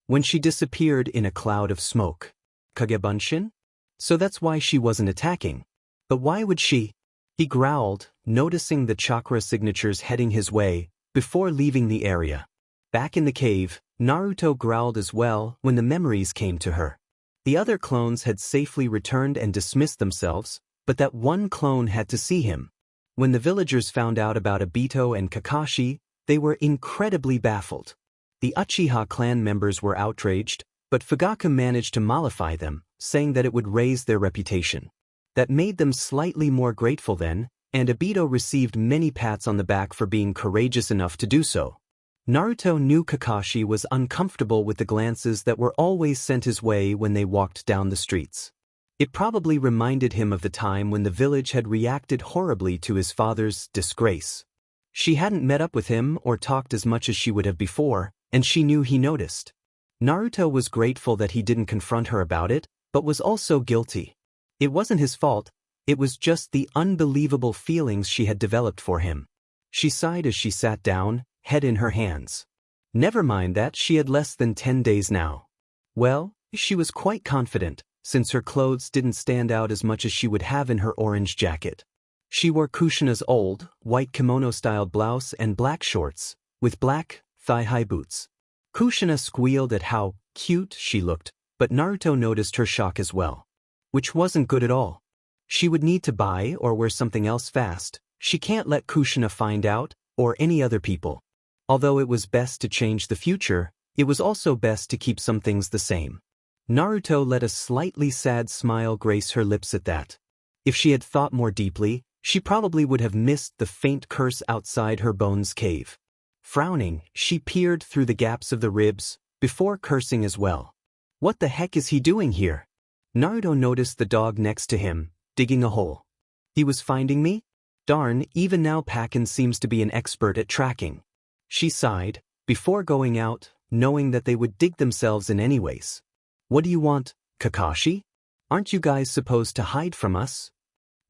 When she disappeared in a cloud of smoke. Kagebunshin? So that's why she wasn't attacking. But why would she? He growled, noticing the chakra signatures heading his way, before leaving the area. Back in the cave, Naruto growled as well when the memories came to her. The other clones had safely returned and dismissed themselves, but that one clone had to see him. When the villagers found out about Obito and Kakashi, they were incredibly baffled. The Uchiha clan members were outraged, but Fugaka managed to mollify them, saying that it would raise their reputation. That made them slightly more grateful then, and Obito received many pats on the back for being courageous enough to do so. Naruto knew Kakashi was uncomfortable with the glances that were always sent his way when they walked down the streets. It probably reminded him of the time when the village had reacted horribly to his father's disgrace. She hadn't met up with him or talked as much as she would have before, and she knew he noticed. Naruto was grateful that he didn't confront her about it, but was also guilty. It wasn't his fault, it was just the unbelievable feelings she had developed for him. She sighed as she sat down, head in her hands. Never mind that she had less than 10 days now. Well, she was quite confident, since her clothes didn't stand out as much as she would have in her orange jacket. She wore Kushina's old, white kimono-styled blouse and black shorts, with black, thigh-high boots. Kushina squealed at how cute she looked, but Naruto noticed her shock as well. Which wasn't good at all. She would need to buy or wear something else fast. She can't let Kushina find out, or any other people. Although it was best to change the future, it was also best to keep some things the same. Naruto let a slightly sad smile grace her lips at that. If she had thought more deeply, she probably would have missed the faint curse outside her bones cave. Frowning, she peered through the gaps of the ribs, before cursing as well. What the heck is he doing here? Naruto noticed the dog next to him, digging a hole. He was finding me? Darn, even now Pakken seems to be an expert at tracking. She sighed, before going out, knowing that they would dig themselves in anyways. What do you want, Kakashi? Aren't you guys supposed to hide from us?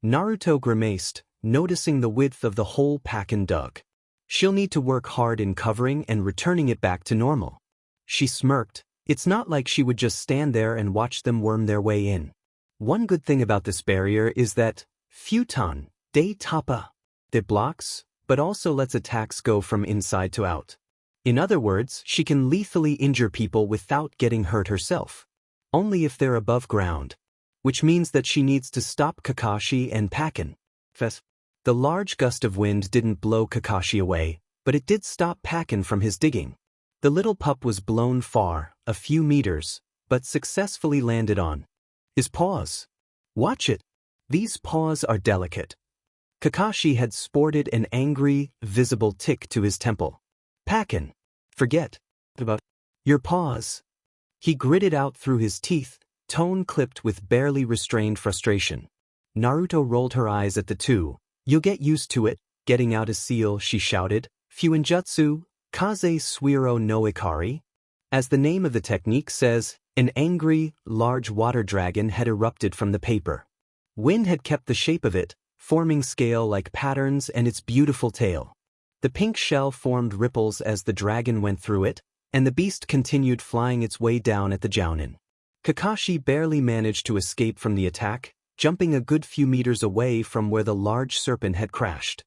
Naruto grimaced, noticing the width of the hole Pakken dug. She'll need to work hard in covering and returning it back to normal. She smirked. It's not like she would just stand there and watch them worm their way in. One good thing about this barrier is that, futon, de tappa. It blocks, but also lets attacks go from inside to out. In other words, she can lethally injure people without getting hurt herself. Only if they're above ground. Which means that she needs to stop Kakashi and Pakken. The large gust of wind didn't blow Kakashi away, but it did stop Pakken from his digging. The little pup was blown far, a few meters, but successfully landed on his paws. Watch it. These paws are delicate. Kakashi had sported an angry, visible tick to his temple. Pakken, forget about your paws. He gritted out through his teeth, tone clipped with barely restrained frustration. Naruto rolled her eyes at the two. You'll get used to it, getting out a seal, she shouted. Fuinjutsu, Kaze Suiro no Ikari. As the name of the technique says, an angry, large water dragon had erupted from the paper. Wind had kept the shape of it, forming scale-like patterns and its beautiful tail. The pink shell formed ripples as the dragon went through it, and the beast continued flying its way down at the jounin. Kakashi barely managed to escape from the attack, jumping a good few meters away from where the large serpent had crashed.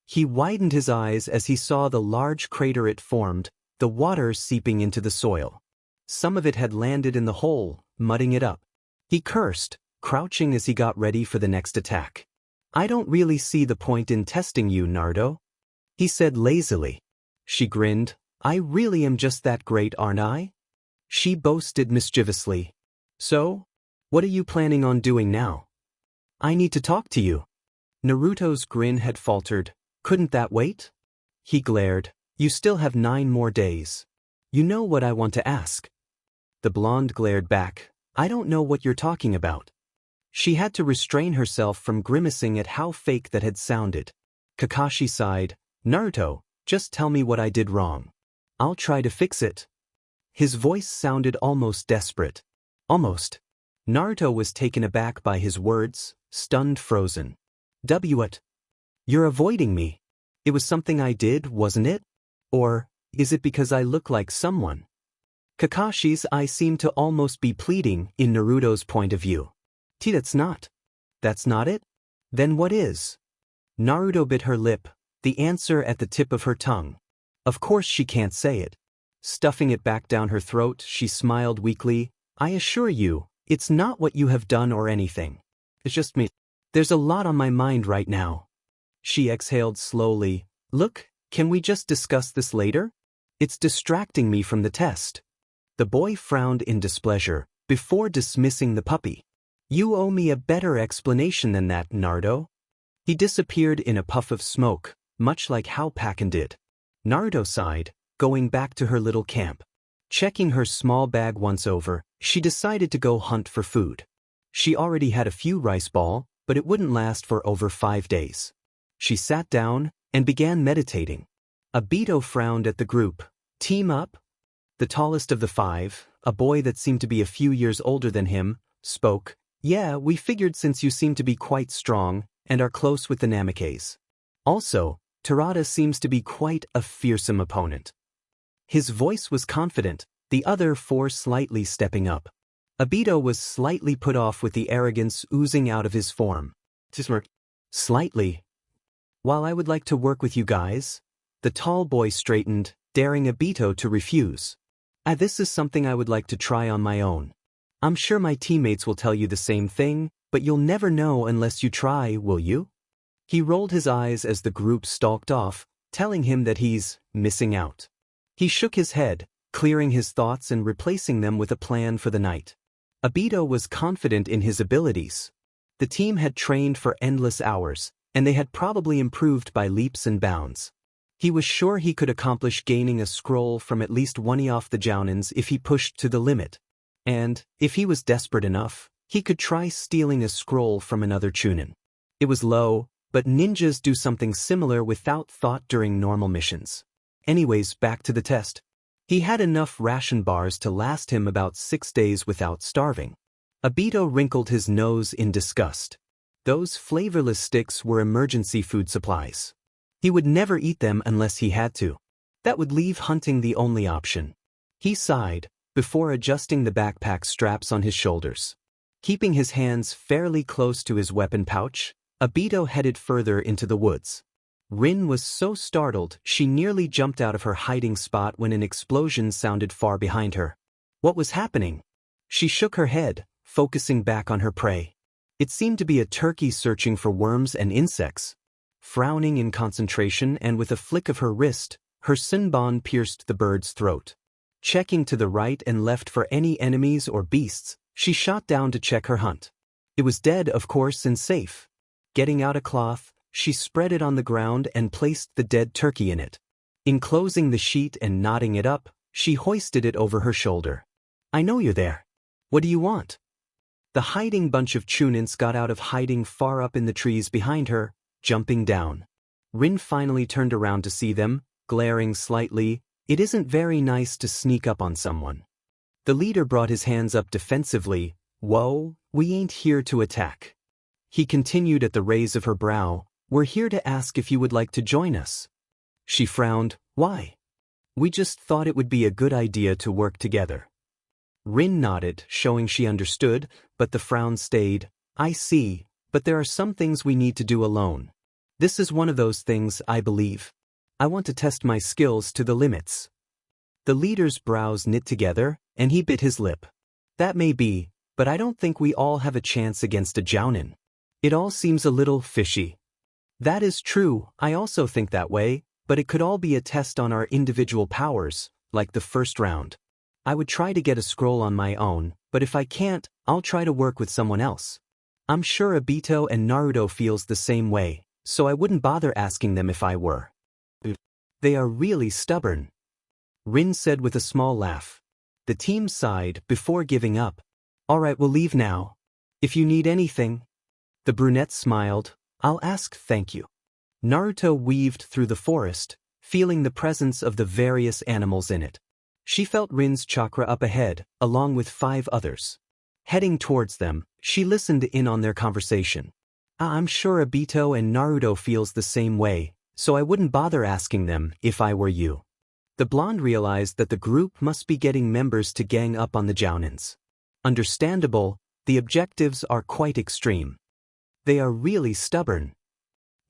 He widened his eyes as he saw the large crater it formed, the water seeping into the soil. Some of it had landed in the hole, mudding it up. He cursed, crouching as he got ready for the next attack. I don't really see the point in testing you, Naruto, he said lazily. She grinned. I really am just that great, aren't I? She boasted mischievously. So? What are you planning on doing now? I need to talk to you. Naruto's grin had faltered. Couldn't that wait? He glared. You still have 9 more days. You know what I want to ask? The blonde glared back. I don't know what you're talking about. She had to restrain herself from grimacing at how fake that had sounded. Kakashi sighed. Naruto, just tell me what I did wrong. I'll try to fix it. His voice sounded almost desperate. Almost. Naruto was taken aback by his words, stunned, frozen. What? You're avoiding me. It was something I did, wasn't it? Or, is it because I look like someone? Kakashi's eyes seemed to almost be pleading in Naruto's point of view. That's not. That's not it? Then what is? Naruto bit her lip, the answer at the tip of her tongue. Of course she can't say it. Stuffing it back down her throat, she smiled weakly. I assure you, it's not what you have done or anything. It's just me. There's a lot on my mind right now. She exhaled slowly. Look, can we just discuss this later? It's distracting me from the test. The boy frowned in displeasure, before dismissing the puppy. You owe me a better explanation than that, Naruto. He disappeared in a puff of smoke, much like how Pakken did. Naruto sighed, going back to her little camp. Checking her small bag once over, she decided to go hunt for food. She already had a few rice balls, but it wouldn't last for over 5 days. She sat down and began meditating. Obito frowned at the group. Team up? The tallest of the 5, a boy that seemed to be a few years older than him, spoke. Yeah, we figured since you seem to be quite strong and are close with the Namikes. Also, Terada seems to be quite a fearsome opponent. His voice was confident, the other 4 slightly stepping up. Obito was slightly put off with the arrogance oozing out of his form. Slightly. While I would like to work with you guys, the tall boy straightened, daring Obito to refuse. This is something I would like to try on my own. I'm sure my teammates will tell you the same thing, but you'll never know unless you try, will you? He rolled his eyes as the group stalked off, telling him that he's missing out. He shook his head, clearing his thoughts and replacing them with a plan for the night. Obito was confident in his abilities. The team had trained for endless hours, and they had probably improved by leaps and bounds. He was sure he could accomplish gaining a scroll from at least one of the Jounins if he pushed to the limit. And, if he was desperate enough, he could try stealing a scroll from another Chunin. It was low, but ninjas do something similar without thought during normal missions. Anyways, back to the test. He had enough ration bars to last him about 6 days without starving. Obito wrinkled his nose in disgust. Those flavorless sticks were emergency food supplies. He would never eat them unless he had to. That would leave hunting the only option. He sighed, before adjusting the backpack straps on his shoulders. Keeping his hands fairly close to his weapon pouch, Obito headed further into the woods. Rin was so startled she nearly jumped out of her hiding spot when an explosion sounded far behind her. What was happening? She shook her head, focusing back on her prey. It seemed to be a turkey searching for worms and insects. Frowning in concentration and with a flick of her wrist, her Senbon pierced the bird's throat. Checking to the right and left for any enemies or beasts, she shot down to check her hunt. It was dead, of course, and safe. Getting out a cloth, she spread it on the ground and placed the dead turkey in it. Enclosing the sheet and knotting it up, she hoisted it over her shoulder. I know you're there. What do you want? The hiding bunch of Chunins got out of hiding far up in the trees behind her, jumping down. Rin finally turned around to see them, glaring slightly. It isn't very nice to sneak up on someone. The leader brought his hands up defensively. Whoa, we ain't here to attack. He continued at the raise of her brow. We're here to ask if you would like to join us. She frowned. Why? We just thought it would be a good idea to work together. Rin nodded, showing she understood, but the frown stayed. I see, but there are some things we need to do alone. This is one of those things, I believe. I want to test my skills to the limits. The leader's brows knit together, and he bit his lip. That may be, but I don't think we all have a chance against a Jounin. It all seems a little fishy. That is true, I also think that way, but it could all be a test on our individual powers, like the first round. I would try to get a scroll on my own, but if I can't, I'll try to work with someone else. I'm sure Obito and Naruto feels the same way, so I wouldn't bother asking them if I were. They are really stubborn, Rin said with a small laugh. The team sighed before giving up. Alright, we'll leave now. If you need anything. The brunette smiled. I'll ask, thank you. Naruto weaved through the forest, feeling the presence of the various animals in it. She felt Rin's chakra up ahead, along with 5 others. Heading towards them, she listened in on their conversation. I'm sure Obito and Naruto feels the same way, so I wouldn't bother asking them if I were you. The blonde realized that the group must be getting members to gang up on the Jounins. Understandable, the objectives are quite extreme. They are really stubborn.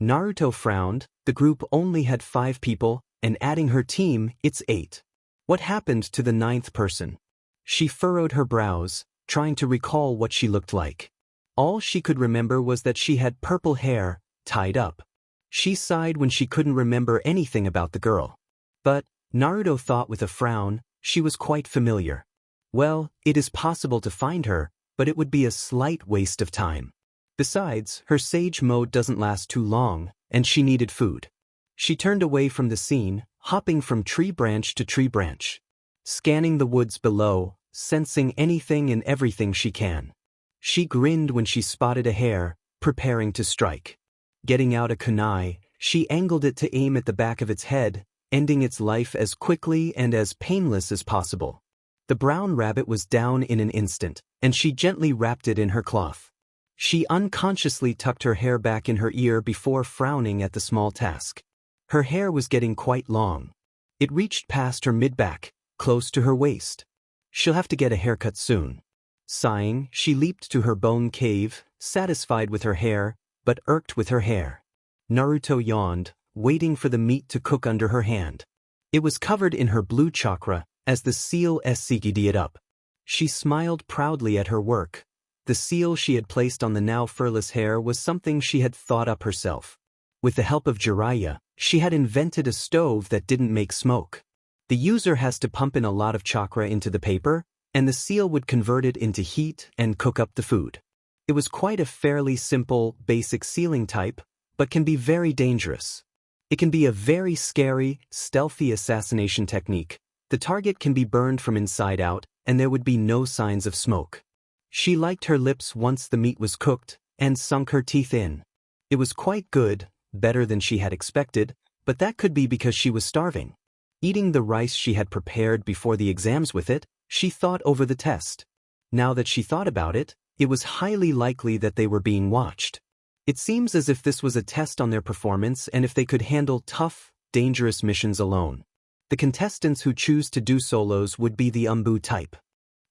Naruto frowned. The group only had 5 people, and adding her team, it's 8. What happened to the 9th person? She furrowed her brows, trying to recall what she looked like. All she could remember was that she had purple hair, tied up. She sighed when she couldn't remember anything about the girl. But, Naruto thought with a frown, she was quite familiar. Well, it is possible to find her, but it would be a slight waste of time. Besides, her sage mode doesn't last too long, and she needed food. She turned away from the scene, hopping from tree branch to tree branch, scanning the woods below, sensing anything and everything she can. She grinned when she spotted a hare, preparing to strike. Getting out a kunai, she angled it to aim at the back of its head, ending its life as quickly and as painless as possible. The brown rabbit was down in an instant, and she gently wrapped it in her cloth. She unconsciously tucked her hair back in her ear before frowning at the small task. Her hair was getting quite long. It reached past her mid-back, close to her waist. She'll have to get a haircut soon. Sighing, she leaped to her bone cave, satisfied with her hair, but irked with her hair. Naruto yawned, waiting for the meat to cook under her hand. It was covered in her blue chakra, as the seal siged it up. She smiled proudly at her work. The seal she had placed on the now furless hair was something she had thought up herself. With the help of Jiraiya, she had invented a stove that didn't make smoke. The user has to pump in a lot of chakra into the paper, and the seal would convert it into heat and cook up the food. It was quite a fairly simple, basic sealing type, but can be very dangerous. It can be a very scary, stealthy assassination technique. The target can be burned from inside out, and there would be no signs of smoke. She liked her lips once the meat was cooked, and sunk her teeth in. It was quite good, better than she had expected, but that could be because she was starving. Eating the rice she had prepared before the exams with it, she thought over the test. Now that she thought about it, it was highly likely that they were being watched. It seems as if this was a test on their performance and if they could handle tough, dangerous missions alone. The contestants who choose to do solos would be the Umbu type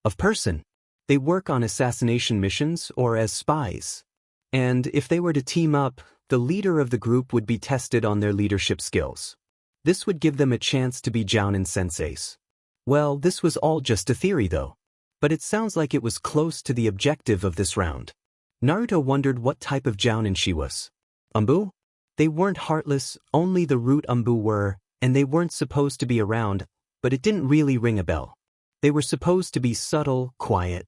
of person. They work on assassination missions or as spies. And if they were to team up, the leader of the group would be tested on their leadership skills. This would give them a chance to be Jounin senseis. Well, this was all just a theory though. But it sounds like it was close to the objective of this round. Naruto wondered what type of Jounin she was. Umbu? They weren't heartless, only the root Umbu were, and they weren't supposed to be around, but it didn't really ring a bell. They were supposed to be subtle, quiet.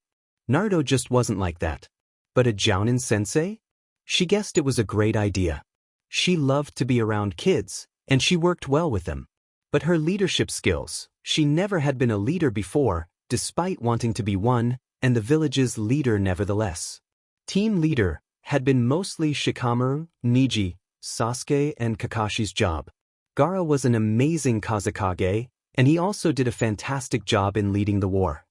Naruto just wasn't like that. But a Jounin sensei? She guessed it was a great idea. She loved to be around kids, and she worked well with them. But her leadership skills, she never had been a leader before, despite wanting to be one, and the village's leader nevertheless. Team leader had been mostly Shikamaru, Niji, Sasuke, and Kakashi's job. Gaara was an amazing Kazekage, and he also did a fantastic job in leading the war.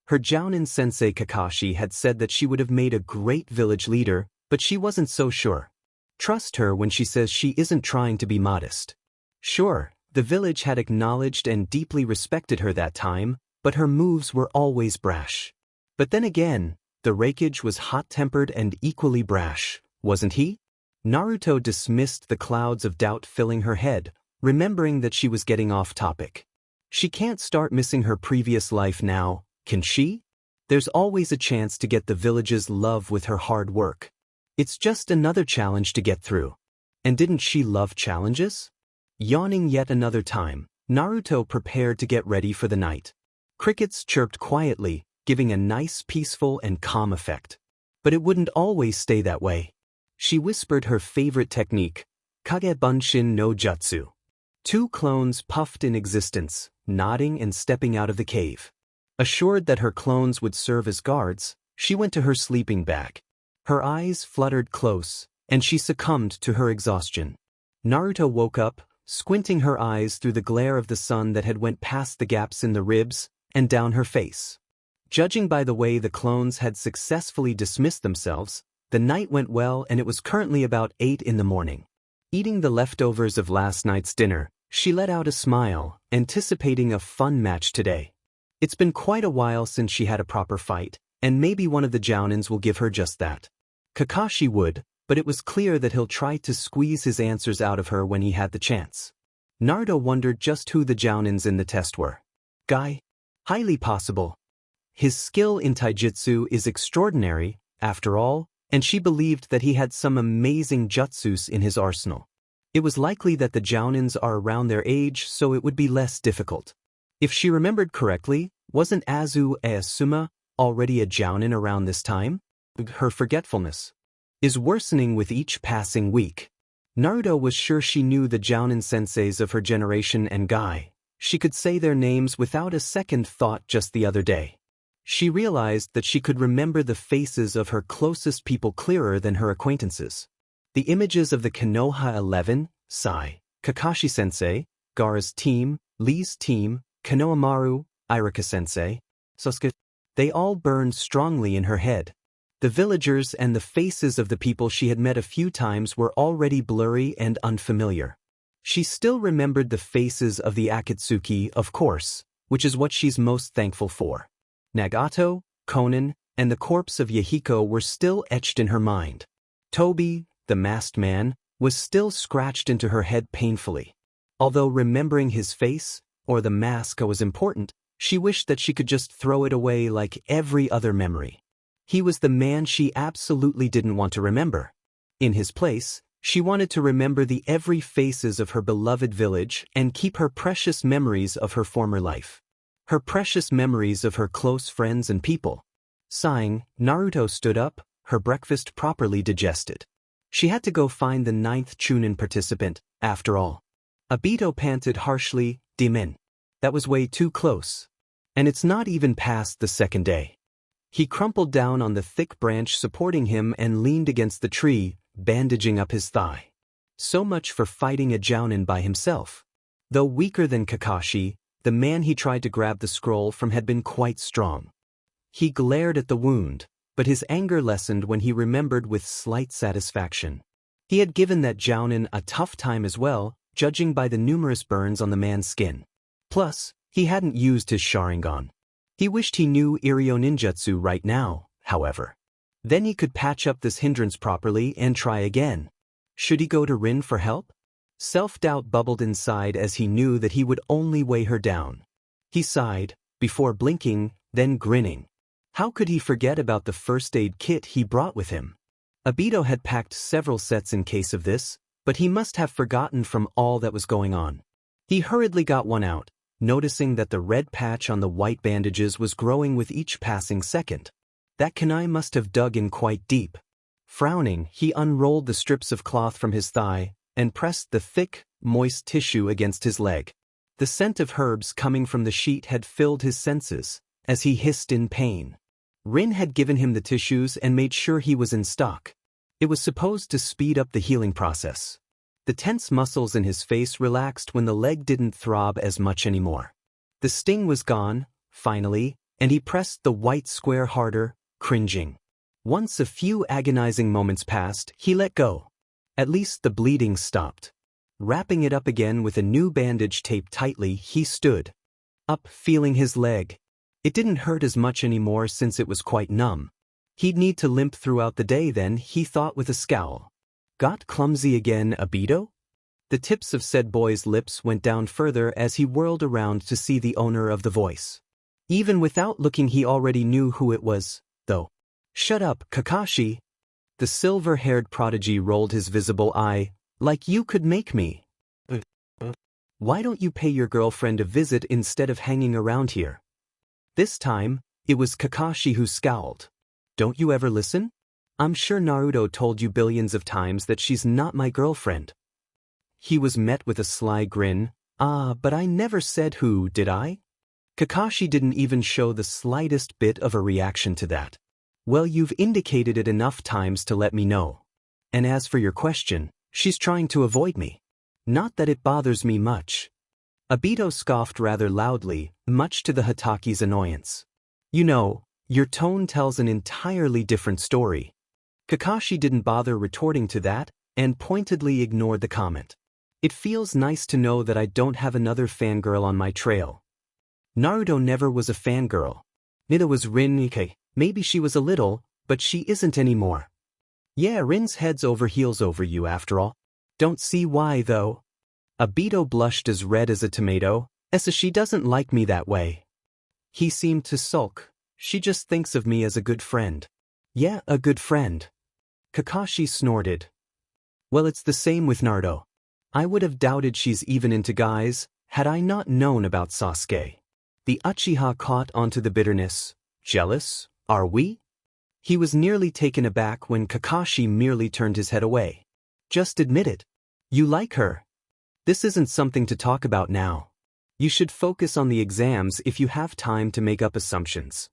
Her Jounin sensei Kakashi had said that she would have made a great village leader, but she wasn't so sure. Trust her when she says she isn't trying to be modest. Sure, the village had acknowledged and deeply respected her that time, but her moves were always brash. But then again, the Raikage was hot-tempered and equally brash, wasn't he? Naruto dismissed the clouds of doubt filling her head, remembering that she was getting off topic. She can't start missing her previous life now, can she? There's always a chance to get the village's love with her hard work. It's just another challenge to get through. And didn't she love challenges? Yawning yet another time, Naruto prepared to get ready for the night. Crickets chirped quietly, giving a nice peaceful and calm effect. But it wouldn't always stay that way. She whispered her favorite technique, Kage Bunshin no Jutsu. 2 clones puffed in existence, nodding and stepping out of the cave. Assured that her clones would serve as guards, she went to her sleeping bag. Her eyes fluttered close, and she succumbed to her exhaustion. Naruto woke up, squinting her eyes through the glare of the sun that had went past the gaps in the ribs and down her face. Judging by the way the clones had successfully dismissed themselves, the night went well and it was currently about 8 in the morning. Eating the leftovers of last night's dinner, she let out a smile, anticipating a fun match today. It's been quite a while since she had a proper fight, and maybe one of the Jounins will give her just that. Kakashi would, but it was clear that he'll try to squeeze his answers out of her when he had the chance. Naruto wondered just who the Jounins in the test were. Guy? Highly possible. His skill in taijutsu is extraordinary, after all, and she believed that he had some amazing jutsus in his arsenal. It was likely that the Jounins are around their age, so it would be less difficult. If she remembered correctly, wasn't Azu Aosuma already a Jounin around this time? Her forgetfulness is worsening with each passing week. Naruto was sure she knew the Jounin senseis of her generation and Guy. She could say their names without a second thought just the other day. She realized that she could remember the faces of her closest people clearer than her acquaintances. The images of the Konoha 11, Sai, Kakashi-sensei, Gaara's team, Lee's team, Konohamaru, Iruka-sensei, Sasuke, they all burned strongly in her head. The villagers and the faces of the people she had met a few times were already blurry and unfamiliar. She still remembered the faces of the Akatsuki, of course, which is what she's most thankful for. Nagato, Konan, and the corpse of Yahiko were still etched in her mind. Tobi, the masked man, was still scratched into her head painfully. Although remembering his face, or the mask, was important, she wished that she could just throw it away like every other memory. He was the man she absolutely didn't want to remember. In his place, she wanted to remember the every faces of her beloved village and keep her precious memories of her former life. Her precious memories of her close friends and people. Sighing, Naruto stood up, her breakfast properly digested. She had to go find the 9th Chunin participant, after all. Obito panted harshly, "Demon. That was way too close. And it's not even past the second day." He crumpled down on the thick branch supporting him and leaned against the tree, bandaging up his thigh. So much for fighting a Jounin by himself. Though weaker than Kakashi, the man he tried to grab the scroll from had been quite strong. He glared at the wound, but his anger lessened when he remembered with slight satisfaction. He had given that Jounin a tough time as well, judging by the numerous burns on the man's skin. Plus, he hadn't used his Sharingan. He wished he knew Iryo Ninjutsu right now, however. Then he could patch up this hindrance properly and try again. Should he go to Rin for help? Self-doubt bubbled inside as he knew that he would only weigh her down. He sighed, before blinking, then grinning. How could he forget about the first aid kit he brought with him? Obito had packed several sets in case of this, but he must have forgotten from all that was going on. He hurriedly got one out, noticing that the red patch on the white bandages was growing with each passing second. That kunai must have dug in quite deep. Frowning, he unrolled the strips of cloth from his thigh and pressed the thick, moist tissue against his leg. The scent of herbs coming from the sheet had filled his senses, as he hissed in pain. Rin had given him the tissues and made sure he was in stock. It was supposed to speed up the healing process. The tense muscles in his face relaxed when the leg didn't throb as much anymore. The sting was gone, finally, and he pressed the white square harder, cringing. Once a few agonizing moments passed, he let go. At least the bleeding stopped. Wrapping it up again with a new bandage taped tightly, he stood up, feeling his leg. It didn't hurt as much anymore since it was quite numb. He'd need to limp throughout the day then, he thought with a scowl. Got clumsy again, Obito? The tips of said boy's lips went down further as he whirled around to see the owner of the voice. Even without looking, he already knew who it was, though. Shut up, Kakashi. The silver-haired prodigy rolled his visible eye, like you could make me. Why don't you pay your girlfriend a visit instead of hanging around here? This time, it was Kakashi who scowled. Don't you ever listen? I'm sure Naruto told you billions of times that she's not my girlfriend. He was met with a sly grin. "Ah, but I never said who, did I?" Kakashi didn't even show the slightest bit of a reaction to that. "Well, you've indicated it enough times to let me know. And as for your question, she's trying to avoid me. Not that it bothers me much." Obito scoffed rather loudly, much to the Hataki's annoyance. "You know, your tone tells an entirely different story." Kakashi didn't bother retorting to that, and pointedly ignored the comment. "It feels nice to know that I don't have another fangirl on my trail." Naruto never was a fangirl. Neither was Rin. Maybe she was a little, but she isn't anymore. Yeah, Rin's head's over heels over you after all. Don't see why, though. Obito blushed as red as a tomato, as if she doesn't like me that way. He seemed to sulk. "She just thinks of me as a good friend." "Yeah, a good friend." Kakashi snorted. "Well, it's the same with Naruto. I would have doubted she's even into guys, had I not known about Sasuke." The Uchiha caught onto the bitterness. "Jealous, are we?" He was nearly taken aback when Kakashi merely turned his head away. "Just admit it. You like her. This isn't something to talk about now. You should focus on the exams if you have time to make up assumptions.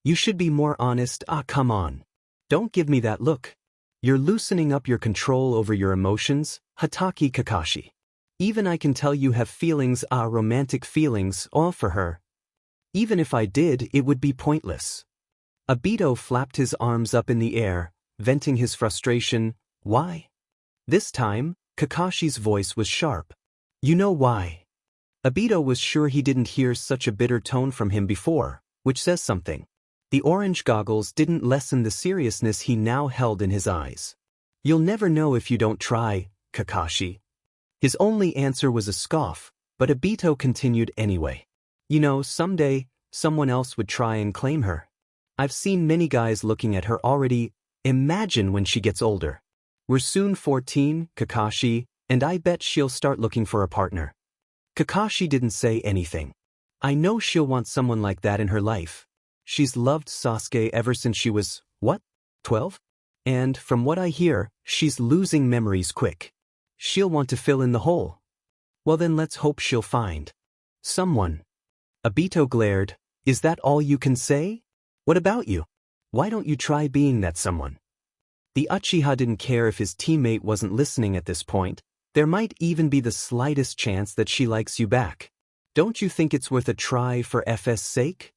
You should be more honest. Come on. Don't give me that look. You're loosening up your control over your emotions, Hatake Kakashi. Even I can tell you have feelings, romantic feelings, all for her. Even if I did, it would be pointless." Obito flapped his arms up in the air, venting his frustration. "Why?" This time, Kakashi's voice was sharp. "You know why." Obito was sure he didn't hear such a bitter tone from him before, which says something. The orange goggles didn't lessen the seriousness he now held in his eyes. "You'll never know if you don't try, Kakashi." His only answer was a scoff, but Obito continued anyway. "You know, someday, someone else would try and claim her. I've seen many guys looking at her already. Imagine when she gets older. We're soon 14, Kakashi, and I bet she'll start looking for a partner." Kakashi didn't say anything. "I know she'll want someone like that in her life. She's loved Sasuke ever since she was, 12? And, from what I hear, she's losing memories quick. She'll want to fill in the hole. Well then let's hope she'll find someone." Obito glared. "Is that all you can say? What about you? Why don't you try being that someone?" The Uchiha didn't care if his teammate wasn't listening at this point. There might even be the slightest chance that she likes you back. "Don't you think it's worth a try for FS sake?"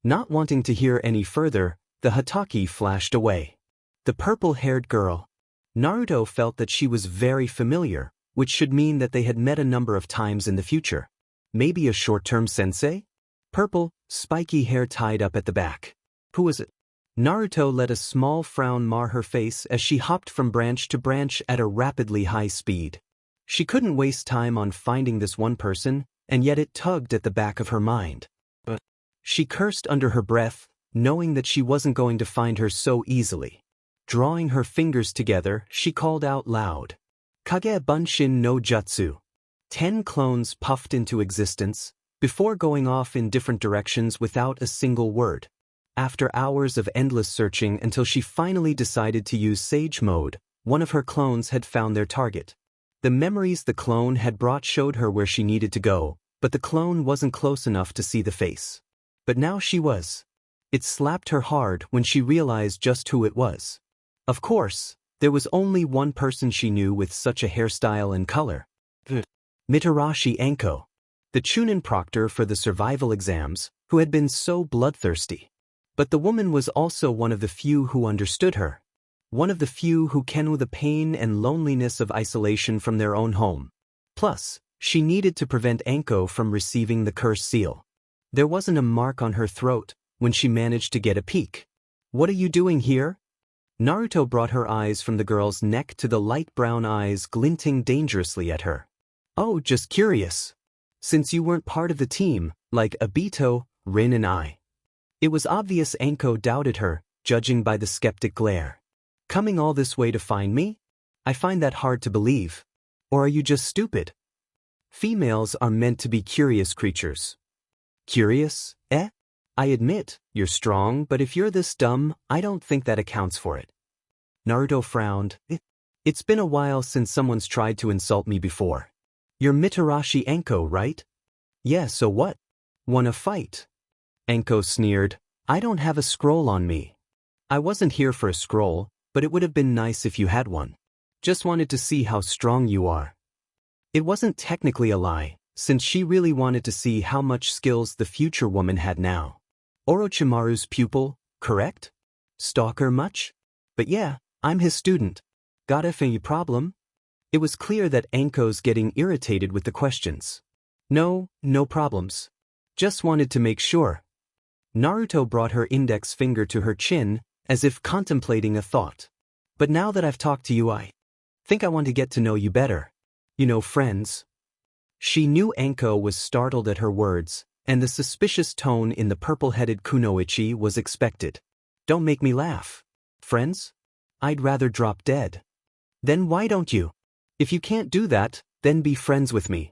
Not wanting to hear any further, the Hatake flashed away. The purple-haired girl. Naruto felt that she was very familiar, which should mean that they had met a number of times in the future. Maybe a short-term sensei? Purple, spiky hair tied up at the back. Who was it? Naruto let a small frown mar her face as she hopped from branch to branch at a rapidly high speed. She couldn't waste time on finding this one person, and yet it tugged at the back of her mind. But she cursed under her breath, knowing that she wasn't going to find her so easily. Drawing her fingers together, she called out loud. "Kage Bunshin no Jutsu." 10 clones puffed into existence, before going off in different directions without a single word. After hours of endless searching until she finally decided to use Sage Mode, one of her clones had found their target. The memories the clone had brought showed her where she needed to go, but the clone wasn't close enough to see the face. But now she was. It slapped her hard when she realized just who it was. Of course, there was only one person she knew with such a hairstyle and color. Mitarashi Anko, the Chunin proctor for the survival exams, who had been so bloodthirsty. But the woman was also one of the few who understood her. One of the few who knew the pain and loneliness of isolation from their own home. Plus, she needed to prevent Anko from receiving the curse seal. There wasn't a mark on her throat when she managed to get a peek. "What are you doing here?" Naruto brought her eyes from the girl's neck to the light brown eyes glinting dangerously at her. "Oh, just curious. Since you weren't part of the team, like Obito, Rin and I." It was obvious Anko doubted her, judging by the skeptic glare. "Coming all this way to find me? I find that hard to believe. Or are you just stupid?" Females are meant to be curious creatures. Curious, eh? I admit, you're strong, but if you're this dumb, I don't think that accounts for it. Naruto frowned. It's been a while since someone's tried to insult me before. You're Mitarashi Enko, right? Yeah, so what? Wanna fight? Enko sneered. I don't have a scroll on me. I wasn't here for a scroll, but it would have been nice if you had one. Just wanted to see how strong you are. It wasn't technically a lie, since she really wanted to see how much skills the future woman had now. Orochimaru's pupil, correct? Stalker much? But yeah, I'm his student. Got any problem? It was clear that Enko's getting irritated with the questions. No problems. Just wanted to make sure. Naruto brought her index finger to her chin, as if contemplating a thought. But now that I've talked to you, I think I want to get to know you better. You know, friends. She knew Enko was startled at her words, and the suspicious tone in the purple-headed kunoichi was expected. Don't make me laugh. Friends? I'd rather drop dead. Then why don't you? If you can't do that, then be friends with me.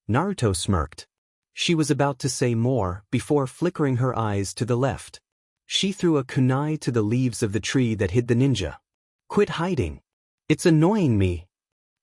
Naruto smirked. She was about to say more before flickering her eyes to the left. She threw a kunai to the leaves of the tree that hid the ninja. Quit hiding. It's annoying me.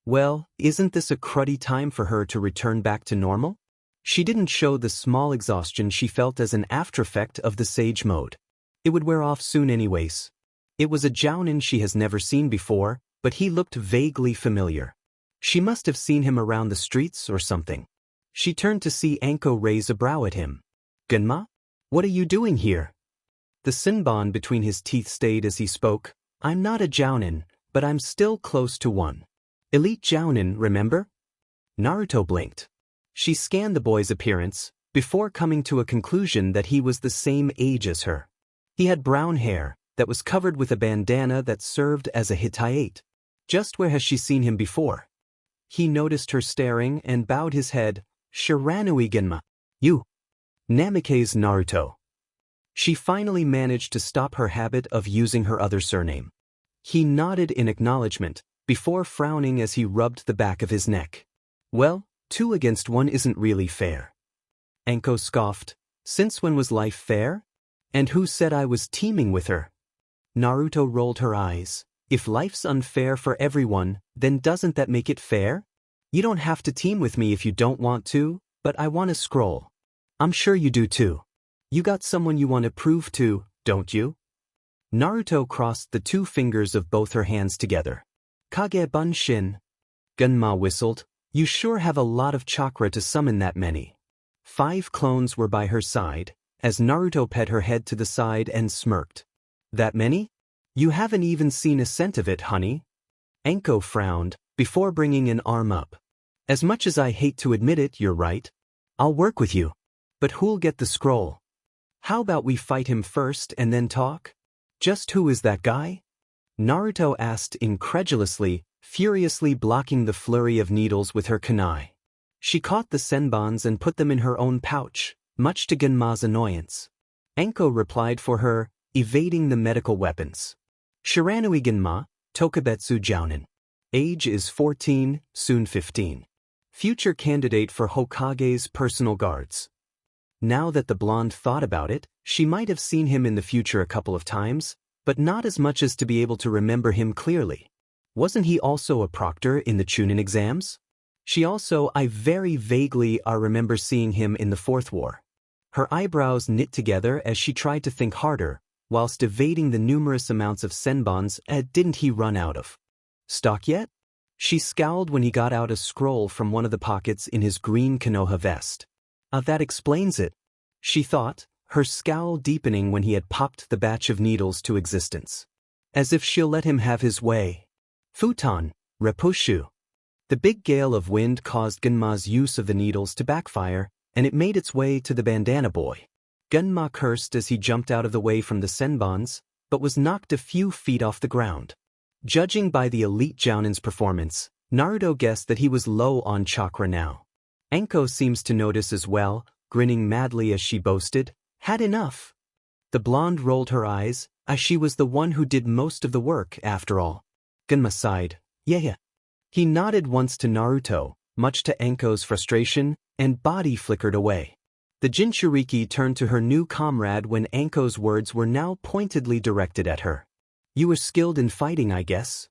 Well, isn't this a cruddy time for her to return back to normal? She didn't show the small exhaustion she felt as an aftereffect of the sage mode. It would wear off soon anyways. It was a jounin she has never seen before, but he looked vaguely familiar. She must have seen him around the streets or something. She turned to see Enko raise a brow at him. Genma? What are you doing here? The senbon between his teeth stayed as he spoke. I'm not a jounin, but I'm still close to one. Elite jounin, remember? Naruto blinked. She scanned the boy's appearance, before coming to a conclusion that he was the same age as her. He had brown hair, that was covered with a bandana that served as a hitayate. Just where has she seen him before? He noticed her staring and bowed his head. Shiranui Genma. You. Namikaze Naruto. She finally managed to stop her habit of using her other surname. He nodded in acknowledgement, before frowning as he rubbed the back of his neck. Well, 2 against 1 isn't really fair. Enko scoffed. Since when was life fair? And who said I was teaming with her? Naruto rolled her eyes. If life's unfair for everyone, then doesn't that make it fair? You don't have to team with me if you don't want to, but I want a scroll. I'm sure you do too. You got someone you want to prove to, don't you? Naruto crossed the 2 fingers of both her hands together. Kage Bunshin. Genma whistled. You sure have a lot of chakra to summon that many. 5 clones were by her side, as Naruto pet her head to the side and smirked. That many? You haven't even seen a cent of it, honey. Enko frowned, before bringing an arm up. As much as I hate to admit it, you're right. I'll work with you. But who'll get the scroll? How about we fight him first and then talk? Just who is that guy? Naruto asked incredulously, furiously blocking the flurry of needles with her kunai. She caught the senbons and put them in her own pouch, much to Genma's annoyance. Enko replied for her, evading the medical weapons. Shiranui Genma, Tokubetsu Jounin. Age is 14, soon 15. Future candidate for Hokage's personal guards. Now that the blonde thought about it, she might have seen him in the future a couple of times, but not as much as to be able to remember him clearly. Wasn't he also a proctor in the Chunin exams? I very vaguely remember seeing him in the 4th war. Her eyebrows knit together as she tried to think harder, whilst evading the numerous amounts of senbons didn't he run out of. Stock yet? She scowled when he got out a scroll from one of the pockets in his green Konoha vest. That explains it, she thought, her scowl deepening when he had popped the batch of needles to existence. As if she'll let him have his way. Futon, Repushu. The big gale of wind caused Genma's use of the needles to backfire, and it made its way to the bandana boy. Genma cursed as he jumped out of the way from the senbons, but was knocked a few feet off the ground. Judging by the elite Jounin's performance, Naruto guessed that he was low on chakra now. Enko seems to notice as well, grinning madly as she boasted, had enough. The blonde rolled her eyes, as she was the one who did most of the work after all. Genma sighed. Yeah. He nodded once to Naruto, much to Enko's frustration, and body flickered away. The Jinchuriki turned to her new comrade when Enko's words were now pointedly directed at her. You were skilled in fighting, I guess.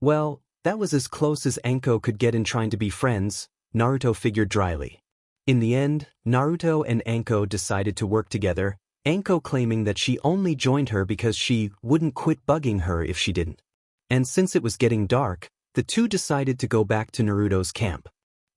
Well, That was as close as Anko could get in trying to be friends, Naruto figured dryly. In the end, Naruto and Anko decided to work together, Anko claiming that she only joined her because she wouldn't quit bugging her if she didn't. And since it was getting dark, the two decided to go back to Naruto's camp.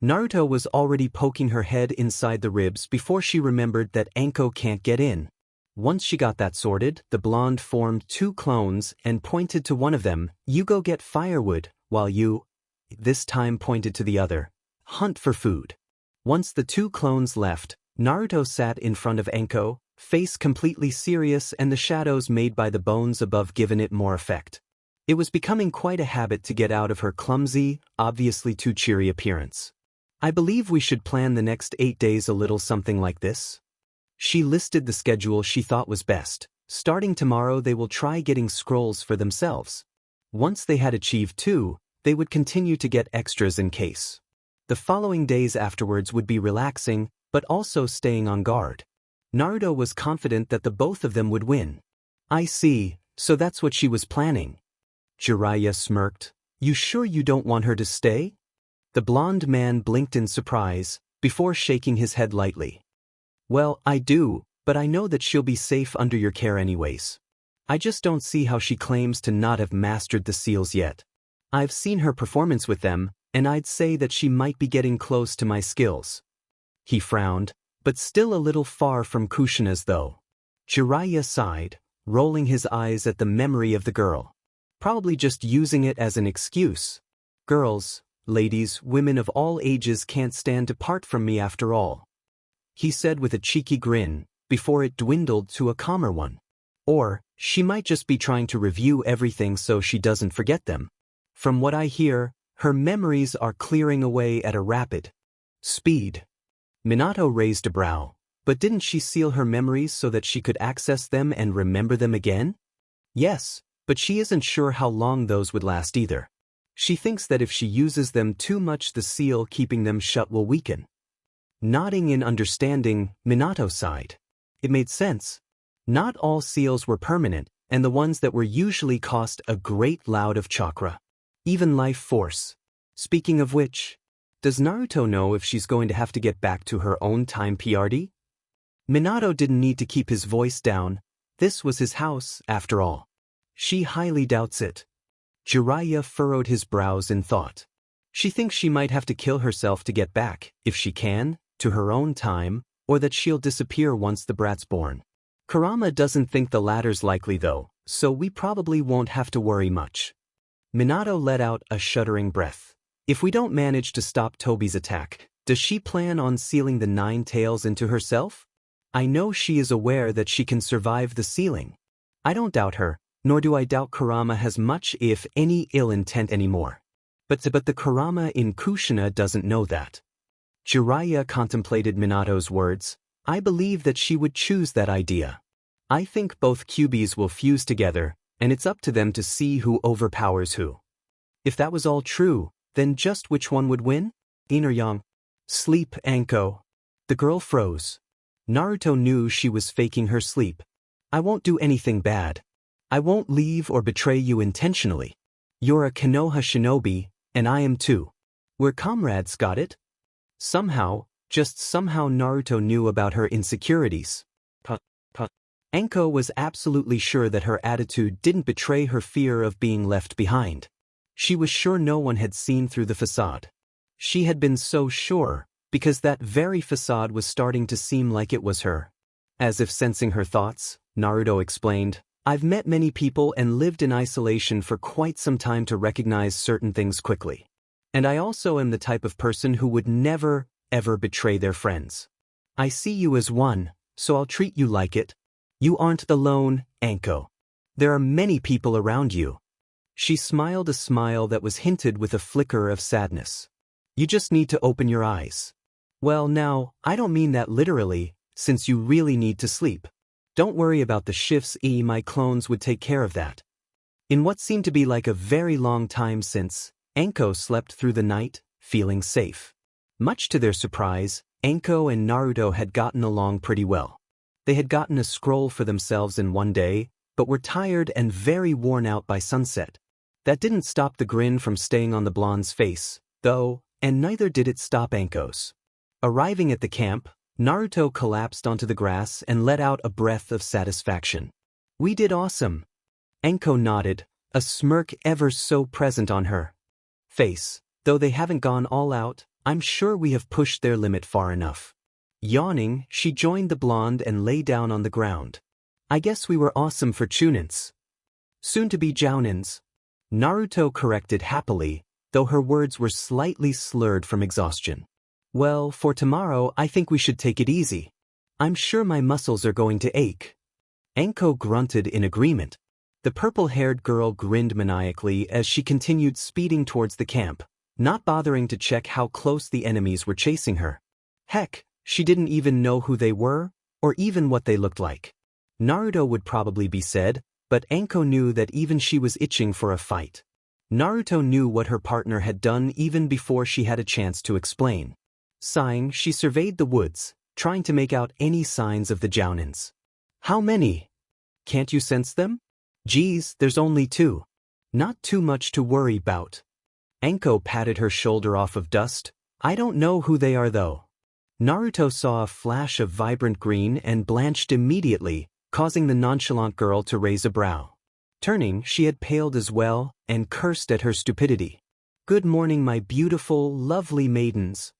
Naruto was already poking her head inside the ribs before she remembered that Anko can't get in. Once she got that sorted, the blonde formed two clones and pointed to one of them, "You go get firewood, while you," this time pointed to the other, "hunt for food." Once the two clones left, Naruto sat in front of Anko, face completely serious and the shadows made by the bones above given it more effect. It was becoming quite a habit to get out of her clumsy, obviously too cheery appearance. "I believe we should plan the next 8 days a little something like this." She listed the schedule she thought was best. Starting tomorrow they will try getting scrolls for themselves. Once they had achieved 2, they would continue to get extras in case. The following days afterwards would be relaxing, but also staying on guard. Naruto was confident that the both of them would win. "I see, so that's what she was planning." Jiraiya smirked. "You sure you don't want her to stay?" The blonde man blinked in surprise, before shaking his head lightly. "Well, I do, but I know that she'll be safe under your care anyways. I just don't see how she claims to not have mastered the seals yet. I've seen her performance with them, and I'd say that she might be getting close to my skills." He frowned, but still a little far from Kushina's though. Jiraiya sighed, rolling his eyes at the memory of the girl. Probably just using it as an excuse. "Girls, ladies, women of all ages can't stand apart from me after all," he said with a cheeky grin, before it dwindled to a calmer one. "Or, she might just be trying to review everything so she doesn't forget them. From what I hear, her memories are clearing away at a rapid speed." Minato raised a brow. But didn't she seal her memories so that she could access them and remember them again? Yes, but she isn't sure how long those would last either. She thinks that if she uses them too much the seal keeping them shut will weaken. Nodding in understanding, Minato sighed. It made sense. Not all seals were permanent, and the ones that were usually cost a great load of chakra. Even life force. Speaking of which, does Naruto know if she's going to have to get back to her own time PRD? Minato didn't need to keep his voice down. This was his house, after all. She highly doubts it. Jiraiya furrowed his brows in thought. She thinks she might have to kill herself to get back, if she can, to her own time, or that she'll disappear once the brat's born. Kurama doesn't think the latter's likely though, so we probably won't have to worry much. Minato let out a shuddering breath. If we don't manage to stop Tobi's attack, does she plan on sealing the 9 tails into herself? I know she is aware that she can survive the sealing. I don't doubt her, nor do I doubt Kurama has much if any ill intent anymore. But the Kurama in Kushina doesn't know that. Jiraiya contemplated Minato's words. I believe that she would choose that idea. I think both Kyubis will fuse together, and it's up to them to see who overpowers who. If that was all true, then just which one would win? Yin or yang? Sleep, Anko. The girl froze. Naruto knew she was faking her sleep. I won't do anything bad. I won't leave or betray you intentionally. You're a Konoha shinobi, and I am too. We're comrades, got it? Somehow, just somehow Naruto knew about her insecurities. Anko was absolutely sure that her attitude didn't betray her fear of being left behind. She was sure no one had seen through the facade. She had been so sure, because that very facade was starting to seem like it was her. As if sensing her thoughts, Naruto explained, I've met many people and lived in isolation for quite some time to recognize certain things quickly. And I also am the type of person who would never, ever betray their friends. I see you as one, so I'll treat you like it. You aren't alone, Anko. There are many people around you. She smiled a smile that was hinted with a flicker of sadness. You just need to open your eyes. Well now, I don't mean that literally, since you really need to sleep. Don't worry about the shifts, my clones would take care of that. In what seemed to be like a very long time since, Anko slept through the night, feeling safe. Much to their surprise, Anko and Naruto had gotten along pretty well. They had gotten a scroll for themselves in one day, but were tired and very worn out by sunset. That didn't stop the grin from staying on the blonde's face, though, and neither did it stop Anko's. Arriving at the camp, Naruto collapsed onto the grass and let out a breath of satisfaction. "We did awesome." Anko nodded, a smirk ever so present on her face. "Though they haven't gone all out, I'm sure we have pushed their limit far enough." Yawning, she joined the blonde and lay down on the ground. "I guess we were awesome for Chunins. Soon to be Jounins," Naruto corrected happily, though her words were slightly slurred from exhaustion. "Well, for tomorrow I think we should take it easy. I'm sure my muscles are going to ache." Anko grunted in agreement. The purple-haired girl grinned maniacally as she continued speeding towards the camp, not bothering to check how close the enemies were chasing her. Heck, she didn't even know who they were, or even what they looked like. Naruto would probably be said, but Anko knew that even she was itching for a fight. Naruto knew what her partner had done even before she had a chance to explain. Sighing, she surveyed the woods, trying to make out any signs of the Jounins. "How many? Can't you sense them?" "Geez, there's only 2. Not too much to worry about." Anko patted her shoulder off of dust. "I don't know who they are though." Naruto saw a flash of vibrant green and blanched immediately, causing the nonchalant girl to raise a brow. Turning, she had paled as well, and cursed at her stupidity. "Good morning, my beautiful, lovely maidens."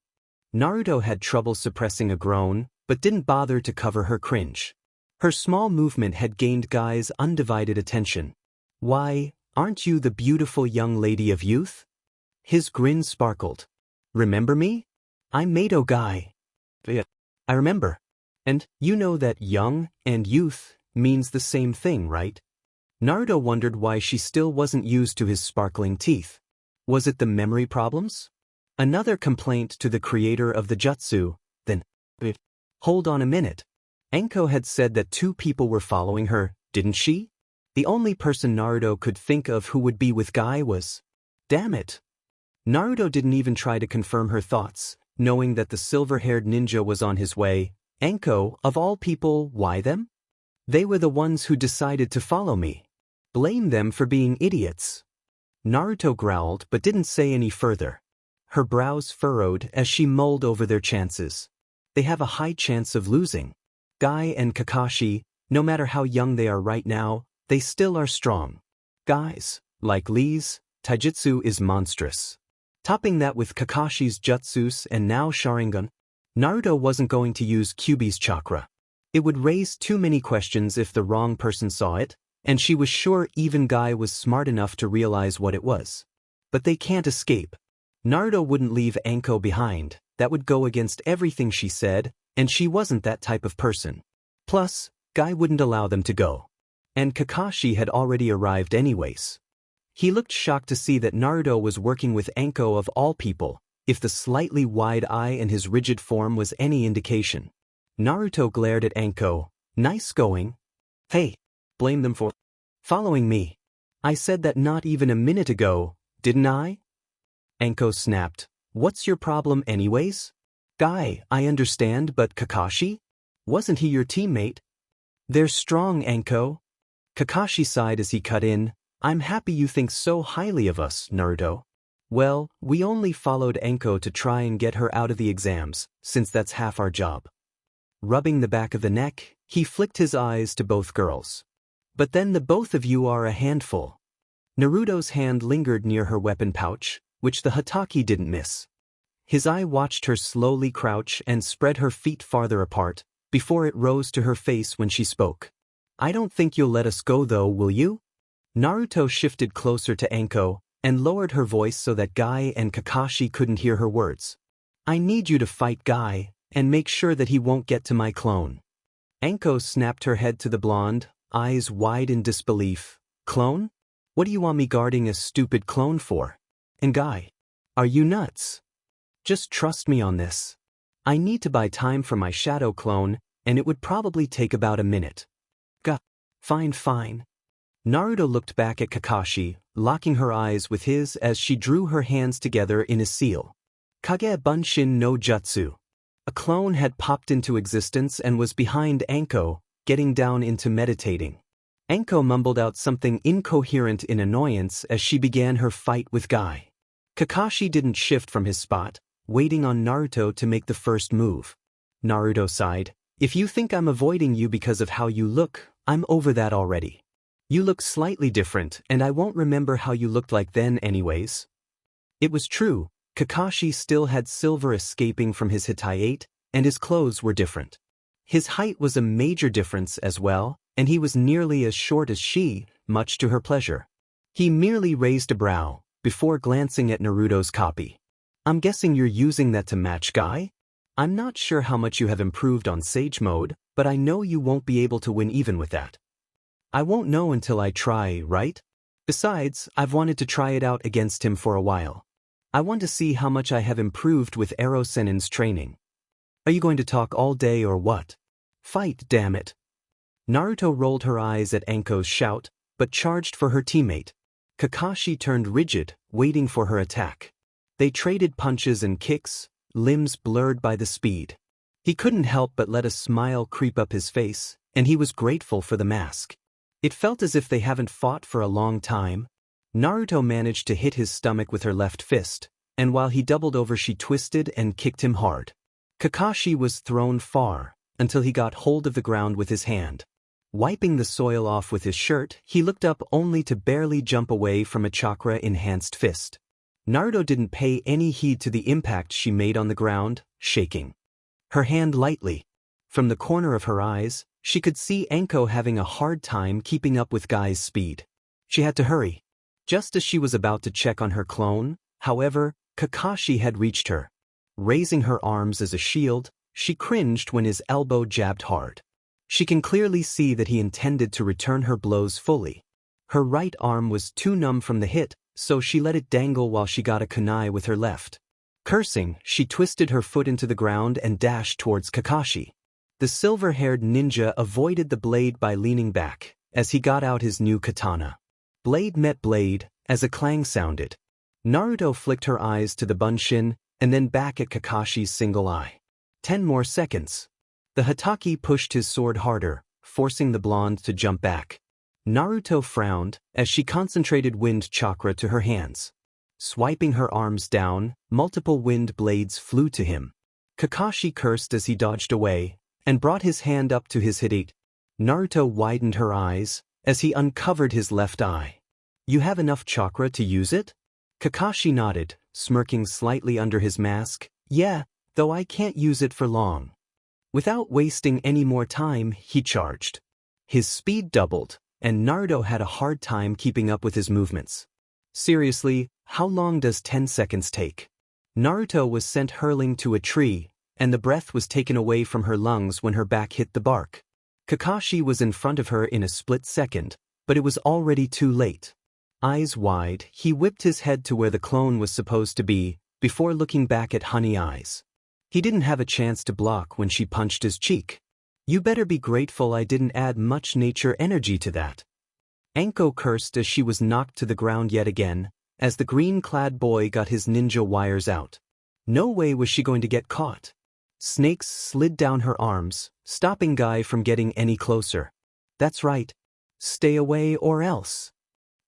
Naruto had trouble suppressing a groan, but didn't bother to cover her cringe. Her small movement had gained Guy's undivided attention. "Why, aren't you the beautiful young lady of youth?" His grin sparkled. "Remember me? I'm Mato Guy." "Yeah, I remember. And you know that young and youth means the same thing, right?" Naruto wondered why she still wasn't used to his sparkling teeth. Was it the memory problems? Another complaint to the creator of the jutsu, then. Hold on a minute. Anko had said that 2 people were following her, didn't she? The only person Naruto could think of who would be with Guy was. Damn it. Naruto didn't even try to confirm her thoughts, knowing that the silver-haired ninja was on his way. Anko, of all people, why them? They were the ones who decided to follow me. Blame them for being idiots. Naruto growled but didn't say any further. Her brows furrowed as she mulled over their chances. They have a high chance of losing. Guy and Kakashi, no matter how young they are right now, they still are strong. Guy's, like Lee's, taijutsu is monstrous. Topping that with Kakashi's jutsus and now Sharingan, Naruto wasn't going to use Kyuubi's chakra. It would raise too many questions if the wrong person saw it, and she was sure even Guy was smart enough to realize what it was. But they can't escape. Naruto wouldn't leave Anko behind. That would go against everything she said, and she wasn't that type of person. Plus, Guy wouldn't allow them to go. And Kakashi had already arrived anyways. He looked shocked to see that Naruto was working with Anko of all people, if the slightly wide eye and his rigid form was any indication. Naruto glared at Anko. "Nice going." "Hey, blame them for following me. I said that not even a minute ago, didn't I?" Anko snapped. "What's your problem anyways?" "Guy, I understand, but Kakashi? Wasn't he your teammate?" "They're strong, Anko." Kakashi sighed as he cut in. "I'm happy you think so highly of us, Naruto." "Well, we only followed Anko to try and get her out of the exams, since that's half our job." Rubbing the back of the neck, he flicked his eyes to both girls. "But then the both of you are a handful." Naruto's hand lingered near her weapon pouch, which the Hatake didn't miss. His eye watched her slowly crouch and spread her feet farther apart, before it rose to her face when she spoke. "I don't think you'll let us go though, will you?" Naruto shifted closer to Anko, and lowered her voice so that Guy and Kakashi couldn't hear her words. "I need you to fight Guy, and make sure that he won't get to my clone." Anko snapped her head to the blonde, eyes wide in disbelief. "Clone? What do you want me guarding a stupid clone for? And Guy, are you nuts? Just trust me on this. I need to buy time for my shadow clone, and it would probably take about a minute." Fine. Naruto looked back at Kakashi, locking her eyes with his as she drew her hands together in a seal. Kage Bunshin no Jutsu. A clone had popped into existence and was behind Anko, getting down into meditating. Anko mumbled out something incoherent in annoyance as she began her fight with Guy. Kakashi didn't shift from his spot, waiting on Naruto to make the first move. Naruto sighed, "If you think I'm avoiding you because of how you look, I'm over that already. You look slightly different, and I won't remember how you looked like then anyways." It was true, Kakashi still had silver escaping from his Hitayate, and his clothes were different. His height was a major difference as well, and he was nearly as short as she, much to her pleasure. He merely raised a brow, before glancing at Naruto's copy. "I'm guessing you're using that to match Guy? I'm not sure how much you have improved on Sage Mode, but I know you won't be able to win even with that." "I won't know until I try, right? Besides, I've wanted to try it out against him for a while. I want to see how much I have improved with Ero Sennin's training." "Are you going to talk all day or what? Fight, damn it." Naruto rolled her eyes at Anko's shout, but charged for her teammate. Kakashi turned rigid, waiting for her attack. They traded punches and kicks, limbs blurred by the speed. He couldn't help but let a smile creep up his face, and he was grateful for the mask. It felt as if they haven't fought for a long time. Naruto managed to hit his stomach with her left fist, and while he doubled over she twisted and kicked him hard. Kakashi was thrown far, until he got hold of the ground with his hand. Wiping the soil off with his shirt, he looked up only to barely jump away from a chakra-enhanced fist. Naruto didn't pay any heed to the impact she made on the ground, shaking her hand lightly. From the corner of her eyes, she could see Anko having a hard time keeping up with Guy's speed. She had to hurry. Just as she was about to check on her clone, however, Kakashi had reached her. Raising her arms as a shield, she cringed when his elbow jabbed hard. She can clearly see that he intended to return her blows fully. Her right arm was too numb from the hit, so she let it dangle while she got a kunai with her left. Cursing, she twisted her foot into the ground and dashed towards Kakashi. The silver-haired ninja avoided the blade by leaning back, as he got out his new katana. Blade met blade, as a clang sounded. Naruto flicked her eyes to the bunshin, and then back at Kakashi's single eye. 10 more seconds. The Hatake pushed his sword harder, forcing the blonde to jump back. Naruto frowned, as she concentrated wind chakra to her hands. Swiping her arms down, multiple wind blades flew to him. Kakashi cursed as he dodged away, and brought his hand up to his hit. Naruto widened her eyes, as he uncovered his left eye. "You have enough chakra to use it?" Kakashi nodded, smirking slightly under his mask. "Yeah, though I can't use it for long." Without wasting any more time, he charged. His speed doubled, and Naruto had a hard time keeping up with his movements. Seriously, how long does 10 seconds take? Naruto was sent hurling to a tree, and the breath was taken away from her lungs when her back hit the bark. Kakashi was in front of her in a split second, but it was already too late. Eyes wide, he whipped his head to where the clone was supposed to be, before looking back at Honey Eyes. He didn't have a chance to block when she punched his cheek. "You better be grateful I didn't add much nature energy to that." Anko cursed as she was knocked to the ground yet again, as the green-clad boy got his ninja wires out. No way was she going to get caught. Snakes slid down her arms, stopping Guy from getting any closer. "That's right. Stay away or else.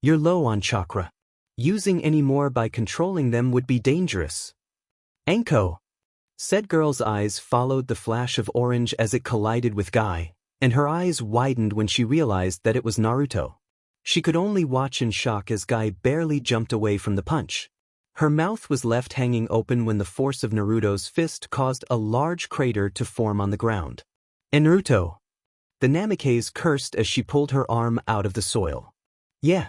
You're low on chakra. Using any more by controlling them would be dangerous." "Anko!" Said girl's eyes followed the flash of orange as it collided with Guy, and her eyes widened when she realized that it was Naruto. She could only watch in shock as Guy barely jumped away from the punch. Her mouth was left hanging open when the force of Naruto's fist caused a large crater to form on the ground. "Naruto!" The Namikaze cursed as she pulled her arm out of the soil. "Yeah."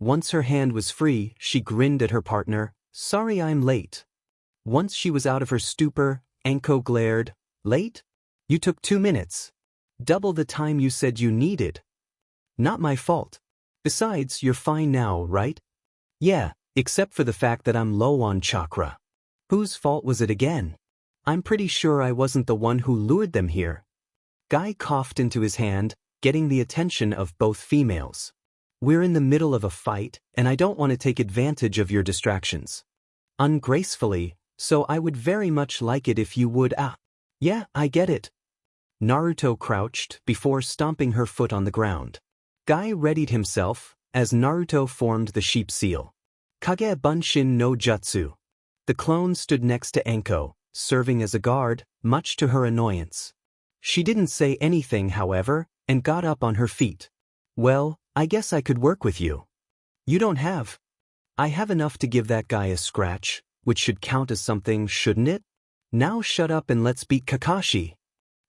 Once her hand was free, she grinned at her partner. "Sorry I'm late." Once she was out of her stupor, Anko glared. "Late? You took 2 minutes. Double the time you said you needed." "Not my fault. Besides, you're fine now, right?" "Yeah, except for the fact that I'm low on chakra." "Whose fault was it again? I'm pretty sure I wasn't the one who lured them here." Guy coughed into his hand, getting the attention of both females. "We're in the middle of a fight, and I don't want to take advantage of your distractions. Ungracefully, so I would very much like it if you would. Yeah, I get it." Naruto crouched before stomping her foot on the ground. Guy readied himself, as Naruto formed the sheep seal. Kage Bunshin no Jutsu. The clone stood next to Anko, serving as a guard, much to her annoyance. She didn't say anything, however, and got up on her feet. Well, I guess I could work with you. You don't have. I have enough to give that guy a scratch, which should count as something, shouldn't it? Now shut up and let's beat Kakashi.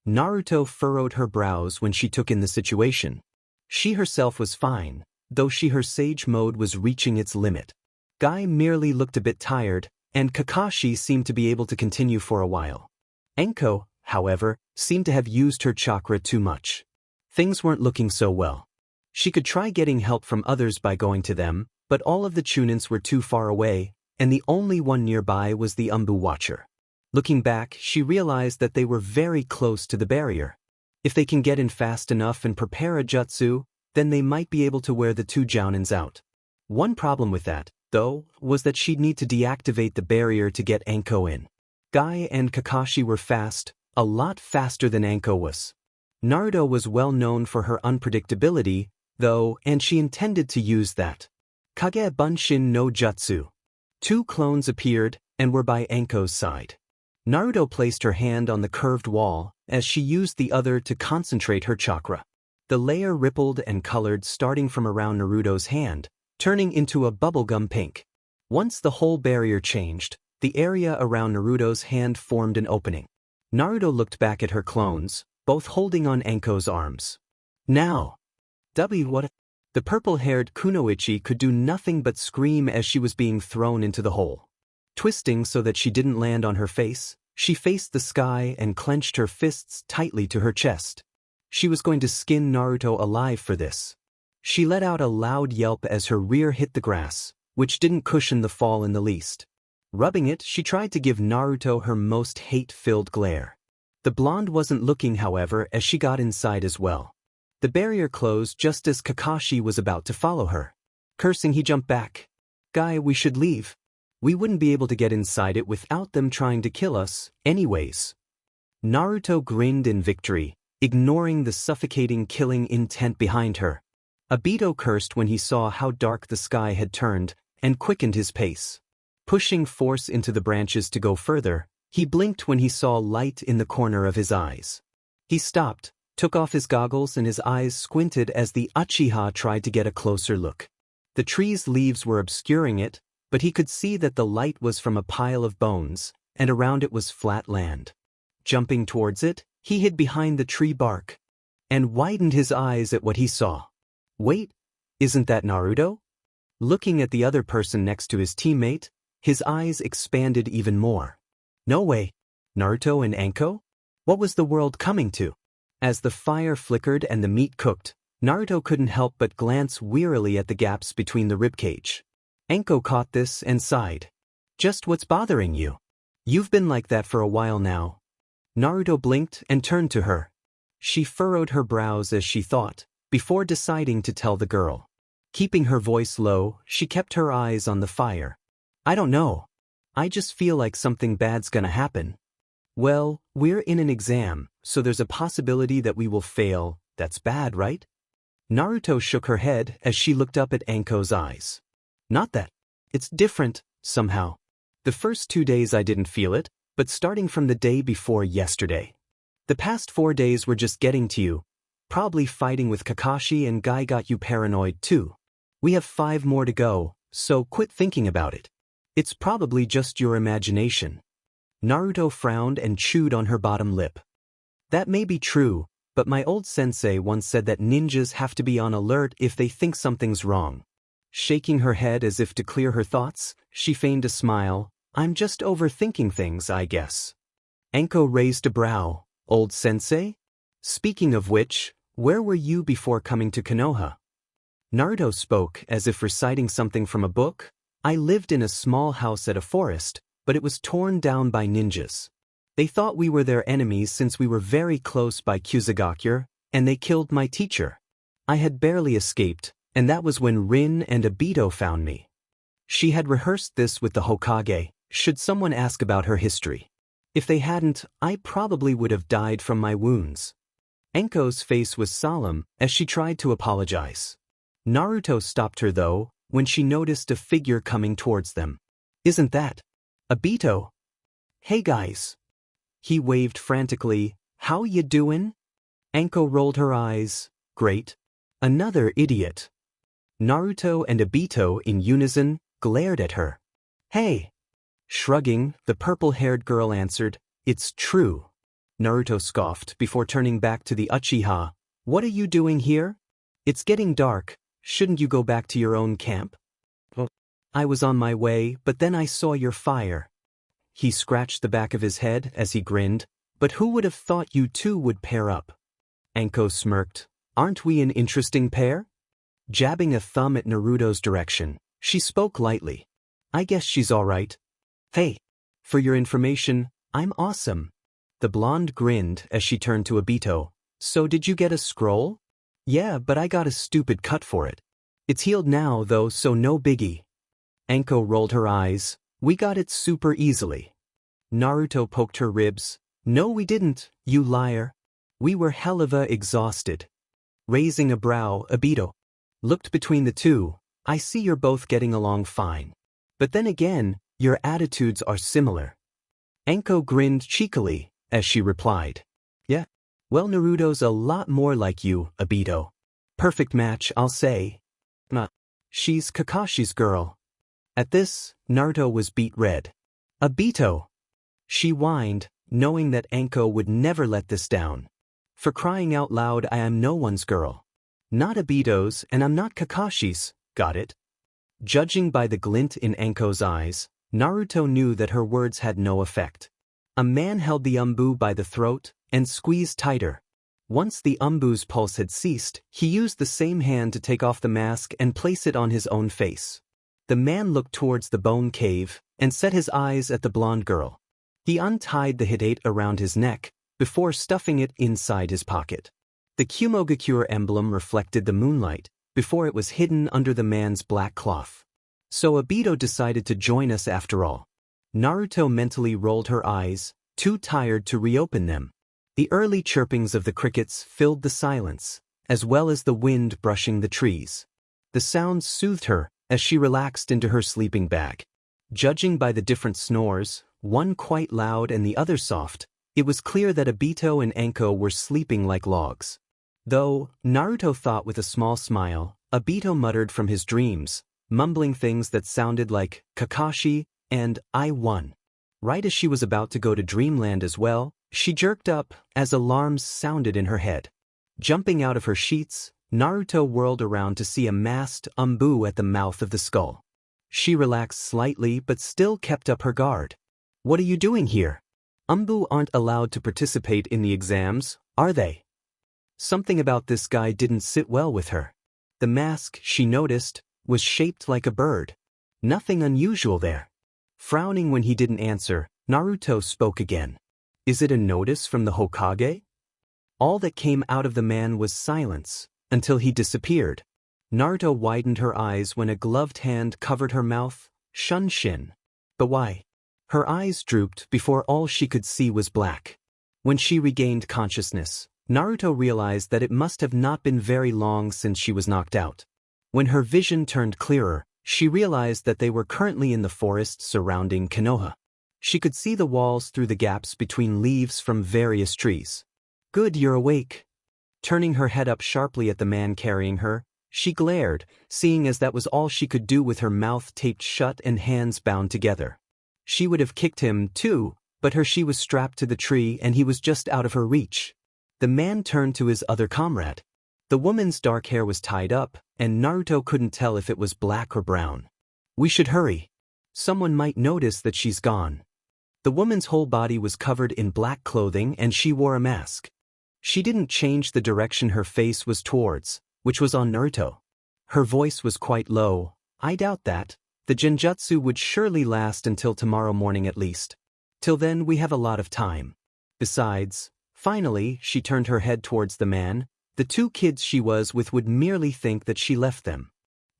Naruto furrowed her brows when she took in the situation. She herself was fine, though her sage mode was reaching its limit. Guy merely looked a bit tired, and Kakashi seemed to be able to continue for a while. Anko, however, seemed to have used her chakra too much. Things weren't looking so well. She could try getting help from others by going to them, but all of the Chunins were too far away, and the only one nearby was the Umbu Watcher. Looking back, she realized that they were very close to the barrier. If they can get in fast enough and prepare a jutsu, then they might be able to wear the two Jounins out. One problem with that, though, was that she'd need to deactivate the barrier to get Anko in. Guy and Kakashi were fast, a lot faster than Anko was. Naruto was well known for her unpredictability, though, and she intended to use that. Kage Bunshin no Jutsu. Two clones appeared and were by Anko's side. Naruto placed her hand on the curved wall as she used the other to concentrate her chakra. The layer rippled and colored starting from around Naruto's hand, turning into a bubblegum pink. Once the whole barrier changed, the area around Naruto's hand formed an opening. Naruto looked back at her clones, both holding on Anko's arms. Now! What? The purple-haired Kunoichi could do nothing but scream as she was being thrown into the hole. Twisting so that she didn't land on her face, she faced the sky and clenched her fists tightly to her chest. She was going to skin Naruto alive for this. She let out a loud yelp as her rear hit the grass, which didn't cushion the fall in the least. Rubbing it, she tried to give Naruto her most hate-filled glare. The blonde wasn't looking, however, as she got inside as well. The barrier closed just as Kakashi was about to follow her. Cursing, he jumped back. Guy, we should leave. We wouldn't be able to get inside it without them trying to kill us, anyways. Naruto grinned in victory, ignoring the suffocating killing intent behind her. Obito cursed when he saw how dark the sky had turned, and quickened his pace. Pushing force into the branches to go further, he blinked when he saw light in the corner of his eyes. He stopped, took off his goggles, and his eyes squinted as the Uchiha tried to get a closer look. The tree's leaves were obscuring it, but he could see that the light was from a pile of bones, and around it was flat land. Jumping towards it, he hid behind the tree bark, and widened his eyes at what he saw. Wait, isn't that Naruto? Looking at the other person next to his teammate, his eyes expanded even more. No way. Naruto and Anko? What was the world coming to? As the fire flickered and the meat cooked, Naruto couldn't help but glance wearily at the gaps between the ribcage. Anko caught this and sighed. Just what's bothering you? You've been like that for a while now. Naruto blinked and turned to her. She furrowed her brows as she thought, before deciding to tell the girl. Keeping her voice low, she kept her eyes on the fire. I don't know. I just feel like something bad's gonna happen. Well, we're in an exam, so there's a possibility that we will fail. That's bad, right? Naruto shook her head as she looked up at Anko's eyes. Not that. It's different, somehow. The first 2 days I didn't feel it, but starting from the day before yesterday. The past 4 days were just getting to you. Probably fighting with Kakashi and Guy got you paranoid too. We have 5 more to go, so quit thinking about it. It's probably just your imagination. Naruto frowned and chewed on her bottom lip. That may be true, but my old sensei once said that ninjas have to be on alert if they think something's wrong. Shaking her head as if to clear her thoughts, she feigned a smile. I'm just overthinking things, I guess. Anko raised a brow. Old sensei? Speaking of which, where were you before coming to Konoha? Naruto spoke as if reciting something from a book. I lived in a small house at a forest, but it was torn down by ninjas. They thought we were their enemies since we were very close by Kusagakure, and they killed my teacher. I had barely escaped, and that was when Rin and Obito found me. She had rehearsed this with the Hokage, should someone ask about her history. If they hadn't, I probably would have died from my wounds. Enko's face was solemn as she tried to apologize. Naruto stopped her though, when she noticed a figure coming towards them. Isn't that Obito? Hey guys. He waved frantically. How ya doin'? Enko rolled her eyes. Great. Another idiot. Naruto and Obito in unison glared at her. Hey. Shrugging, the purple-haired girl answered, It's true. Naruto scoffed before turning back to the Uchiha. What are you doing here? It's getting dark. Shouldn't you go back to your own camp? Well, I was on my way, but then I saw your fire. He scratched the back of his head as he grinned. But who would have thought you two would pair up? Enko smirked. Aren't we an interesting pair? Jabbing a thumb at Naruto's direction, she spoke lightly. I guess she's all right. Hey, for your information, I'm awesome. The blonde grinned as she turned to Obito. So did you get a scroll? Yeah, but I got a stupid cut for it. It's healed now though, so no biggie. Enko rolled her eyes. We got it super easily. Naruto poked her ribs. No we didn't, you liar. We were hellava exhausted. Raising a brow, Obito looked between the two. I see you're both getting along fine. But then again, your attitudes are similar. Enko grinned cheekily as she replied. Yeah. Well, Naruto's a lot more like you, Obito. Perfect match, I'll say. She's Kakashi's girl. At this, Naruto was beet red. Obito. She whined, knowing that Enko would never let this down. For crying out loud, I am no one's girl. Not Obito's, and I'm not Kakashi's, got it? Judging by the glint in Enko's eyes, Naruto knew that her words had no effect. A man held the umbu by the throat and squeezed tighter. Once the umbu's pulse had ceased, he used the same hand to take off the mask and place it on his own face. The man looked towards the bone cave and set his eyes at the blonde girl. He untied the hidate around his neck before stuffing it inside his pocket. The Kumogakure emblem reflected the moonlight before it was hidden under the man's black cloth. So Obito decided to join us after all. Naruto mentally rolled her eyes, too tired to reopen them. The early chirpings of the crickets filled the silence, as well as the wind brushing the trees. The sounds soothed her as she relaxed into her sleeping bag. Judging by the different snores, one quite loud and the other soft, it was clear that Obito and Enko were sleeping like logs. Though, Naruto thought with a small smile, Obito muttered from his dreams, mumbling things that sounded like Kakashi and I won. Right as she was about to go to dreamland as well, she jerked up as alarms sounded in her head. Jumping out of her sheets, Naruto whirled around to see a masked umbu at the mouth of the skull. She relaxed slightly but still kept up her guard. What are you doing here? Umbu aren't allowed to participate in the exams, are they? Something about this guy didn't sit well with her. The mask, she noticed, was shaped like a bird. Nothing unusual there. Frowning when he didn't answer, Naruto spoke again. Is it a notice from the Hokage? All that came out of the man was silence, until he disappeared. Naruto widened her eyes when a gloved hand covered her mouth. Shunshin. But why? Her eyes drooped before all she could see was black. When she regained consciousness, Naruto realized that it must have not been very long since she was knocked out. When her vision turned clearer, she realized that they were currently in the forest surrounding Konoha. She could see the walls through the gaps between leaves from various trees. Good, you're awake. Turning her head up sharply at the man carrying her, she glared, seeing as that was all she could do with her mouth taped shut and hands bound together. She would have kicked him, too, but she was strapped to the tree and he was just out of her reach. The man turned to his other comrade. The woman's dark hair was tied up, and Naruto couldn't tell if it was black or brown. We should hurry. Someone might notice that she's gone. The woman's whole body was covered in black clothing and she wore a mask. She didn't change the direction her face was towards, which was on Naruto. Her voice was quite low. I doubt that. The genjutsu would surely last until tomorrow morning at least. Till then we have a lot of time. Besides, finally, she turned her head towards the man. The two kids she was with would merely think that she left them.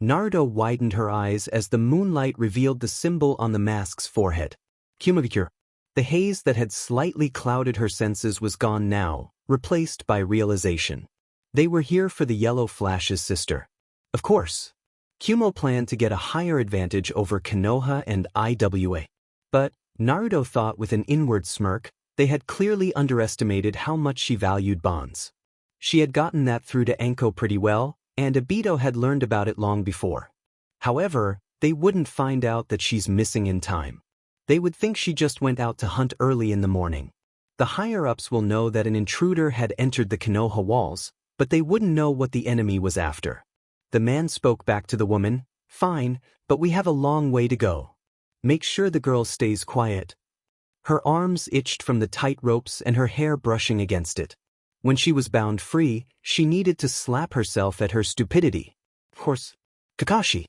Naruto widened her eyes as the moonlight revealed the symbol on the mask's forehead. Kumogakure. The haze that had slightly clouded her senses was gone now, replaced by realization. They were here for the Yellow Flash's sister. Of course. Kumo planned to get a higher advantage over Konoha and IWA. But, Naruto thought with an inward smirk, they had clearly underestimated how much she valued bonds. She had gotten that through to Anko pretty well, and Obito had learned about it long before. However, they wouldn't find out that she's missing in time. They would think she just went out to hunt early in the morning. The higher-ups will know that an intruder had entered the Konoha walls, but they wouldn't know what the enemy was after. The man spoke back to the woman, "Fine, but we have a long way to go. Make sure the girl stays quiet." Her arms itched from the tight ropes and her hair brushing against it. When she was bound free, she needed to slap herself at her stupidity. Of course, Kakashi.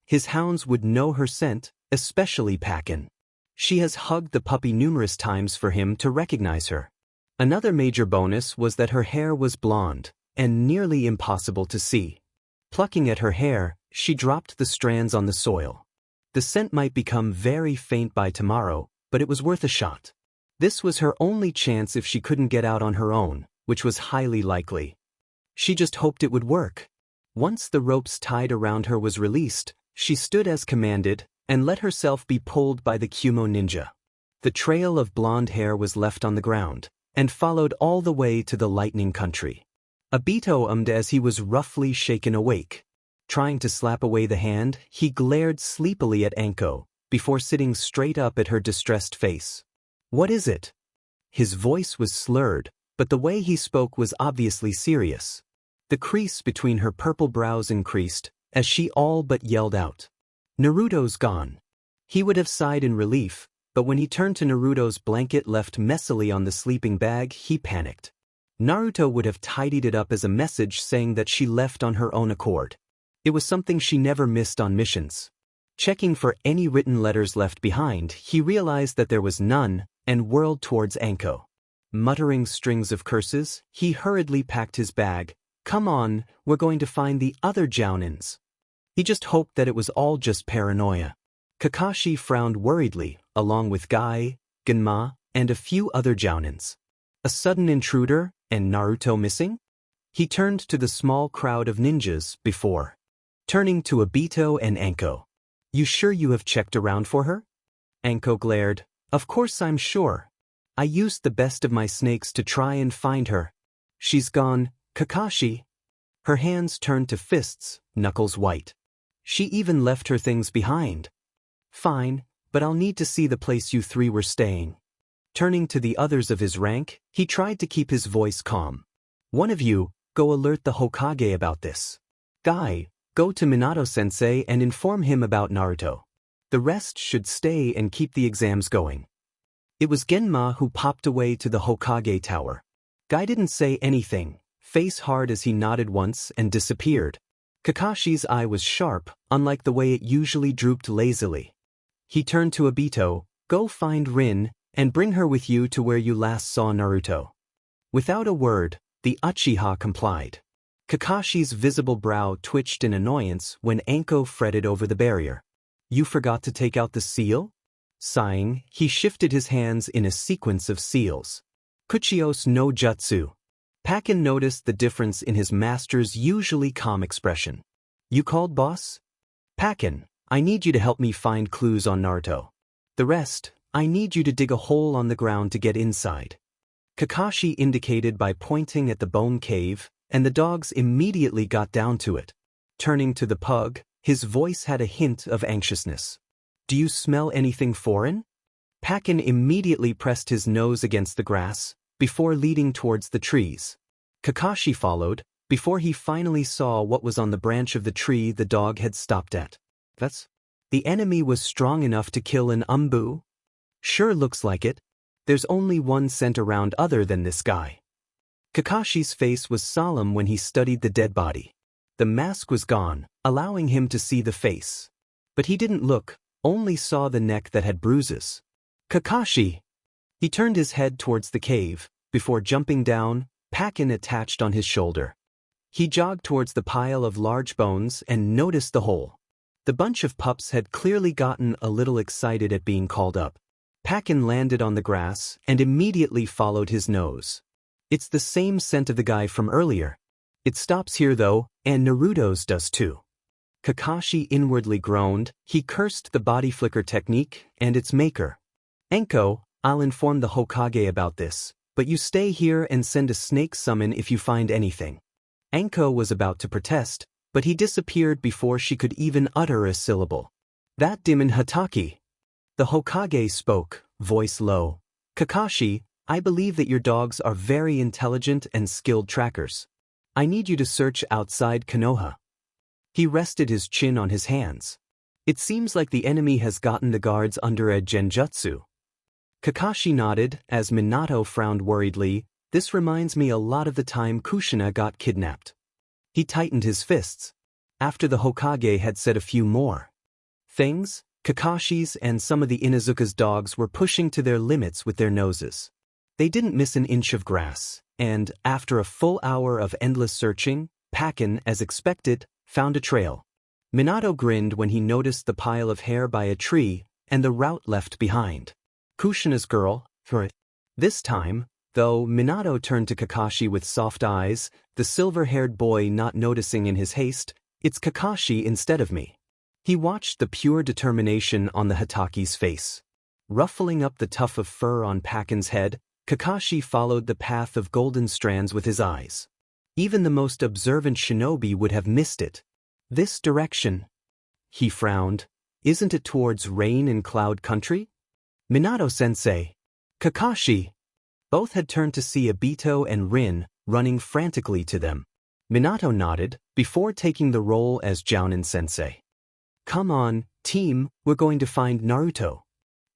His hounds would know her scent, especially Pakin. She has hugged the puppy numerous times for him to recognize her. Another major bonus was that her hair was blonde, and nearly impossible to see. Plucking at her hair, she dropped the strands on the soil. The scent might become very faint by tomorrow, but it was worth a shot. This was her only chance if she couldn't get out on her own, which was highly likely. She just hoped it would work. Once the ropes tied around her was released, she stood as commanded, and let herself be pulled by the Kumo ninja. The trail of blonde hair was left on the ground, and followed all the way to the lightning country. Obito ummed as he was roughly shaken awake. Trying to slap away the hand, he glared sleepily at Anko, before sitting straight up at her distressed face. "What is it?" His voice was slurred, but the way he spoke was obviously serious. The crease between her purple brows increased, as she all but yelled out, "Naruto's gone." He would have sighed in relief, but when he turned to Naruto's blanket left messily on the sleeping bag, he panicked. Naruto would have tidied it up as a message saying that she left on her own accord. It was something she never missed on missions. Checking for any written letters left behind, he realized that there was none, and whirled towards Anko. Muttering strings of curses, he hurriedly packed his bag. "Come on, we're going to find the other Jounins." He just hoped that it was all just paranoia. Kakashi frowned worriedly, along with Guy, Genma, and a few other Jounins. A sudden intruder, and Naruto missing? He turned to the small crowd of ninjas before turning to Obito and Anko. "You sure you have checked around for her?" Anko glared. "Of course I'm sure. I used the best of my snakes to try and find her. She's gone, Kakashi." Her hands turned to fists, knuckles white. "She even left her things behind." "Fine, but I'll need to see the place you three were staying." Turning to the others of his rank, he tried to keep his voice calm. "One of you, go alert the Hokage about this. Guy, go to Minato-sensei and inform him about Naruto. The rest should stay and keep the exams going." It was Genma who popped away to the Hokage tower. Guy didn't say anything, face hard as he nodded once and disappeared. Kakashi's eye was sharp, unlike the way it usually drooped lazily. He turned to Obito, "Go find Rin, and bring her with you to where you last saw Naruto." Without a word, the Uchiha complied. Kakashi's visible brow twitched in annoyance when Anko fretted over the barrier. "You forgot to take out the seal?" Sighing, he shifted his hands in a sequence of seals. Kuchios no Jutsu. Pakin noticed the difference in his master's usually calm expression. "You called, boss?" "Pakin, I need you to help me find clues on Naruto. The rest, I need you to dig a hole on the ground to get inside." Kakashi indicated by pointing at the bone cave, and the dogs immediately got down to it. Turning to the pug, his voice had a hint of anxiousness. "Do you smell anything foreign?" Pakin immediately pressed his nose against the grass, before leading towards the trees. Kakashi followed, before he finally saw what was on the branch of the tree the dog had stopped at. The enemy was strong enough to kill an umbu? Sure looks like it. There's only one scent around other than this guy. Kakashi's face was solemn when he studied the dead body. The mask was gone, allowing him to see the face. But he didn't look, only saw the neck that had bruises. "Kakashi!" He turned his head towards the cave, before jumping down, Pakin attached on his shoulder. He jogged towards the pile of large bones and noticed the hole. The bunch of pups had clearly gotten a little excited at being called up. Pakin landed on the grass and immediately followed his nose. It's the same scent of the guy from earlier. It stops here though, and Naruto's does too. Kakashi inwardly groaned. He cursed the body flicker technique and its maker. Enko, I'll inform the Hokage about this, but you stay here and send a snake summon if you find anything. Enko was about to protest, but he disappeared before she could even utter a syllable. That demon Hatake. The Hokage spoke, voice low. Kakashi, I believe that your dogs are very intelligent and skilled trackers. I need you to search outside Konoha. He rested his chin on his hands. It seems like the enemy has gotten the guards under a genjutsu. Kakashi nodded as Minato frowned worriedly. This reminds me a lot of the time Kushina got kidnapped. He tightened his fists. After the Hokage had said a few more things, Kakashi's and some of the Inuzuka's dogs were pushing to their limits with their noses. They didn't miss an inch of grass, and, after a full hour of endless searching, Pakken, as expected, found a trail. Minato grinned when he noticed the pile of hair by a tree and the route left behind. Kushina's girl, for it. This time, though, Minato turned to Kakashi with soft eyes, the silver-haired boy not noticing in his haste, it's Kakashi instead of me. He watched the pure determination on the Hataki's face. Ruffling up the tuft of fur on Pakken's head, Kakashi followed the path of golden strands with his eyes. Even the most observant shinobi would have missed it. This direction, he frowned, isn't it towards rain and cloud country? Minato-sensei. Kakashi. Both had turned to see Obito and Rin running frantically to them. Minato nodded before taking the role as Jounin-sensei. Come on, team, we're going to find Naruto.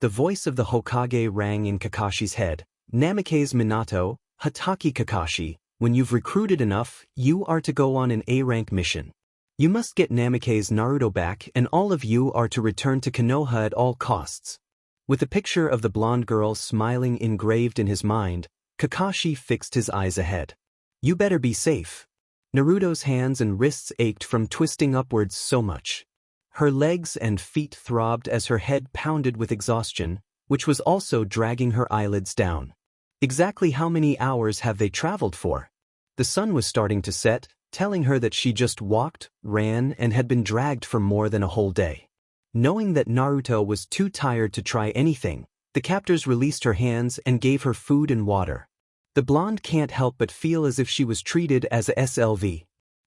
The voice of the Hokage rang in Kakashi's head. Namikaze Minato, Hatake Kakashi, when you've recruited enough, you are to go on an A-rank mission. You must get Namikaze Naruto back and all of you are to return to Konoha at all costs. With a picture of the blonde girl smiling engraved in his mind, Kakashi fixed his eyes ahead. You better be safe. Naruto's hands and wrists ached from twisting upwards so much. Her legs and feet throbbed as her head pounded with exhaustion, which was also dragging her eyelids down. Exactly how many hours have they traveled for? The sun was starting to set, telling her that she just walked, ran, and had been dragged for more than a whole day. Knowing that Naruto was too tired to try anything, the captors released her hands and gave her food and water. The blonde can't help but feel as if she was treated as a SLV.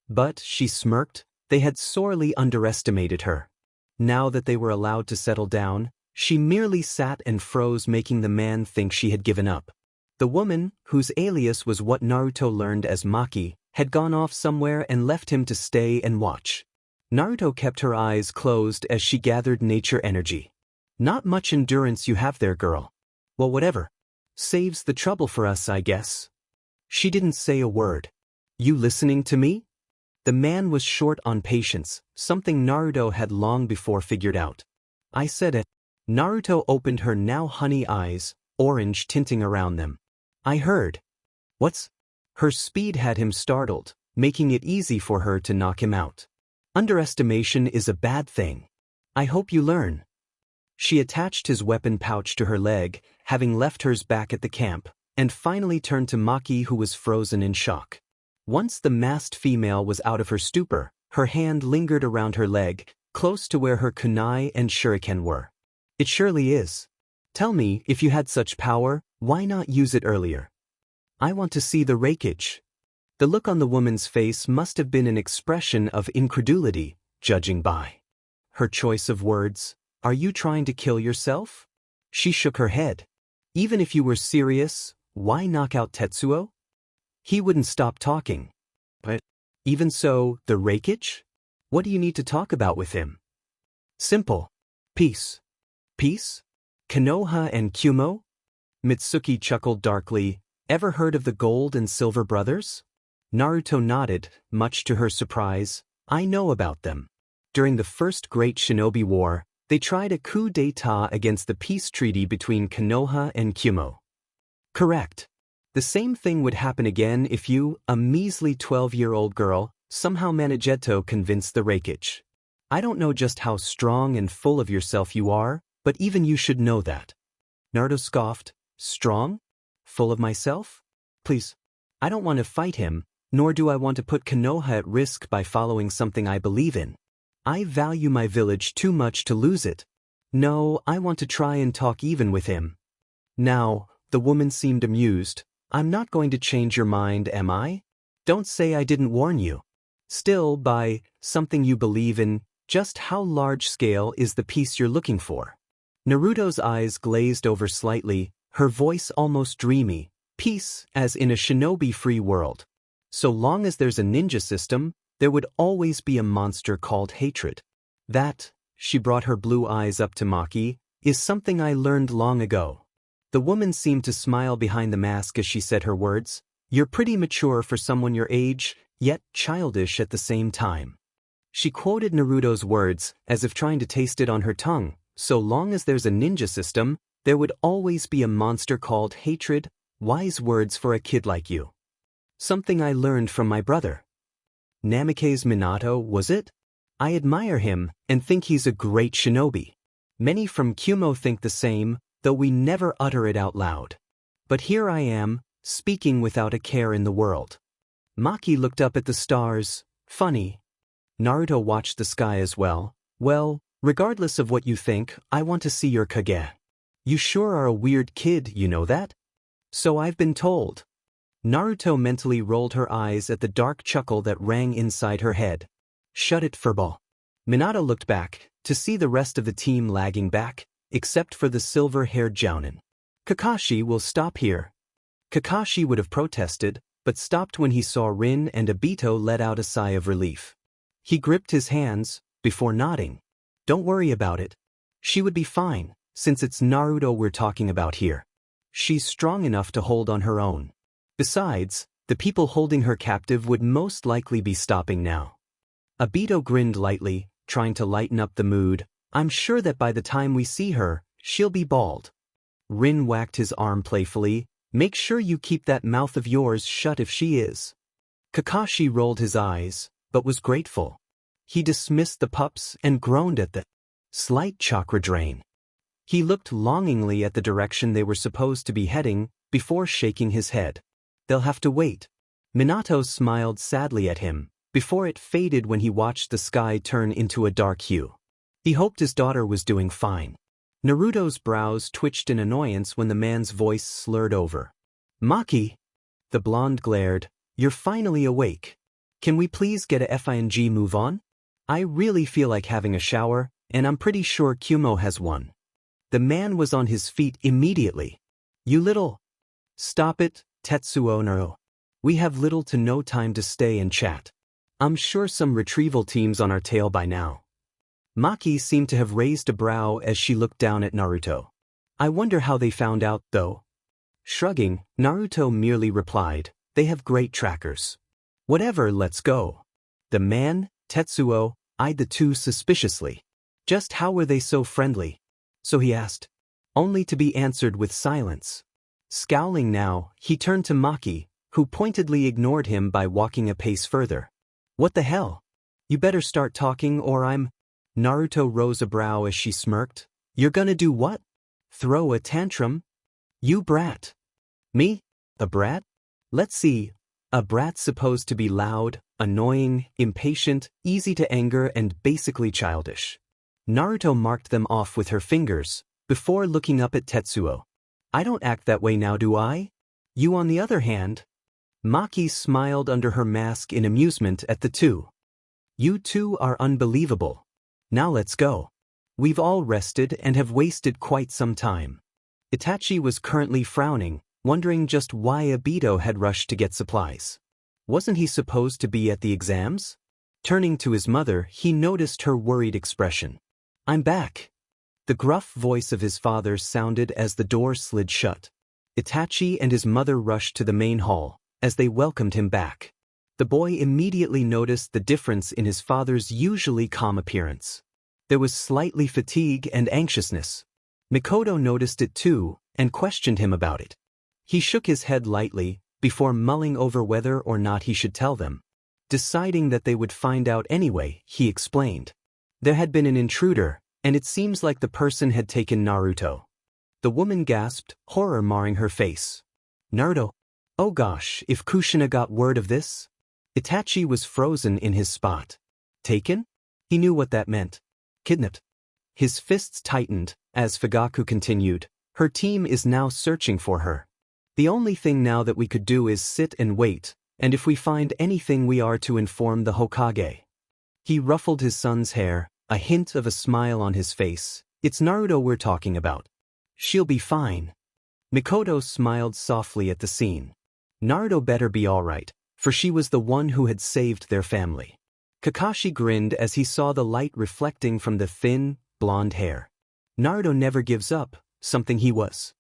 But, she smirked, they had sorely underestimated her. Now that they were allowed to settle down, she merely sat and froze, making the man think she had given up. The woman, whose alias was what Naruto learned as Maki, had gone off somewhere and left him to stay and watch. Naruto kept her eyes closed as she gathered nature energy. Not much endurance you have there, girl. Well, whatever. Saves the trouble for us, I guess. She didn't say a word. You listening to me? The man was short on patience, something Naruto had long before figured out. I said it. Naruto opened her now honey eyes, orange tinting around them. I heard. What's? Her speed had him startled, making it easy for her to knock him out. Underestimation is a bad thing. I hope you learn. She attached his weapon pouch to her leg, having left hers back at the camp, and finally turned to Maki, who was frozen in shock. Once the masked female was out of her stupor, her hand lingered around her leg, close to where her kunai and shuriken were. It surely is. Tell me, if you had such power, why not use it earlier? I want to see the rakeage. The look on the woman's face must have been an expression of incredulity, judging by her choice of words. Are you trying to kill yourself? She shook her head. Even if you were serious, why knock out Tetsuo? He wouldn't stop talking. But, even so, the rakeage? What do you need to talk about with him? Simple. Peace. Peace? Konoha and Kyumo? Mitsuki chuckled darkly. Ever heard of the Gold and Silver Brothers? Naruto nodded, much to her surprise. I know about them. During the First Great Shinobi War, they tried a coup d'état against the peace treaty between Konoha and Kyumo. Correct. The same thing would happen again if you, a measly 12-year-old girl, somehow managed to convince the rakeage. I don't know just how strong and full of yourself you are, but even you should know that. Naruto scoffed. Strong? Full of myself? Please. I don't want to fight him, nor do I want to put Konoha at risk by following something I believe in. I value my village too much to lose it. No, I want to try and talk even with him. Now, the woman seemed amused. I'm not going to change your mind, am I? Don't say I didn't warn you. Still, by something you believe in, just how large-scale is the peace you're looking for? Naruto's eyes glazed over slightly, her voice almost dreamy. Peace, as in a shinobi-free world. So long as there's a ninja system, there would always be a monster called hatred. That, she brought her blue eyes up to Maki, is something I learned long ago. The woman seemed to smile behind the mask as she said her words. You're pretty mature for someone your age, yet childish at the same time. She quoted Naruto's words, as if trying to taste it on her tongue. So long as there's a ninja system, there would always be a monster called hatred. Wise words for a kid like you. Something I learned from my brother. Namikaze Minato, was it? I admire him and think he's a great shinobi. Many from Kumo think the same, though we never utter it out loud. But here I am, speaking without a care in the world. Maki looked up at the stars. Funny. Naruto watched the sky as well. Well, regardless of what you think, I want to see your Kage. You sure are a weird kid, you know that? So I've been told. Naruto mentally rolled her eyes at the dark chuckle that rang inside her head. Shut it, furball. Minato looked back, to see the rest of the team lagging back, except for the silver-haired Jounin. Kakashi will stop here. Kakashi would have protested, but stopped when he saw Rin and Obito let out a sigh of relief. He gripped his hands, before nodding. Don't worry about it. She would be fine, since it's Naruto we're talking about here. She's strong enough to hold on her own. Besides, the people holding her captive would most likely be stopping now. Obito grinned lightly, trying to lighten up the mood. I'm sure that by the time we see her, she'll be bald. Rin whacked his arm playfully. Make sure you keep that mouth of yours shut if she is. Kakashi rolled his eyes, but was grateful. He dismissed the pups and groaned at the slight chakra drain. He looked longingly at the direction they were supposed to be heading, before shaking his head. They'll have to wait. Minato smiled sadly at him, before it faded when he watched the sky turn into a dark hue. He hoped his daughter was doing fine. Naruto's brows twitched in annoyance when the man's voice slurred over. Maki! The blonde glared. You're finally awake. Can we please get a FING move on? I really feel like having a shower, and I'm pretty sure Kumo has one. The man was on his feet immediately. You little... Stop it, Tetsuo Naruto. We have little to no time to stay and chat. I'm sure some retrieval team's on our tail by now. Maki seemed to have raised a brow as she looked down at Naruto. I wonder how they found out, though. Shrugging, Naruto merely replied, they have great trackers. Whatever, let's go. The man, Tetsuo, eyed the two suspiciously. Just how were they so friendly? So he asked, only to be answered with silence. Scowling now, he turned to Maki, who pointedly ignored him by walking a pace further. What the hell? You better start talking or I'm... Naruto rose a brow as she smirked. You're gonna do what? Throw a tantrum? You brat. Me? A brat? Let's see. A brat's supposed to be loud, annoying, impatient, easy to anger and basically childish. Naruto marked them off with her fingers, before looking up at Tetsuo. I don't act that way now, do I? You on the other hand. Maki smiled under her mask in amusement at the two. You two are unbelievable. Now let's go. We've all rested and have wasted quite some time. Itachi was currently frowning, wondering just why Obito had rushed to get supplies. Wasn't he supposed to be at the exams? Turning to his mother, he noticed her worried expression. I'm back. The gruff voice of his father sounded as the door slid shut. Itachi and his mother rushed to the main hall, as they welcomed him back. The boy immediately noticed the difference in his father's usually calm appearance. There was slightly fatigue and anxiousness. Mikoto noticed it too, and questioned him about it. He shook his head lightly, before mulling over whether or not he should tell them. Deciding that they would find out anyway, he explained. There had been an intruder, and it seems like the person had taken Naruto. The woman gasped, horror marring her face. Naruto? Oh gosh, if Kushina got word of this? Itachi was frozen in his spot. Taken? He knew what that meant. Kidnapped. His fists tightened, as Fugaku continued, her team is now searching for her. The only thing now that we could do is sit and wait, and if we find anything we are to inform the Hokage. He ruffled his son's hair, a hint of a smile on his face. It's Naruto we're talking about. She'll be fine. Mikoto smiled softly at the scene. Naruto better be alright, for she was the one who had saved their family. Kakashi grinned as he saw the light reflecting from the thin, blonde hair. Naruto never gives up, something he was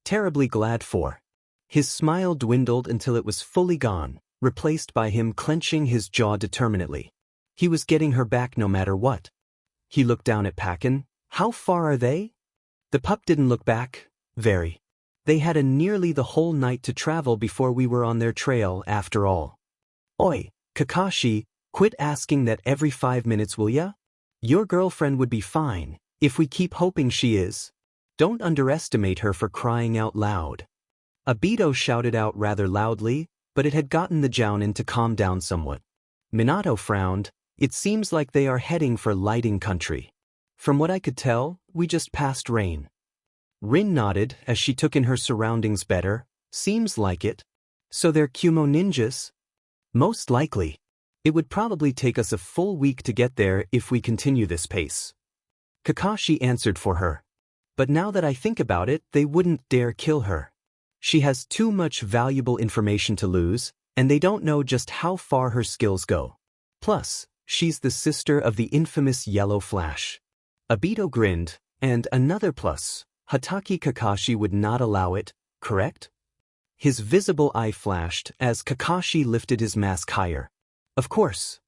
terribly glad for. His smile dwindled until it was fully gone, replaced by him clenching his jaw determinedly. He was getting her back no matter what. He looked down at Pakken. How far are they? The pup didn't look back. Very. They had nearly the whole night to travel before we were on their trail after all. Oi, Kakashi, quit asking that every 5 minutes will ya? Your girlfriend would be fine, if we keep hoping she is. Don't underestimate her for crying out loud. Obito shouted out rather loudly, but it had gotten the Jounin to calm down somewhat. Minato frowned. It seems like they are heading for lighting country. From what I could tell, we just passed rain. Rin nodded as she took in her surroundings better. Seems like it. So they're Kumo ninjas? Most likely. It would probably take us a full week to get there if we continue this pace. Kakashi answered for her. But now that I think about it, they wouldn't dare kill her. She has too much valuable information to lose, and they don't know just how far her skills go. Plus, she's the sister of the infamous Yellow Flash. Obito grinned, and another plus. Hatake Kakashi would not allow it, correct? His visible eye flashed as Kakashi lifted his mask higher. Of course.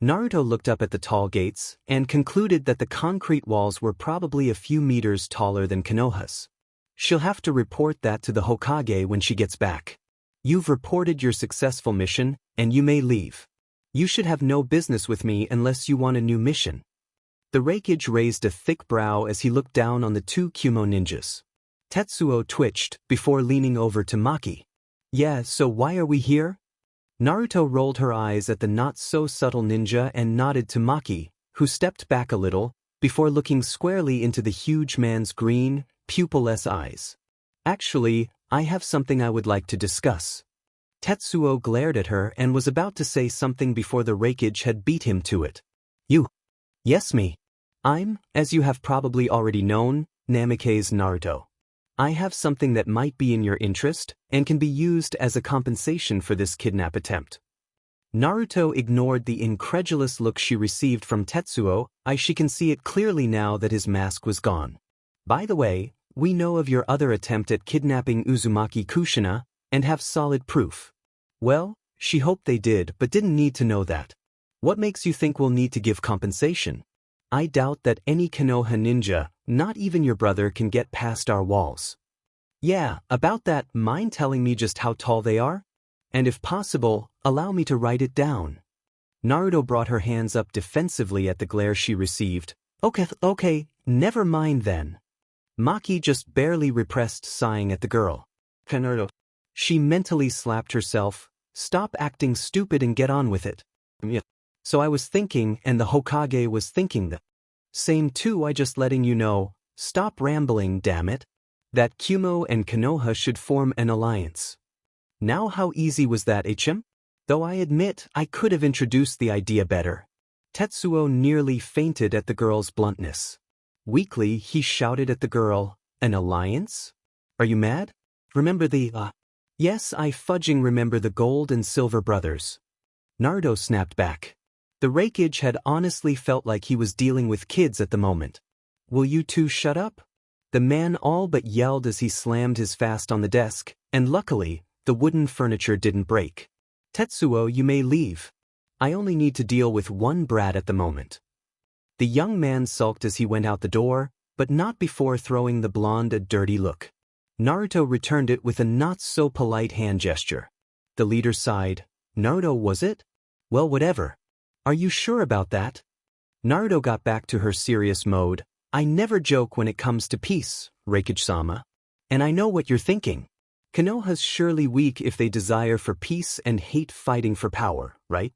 Naruto looked up at the tall gates and concluded that the concrete walls were probably a few meters taller than Konoha's. She'll have to report that to the Hokage when she gets back. You've reported your successful mission, and you may leave. You should have no business with me unless you want a new mission. The Raikage raised a thick brow as he looked down on the two Kumo ninjas. Tetsuo twitched before leaning over to Maki. Yeah, so why are we here? Naruto rolled her eyes at the not-so-subtle ninja and nodded to Maki, who stepped back a little, before looking squarely into the huge man's green, pupilless eyes. Actually, I have something I would like to discuss. Tetsuo glared at her and was about to say something before the Raikage had beat him to it. You. Yes, me. I'm, as you have probably already known, Namikaze Naruto. I have something that might be in your interest and can be used as a compensation for this kidnap attempt. Naruto ignored the incredulous look she received from Tetsuo, as she can see it clearly now that his mask was gone. By the way, we know of your other attempt at kidnapping Uzumaki Kushina and have solid proof. Well, she hoped they did but didn't need to know that. What makes you think we'll need to give compensation? I doubt that any Konoha ninja, not even your brother, can get past our walls. Yeah, about that, mind telling me just how tall they are? And if possible, allow me to write it down. Naruto brought her hands up defensively at the glare she received. Okay, never mind then. Maki just barely repressed sighing at the girl. Naruto. She mentally slapped herself. Stop acting stupid and get on with it. Yeah. So I was thinking, and the Hokage was thinking the same too. I just letting you know. Stop rambling, damn it. That Kumo and Konoha should form an alliance. Now how easy was that, HM? Though I admit I could have introduced the idea better. Tetsuo nearly fainted at the girl's bluntness. Weakly, he shouted at the girl, an alliance? Are you mad? Remember the, Yes, I fudging remember the Gold and Silver brothers. Naruto snapped back. The Raikage had honestly felt like he was dealing with kids at the moment. Will you two shut up? The man all but yelled as he slammed his fist on the desk, and luckily, the wooden furniture didn't break. Tetsuo, you may leave. I only need to deal with one brat at the moment. The young man sulked as he went out the door, but not before throwing the blonde a dirty look. Naruto returned it with a not-so-polite hand gesture. The leader sighed. Naruto, was it? Well, whatever. Are you sure about that? Naruto got back to her serious mode. I never joke when it comes to peace, Raikage-sama. And I know what you're thinking. Konoha's surely weak if they desire for peace and hate fighting for power, right?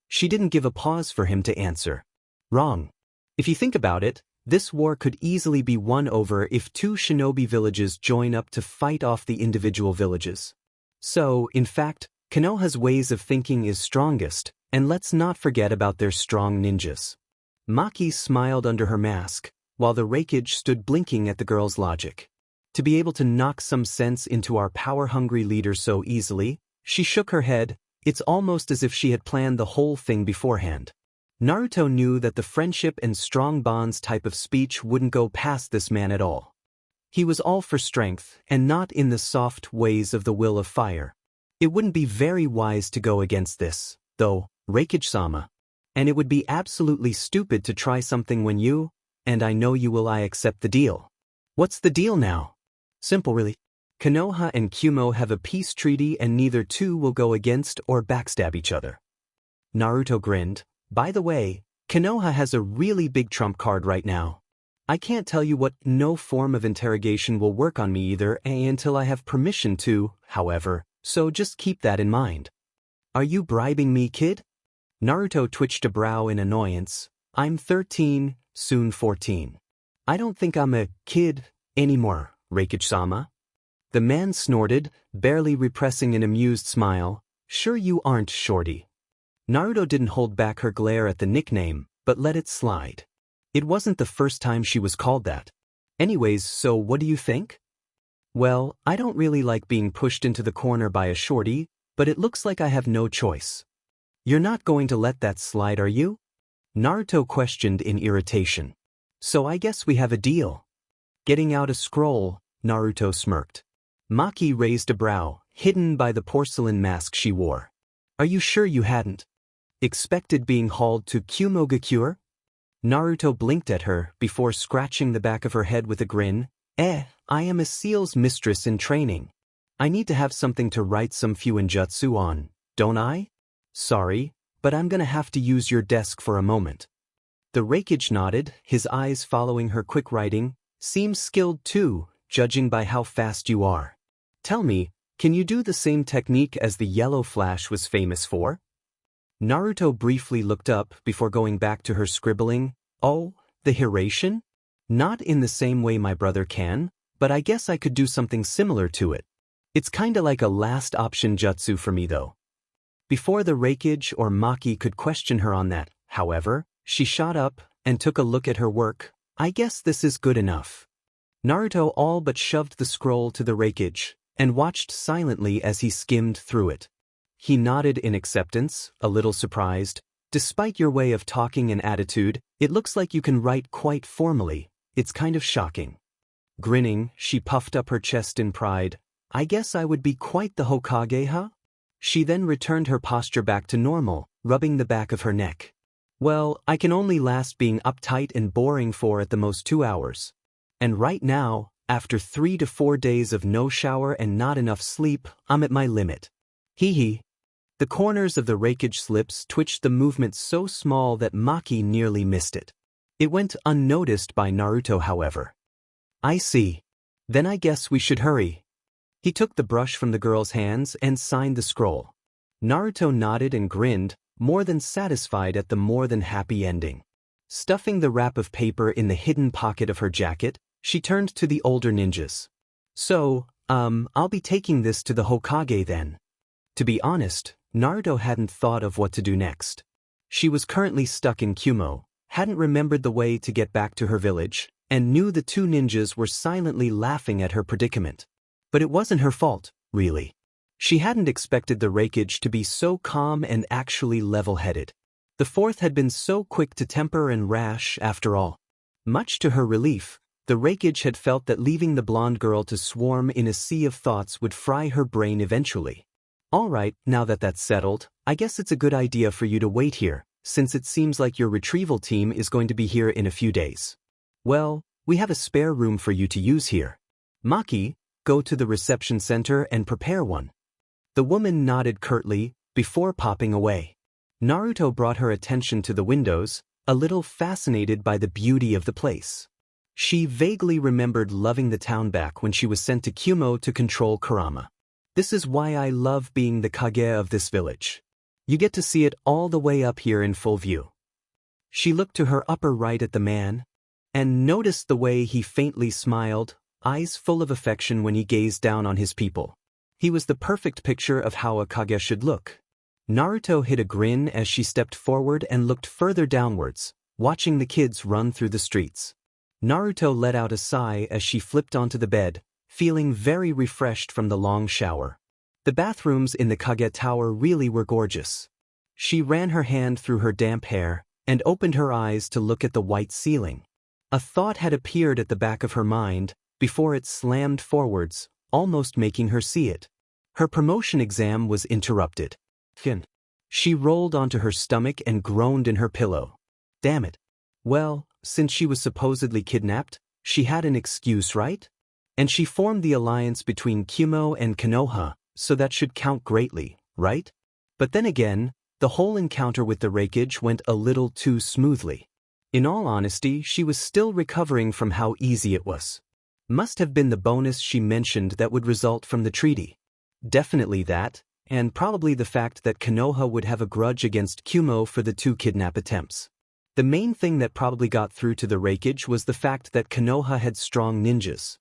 She didn't give a pause for him to answer. Wrong. If you think about it, this war could easily be won over if two shinobi villages join up to fight off the individual villages. So, in fact, Konoha's ways of thinking is strongest, and let's not forget about their strong ninjas. Maki smiled under her mask, while the Raikage stood blinking at the girl's logic. To be able to knock some sense into our power-hungry leader so easily, she shook her head. It's almost as if she had planned the whole thing beforehand. Naruto knew that the friendship and strong bonds type of speech wouldn't go past this man at all. He was all for strength, and not in the soft ways of the will of fire. It wouldn't be very wise to go against this, though, Raikage-sama. And it would be absolutely stupid to try something when you, and I know you will. I accept the deal. What's the deal now? Simple really. Konoha and Kumo have a peace treaty and neither two will go against or backstab each other. Naruto grinned. By the way, Konoha has a really big trump card right now. I can't tell you what. No form of interrogation will work on me either until I have permission to, however, so just keep that in mind. Are you bribing me, kid? Naruto twitched a brow in annoyance. I'm 13, soon 14. I don't think I'm a kid anymore, Raikage-sama. The man snorted, barely repressing an amused smile. Sure you aren't, shorty. Naruto didn't hold back her glare at the nickname, but let it slide. It wasn't the first time she was called that. Anyways, so what do you think? Well, I don't really like being pushed into the corner by a shorty, but it looks like I have no choice. You're not going to let that slide, are you? Naruto questioned in irritation. So I guess we have a deal. Getting out a scroll, Naruto smirked. Maki raised a brow, hidden by the porcelain mask she wore. Are you sure you hadn't expected being hauled to Kumogakure? Naruto blinked at her before scratching the back of her head with a grin. I am a seal's mistress in training. I need to have something to write some fuinjutsu on, don't I? Sorry, but I'm gonna have to use your desk for a moment. The Raikage nodded, his eyes following her quick writing. Seems skilled too, judging by how fast you are. Tell me, can you do the same technique as the Yellow Flash was famous for? Naruto briefly looked up before going back to her scribbling. Oh, the Hiraition? Not in the same way my brother can, but I guess I could do something similar to it. It's kinda like a last option jutsu for me though. Before the Raikage or Maki could question her on that, however, she shot up and took a look at her work. I guess this is good enough. Naruto all but shoved the scroll to the Raikage, and watched silently as he skimmed through it. He nodded in acceptance, a little surprised. Despite your way of talking and attitude, it looks like you can write quite formally. It's kind of shocking. Grinning, she puffed up her chest in pride. I guess I would be quite the Hokage, huh? She then returned her posture back to normal, rubbing the back of her neck. Well, I can only last being uptight and boring for at the most 2 hours. And right now, after 3 to 4 days of no shower and not enough sleep, I'm at my limit. Hee hee. The corners of the Raikage lips twitched, the movement so small that Maki nearly missed it. It went unnoticed by Naruto, however. I see. Then I guess we should hurry. He took the brush from the girl's hands and signed the scroll. Naruto nodded and grinned, more than satisfied at the more than happy ending. Stuffing the wrap of paper in the hidden pocket of her jacket, she turned to the older ninjas. So, I'll be taking this to the Hokage then. To be honest, Naruto hadn't thought of what to do next. She was currently stuck in Kumo, hadn't remembered the way to get back to her village, and knew the two ninjas were silently laughing at her predicament. But it wasn't her fault, really. She hadn't expected the Raikage to be so calm and actually level-headed. The fourth had been so quick to temper and rash after all. Much to her relief, the Raikage had felt that leaving the blonde girl to swarm in a sea of thoughts would fry her brain eventually. All right, now that that's settled, I guess it's a good idea for you to wait here, since it seems like your retrieval team is going to be here in a few days. Well, we have a spare room for you to use here. Maki, go to the reception center and prepare one. The woman nodded curtly, before popping away. Naruto brought her attention to the windows, a little fascinated by the beauty of the place. She vaguely remembered loving the town back when she was sent to Kumo to control Kurama. This is why I love being the Kage of this village. You get to see it all the way up here in full view. She looked to her upper right at the man, and noticed the way he faintly smiled, eyes full of affection when he gazed down on his people. He was the perfect picture of how a Kage should look. Naruto hid a grin as she stepped forward and looked further downwards, watching the kids run through the streets. Naruto let out a sigh as she flipped onto the bed, feeling very refreshed from the long shower. The bathrooms in the Kage Tower really were gorgeous. She ran her hand through her damp hair, and opened her eyes to look at the white ceiling. A thought had appeared at the back of her mind, before it slammed forwards, almost making her see it. Her promotion exam was interrupted. She rolled onto her stomach and groaned in her pillow. Damn it. Well, since she was supposedly kidnapped, she had an excuse, right? And she formed the alliance between Kumo and Konoha, so that should count greatly, right? But then again, the whole encounter with the Raikage went a little too smoothly. In all honesty, she was still recovering from how easy it was. Must have been the bonus she mentioned that would result from the treaty. Definitely that, and probably the fact that Konoha would have a grudge against Kumo for the 2 kidnap attempts. The main thing that probably got through to the Raikage was the fact that Konoha had strong ninjas.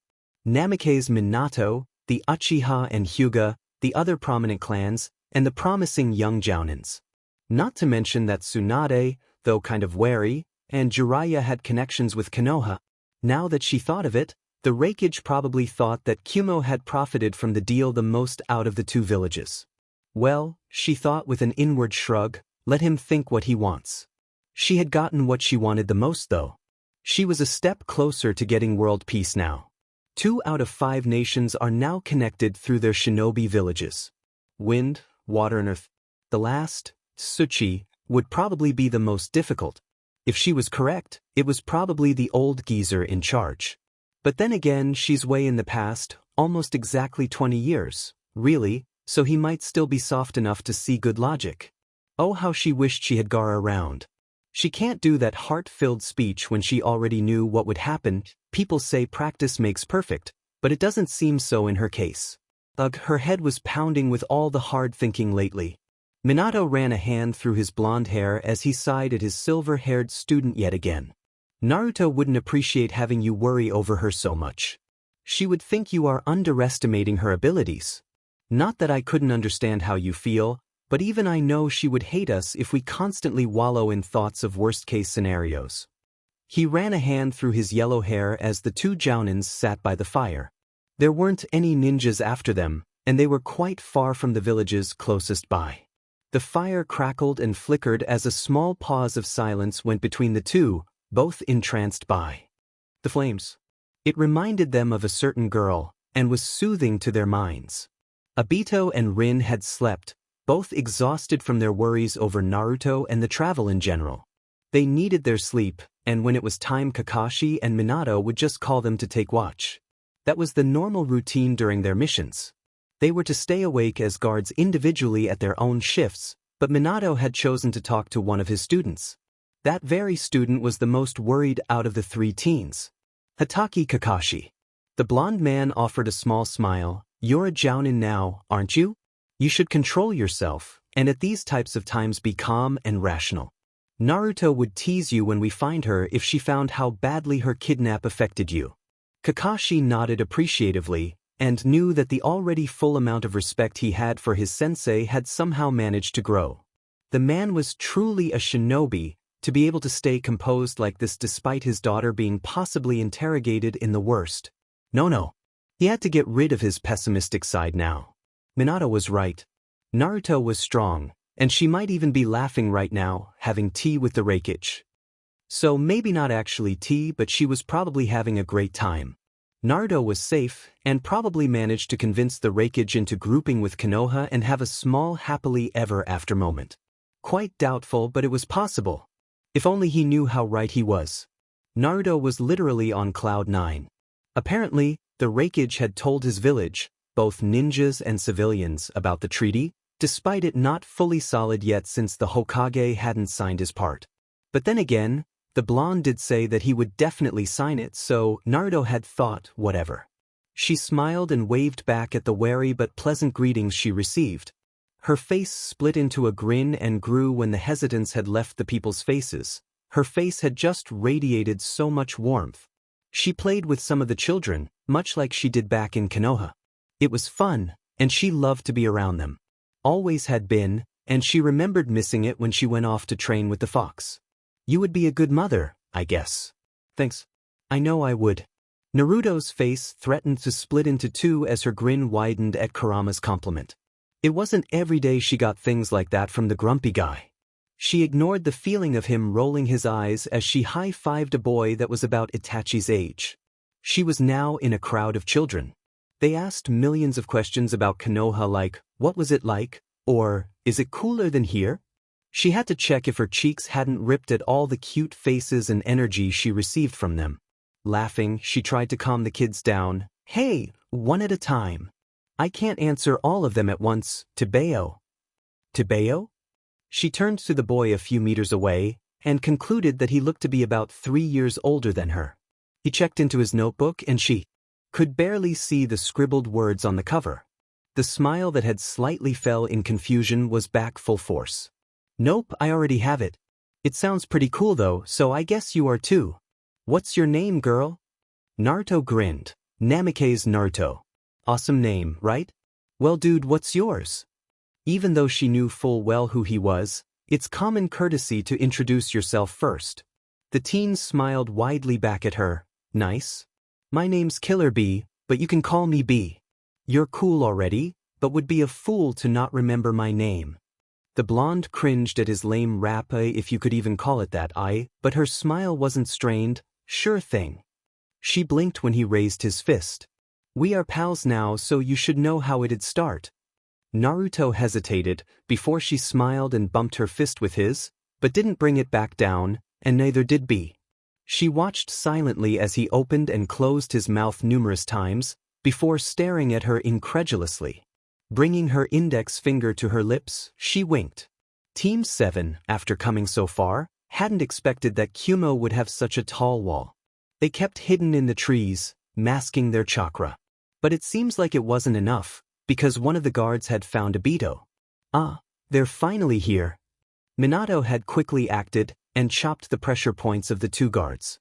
Namikaze's Minato, the Uchiha and Hyuga, the other prominent clans, and the promising young Jounins. Not to mention that Tsunade, though kind of wary, and Jiraiya had connections with Konoha. Now that she thought of it, the Raikage probably thought that Kumo had profited from the deal the most out of the 2 villages. Well, she thought with an inward shrug, let him think what he wants. She had gotten what she wanted the most though. She was a step closer to getting world peace now. 2 out of 5 nations are now connected through their shinobi villages. Wind, water and earth. The last, Tsuchi, would probably be the most difficult. If she was correct, it was probably the old geezer in charge. But then again, she's way in the past, almost exactly 20 years, really, so he might still be soft enough to see good logic. Oh, how she wished she had Gaara around. She can't do that heart-filled speech when she already knew what would happen. People say practice makes perfect, but it doesn't seem so in her case. Ugh, her head was pounding with all the hard thinking lately. Minato ran a hand through his blonde hair as he sighed at his silver-haired student yet again. Naruto wouldn't appreciate having you worry over her so much. She would think you are underestimating her abilities. Not that I couldn't understand how you feel, but even I know she would hate us if we constantly wallow in thoughts of worst-case scenarios. He ran a hand through his yellow hair as the 2 Jounins sat by the fire. There weren't any ninjas after them, and they were quite far from the villages closest by. The fire crackled and flickered as a small pause of silence went between the 2, both entranced by the flames. It reminded them of a certain girl, and was soothing to their minds. Obito and Rin had slept, both exhausted from their worries over Naruto and the travel in general. They needed their sleep, and when it was time Kakashi and Minato would just call them to take watch. That was the normal routine during their missions. They were to stay awake as guards individually at their own shifts, but Minato had chosen to talk to one of his students. That very student was the most worried out of the 3 teens. Hatake Kakashi. The blonde man offered a small smile. You're a Jounin now, aren't you? You should control yourself, and at these types of times be calm and rational. Naruto would tease you when we find her if she found how badly her kidnap affected you. Kakashi nodded appreciatively, and knew that the already full amount of respect he had for his sensei had somehow managed to grow. The man was truly a shinobi, to be able to stay composed like this despite his daughter being possibly interrogated in the worst. No. He had to get rid of his pessimistic side now. Minato was right. Naruto was strong, and she might even be laughing right now, having tea with the Raikage. So maybe not actually tea, but she was probably having a great time. Naruto was safe, and probably managed to convince the Raikage into grouping with Konoha and have a small happily ever after moment. Quite doubtful, but it was possible. If only he knew how right he was. Naruto was literally on cloud 9. Apparently, the Raikage had told his village, both ninjas and civilians, about the treaty, despite it not fully solid yet since the Hokage hadn't signed his part. But then again, the blonde did say that he would definitely sign it, so Naruto had thought, whatever. She smiled and waved back at the wary but pleasant greetings she received. Her face split into a grin and grew when the hesitance had left the people's faces. Her face had just radiated so much warmth. She played with some of the children, much like she did back in Konoha. It was fun, and she loved to be around them. Always had been, and she remembered missing it when she went off to train with the fox. You would be a good mother, I guess. Thanks. I know I would. Naruto's face threatened to split into two as her grin widened at Kurama's compliment. It wasn't every day she got things like that from the grumpy guy. She ignored the feeling of him rolling his eyes as she high-fived a boy that was about Itachi's age. She was now in a crowd of children. They asked millions of questions about Konoha like, what was it like? Or, is it cooler than here? She had to check if her cheeks hadn't ripped at all the cute faces and energy she received from them. Laughing, she tried to calm the kids down. Hey, one at a time. I can't answer all of them at once, Tebeo. Tebeo? She turned to the boy a few meters away, and concluded that he looked to be about 3 years older than her. He checked into his notebook and she could barely see the scribbled words on the cover. The smile that had slightly fell in confusion was back full force. Nope, I already have it. It sounds pretty cool though, so I guess you are too. What's your name, girl? Naruto grinned. Namikaze Naruto. Awesome name, right? Well dude, what's yours? Even though she knew full well who he was, it's common courtesy to introduce yourself first. The teen smiled widely back at her. Nice. My name's Killer Bee, but you can call me B. You're cool already, but would be a fool to not remember my name. The blonde cringed at his lame rap, if you could even call it that, but her smile wasn't strained. Sure thing. She blinked when he raised his fist. We are pals now, so you should know how it'd start. Naruto hesitated before she smiled and bumped her fist with his, but didn't bring it back down, and neither did B. She watched silently as he opened and closed his mouth numerous times, before staring at her incredulously. Bringing her index finger to her lips, she winked. Team 7, after coming so far, hadn't expected that Kumo would have such a tall wall. They kept hidden in the trees, masking their chakra. But it seems like it wasn't enough, because one of the guards had found Obito. Ah, they're finally here. Minato had quickly acted and chopped the pressure points of the two guards.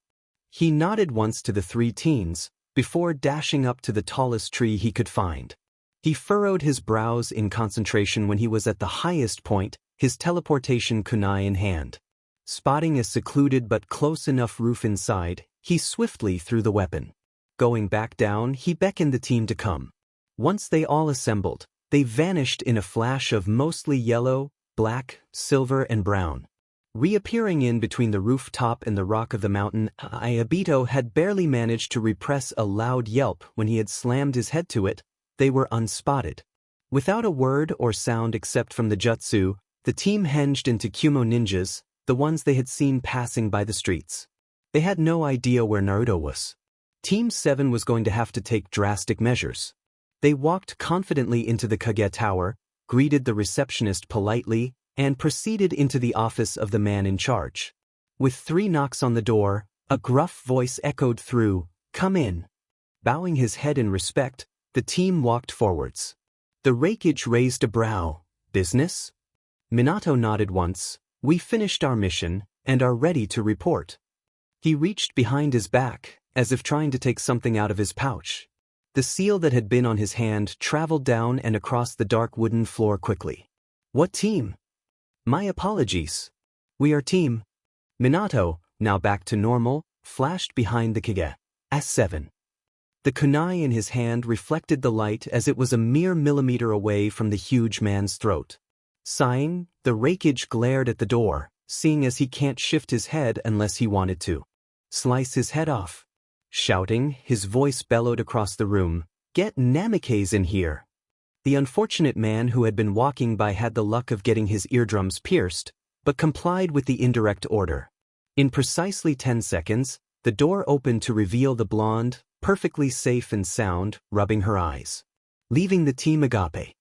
He nodded once to the 3 teens, before dashing up to the tallest tree he could find. He furrowed his brows in concentration when he was at the highest point, his teleportation kunai in hand. Spotting a secluded but close enough roof inside, he swiftly threw the weapon. Going back down, he beckoned the team to come. Once they all assembled, they vanished in a flash of mostly yellow, black, silver, and brown. Reappearing in between the rooftop and the rock of the mountain, Obito had barely managed to repress a loud yelp when he had slammed his head to it. They were unspotted. Without a word or sound except from the jutsu, the team henged into Kumo ninjas, the ones they had seen passing by the streets. They had no idea where Naruto was. Team 7 was going to have to take drastic measures. They walked confidently into the Kage Tower, greeted the receptionist politely, and proceeded into the office of the man in charge. With 3 knocks on the door, a gruff voice echoed through, "Come in." Bowing his head in respect, the team walked forwards. The Raikage raised a brow. Business? Minato nodded once. We finished our mission, and are ready to report. He reached behind his back, as if trying to take something out of his pouch. The seal that had been on his hand traveled down and across the dark wooden floor quickly. What team? My apologies. We are team. Minato, now back to normal, flashed behind the Kage. S7. The kunai in his hand reflected the light as it was a mere millimeter away from the huge man's throat. Sighing, the Raikage glared at the door, seeing as he can't shift his head unless he wanted to. Slice his head off. Shouting, his voice bellowed across the room, "Get Namikaze in here!" The unfortunate man who had been walking by had the luck of getting his eardrums pierced, but complied with the indirect order. In precisely 10 seconds, the door opened to reveal the blonde, perfectly safe and sound, rubbing her eyes. Leaving the team agape.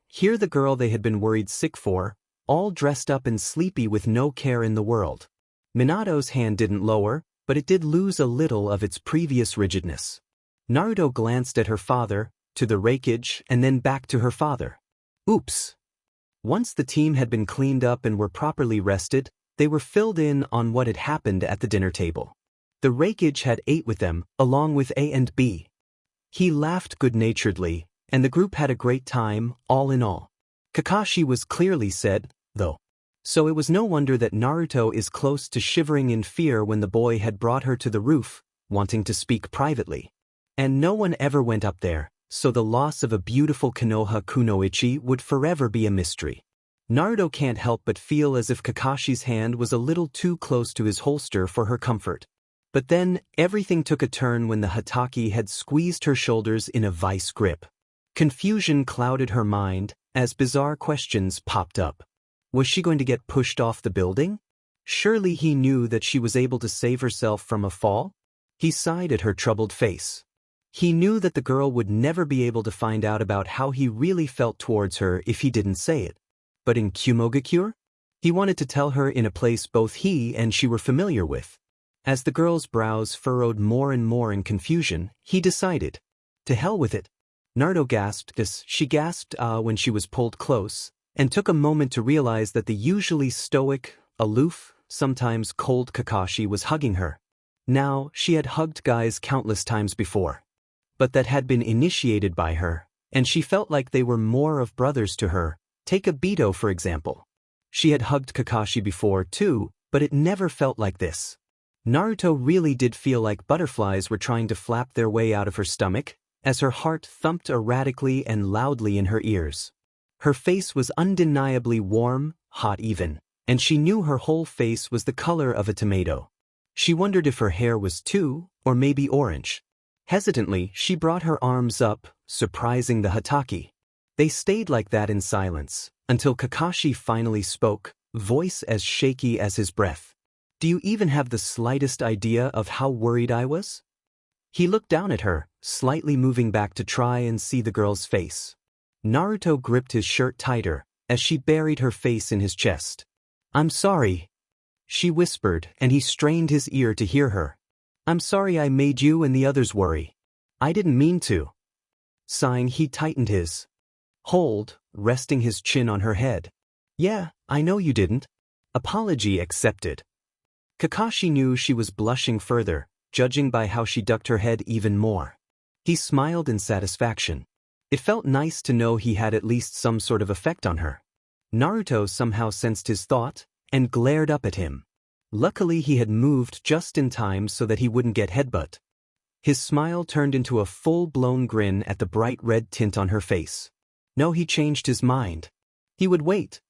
Here the girl they had been worried sick for, all dressed up and sleepy with no care in the world. Minato's hand didn't lower, but it did lose a little of its previous rigidness. Naruto glanced at her father, to the wreckage, and then back to her father. Oops. Once the team had been cleaned up and were properly rested, they were filled in on what had happened at the dinner table. The wreckage had ate with them, along with A and B. He laughed good-naturedly, and the group had a great time, all in all. Kakashi was clearly sad, though. So it was no wonder that Naruto is close to shivering in fear when the boy had brought her to the roof, wanting to speak privately. And no one ever went up there, so the loss of a beautiful Konoha kunoichi would forever be a mystery. Naruto can't help but feel as if Kakashi's hand was a little too close to his holster for her comfort. But then, everything took a turn when the Hatake had squeezed her shoulders in a vice grip. Confusion clouded her mind, as bizarre questions popped up. Was she going to get pushed off the building? Surely he knew that she was able to save herself from a fall? He sighed at her troubled face. He knew that the girl would never be able to find out about how he really felt towards her if he didn't say it. But in Kumogakure? He wanted to tell her in a place both he and she were familiar with. As the girl's brows furrowed more and more in confusion, he decided. To hell with it. Naruto gasped as she gasped when she was pulled close, and took a moment to realize that the usually stoic, aloof, sometimes cold Kakashi was hugging her. Now, she had hugged guys countless times before. But that had been initiated by her, and she felt like they were more of brothers to her. Take Obito, for example. She had hugged Kakashi before, too, but it never felt like this. Naruto really did feel like butterflies were trying to flap their way out of her stomach, as her heart thumped erratically and loudly in her ears. Her face was undeniably warm, hot even, and she knew her whole face was the color of a tomato. She wondered if her hair was too, or maybe orange. Hesitantly, she brought her arms up, surprising the Hatake. They stayed like that in silence, until Kakashi finally spoke, voice as shaky as his breath. Do you even have the slightest idea of how worried I was? He looked down at her, slightly moving back to try and see the girl's face. Naruto gripped his shirt tighter, as she buried her face in his chest. I'm sorry, she whispered, and he strained his ear to hear her. I'm sorry I made you and the others worry. I didn't mean to. Sighing, he tightened his hold, resting his chin on her head. Yeah, I know you didn't. Apology accepted. Kakashi knew she was blushing further, judging by how she ducked her head even more. He smiled in satisfaction. It felt nice to know he had at least some sort of effect on her. Naruto somehow sensed his thought, and glared up at him. Luckily he had moved just in time so that he wouldn't get headbutt. His smile turned into a full-blown grin at the bright red tint on her face. No, he changed his mind. He would wait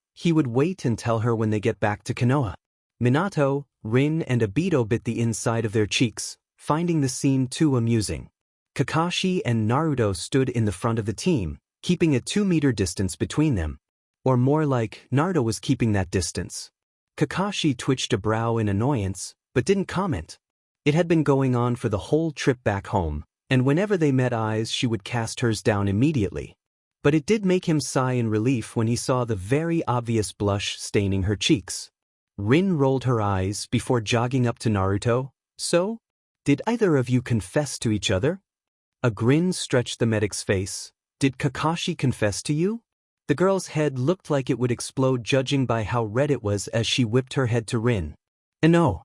and tell her when they get back to Konoha. Minato, Rin and Obito bit the inside of their cheeks, finding the scene too amusing. Kakashi and Naruto stood in the front of the team, keeping a 2-meter distance between them. Or more like, Naruto was keeping that distance. Kakashi twitched a brow in annoyance, but didn't comment. It had been going on for the whole trip back home, and whenever they met eyes she would cast hers down immediately. But it did make him sigh in relief when he saw the very obvious blush staining her cheeks. Rin rolled her eyes before jogging up to Naruto. So? Did either of you confess to each other? A grin stretched the medic's face. Did Kakashi confess to you? The girl's head looked like it would explode judging by how red it was as she whipped her head to Rin. No.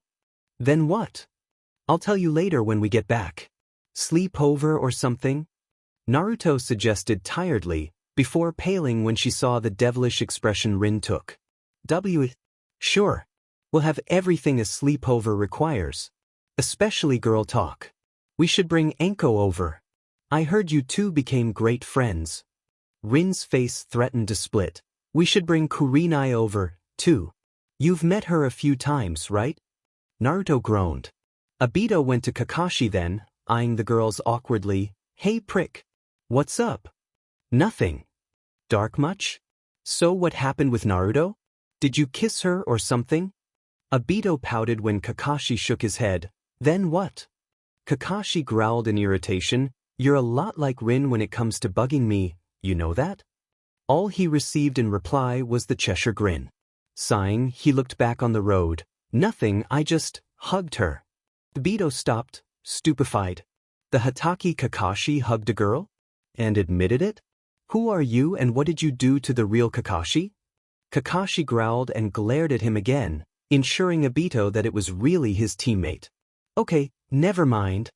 Then what? I'll tell you later when we get back. Sleep over or something? Naruto suggested tiredly, before paling when she saw the devilish expression Rin took. Sure. We'll have everything a sleepover requires. Especially girl talk. We should bring Enko over. I heard you two became great friends. Rin's face threatened to split. We should bring Kurenai over, too. You've met her a few times, right? Naruto groaned. Obito went to Kakashi then, eyeing the girls awkwardly. Hey prick. What's up? Nothing. Dark much? So what happened with Naruto? Did you kiss her or something? Obito pouted when Kakashi shook his head. Then what? Kakashi growled in irritation. You're a lot like Rin when it comes to bugging me, you know that? All he received in reply was the Cheshire grin. Sighing, he looked back on the road. Nothing, I just hugged her. Obito stopped, stupefied. The Hatake Kakashi hugged a girl? And admitted it? Who are you and what did you do to the real Kakashi? Kakashi growled and glared at him again, ensuring Obito that it was really his teammate. Okay, never mind.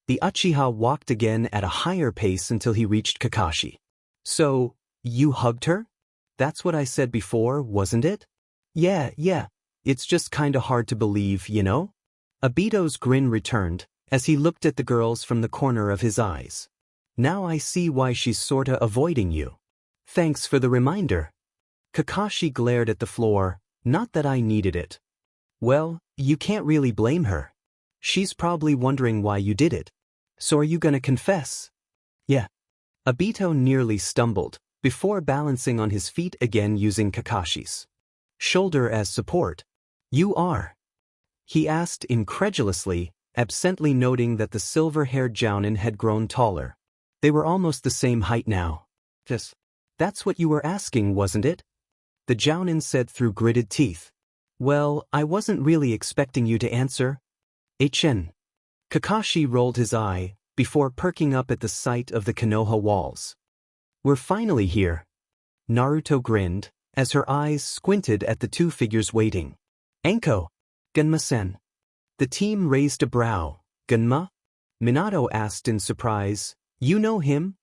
The Uchiha walked again at a higher pace until he reached Kakashi. So, you hugged her? That's what I said before, wasn't it? Yeah, it's just kinda hard to believe, you know? Obito's grin returned, as he looked at the girls from the corner of his eyes. Now I see why she's sorta avoiding you. Thanks for the reminder. Kakashi glared at the floor, not that I needed it. Well, you can't really blame her. She's probably wondering why you did it. So are you gonna confess? Yeah. Obito nearly stumbled, before balancing on his feet again using Kakashi's shoulder as support. You are? He asked incredulously, absently noting that the silver-haired jounin had grown taller. They were almost the same height now. That's what you were asking, wasn't it? The jounin said through gritted teeth. Well, I wasn't really expecting you to answer. HN. Kakashi rolled his eye, before perking up at the sight of the Konoha walls. We're finally here. Naruto grinned, as her eyes squinted at the two figures waiting. Anko. Gunma-sen. The team raised a brow. Gunma? Minato asked in surprise. You know him?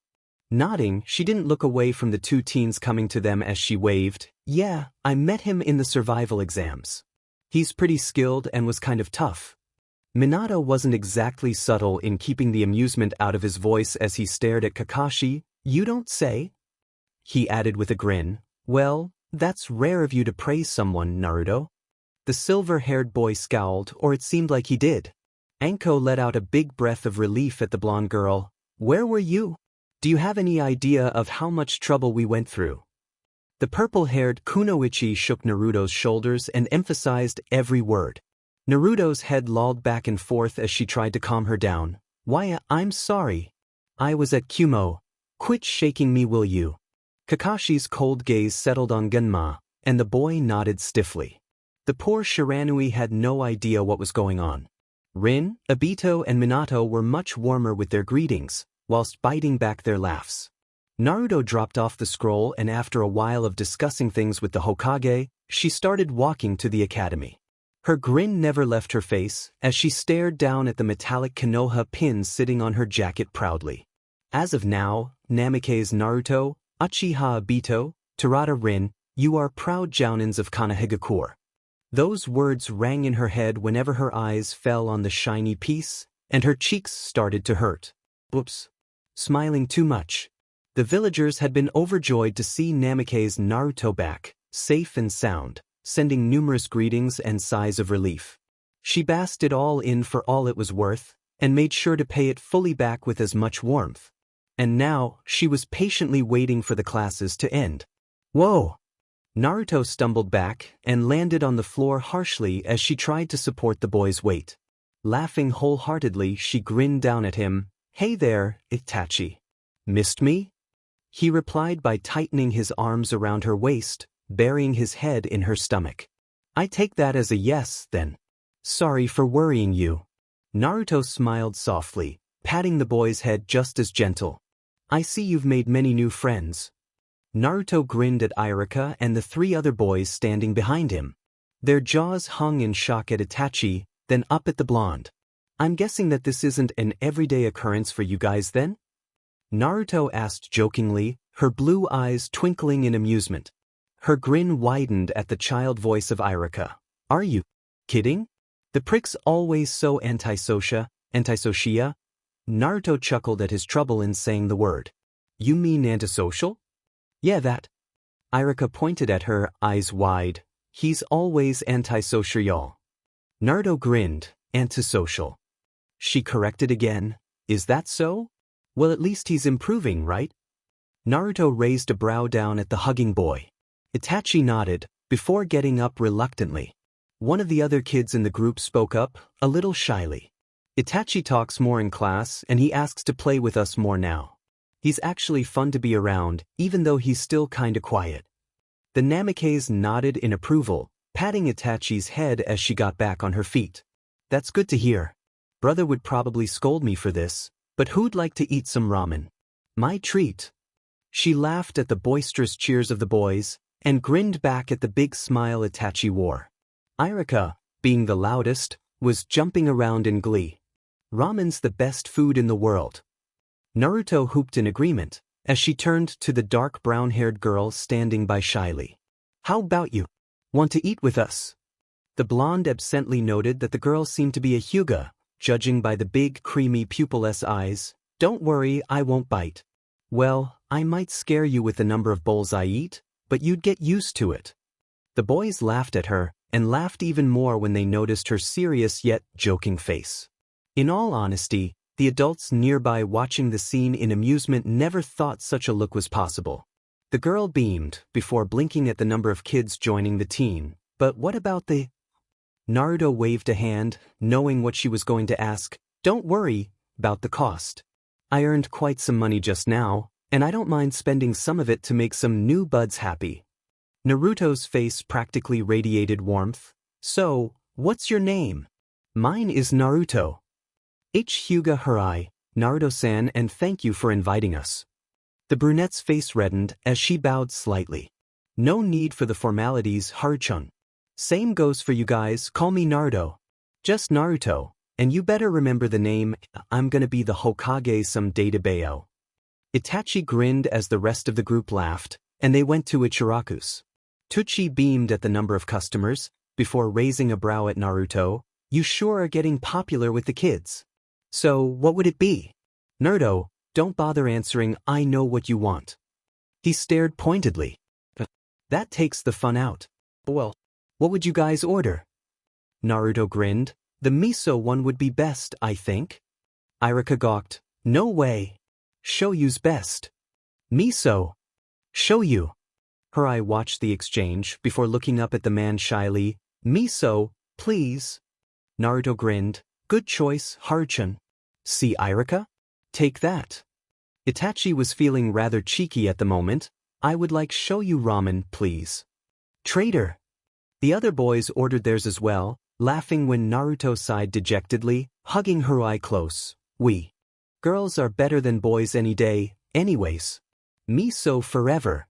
Nodding, she didn't look away from the two teens coming to them as she waved. Yeah, I met him in the survival exams. He's pretty skilled and was kind of tough. Minato wasn't exactly subtle in keeping the amusement out of his voice as he stared at Kakashi. You don't say? He added with a grin. Well, that's rare of you to praise someone, Naruto. The silver-haired boy scowled, or it seemed like he did. Anko let out a big breath of relief at the blonde girl. Where were you? Do you have any idea of how much trouble we went through? The purple-haired Kunoichi shook Naruto's shoulders and emphasized every word. Naruto's head lolled back and forth as she tried to calm her down. Why, I'm sorry. I was at Kumo. Quit shaking me, will you? Kakashi's cold gaze settled on Gunma, and the boy nodded stiffly. The poor Shiranui had no idea what was going on. Rin, Obito, and Minato were much warmer with their greetings, whilst biting back their laughs. Naruto dropped off the scroll and after a while of discussing things with the Hokage, she started walking to the academy. Her grin never left her face as she stared down at the metallic Konoha pins sitting on her jacket proudly. As of now, Namikaze Naruto, Uchiha Obito, Terada Rin, you are proud jounins of Konohagakure. Those words rang in her head whenever her eyes fell on the shiny piece, and her cheeks started to hurt. Oops. Smiling too much. The villagers had been overjoyed to see Namikaze Naruto back, safe and sound, sending numerous greetings and sighs of relief. She basked it all in for all it was worth, and made sure to pay it fully back with as much warmth. And now, she was patiently waiting for the classes to end. Whoa! Naruto stumbled back and landed on the floor harshly as she tried to support the boy's weight. Laughing wholeheartedly, she grinned down at him. Hey there, Itachi. Missed me? He replied by tightening his arms around her waist, burying his head in her stomach. I take that as a yes, then. Sorry for worrying you. Naruto smiled softly, patting the boy's head just as gentle. I see you've made many new friends. Naruto grinned at Irika and the three other boys standing behind him. Their jaws hung in shock at Itachi, then up at the blonde. I'm guessing that this isn't an everyday occurrence for you guys then? Naruto asked jokingly, her blue eyes twinkling in amusement. Her grin widened at the child voice of Irika. Are you kidding? The prick's always so antisocial. Naruto chuckled at his trouble in saying the word. You mean antisocial? Yeah, that. Irika pointed at her, eyes wide. He's always antisocial, y'all. Naruto grinned, antisocial. She corrected again. Is that so? Well, at least he's improving, right? Naruto raised a brow down at the hugging boy. Itachi nodded, before getting up reluctantly. One of the other kids in the group spoke up, a little shyly. Itachi talks more in class and he asks to play with us more now. He's actually fun to be around, even though he's still kinda quiet. The Namikaze nodded in approval, patting Itachi's head as she got back on her feet. That's good to hear. Brother would probably scold me for this, But who'd like to eat some ramen? My treat. She laughed at the boisterous cheers of the boys, and grinned back at the big smile Itachi wore. Irika, being the loudest, was jumping around in glee. Ramen's the best food in the world. Naruto whooped in agreement, as she turned to the dark brown-haired girl standing by shyly. How about you? Want to eat with us? The blonde absently noted that the girl seemed to be a Hyuga, judging by the big creamy pupilless eyes. Don't worry, I won't bite. Well, I might scare you with the number of bowls I eat, but you'd get used to it. The boys laughed at her, and laughed even more when they noticed her serious yet joking face. In all honesty, the adults nearby watching the scene in amusement never thought such a look was possible. The girl beamed, before blinking at the number of kids joining the team. But what about the... Naruto waved a hand, knowing what she was going to ask. Don't worry about the cost. I earned quite some money just now, and I don't mind spending some of it to make some new buds happy. Naruto's face practically radiated warmth. So, what's your name? Mine is Naruto. Hyuga Hirai, Naruto-san, and thank you for inviting us. The brunette's face reddened as she bowed slightly. No need for the formalities, Haruchun. Same goes for you guys, call me Naruto. Just Naruto, and you better remember the name, I'm gonna be the Hokage someday to Bayo. Itachi grinned as the rest of the group laughed, and they went to Ichiraku's. Tucci beamed at the number of customers, before raising a brow at Naruto. You sure are getting popular with the kids. So, what would it be? Naruto, don't bother answering, I know what you want. He stared pointedly. That takes the fun out. Well, what would you guys order? Naruto grinned. The miso one would be best, I think. Irika gawked. No way. Shoyu's best. Miso. Shoyu. Hirai watched the exchange before looking up at the man shyly. Miso, please. Naruto grinned. Good choice, Haruchun. See Irika? Take that. Itachi was feeling rather cheeky at the moment. I would like shoyu ramen, please. Traitor. The other boys ordered theirs as well, laughing when Naruto sighed dejectedly, hugging Hirai close. We girls are better than boys any day, anyways. Miso forever.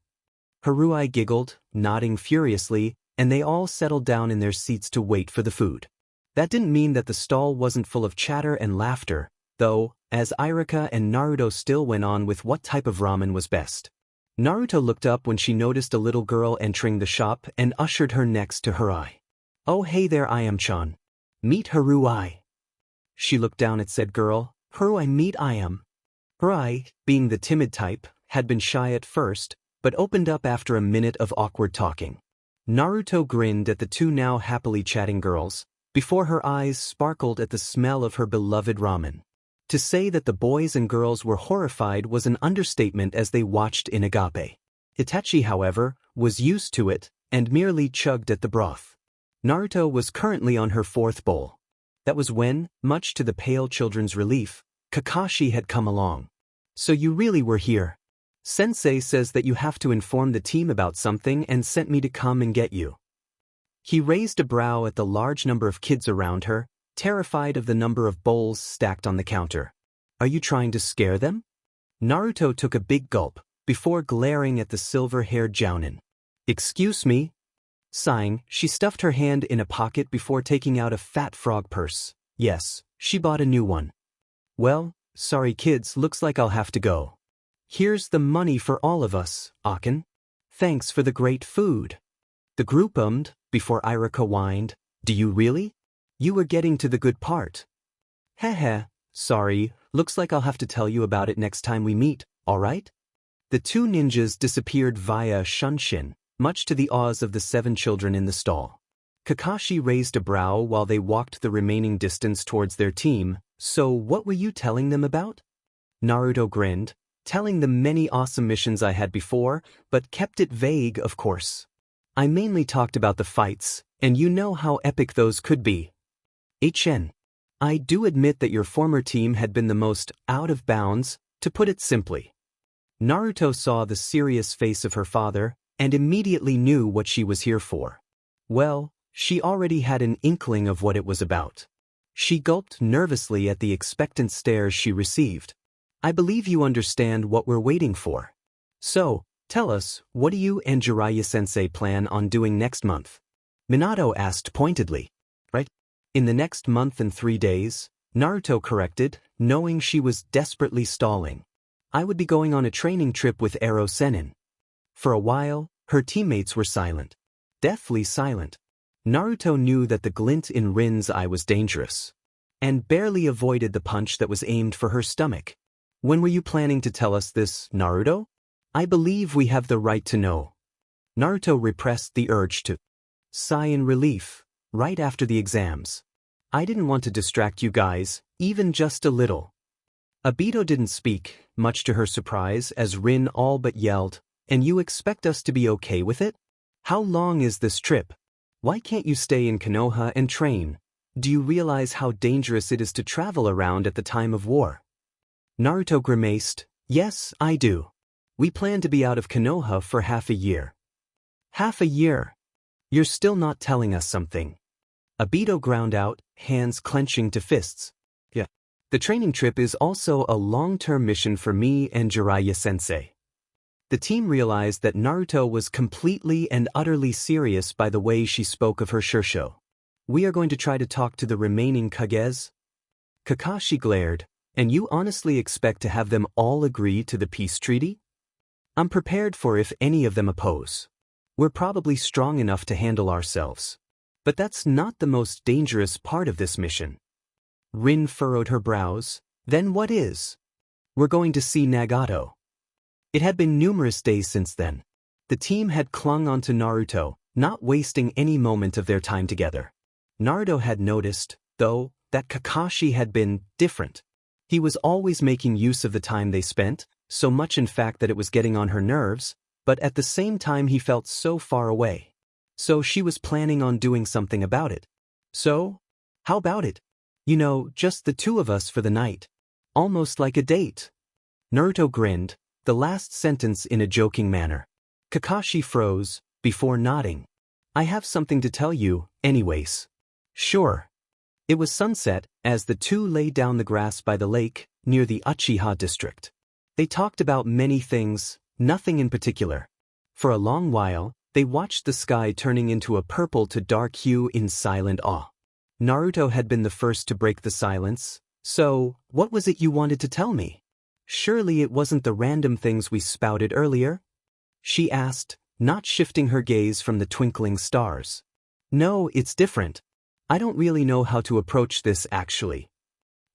Hirai giggled, nodding furiously, and they all settled down in their seats to wait for the food. That didn't mean that the stall wasn't full of chatter and laughter, though, as Irika and Naruto still went on with what type of ramen was best. Naruto looked up when she noticed a little girl entering the shop and ushered her next to Hirai. Oh hey there Ayam-chan. Meet Hirai. She looked down at said girl. Hirai, meet Ayam. Hirai, being the timid type, had been shy at first, but opened up after a minute of awkward talking. Naruto grinned at the two now happily chatting girls, before her eyes sparkled at the smell of her beloved ramen. To say that the boys and girls were horrified was an understatement as they watched in agape. Itachi, however, was used to it, and merely chugged at the broth. Naruto was currently on her fourth bowl. That was when, much to the pale children's relief, Kakashi had come along. So you really were here. Sensei says that you have to inform the team about something and sent me to come and get you. He raised a brow at the large number of kids around her, terrified of the number of bowls stacked on the counter. Are you trying to scare them? Naruto took a big gulp, before glaring at the silver-haired jounin. Excuse me? Sighing, she stuffed her hand in a pocket before taking out a fat frog purse. Yes, she bought a new one. Well, sorry kids, looks like I'll have to go. Here's the money for all of us, Akin. Thanks for the great food. The group ummed, before Irika whined. Do you really? You were getting to the good part. Heh, sorry, looks like I'll have to tell you about it next time we meet, alright? The two ninjas disappeared via shunshin, much to the awes of the 7 children in the stall. Kakashi raised a brow while they walked the remaining distance towards their team. So what were you telling them about? Naruto grinned, telling them many awesome missions I had before, but kept it vague, of course. I mainly talked about the fights, and you know how epic those could be. I do admit that your former team had been the most out of bounds, to put it simply. Naruto saw the serious face of her father, and immediately knew what she was here for. Well, she already had an inkling of what it was about. She gulped nervously at the expectant stares she received, I believe you understand what we're waiting for. So, tell us, what do you and Jiraiya-sensei plan on doing next month? Minato asked pointedly. Right? In the next month and 3 days, Naruto corrected, knowing she was desperately stalling. I would be going on a training trip with Ero Sennin. For a while, her teammates were silent. Deathly silent. Naruto knew that the glint in Rin's eye was dangerous, and barely avoided the punch that was aimed for her stomach. When were you planning to tell us this, Naruto? I believe we have the right to know. Naruto repressed the urge to sigh in relief, right after the exams. I didn't want to distract you guys, even just a little. Obito didn't speak, much to her surprise, as Rin all but yelled, "And you expect us to be okay with it? How long is this trip? Why can't you stay in Konoha and train? Do you realize how dangerous it is to travel around at the time of war?" Naruto grimaced, "Yes, I do. We plan to be out of Konoha for half a year." Half a year? You're still not telling us something. Obito ground out, hands clenching to fists. Yeah. The training trip is also a long-term mission for me and Jiraiya-sensei. The team realized that Naruto was completely and utterly serious by the way she spoke of her Shursho. We are going to try to talk to the remaining Kages? Kakashi glared, and you honestly expect to have them all agree to the peace treaty? I'm prepared for if any of them oppose. We're probably strong enough to handle ourselves. But that's not the most dangerous part of this mission. Rin furrowed her brows. Then what is? We're going to see Nagato. It had been numerous days since then. The team had clung onto Naruto, not wasting any moment of their time together. Naruto had noticed, though, that Kakashi had been different. He was always making use of the time they spent, so much in fact that it was getting on her nerves, but at the same time he felt so far away. So she was planning on doing something about it. So? How about it? You know, just the two of us for the night. Almost like a date. Naruto grinned, the last sentence in a joking manner. Kakashi froze, before nodding. I have something to tell you, anyways. Sure. It was sunset, as the two lay down the grass by the lake, near the Uchiha district. They talked about many things, nothing in particular. For a long while, they watched the sky turning into a purple to dark hue in silent awe. Naruto had been the first to break the silence. So, what was it you wanted to tell me? Surely it wasn't the random things we spouted earlier? She asked, not shifting her gaze from the twinkling stars. No, it's different. I don't really know how to approach this actually.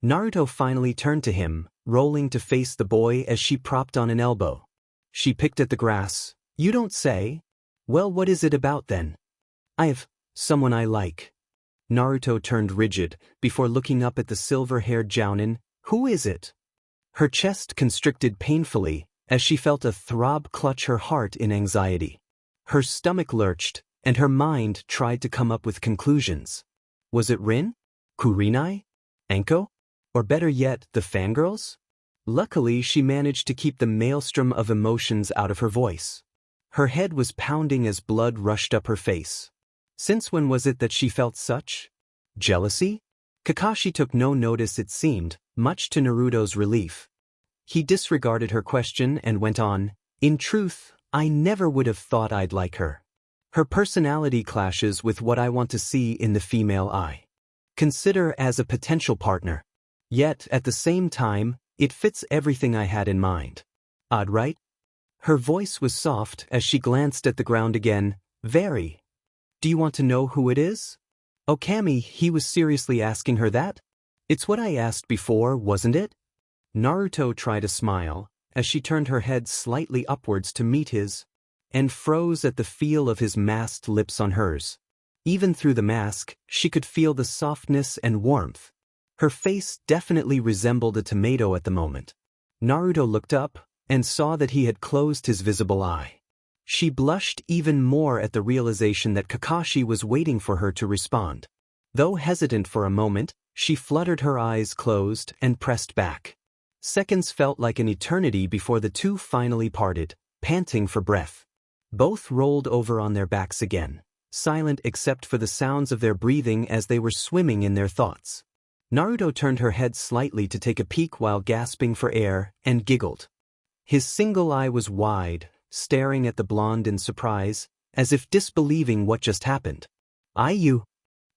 Naruto finally turned to him, rolling to face the boy as she propped on an elbow. She picked at the grass. You don't say? Well, what is it about then? I have someone I like. Naruto turned rigid, before looking up at the silver-haired Jounin. Who is it? Her chest constricted painfully, as she felt a throb clutch her heart in anxiety. Her stomach lurched, and her mind tried to come up with conclusions. Was it Rin? Kurenai? Anko? Or better yet, the fangirls? Luckily, she managed to keep the maelstrom of emotions out of her voice. Her head was pounding as blood rushed up her face. Since when was it that she felt such? Jealousy? Kakashi took no notice, it seemed, much to Naruto's relief. He disregarded her question and went on, In truth, I never would have thought I'd like her. Her personality clashes with what I want to see in the female eye. Consider as a potential partner. Yet, at the same time, it fits everything I had in mind. Odd, right? Her voice was soft as she glanced at the ground again. Very. Do you want to know who it is? Okami, he was seriously asking her that? It's what I asked before, wasn't it? Naruto tried a smile, as she turned her head slightly upwards to meet his, and froze at the feel of his masked lips on hers. Even through the mask, she could feel the softness and warmth. Her face definitely resembled a tomato at the moment. Naruto looked up, and saw that he had closed his visible eye. She blushed even more at the realization that Kakashi was waiting for her to respond. Though hesitant for a moment, she fluttered her eyes closed and pressed back. Seconds felt like an eternity before the two finally parted, panting for breath. Both rolled over on their backs again, silent except for the sounds of their breathing as they were swimming in their thoughts. Naruto turned her head slightly to take a peek while gasping for air, and giggled. His single eye was wide, staring at the blonde in surprise, as if disbelieving what just happened. You.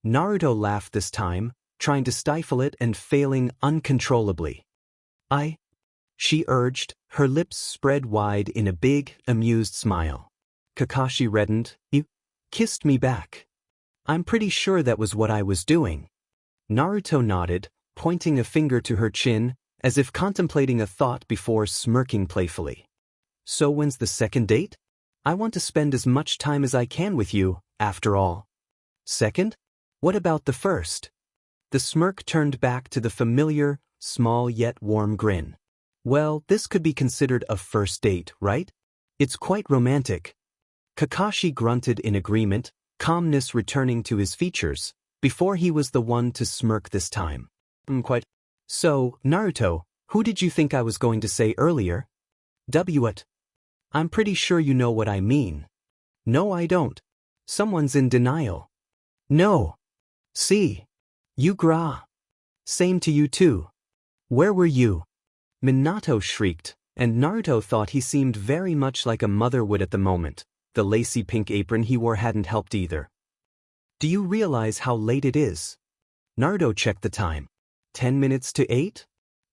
Naruto laughed this time, trying to stifle it and failing uncontrollably. She urged, her lips spread wide in a big, amused smile. Kakashi reddened. You kissed me back. I'm pretty sure that was what I was doing. Naruto nodded, pointing a finger to her chin, as if contemplating a thought before smirking playfully. So when's the second date? I want to spend as much time as I can with you, after all. Second? What about the first? The smirk turned back to the familiar, small yet warm grin. Well, this could be considered a first date, right? It's quite romantic. Kakashi grunted in agreement, calmness returning to his features, before he was the one to smirk this time. Quite. So, Naruto, who did you think I was going to say earlier? What? I'm pretty sure you know what I mean. No, I don't. Someone's in denial. No. See. You gra. Same to you too. Where were you? Minato shrieked, and Naruto thought he seemed very much like a mother would at the moment. The lacy pink apron he wore hadn't helped either. Do you realize how late it is? Naruto checked the time. 10 minutes to 8?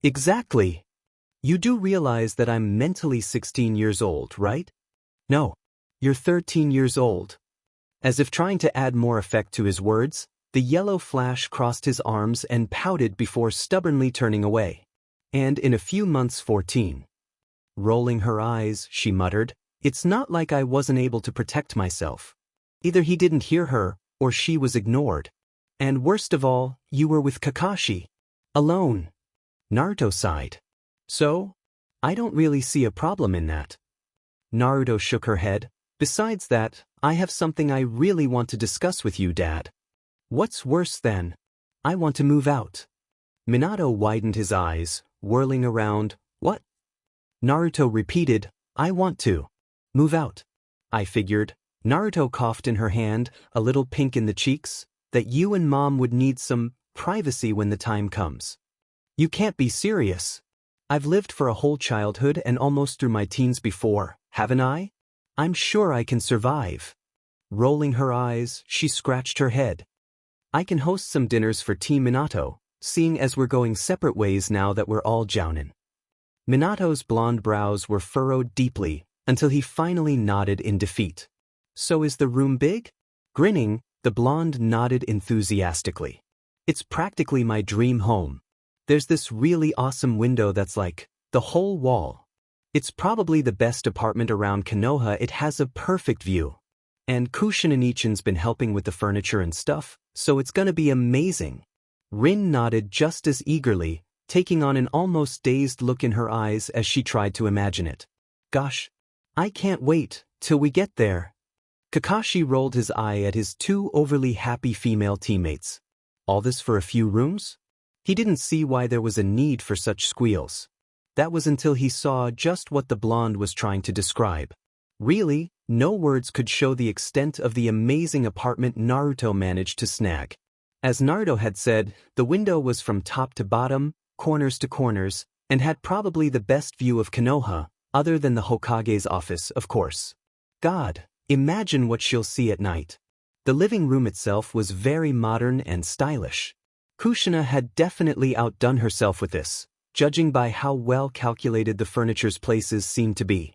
Exactly. You do realize that I'm mentally 16 years old, right? No. You're 13 years old. As if trying to add more effect to his words, the yellow flash crossed his arms and pouted before stubbornly turning away. And in a few months 14. Rolling her eyes, she muttered, it's not like I wasn't able to protect myself. Either he didn't hear her, or she was ignored. And worst of all, you were with Kakashi. Alone. Naruto sighed. So? I don't really see a problem in that. Naruto shook her head. Besides that, I have something I really want to discuss with you, Dad. What's worse than? I want to move out. Minato widened his eyes, whirling around. What? Naruto repeated, I want to. Move out. I figured. Naruto coughed in her hand, a little pink in the cheeks, that you and Mom would need some privacy when the time comes. You can't be serious. I've lived for a whole childhood and almost through my teens before, haven't I? I'm sure I can survive. Rolling her eyes, she scratched her head. I can host some dinners for Team Minato, seeing as we're going separate ways now that we're all jounin'. Minato's blonde brows were furrowed deeply, until he finally nodded in defeat. So is the room big? Grinning, the blonde nodded enthusiastically. It's practically my dream home. There's this really awesome window that's like the whole wall. It's probably the best apartment around Konoha. It has a perfect view. And Kushinanichan's been helping with the furniture and stuff, so it's gonna be amazing. Rin nodded just as eagerly, taking on an almost dazed look in her eyes as she tried to imagine it. Gosh, I can't wait till we get there. Kakashi rolled his eye at his two overly happy female teammates. All this for a few rooms? He didn't see why there was a need for such squeals. That was until he saw just what the blonde was trying to describe. Really, no words could show the extent of the amazing apartment Naruto managed to snag. As Naruto had said, the window was from top to bottom, corners to corners, and had probably the best view of Konoha, other than the Hokage's office, of course. God, imagine what she'll see at night. The living room itself was very modern and stylish. Kushina had definitely outdone herself with this, judging by how well calculated the furniture's places seemed to be.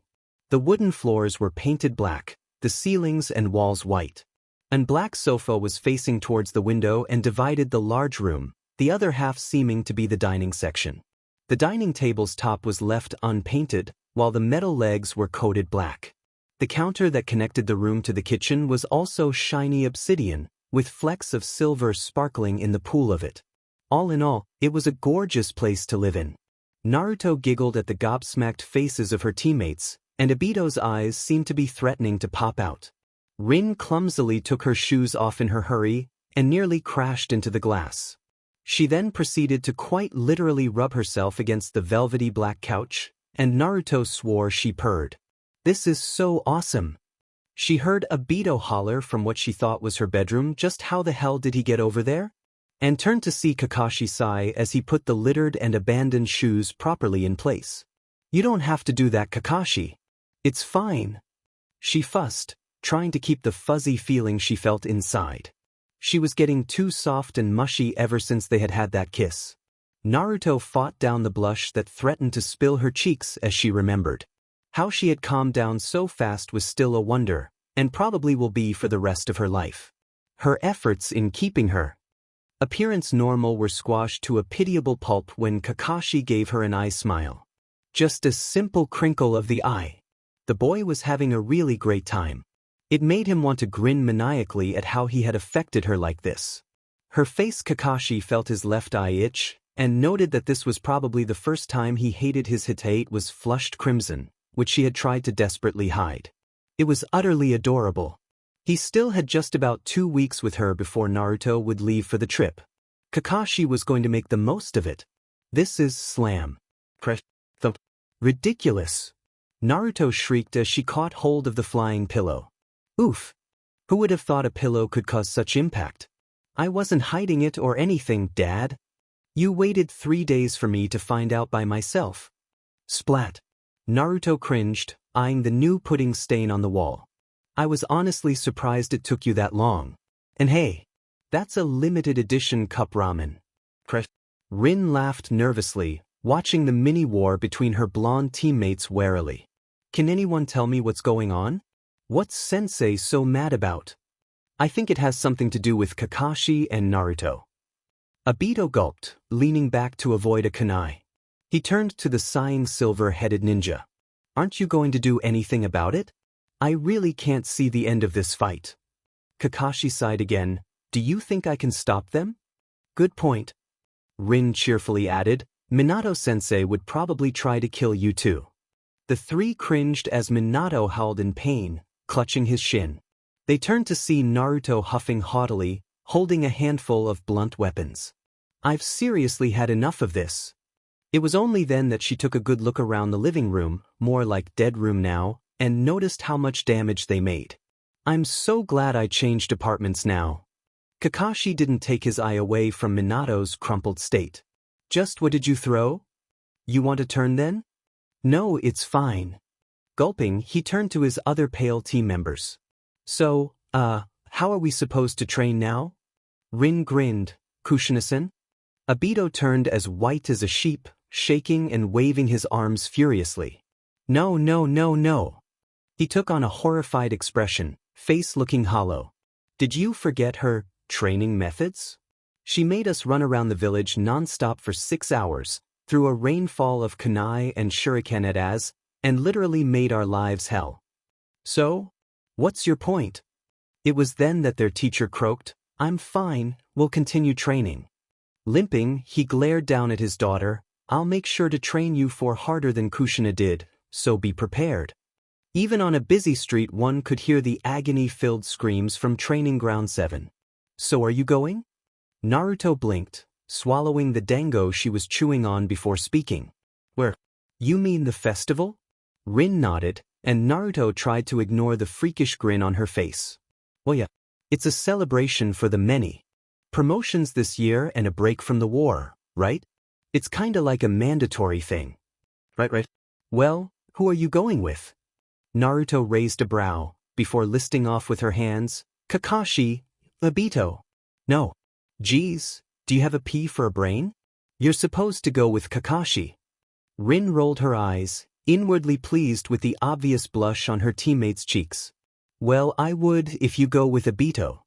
The wooden floors were painted black, the ceilings and walls white. An black sofa was facing towards the window and divided the large room, the other half seeming to be the dining section. The dining table's top was left unpainted, while the metal legs were coated black. The counter that connected the room to the kitchen was also shiny obsidian, with flecks of silver sparkling in the pool of it. All in all, it was a gorgeous place to live in. Naruto giggled at the gobsmacked faces of her teammates, and Obito's eyes seemed to be threatening to pop out. Rin clumsily took her shoes off in her hurry and nearly crashed into the glass. She then proceeded to quite literally rub herself against the velvety black couch, and Naruto swore she purred. This is so awesome. She heard Obito holler from what she thought was her bedroom. Just how the hell did he get over there? and turned to see Kakashi sigh as he put the littered and abandoned shoes properly in place. "You don't have to do that, Kakashi. It's fine," she fussed, trying to keep the fuzzy feeling she felt inside. She was getting too soft and mushy ever since they had had that kiss. Naruto fought down the blush that threatened to spill her cheeks as she remembered. How she had calmed down so fast was still a wonder, and probably will be for the rest of her life. Her efforts in keeping her appearance normal were squashed to a pitiable pulp when Kakashi gave her an eye smile. Just a simple crinkle of the eye. The boy was having a really great time. It made him want to grin maniacally at how he had affected her like this. Her face. Kakashi felt his left eye itch, and noted that this was probably the first time he hated his Hitate was flushed crimson, which she had tried to desperately hide. It was utterly adorable. He still had just about 2 weeks with her before Naruto would leave for the trip. Kakashi was going to make the most of it. This is slam. Thump. Ridiculous. Naruto shrieked as she caught hold of the flying pillow. Oof. Who would have thought a pillow could cause such impact? I wasn't hiding it or anything, Dad. You waited 3 days for me to find out by myself. Splat. Naruto cringed, eyeing the new pudding stain on the wall. I was honestly surprised it took you that long. And hey, that's a limited edition cup ramen. Rin laughed nervously, watching the mini-war between her blonde teammates warily. Can anyone tell me what's going on? What's Sensei so mad about? I think it has something to do with Kakashi and Naruto. Obito gulped, leaning back to avoid a kunai. He turned to the sighing silver-headed ninja. Aren't you going to do anything about it? I really can't see the end of this fight. Kakashi sighed again. Do you think I can stop them? Good point. Rin cheerfully added, Minato-sensei would probably try to kill you too. The three cringed as Minato howled in pain, clutching his shin. They turned to see Naruto huffing haughtily, holding a handful of blunt weapons. I've seriously had enough of this. It was only then that she took a good look around the living room, more like dead room now, and noticed how much damage they made. I'm so glad I changed apartments now. Kakashi didn't take his eye away from Minato's crumpled state. Just what did you throw? You want to turn then? No, it's fine. Gulping, he turned to his other pale team members. So, how are we supposed to train now? Rin grinned. Kushina-san? Obito turned as white as a sheep, shaking and waving his arms furiously. No, no, no, no. He took on a horrified expression, face looking hollow. Did you forget her training methods? She made us run around the village non-stop for 6 hours, through a rainfall of kunai and shuriken at us, and literally made our lives hell. So? What's your point? It was then that their teacher croaked, I'm fine, we'll continue training. Limping, he glared down at his daughter, I'll make sure to train you for harder than Kushina did, so be prepared. Even on a busy street one could hear the agony-filled screams from Training Ground 7. So are you going? Naruto blinked, swallowing the dango she was chewing on before speaking. Where? You mean the festival? Rin nodded, and Naruto tried to ignore the freakish grin on her face. Oh yeah, it's a celebration for the many. Promotions this year and a break from the war, right? It's kinda like a mandatory thing. Right. Well, who are you going with? Naruto raised a brow, before listing off with her hands, Kakashi, Obito. No. Geez, do you have a pea for a brain? You're supposed to go with Kakashi. Rin rolled her eyes, inwardly pleased with the obvious blush on her teammate's cheeks. Well, I would if you go with Obito.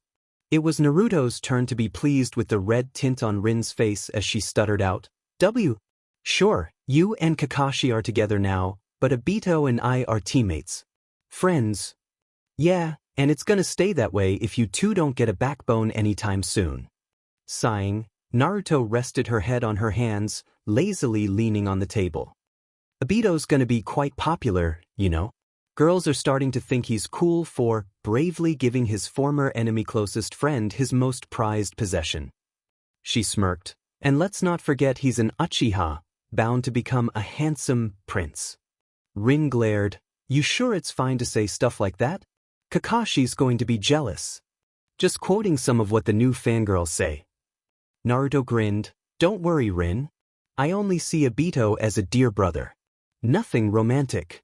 It was Naruto's turn to be pleased with the red tint on Rin's face as she stuttered out, Sure, you and Kakashi are together now, but Obito and I are teammates. Friends. Yeah, and it's gonna stay that way if you two don't get a backbone anytime soon. Sighing, Naruto rested her head on her hands, lazily leaning on the table. Obito's gonna be quite popular, you know. Girls are starting to think he's cool for bravely giving his former enemy closest friend his most prized possession. She smirked. And let's not forget he's an Uchiha, bound to become a handsome prince. Rin glared. You sure it's fine to say stuff like that? Kakashi's going to be jealous. Just quoting some of what the new fangirls say. Naruto grinned. Don't worry, Rin. I only see Obito as a dear brother. Nothing romantic.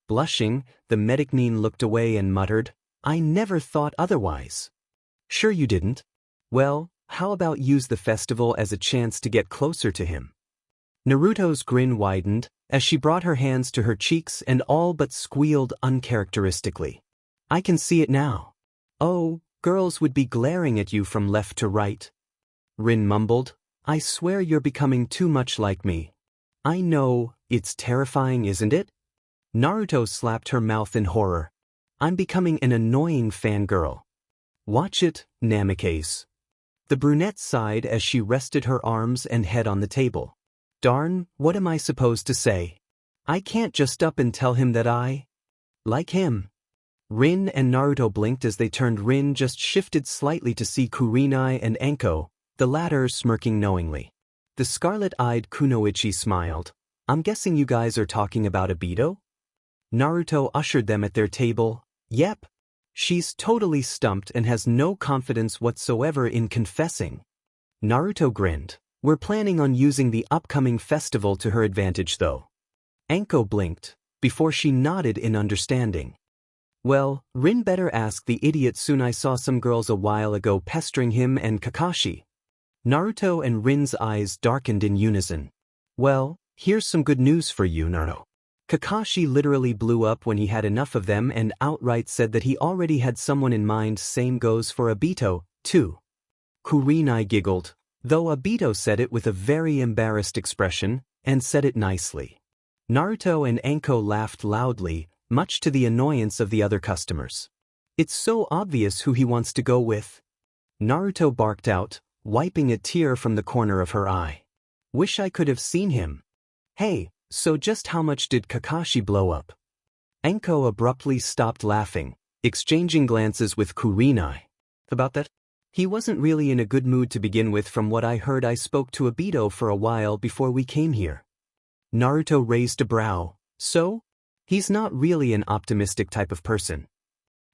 Blushing, the medic-nin looked away and muttered, I never thought otherwise. Sure you didn't? Well, how about use the festival as a chance to get closer to him? Naruto's grin widened as she brought her hands to her cheeks and all but squealed uncharacteristically. I can see it now. Oh, girls would be glaring at you from left to right. Rin mumbled, I swear you're becoming too much like me. I know, it's terrifying, isn't it? Naruto slapped her mouth in horror. I'm becoming an annoying fangirl. Watch it, Namikaze. The brunette sighed as she rested her arms and head on the table. Darn, what am I supposed to say? I can't just up and tell him that I like him. Rin and Naruto blinked as they turned. Rin just shifted slightly to see Kurenai and Anko, the latter smirking knowingly. The scarlet-eyed Kunoichi smiled. I'm guessing you guys are talking about Obito? Naruto ushered them at their table. Yep. She's totally stumped and has no confidence whatsoever in confessing. Naruto grinned. We're planning on using the upcoming festival to her advantage though. Anko blinked, before she nodded in understanding. Well, Rin better ask the idiot soon. I saw some girls a while ago pestering him and Kakashi. Naruto and Rin's eyes darkened in unison. Well, here's some good news for you, Naruto. Kakashi literally blew up when he had enough of them and outright said that he already had someone in mind. Same goes for Obito, too. Kurenai giggled, though Obito said it with a very embarrassed expression, and said it nicely. Naruto and Anko laughed loudly, much to the annoyance of the other customers. It's so obvious who he wants to go with. Naruto barked out, wiping a tear from the corner of her eye. Wish I could have seen him. Hey, so just how much did Kakashi blow up? Anko abruptly stopped laughing, exchanging glances with Kurenai. About that? He wasn't really in a good mood to begin with. From what I heard, I spoke to Obito for a while before we came here. Naruto raised a brow. So? He's not really an optimistic type of person.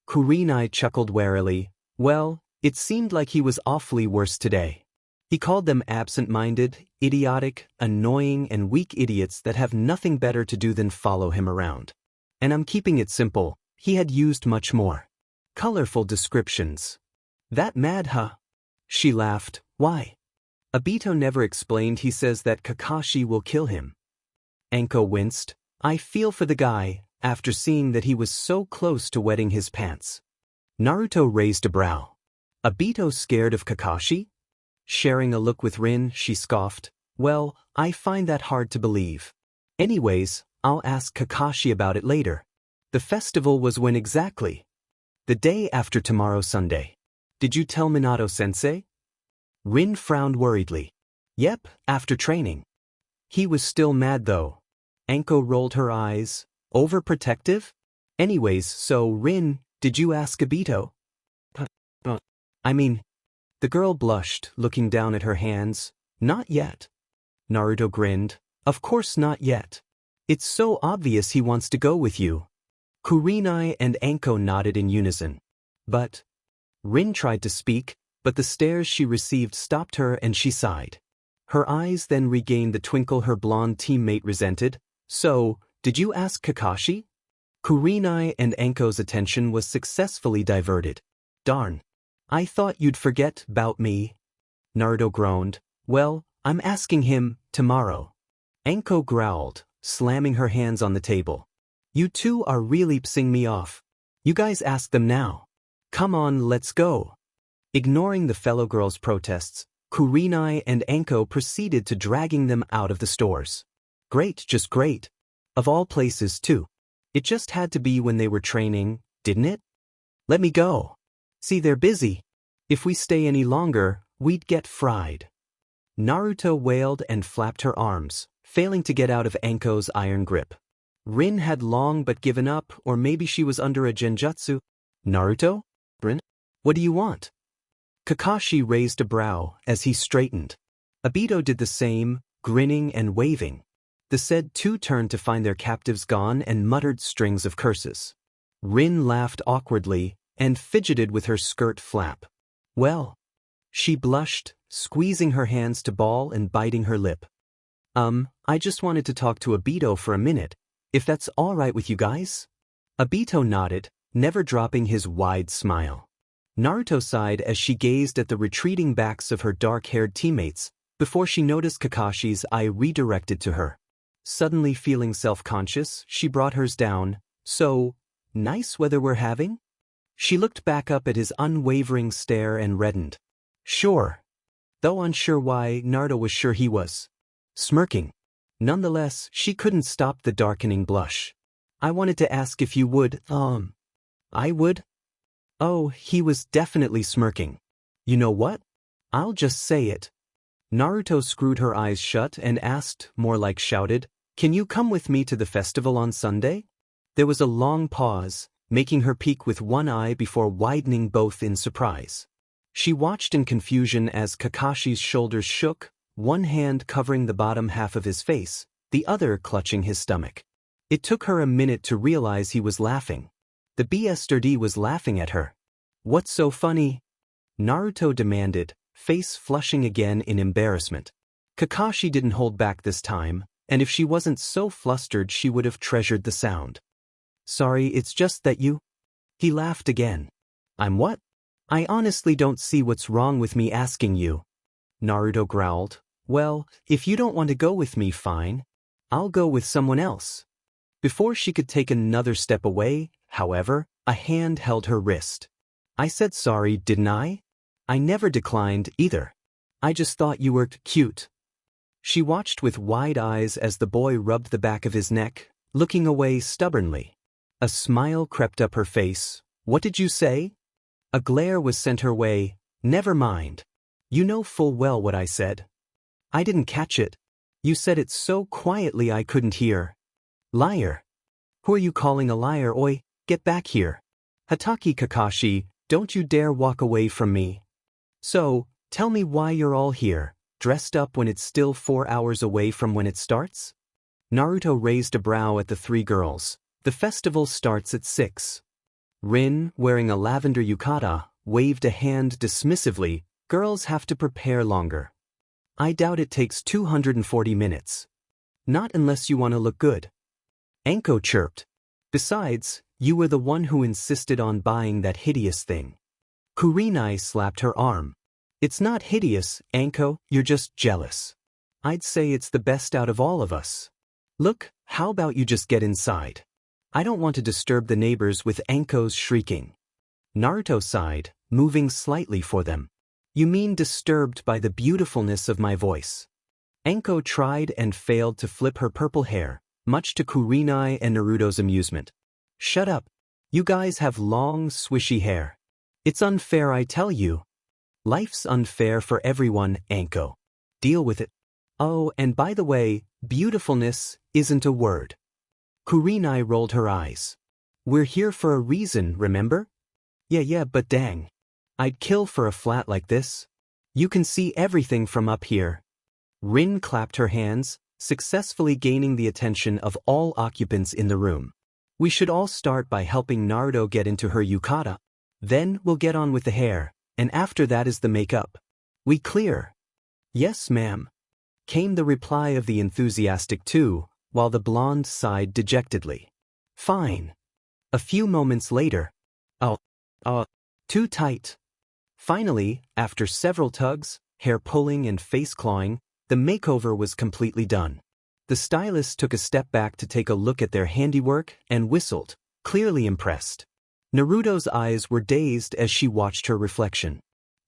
Kurenai chuckled warily. Well, it seemed like he was awfully worse today. He called them absent-minded, idiotic, annoying, and weak idiots that have nothing better to do than follow him around. And I'm keeping it simple, he had used much more colorful descriptions. That mad, huh? She laughed. Why? Obito never explained. He says that Kakashi will kill him. Anko winced. I feel for the guy, after seeing that he was so close to wetting his pants. Naruto raised a brow. Obito scared of Kakashi? Sharing a look with Rin, she scoffed. Well, I find that hard to believe. Anyways, I'll ask Kakashi about it later. The festival was when exactly? The day after tomorrow, Sunday. Did you tell Minato-sensei? Rin frowned worriedly. Yep, after training. He was still mad though. Anko rolled her eyes. Overprotective? Anyways, so Rin, did you ask Obito? I mean... The girl blushed, looking down at her hands. Not yet. Naruto grinned. Of course not yet. It's so obvious he wants to go with you. Kurenai and Anko nodded in unison. But... Rin tried to speak, but the stares she received stopped her and she sighed. Her eyes then regained the twinkle her blonde teammate resented. So, did you ask Kakashi? Kurenai and Anko's attention was successfully diverted. Darn. I thought you'd forget about me. Naruto groaned. Well, I'm asking him, tomorrow. Anko growled, slamming her hands on the table. You two are really pissing me off. You guys ask them now. Come on, let's go. Ignoring the fellow girls' protests, Kurenai and Anko proceeded to dragging them out of the stores. Great, just great. Of all places, too. It just had to be when they were training, didn't it? Let me go. See, they're busy. If we stay any longer, we'd get fried. Naruto wailed and flapped her arms, failing to get out of Anko's iron grip. Rin had long but given up, or maybe she was under a genjutsu. Naruto? Rin? What do you want? Kakashi raised a brow as he straightened. Obito did the same, grinning and waving. The said two turned to find their captives gone and muttered strings of curses. Rin laughed awkwardly and fidgeted with her skirt flap. Well. She blushed, squeezing her hands to ball and biting her lip. I just wanted to talk to Obito for a minute, if that's all right with you guys? Obito nodded, never dropping his wide smile. Naruto sighed as she gazed at the retreating backs of her dark-haired teammates, before she noticed Kakashi's eye redirected to her. Suddenly feeling self-conscious, she brought hers down. So, nice weather we're having? She looked back up at his unwavering stare and reddened. Sure. Though unsure why, Naruto was sure he was. Smirking. Nonetheless, she couldn't stop the darkening blush. I wanted to ask if you would, I would? Oh, he was definitely smirking. You know what? I'll just say it. Naruto screwed her eyes shut and asked, more like shouted, can you come with me to the festival on Sunday? There was a long pause, making her peek with one eye before widening both in surprise. She watched in confusion as Kakashi's shoulders shook, one hand covering the bottom half of his face, the other clutching his stomach. It took her a minute to realize he was laughing. The BSRD was laughing at her. What's so funny? Naruto demanded, face flushing again in embarrassment. Kakashi didn't hold back this time, and if she wasn't so flustered she would have treasured the sound. Sorry, it's just that you... He laughed again. I'm what? I honestly don't see what's wrong with me asking you. Naruto growled. Well, if you don't want to go with me, fine. I'll go with someone else. Before she could take another step away, however, a hand held her wrist. I said sorry, didn't I? I never declined, either. I just thought you were cute. She watched with wide eyes as the boy rubbed the back of his neck, looking away stubbornly. A smile crept up her face. What did you say? A glare was sent her way. Never mind. You know full well what I said. I didn't catch it. You said it so quietly I couldn't hear. Liar. Who are you calling a liar? Oi, get back here. Hatake Kakashi, don't you dare walk away from me. So, tell me why you're all here, dressed up when it's still 4 hours away from when it starts? Naruto raised a brow at the three girls. The festival starts at 6. Rin, wearing a lavender yukata, waved a hand dismissively. Girls have to prepare longer. I doubt it takes 240 minutes. Not unless you want to look good. Anko chirped. Besides, you were the one who insisted on buying that hideous thing. Kurenai slapped her arm. It's not hideous, Anko, you're just jealous. I'd say it's the best out of all of us. Look, how about you just get inside? I don't want to disturb the neighbors with Anko's shrieking. Naruto sighed, moving slightly for them. You mean disturbed by the beautifulness of my voice? Anko tried and failed to flip her purple hair, much to Kurenai and Naruto's amusement. Shut up. You guys have long, swishy hair. It's unfair, I tell you. Life's unfair for everyone, Anko. Deal with it. Oh, and by the way, beautifulness isn't a word. Kurenai rolled her eyes. We're here for a reason, remember? Yeah, but dang. I'd kill for a flat like this. You can see everything from up here. Rin clapped her hands, successfully gaining the attention of all occupants in the room. We should all start by helping Naruto get into her yukata. Then we'll get on with the hair, and after that is the makeup. We clear? Yes, ma'am. Came the reply of the enthusiastic two, while the blonde sighed dejectedly. Fine. A few moments later. Too tight. Finally, after several tugs, hair pulling and face clawing, the makeover was completely done. The stylist took a step back to take a look at their handiwork and whistled, clearly impressed. Naruto's eyes were dazed as she watched her reflection.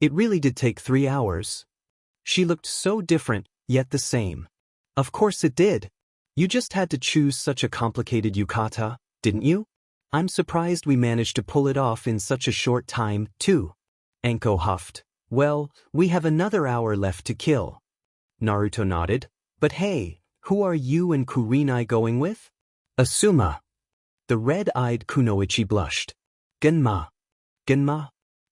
It really did take 3 hours. She looked so different, yet the same. Of course it did. You just had to choose such a complicated yukata, didn't you? I'm surprised we managed to pull it off in such a short time, too. Anko huffed. Well, we have another hour left to kill. Naruto nodded. But hey, who are you and Kurenai going with? Asuma. The red-eyed Kunoichi blushed. Genma.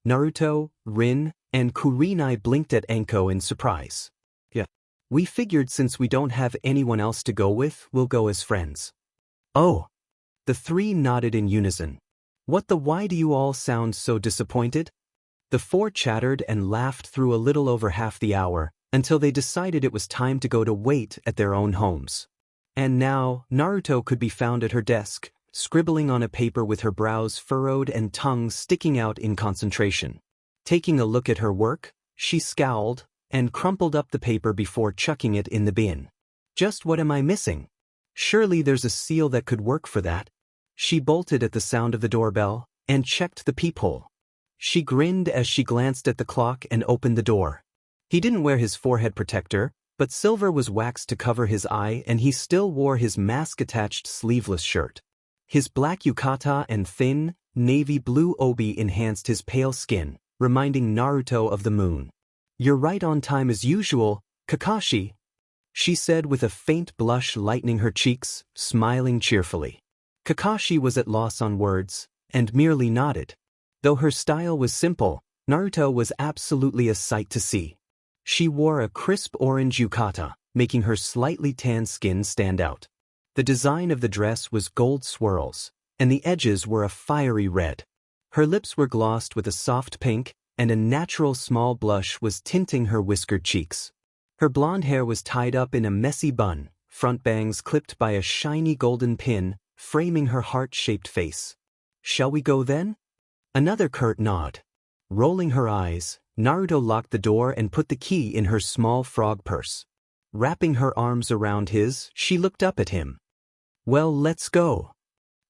Naruto, Rin, and Kurenai blinked at Anko in surprise. Yeah. We figured since we don't have anyone else to go with, we'll go as friends. Oh. The three nodded in unison. Why do you all sound so disappointed? The four chattered and laughed through a little over half the hour, until they decided it was time to go to wait at their own homes. And now, Naruto could be found at her desk, scribbling on a paper with her brows furrowed and tongue sticking out in concentration. Taking a look at her work, she scowled and crumpled up the paper before chucking it in the bin. Just what am I missing? Surely there's a seal that could work for that. She bolted at the sound of the doorbell and checked the peephole. She grinned as she glanced at the clock and opened the door. He didn't wear his forehead protector, but silver was waxed to cover his eye and he still wore his mask-attached sleeveless shirt. His black yukata and thin, navy blue obi enhanced his pale skin, reminding Naruto of the moon. "You're right on time as usual, Kakashi," she said with a faint blush lightening her cheeks, smiling cheerfully. Kakashi was at loss on words, and merely nodded. Though her style was simple, Naruto was absolutely a sight to see. She wore a crisp orange yukata, making her slightly tanned skin stand out. The design of the dress was gold swirls, and the edges were a fiery red. Her lips were glossed with a soft pink, and a natural small blush was tinting her whiskered cheeks. Her blonde hair was tied up in a messy bun, front bangs clipped by a shiny golden pin, framing her heart-shaped face. "Shall we go then?" Another curt nod. Rolling her eyes, Naruto locked the door and put the key in her small frog purse. Wrapping her arms around his, she looked up at him. "Well, let's go."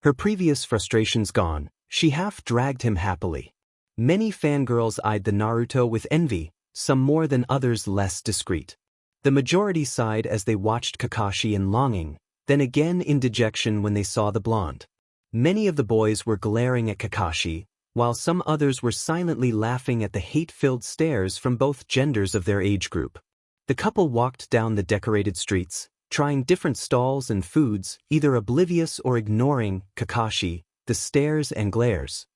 Her previous frustrations gone, she half-dragged him happily. Many fangirls eyed the Naruto with envy, some more than others less discreet. The majority sighed as they watched Kakashi in longing, then again in dejection when they saw the blonde. Many of the boys were glaring at Kakashi, while some others were silently laughing at the hate-filled stares from both genders of their age group. The couple walked down the decorated streets, trying different stalls and foods, either oblivious or ignoring Kakashi, the stares and glares.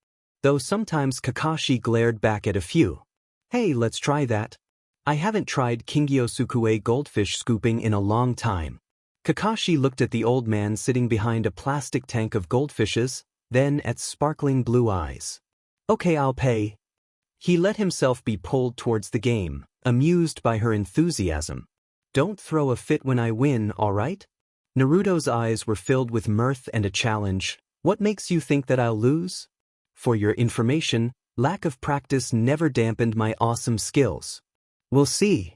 Though sometimes Kakashi glared back at a few. "Hey, let's try that. I haven't tried Kingyosukue goldfish scooping in a long time." Kakashi looked at the old man sitting behind a plastic tank of goldfishes, then at sparkling blue eyes. "Okay, I'll pay." He let himself be pulled towards the game, amused by her enthusiasm. "Don't throw a fit when I win, all right?" Naruto's eyes were filled with mirth and a challenge. "What makes you think that I'll lose?" "For your information, lack of practice never dampened my awesome skills." "We'll see."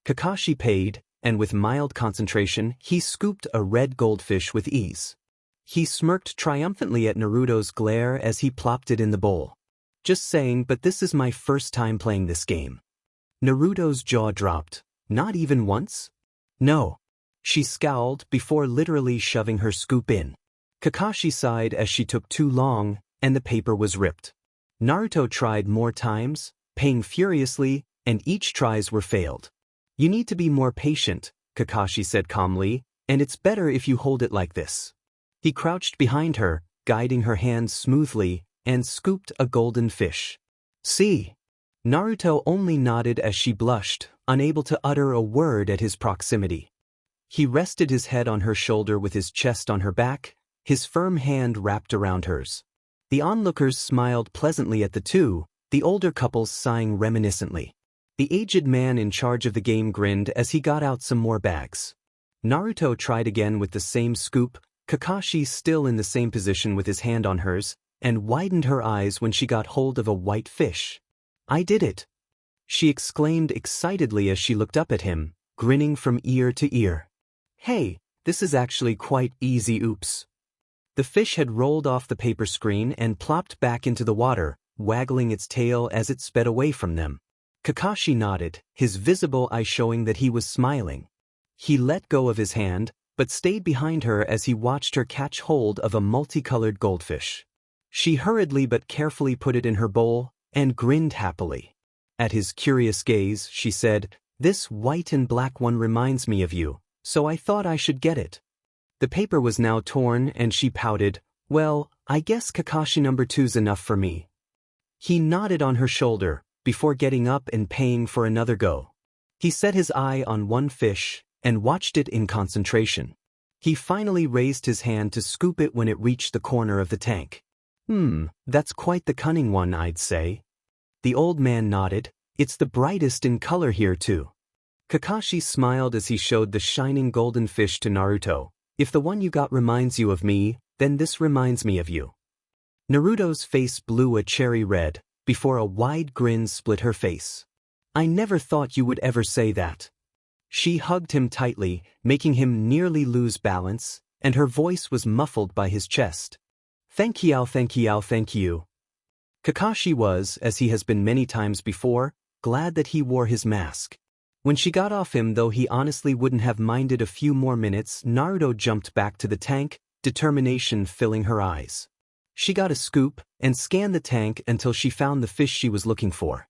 Kakashi paid, and with mild concentration, he scooped a red goldfish with ease. He smirked triumphantly at Naruto's glare as he plopped it in the bowl. "Just saying, but this is my first time playing this game." Naruto's jaw dropped. "Not even once?" "No." She scowled before literally shoving her scoop in. Kakashi sighed as she took too long, and the paper was ripped. Naruto tried more times, paying furiously, and each tries were failed. "You need to be more patient," Kakashi said calmly, "and it's better if you hold it like this." He crouched behind her, guiding her hands smoothly, and scooped a golden fish. "See?" Naruto only nodded as she blushed, unable to utter a word at his proximity. He rested his head on her shoulder with his chest on her back, his firm hand wrapped around hers. The onlookers smiled pleasantly at the two, the older couples sighing reminiscently. The aged man in charge of the game grinned as he got out some more bags. Naruto tried again with the same scoop, Kakashi still in the same position with his hand on hers, and widened her eyes when she got hold of a white fish. "I did it!" she exclaimed excitedly as she looked up at him, grinning from ear to ear. "Hey, this is actually quite easy, oops." The fish had rolled off the paper screen and plopped back into the water, waggling its tail as it sped away from them. Kakashi nodded, his visible eye showing that he was smiling. He let go of his hand, but stayed behind her as he watched her catch hold of a multicolored goldfish. She hurriedly but carefully put it in her bowl, and grinned happily. At his curious gaze, she said, "This white and black one reminds me of you, so I thought I should get it." The paper was now torn and she pouted, "Well, I guess Kakashi number 2's enough for me." He nodded on her shoulder, before getting up and paying for another go. He set his eye on one fish, and watched it in concentration. He finally raised his hand to scoop it when it reached the corner of the tank. That's quite the cunning one, I'd say." The old man nodded. It's the brightest in color here too. Kakashi smiled as he showed the shining golden fish to Naruto. If the one you got reminds you of me, then this reminds me of you. Naruto's face blew a cherry red, before a wide grin split her face. I never thought you would ever say that. She hugged him tightly, making him nearly lose balance, and her voice was muffled by his chest. Thank you, thank you, thank you. Kakashi was, as he has been many times before, glad that he wore his mask. When she got off him, though he honestly wouldn't have minded a few more minutes, Naruto jumped back to the tank, determination filling her eyes. She got a scoop and scanned the tank until she found the fish she was looking for.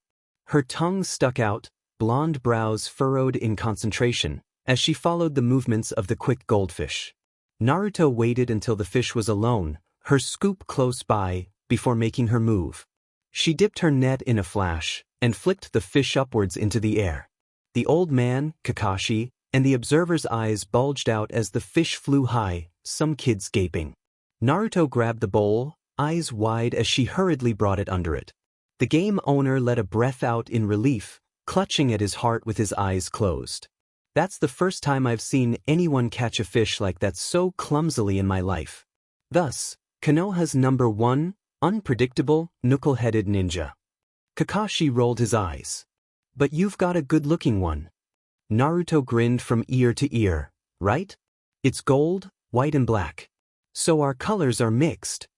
Her tongue stuck out, blonde brows furrowed in concentration, as she followed the movements of the quick goldfish. Naruto waited until the fish was alone, her scoop close by, before making her move. She dipped her net in a flash, and flicked the fish upwards into the air. The old man, Kakashi, and the observer's eyes bulged out as the fish flew high, some kids gaping. Naruto grabbed the bowl, eyes wide as she hurriedly brought it under it. The game owner let a breath out in relief, clutching at his heart with his eyes closed. That's the first time I've seen anyone catch a fish like that so clumsily in my life. Thus, Konoha's number 1, unpredictable, knuckle-headed ninja. Kakashi rolled his eyes. But you've got a good-looking one. Naruto grinned from ear to ear, right? It's gold, white and black. So our colors are mixed.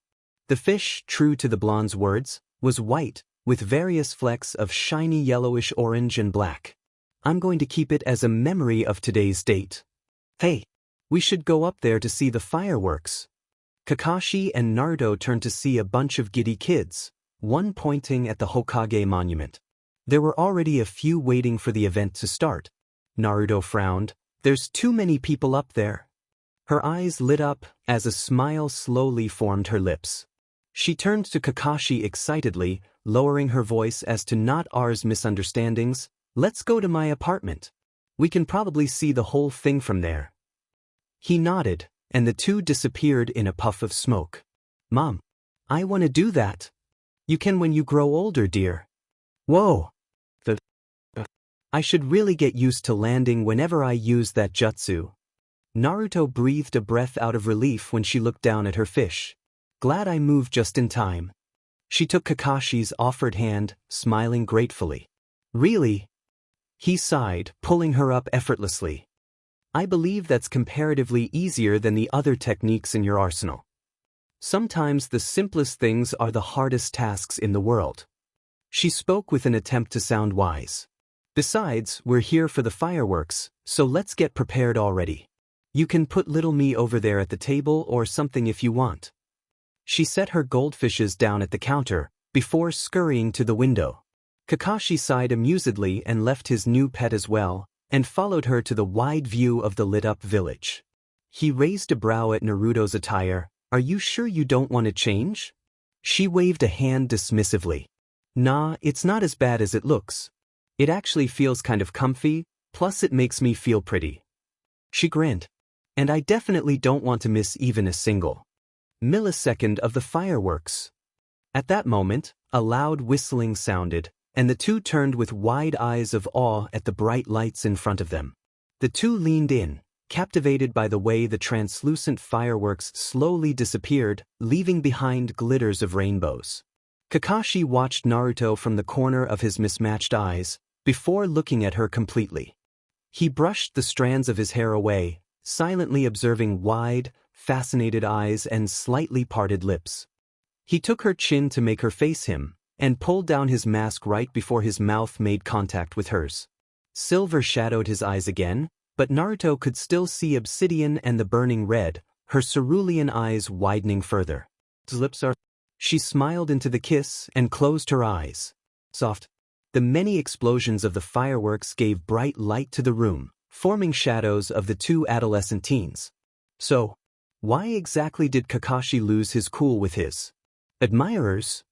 The fish, true to the blonde's words, was white, with various flecks of shiny yellowish orange and black. I'm going to keep it as a memory of today's date. Hey, we should go up there to see the fireworks. Kakashi and Naruto turned to see a bunch of giddy kids, one pointing at the Hokage monument. There were already a few waiting for the event to start. Naruto frowned. There's too many people up there. Her eyes lit up as a smile slowly formed her lips. She turned to Kakashi excitedly, lowering her voice as to not ours misunderstandings. Let's go to my apartment. We can probably see the whole thing from there. He nodded, and the two disappeared in a puff of smoke. Mom, I want to do that. You can when you grow older, dear. Whoa. I should really get used to landing whenever I use that jutsu. Naruto breathed a breath out of relief when she looked down at her fish. Glad I moved just in time. She took Kakashi's offered hand, smiling gratefully. Really? He sighed, pulling her up effortlessly. I believe that's comparatively easier than the other techniques in your arsenal. Sometimes the simplest things are the hardest tasks in the world. She spoke with an attempt to sound wise. Besides, we're here for the fireworks, so let's get prepared already. You can put little me over there at the table or something if you want. She set her goldfishes down at the counter, before scurrying to the window. Kakashi sighed amusedly and left his new pet as well, and followed her to the wide view of the lit-up village. He raised a brow at Naruto's attire. Are you sure you don't want to change? She waved a hand dismissively. Nah, it's not as bad as it looks. It actually feels kind of comfy, plus it makes me feel pretty. She grinned. And I definitely don't want to miss even a single millisecond of the fireworks. At that moment, a loud whistling sounded, and the two turned with wide eyes of awe at the bright lights in front of them. The two leaned in, captivated by the way the translucent fireworks slowly disappeared, leaving behind glitters of rainbows. Kakashi watched Naruto from the corner of his mismatched eyes, before looking at her completely. He brushed the strands of his hair away, silently observing wide, fascinated eyes and slightly parted lips. He took her chin to make her face him, and pulled down his mask right before his mouth made contact with hers. Silver shadowed his eyes again, but Naruto could still see obsidian and the burning red, her cerulean eyes widening further. His lips are... She smiled into the kiss and closed her eyes. Soft. The many explosions of the fireworks gave bright light to the room, forming shadows of the two adolescent teens. So, why exactly did Kakashi lose his cool with his admirers?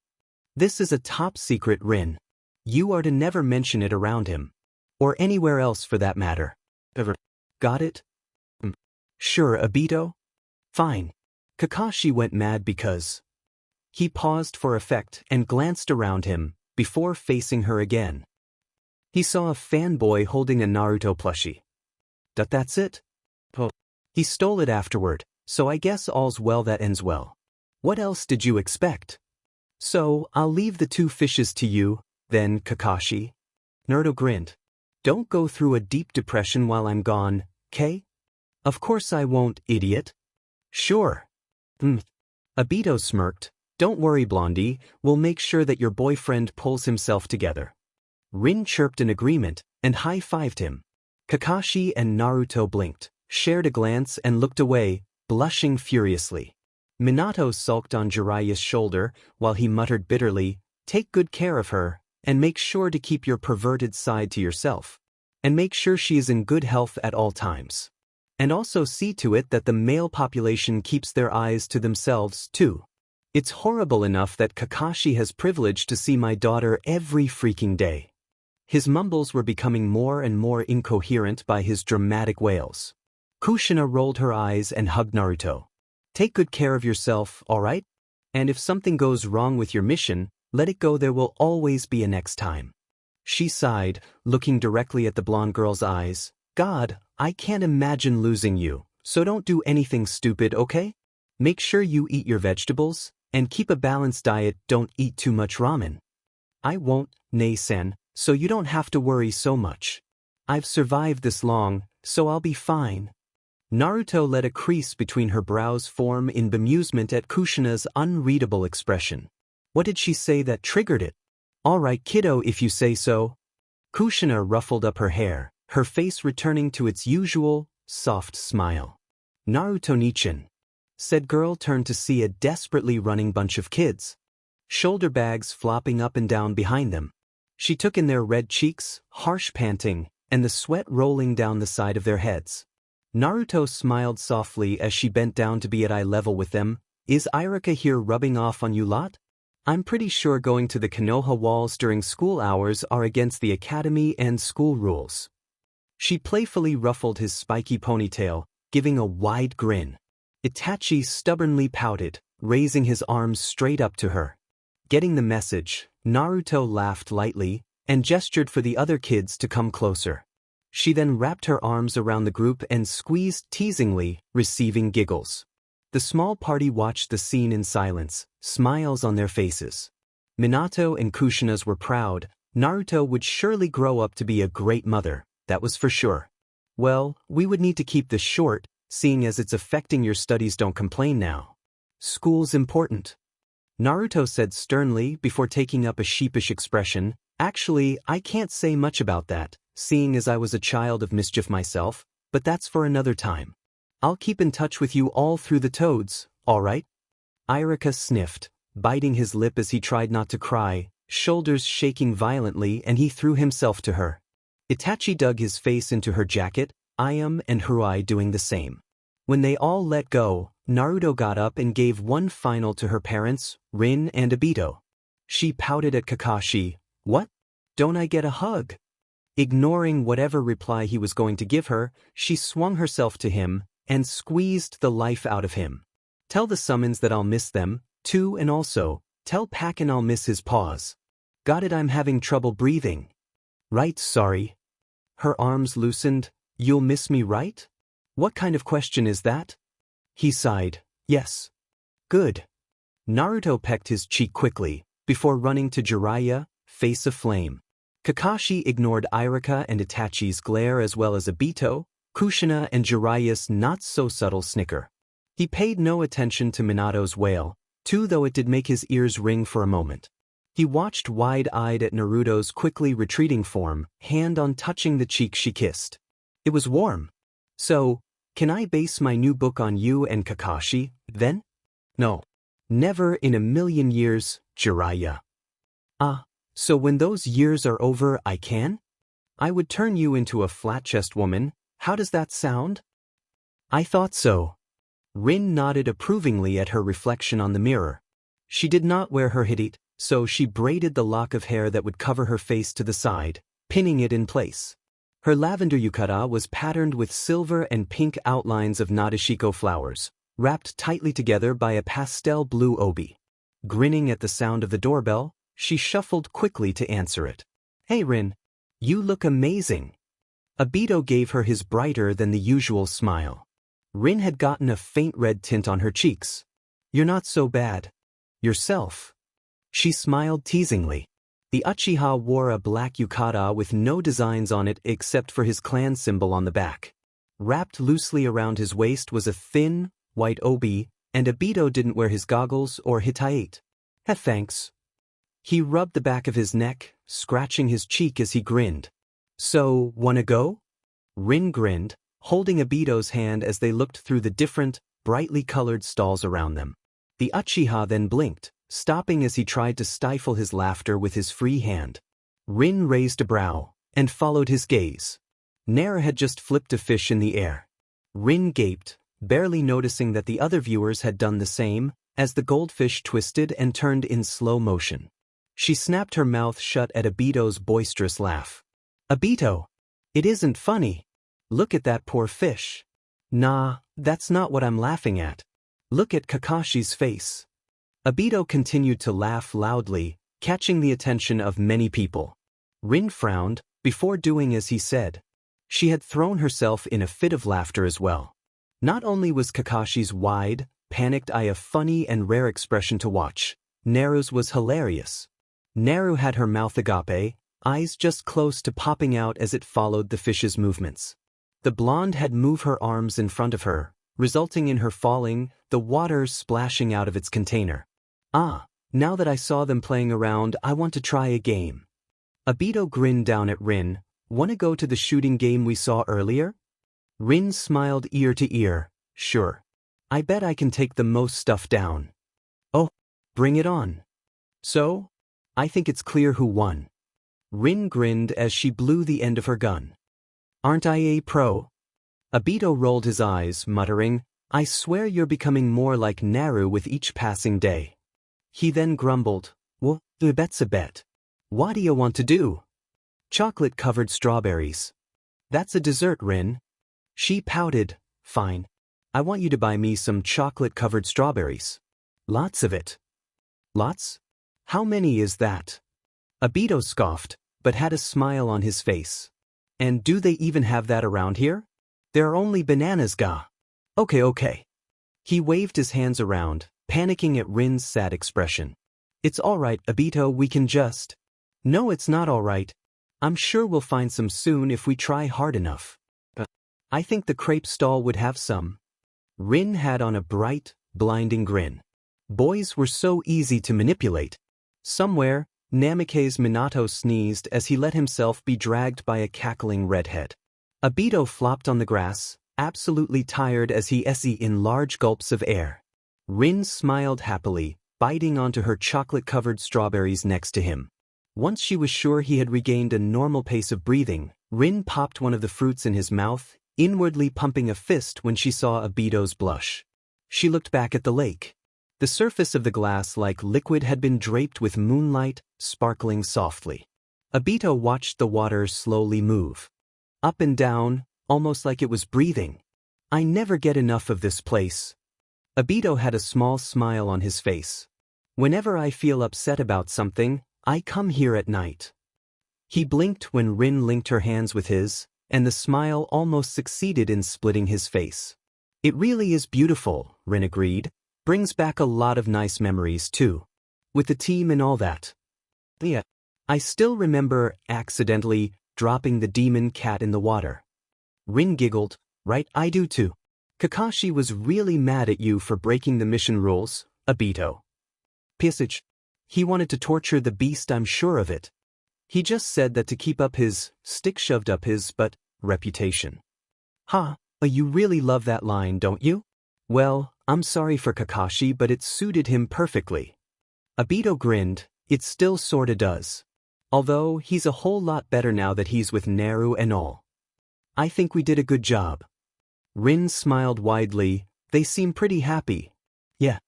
This is a top-secret Rin. You are to never mention it around him. Or anywhere else for that matter. Ever. Got it? Sure, Obito? Fine. Kakashi went mad because... He paused for effect and glanced around him, before facing her again. He saw a fanboy holding a Naruto plushie. That's it? Oh. He stole it afterward, so I guess all's well that ends well. What else did you expect? So, I'll leave the two fishes to you, then, Kakashi. Naruto grinned. Don't go through a deep depression while I'm gone, 'kay? Of course I won't, idiot. Sure. Obito smirked. Don't worry, Blondie, we'll make sure that your boyfriend pulls himself together. Rin chirped in agreement and high-fived him. Kakashi and Naruto blinked, shared a glance and looked away, blushing furiously. Minato sulked on Jiraiya's shoulder while he muttered bitterly, take good care of her, and make sure to keep your perverted side to yourself. And make sure she is in good health at all times. And also see to it that the male population keeps their eyes to themselves, too. It's horrible enough that Kakashi has privilege to see my daughter every freaking day. His mumbles were becoming more and more incoherent by his dramatic wails. Kushina rolled her eyes and hugged Naruto. Take good care of yourself, alright? And if something goes wrong with your mission, let it go, there will always be a next time. She sighed, looking directly at the blonde girl's eyes. God, I can't imagine losing you, so don't do anything stupid, okay? Make sure you eat your vegetables, and keep a balanced diet, don't eat too much ramen. I won't, Nei-sen, so you don't have to worry so much. I've survived this long, so I'll be fine. Naruto let a crease between her brows form in bemusement at Kushina's unreadable expression. What did she say that triggered it? All right, kiddo, if you say so. Kushina ruffled up her hair, her face returning to its usual, soft smile. Naruto-nichan. Said girl turned to see a desperately running bunch of kids. Shoulder bags flopping up and down behind them. She took in their red cheeks, harsh panting, and the sweat rolling down the side of their heads. Naruto smiled softly as she bent down to be at eye level with them. Is Irika here rubbing off on you lot? I'm pretty sure going to the Konoha walls during school hours are against the academy and school rules. She playfully ruffled his spiky ponytail, giving a wide grin. Itachi stubbornly pouted, raising his arms straight up to her. Getting the message, Naruto laughed lightly and gestured for the other kids to come closer. She then wrapped her arms around the group and squeezed teasingly, receiving giggles. The small party watched the scene in silence, smiles on their faces. Minato and Kushina's were proud. Naruto would surely grow up to be a great mother, that was for sure. Well, we would need to keep this short, seeing as it's affecting your studies. Don't complain now. School's important. Naruto said sternly before taking up a sheepish expression. Actually, I can't say much about that, seeing as I was a child of mischief myself, but that's for another time. I'll keep in touch with you all through the toads, alright? Irika sniffed, biting his lip as he tried not to cry, shoulders shaking violently, and he threw himself to her. Itachi dug his face into her jacket, Ayame and Haruai doing the same. When they all let go, Naruto got up and gave one final to her parents, Rin and Obito. She pouted at Kakashi. What? Don't I get a hug? Ignoring whatever reply he was going to give her, she swung herself to him and squeezed the life out of him. Tell the summons that I'll miss them, too, and also, tell Pakin I'll miss his paws. Got it, I'm having trouble breathing. Right, sorry. Her arms loosened. You'll miss me, right? What kind of question is that? He sighed. Yes. Good. Naruto pecked his cheek quickly, before running to Jiraiya, face aflame. Kakashi ignored Irika and Itachi's glare as well as Obito, Kushina and Jiraiya's not-so-subtle snicker. He paid no attention to Minato's wail, too, though it did make his ears ring for a moment. He watched wide-eyed at Naruto's quickly retreating form, hand on touching the cheek she kissed. It was warm. So, can I base my new book on you and Kakashi, then? No. Never in a million years, Jiraiya. So when those years are over, I can? I would turn you into a flat-chest woman. How does that sound? I thought so. Rin nodded approvingly at her reflection on the mirror. She did not wear her hijit, so she braided the lock of hair that would cover her face to the side, pinning it in place. Her lavender yukata was patterned with silver and pink outlines of nadeshiko flowers, wrapped tightly together by a pastel blue obi. Grinning at the sound of the doorbell, She shuffled quickly to answer it. Hey Rin. You look amazing. Obito gave her his brighter than the usual smile. Rin had gotten a faint red tint on her cheeks. You're not so bad. Yourself. She smiled teasingly. The Uchiha wore a black yukata with no designs on it except for his clan symbol on the back. Wrapped loosely around his waist was a thin, white obi, and Obito didn't wear his goggles or hitayate. Thanks. He rubbed the back of his neck, scratching his cheek as he grinned. So, wanna go? Rin grinned, holding Obito's hand as they looked through the different, brightly colored stalls around them. The Uchiha then blinked, stopping as he tried to stifle his laughter with his free hand. Rin raised a brow, and followed his gaze. Nair had just flipped a fish in the air. Rin gaped, barely noticing that the other viewers had done the same, as the goldfish twisted and turned in slow motion. She snapped her mouth shut at Obito's boisterous laugh. Obito! It isn't funny. Look at that poor fish. Nah, that's not what I'm laughing at. Look at Kakashi's face. Obito continued to laugh loudly, catching the attention of many people. Rin frowned, before doing as he said. She had thrown herself in a fit of laughter as well. Not only was Kakashi's wide, panicked eye a funny and rare expression to watch, Naru's was hilarious. Naru had her mouth agape, eyes just close to popping out as it followed the fish's movements. The blonde had moved her arms in front of her, resulting in her falling, the water splashing out of its container. Ah, now that I saw them playing around, I want to try a game. Obito grinned down at Rin. Wanna go to the shooting game we saw earlier? Rin smiled ear to ear. Sure. I bet I can take the most stuff down. Oh, bring it on. So? I think it's clear who won. Rin grinned as she blew the end of her gun. Aren't I a pro? Obito rolled his eyes, muttering, I swear you're becoming more like Naru with each passing day. He then grumbled, Well, the bet's a bet. What do you want to do? Chocolate-covered strawberries. That's a dessert, Rin. She pouted, Fine. I want you to buy me some chocolate-covered strawberries. Lots of it. Lots? How many is that? Obito scoffed, but had a smile on his face. And do they even have that around here? There are only bananas, ga. Okay. He waved his hands around, panicking at Rin's sad expression. It's all right, Obito, we can just... No, it's not all right. I'm sure we'll find some soon if we try hard enough. I think the crepe stall would have some. Rin had on a bright, blinding grin. Boys were so easy to manipulate. Somewhere, Namikaze Minato sneezed as he let himself be dragged by a cackling redhead. Obito flopped on the grass, absolutely tired as he essayed in large gulps of air. Rin smiled happily, biting onto her chocolate-covered strawberries next to him. Once she was sure he had regained a normal pace of breathing, Rin popped one of the fruits in his mouth, inwardly pumping a fist when she saw Obito's blush. She looked back at the lake. The surface of the glass-like liquid had been draped with moonlight, sparkling softly. Obito watched the water slowly move. Up and down, almost like it was breathing. I never get enough of this place. Obito had a small smile on his face. Whenever I feel upset about something, I come here at night. He blinked when Rin linked her hands with his, and the smile almost succeeded in splitting his face. It really is beautiful, Rin agreed. Brings back a lot of nice memories too. With the team and all that. Yeah. I still remember accidentally dropping the demon cat in the water. Rin giggled, right, I do too. Kakashi was really mad at you for breaking the mission rules, Obito. Pissage. He wanted to torture the beast, I'm sure of it. He just said that to keep up his, stick shoved up his butt, reputation. Ha, you really love that line, don't you? Well, I'm sorry for Kakashi, but it suited him perfectly. Obito grinned, it still sorta does. Although, he's a whole lot better now that he's with Naru and all. I think we did a good job. Rin smiled widely, they seem pretty happy. Yeah.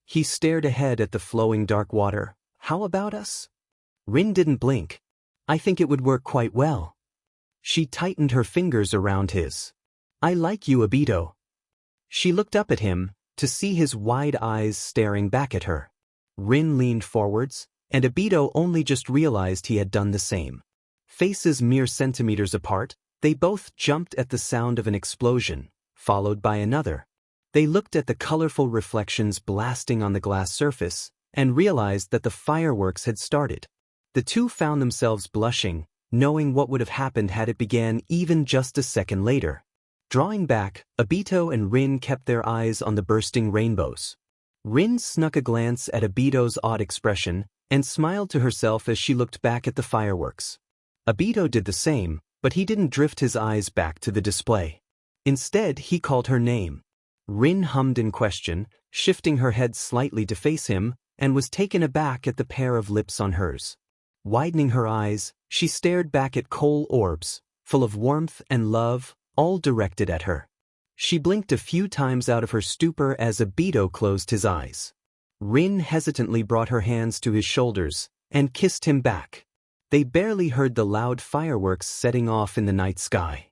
He stared ahead at the flowing dark water. How about us? Rin didn't blink. I think it would work quite well. She tightened her fingers around his. I like you, Obito. She looked up at him, to see his wide eyes staring back at her. Rin leaned forwards, and Obito only just realized he had done the same. Faces mere centimeters apart, they both jumped at the sound of an explosion, followed by another. They looked at the colorful reflections blasting on the glass surface, and realized that the fireworks had started. The two found themselves blushing, knowing what would have happened had it began even just a second later. Drawing back, Obito and Rin kept their eyes on the bursting rainbows. Rin snuck a glance at Obito's odd expression, and smiled to herself as she looked back at the fireworks. Obito did the same, but he didn't drift his eyes back to the display. Instead, he called her name. Rin hummed in question, shifting her head slightly to face him, and was taken aback at the pair of lips on hers. Widening her eyes, she stared back at coal orbs, full of warmth and love, all directed at her. She blinked a few times out of her stupor as Obito closed his eyes. Rin hesitantly brought her hands to his shoulders, and kissed him back. They barely heard the loud fireworks setting off in the night sky.